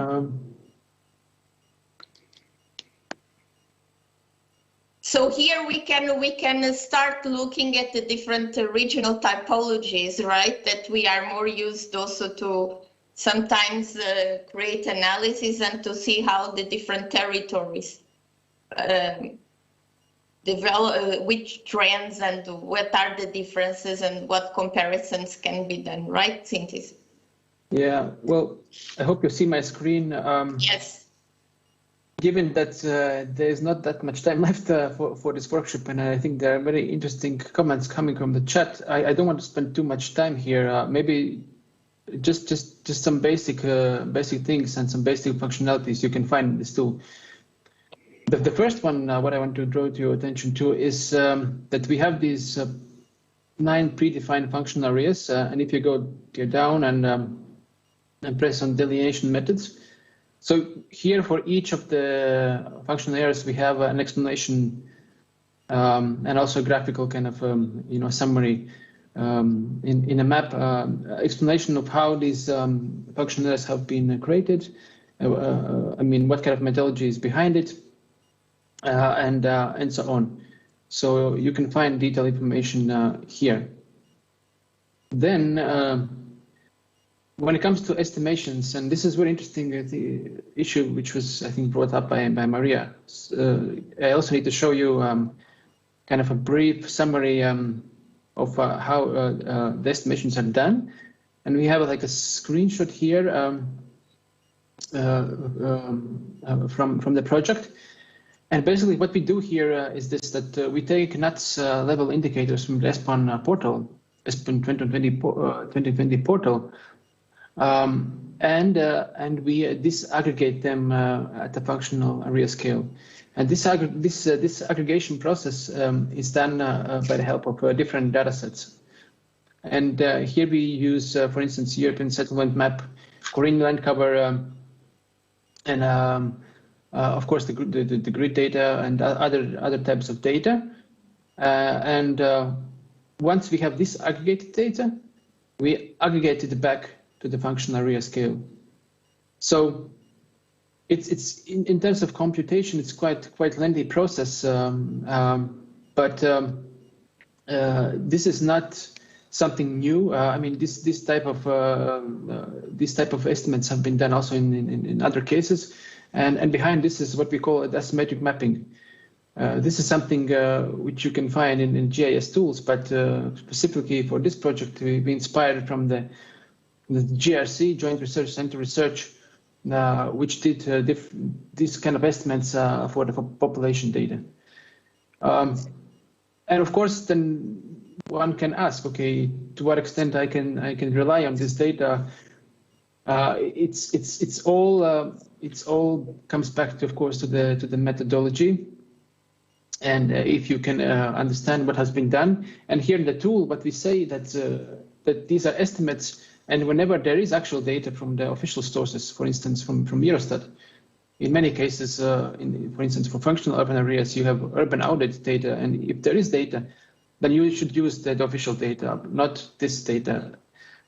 So here we can start looking at the different regional typologies, right? That we are more used also to sometimes create analysis and to see how the different territories develop, which trends and what are the differences and what comparisons can be done, right, Cintis? Yeah, well, I hope you see my screen. Yes. Given that there is not that much time left for this workshop, and I think there are very interesting comments coming from the chat, I don't want to spend too much time here. Maybe just some basic things and some basic functionalities you can find in this tool. The first one, what I want to draw to your attention to is that we have these 9 predefined function areas, and if you go down and press on delineation methods. So here for each of the functional areas, we have an explanation and also a graphical kind of summary in a map, explanation of how these functional areas have been created. I mean, what kind of methodology is behind it, and so on. So you can find detailed information here. Then. When it comes to estimations, and this is very interesting, the issue which was, I think, brought up by Maria. I also need to show you kind of a brief summary of how the estimations are done. And we have like a screenshot here from the project. And basically what we do here is this, that we take NUTS level indicators from the ESPON portal, ESPON 2020 portal, and we disaggregate them at the functional area scale. And this aggregation process is done by the help of different data sets. And here we use, for instance, European settlement map, Korean land cover, and of course the grid data and other types of data. And once we have this aggregated data, we aggregate it back to the functional area scale. So it's in terms of computation, it's quite lengthy process, but this is not something new. I mean, this type of estimates have been done also in other cases, and behind this is what we call asymmetric mapping. This is something which you can find in GIS tools, but specifically for this project, we inspired from the GRC, Joint Research Center Research, which did these kind of estimates for the population data. And of course, then one can ask, okay, to what extent I can rely on this data? It's all comes back to, of course, to the methodology, and if you can understand what has been done. And here in the tool, what we say that these are estimates. And whenever there is actual data from the official sources, for instance, from Eurostat, in many cases, for instance, for functional urban areas, you have urban audit data. And if there is data, then you should use the official data, not this data.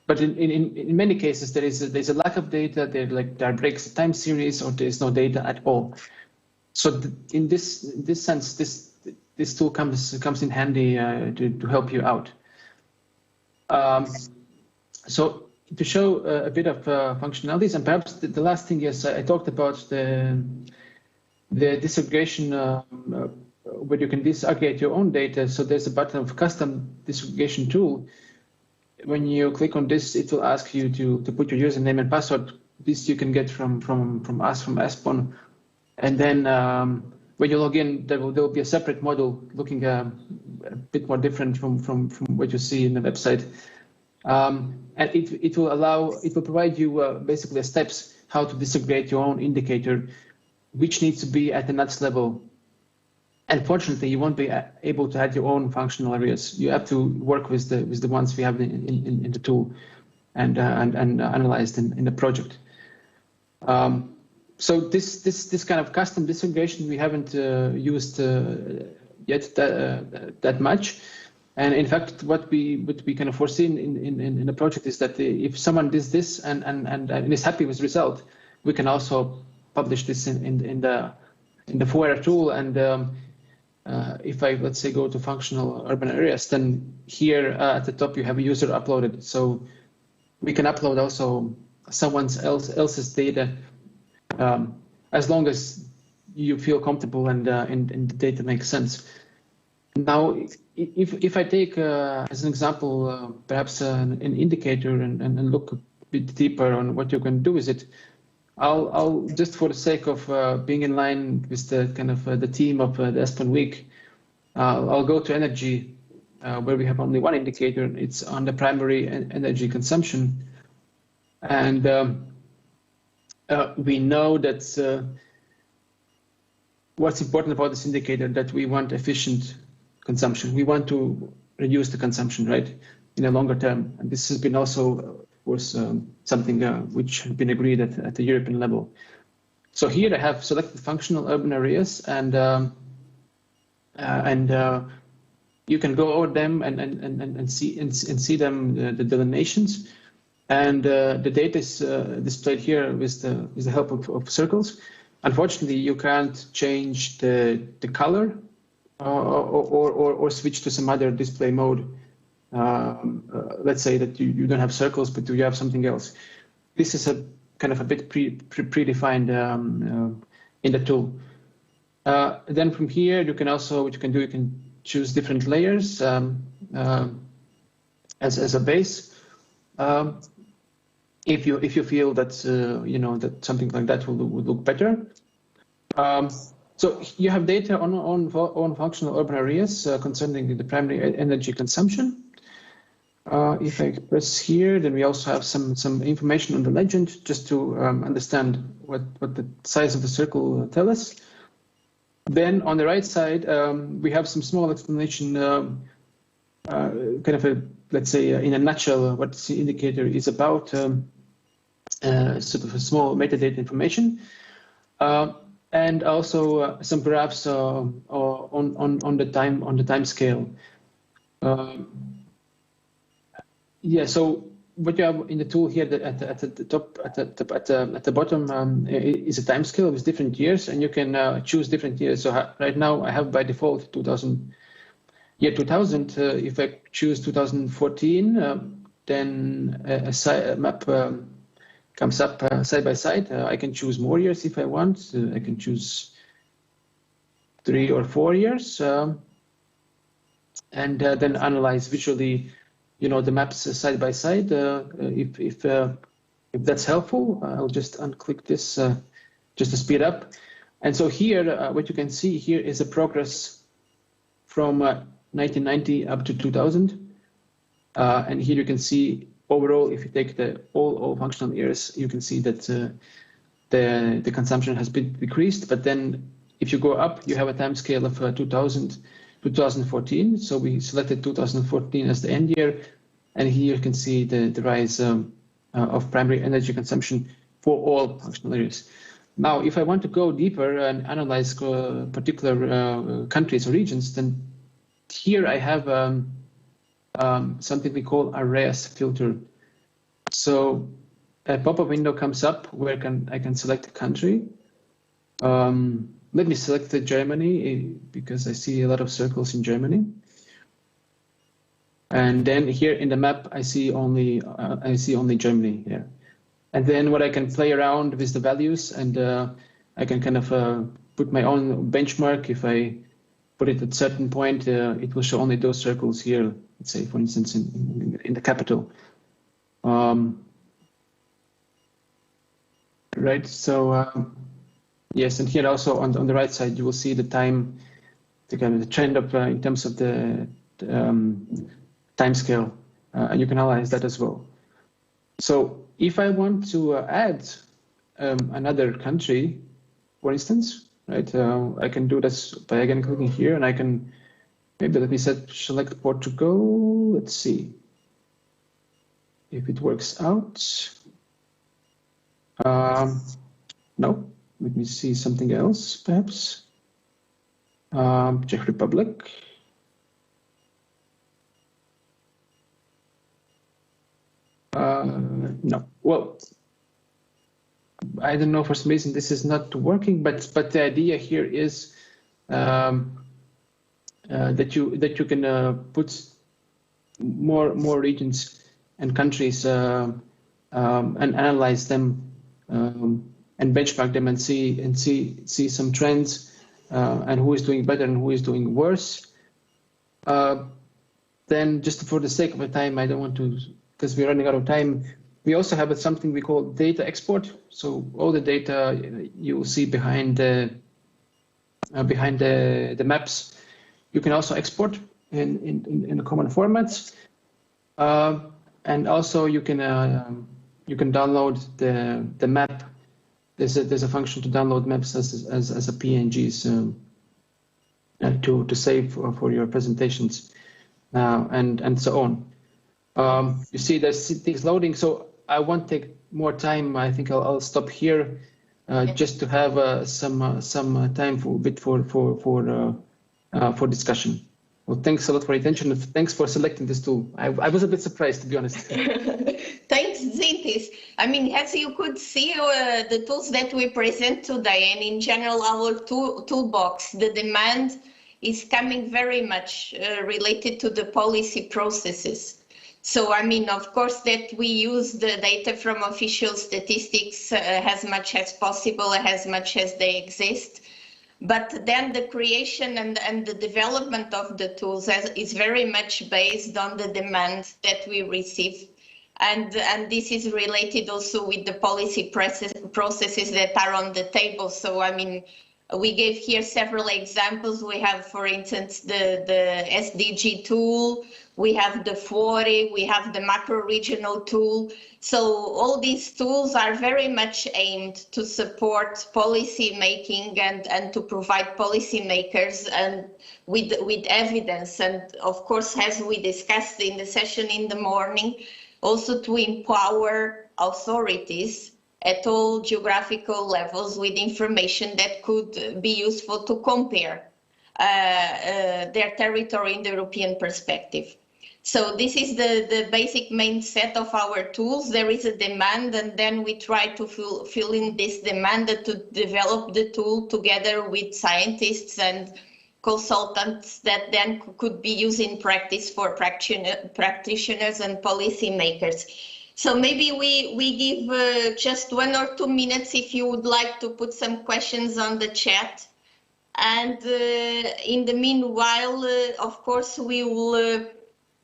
But in many cases, there's a lack of data. There breaks the time series, or there is no data at all. So in this sense, this tool comes in handy to help you out. So to show a bit of functionalities, and perhaps the last thing is I talked about the the disaggregation where you can disaggregate your own data. So there's a button of custom disaggregation tool. When you click on this, it will ask you to put your username and password. This you can get from us, from ESPON. And then when you log in, there will be a separate model looking a bit more different from what you see in the website. And it will provide you basically steps how to disaggregate your own indicator, which needs to be at the nuts level. Unfortunately, you won't be able to add your own functional areas. You have to work with the ones we have in the tool and analyzed in the project. So this kind of custom disaggregation we haven't used yet that much. And in fact, what we kind of foresee in the project is that if someone does this and is happy with the result, we can also publish this in the FOIA tool. And if I, let's say, go to functional urban areas, then here at the top you have a user uploaded. So we can upload also someone else's data as long as you feel comfortable and the data makes sense. Now, if I take as an example, perhaps an indicator and look a bit deeper on what you can do with it, I'll just for the sake of being in line with the kind of the theme of the ESPON week, I'll go to energy, where we have only one indicator. It's on the primary energy consumption, and we know that what's important about this indicator, that we want efficient consumption. We want to reduce the consumption, right, in a longer term. And this has been also was something which had been agreed at the European level. So here I have selected functional urban areas, and you can go over them and see them, the delineations, and the data is displayed here with the help of circles. Unfortunately, you can't change the color or switch to some other display mode. Let's say that you don't have circles, but you have something else. This is a kind of a bit predefined in the tool. Then from here, you can also, what you can do, you can choose different layers as a base. If you feel that you know that something like that would look better. So you have data on functional urban areas concerning the primary energy consumption. If I press here, then we also have some information on the legend, just to understand what the size of the circle tell us. Then on the right side, we have some small explanation, kind of a, let's say, in a nutshell, what the indicator is about, sort of a small metadata information, and also some graphs on the time scale. Yeah, so what you have in the tool here at the top, at the bottom, is a time scale with different years, and you can choose different years. So right now I have by default 2000. If I choose 2014, then a map comes up side by side. I can choose more years if I want. I can choose 3 or 4 years, and then analyze visually, you know, the maps side by side. If that's helpful, I'll just unclick this just to speed up. And so here, what you can see here is a progress from 1990 up to 2000. And here you can see overall, if you take all functional years, you can see that the consumption has been decreased. But then if you go up, you have a time scale of 2014. So we selected 2014 as the end year. And here you can see the rise of primary energy consumption for all functional areas. Now, if I want to go deeper and analyze particular countries or regions, then here I have something we call arrays filter. So a pop-up window comes up where I can select a country. Let me select Germany because I see a lot of circles in Germany. And then here in the map, I see only Germany here. And then what I can play around with the values, and I can kind of put my own benchmark. If I put it at a certain point, it will show only those circles here. Let's say, for instance, in the capital. Right. So yes, and here also on the right side, you will see the time, the kind of the trend of in terms of the time scale, and you can analyze that as well. So if I want to add another country, for instance, right, I can do this by again clicking here, and I can maybe let me select Portugal. Let's see if it works out. No, let me see something else, perhaps. Czech Republic. No, well, I don't know, for some reason this is not working, but the idea here is that you can put more regions and countries and analyze them and benchmark them and see some trends and who is doing better and who is doing worse. Then, just for the sake of the time, I don't want to, because we're running out of time. We also have something we call data export. So all the data you will see behind the maps, you can also export in a common format, and also you can download the map. There's a function to download maps as a PNGs to save for your presentations and so on. You see there's things loading, so I won't take more time. I think I'll stop here just to have some time for discussion. Well, thanks a lot for your attention. Thanks for selecting this tool. I was a bit surprised, to be honest. Thanks, Zintis. I mean, as you could see, the tools that we present today, and in general our toolbox, the demand is coming very much related to the policy processes. So, I mean, of course, that we use the data from official statistics as much as possible, as much as they exist. But then the creation and the development of the tools is very much based on the demand that we receive. And this is related also with the policy processes that are on the table. So, I mean, we gave here several examples. We have, for instance, the SDG tool, we have the FORE, we have the macro-regional tool. So all these tools are very much aimed to support policy making and to provide policymakers and with evidence. And of course, as we discussed in the session in the morning, also to empower authorities at all geographical levels with information that could be useful to compare their territory in the European perspective. So this is the basic main set of our tools. There is a demand, and then we try to fill in this demand to develop the tool together with scientists and consultants that then could be used in practice for practitioners and policymakers. So maybe we give just 1 or 2 minutes if you would like to put some questions on the chat. And in the meanwhile, of course, we will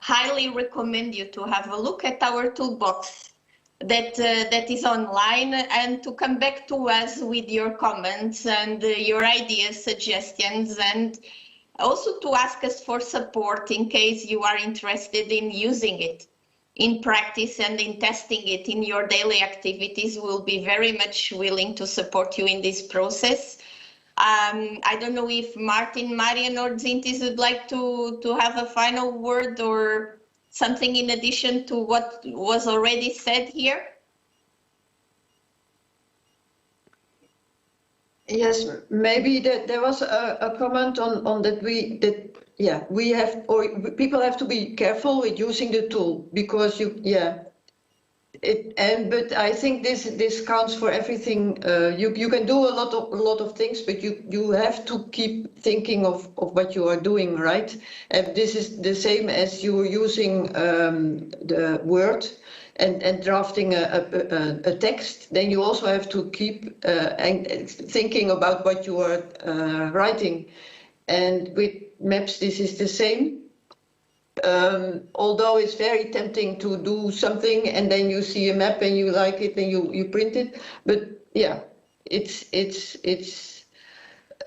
highly recommend you to have a look at our toolbox that is online and to come back to us with your comments and your ideas, suggestions, and also to ask us for support in case you are interested in using it in practice and in testing it in your daily activities. We'll be very much willing to support you in this process. I don't know if Martin, Marian, or Zintis would like to have a final word or something in addition to what was already said here. Yes, maybe there was a comment on that we have, or people have to be careful with using the tool because But I think this counts for everything. You can do a lot of things, but you have to keep thinking of what you are doing, right? And this is the same as you using the Word and drafting a text. Then you also have to keep thinking about what you are writing. And with maps, this is the same. Although it's very tempting to do something and then you see a map and you like it and you print it, but yeah, it's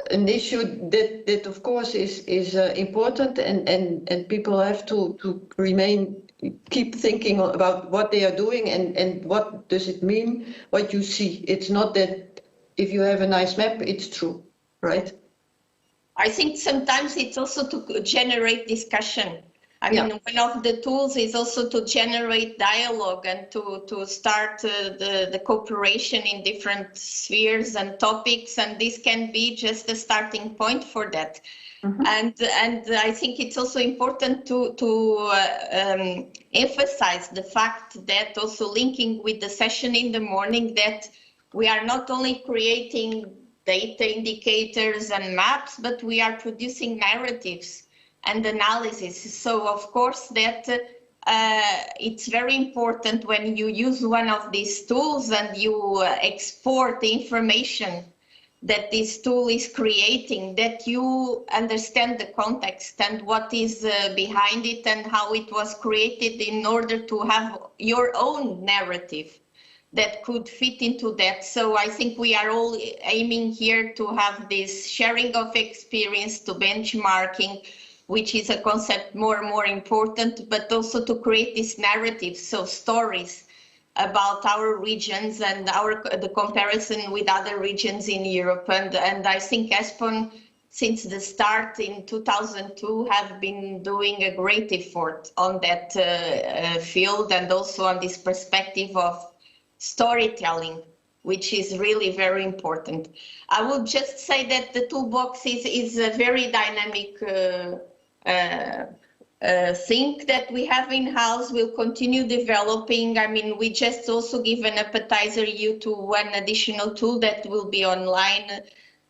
an issue that of course is important, and people have to keep thinking about what they are doing and what does it mean what you see. It's not that if you have a nice map, it's true, right? I think sometimes it's also to generate discussion. I mean, one of the tools is also to generate dialogue and to start the cooperation in different spheres and topics, and this can be just a starting point for that. And I think it's also important to emphasize the fact that, also linking with the session in the morning, that we are not only creating data indicators and maps, but we are producing narratives and analysis. So of course that it's very important when you use one of these tools and you export the information that this tool is creating, that you understand the context and what is behind it and how it was created, in order to have your own narrative that could fit into that. So I think we are all aiming here to have this sharing of experience, to benchmarking, which is a concept more and more important, but also to create this narrative, so stories about our regions and the comparison with other regions in Europe. And I think ESPON, since the start in 2002, have been doing a great effort on that field, and also on this perspective of storytelling, which is really very important. I would just say that the toolbox is a very dynamic thing that we have in-house. We'll continue developing. I mean, we just also give an appetizer to one additional tool that will be online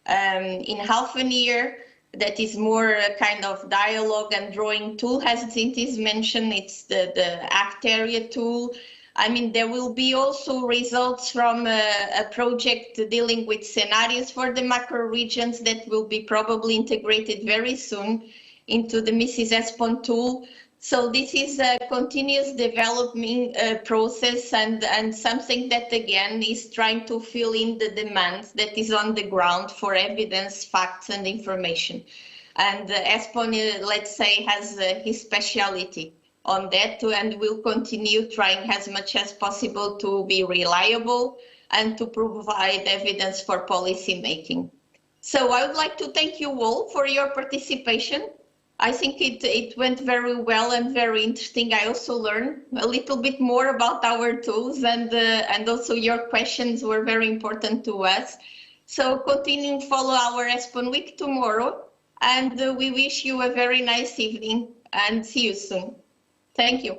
in half a year, that is more a kind of dialogue and drawing tool, as Zintis mentioned. It's the ACT area tool. I mean, there will be also results from a project dealing with scenarios for the macro regions that will be probably integrated very soon into the Mrs. ESPON tool. So this is a continuous development process, and something that, again, is trying to fill in the demand that is on the ground for evidence, facts, and information. And ESPON, let's say, has his speciality on that too, and will continue trying as much as possible to be reliable and to provide evidence for policy making. So I would like to thank you all for your participation. I think it went very well and very interesting. I also learned a little bit more about our tools, and also your questions were very important to us. So continue to follow our ESPON week tomorrow, and we wish you a very nice evening, and see you soon. Thank you.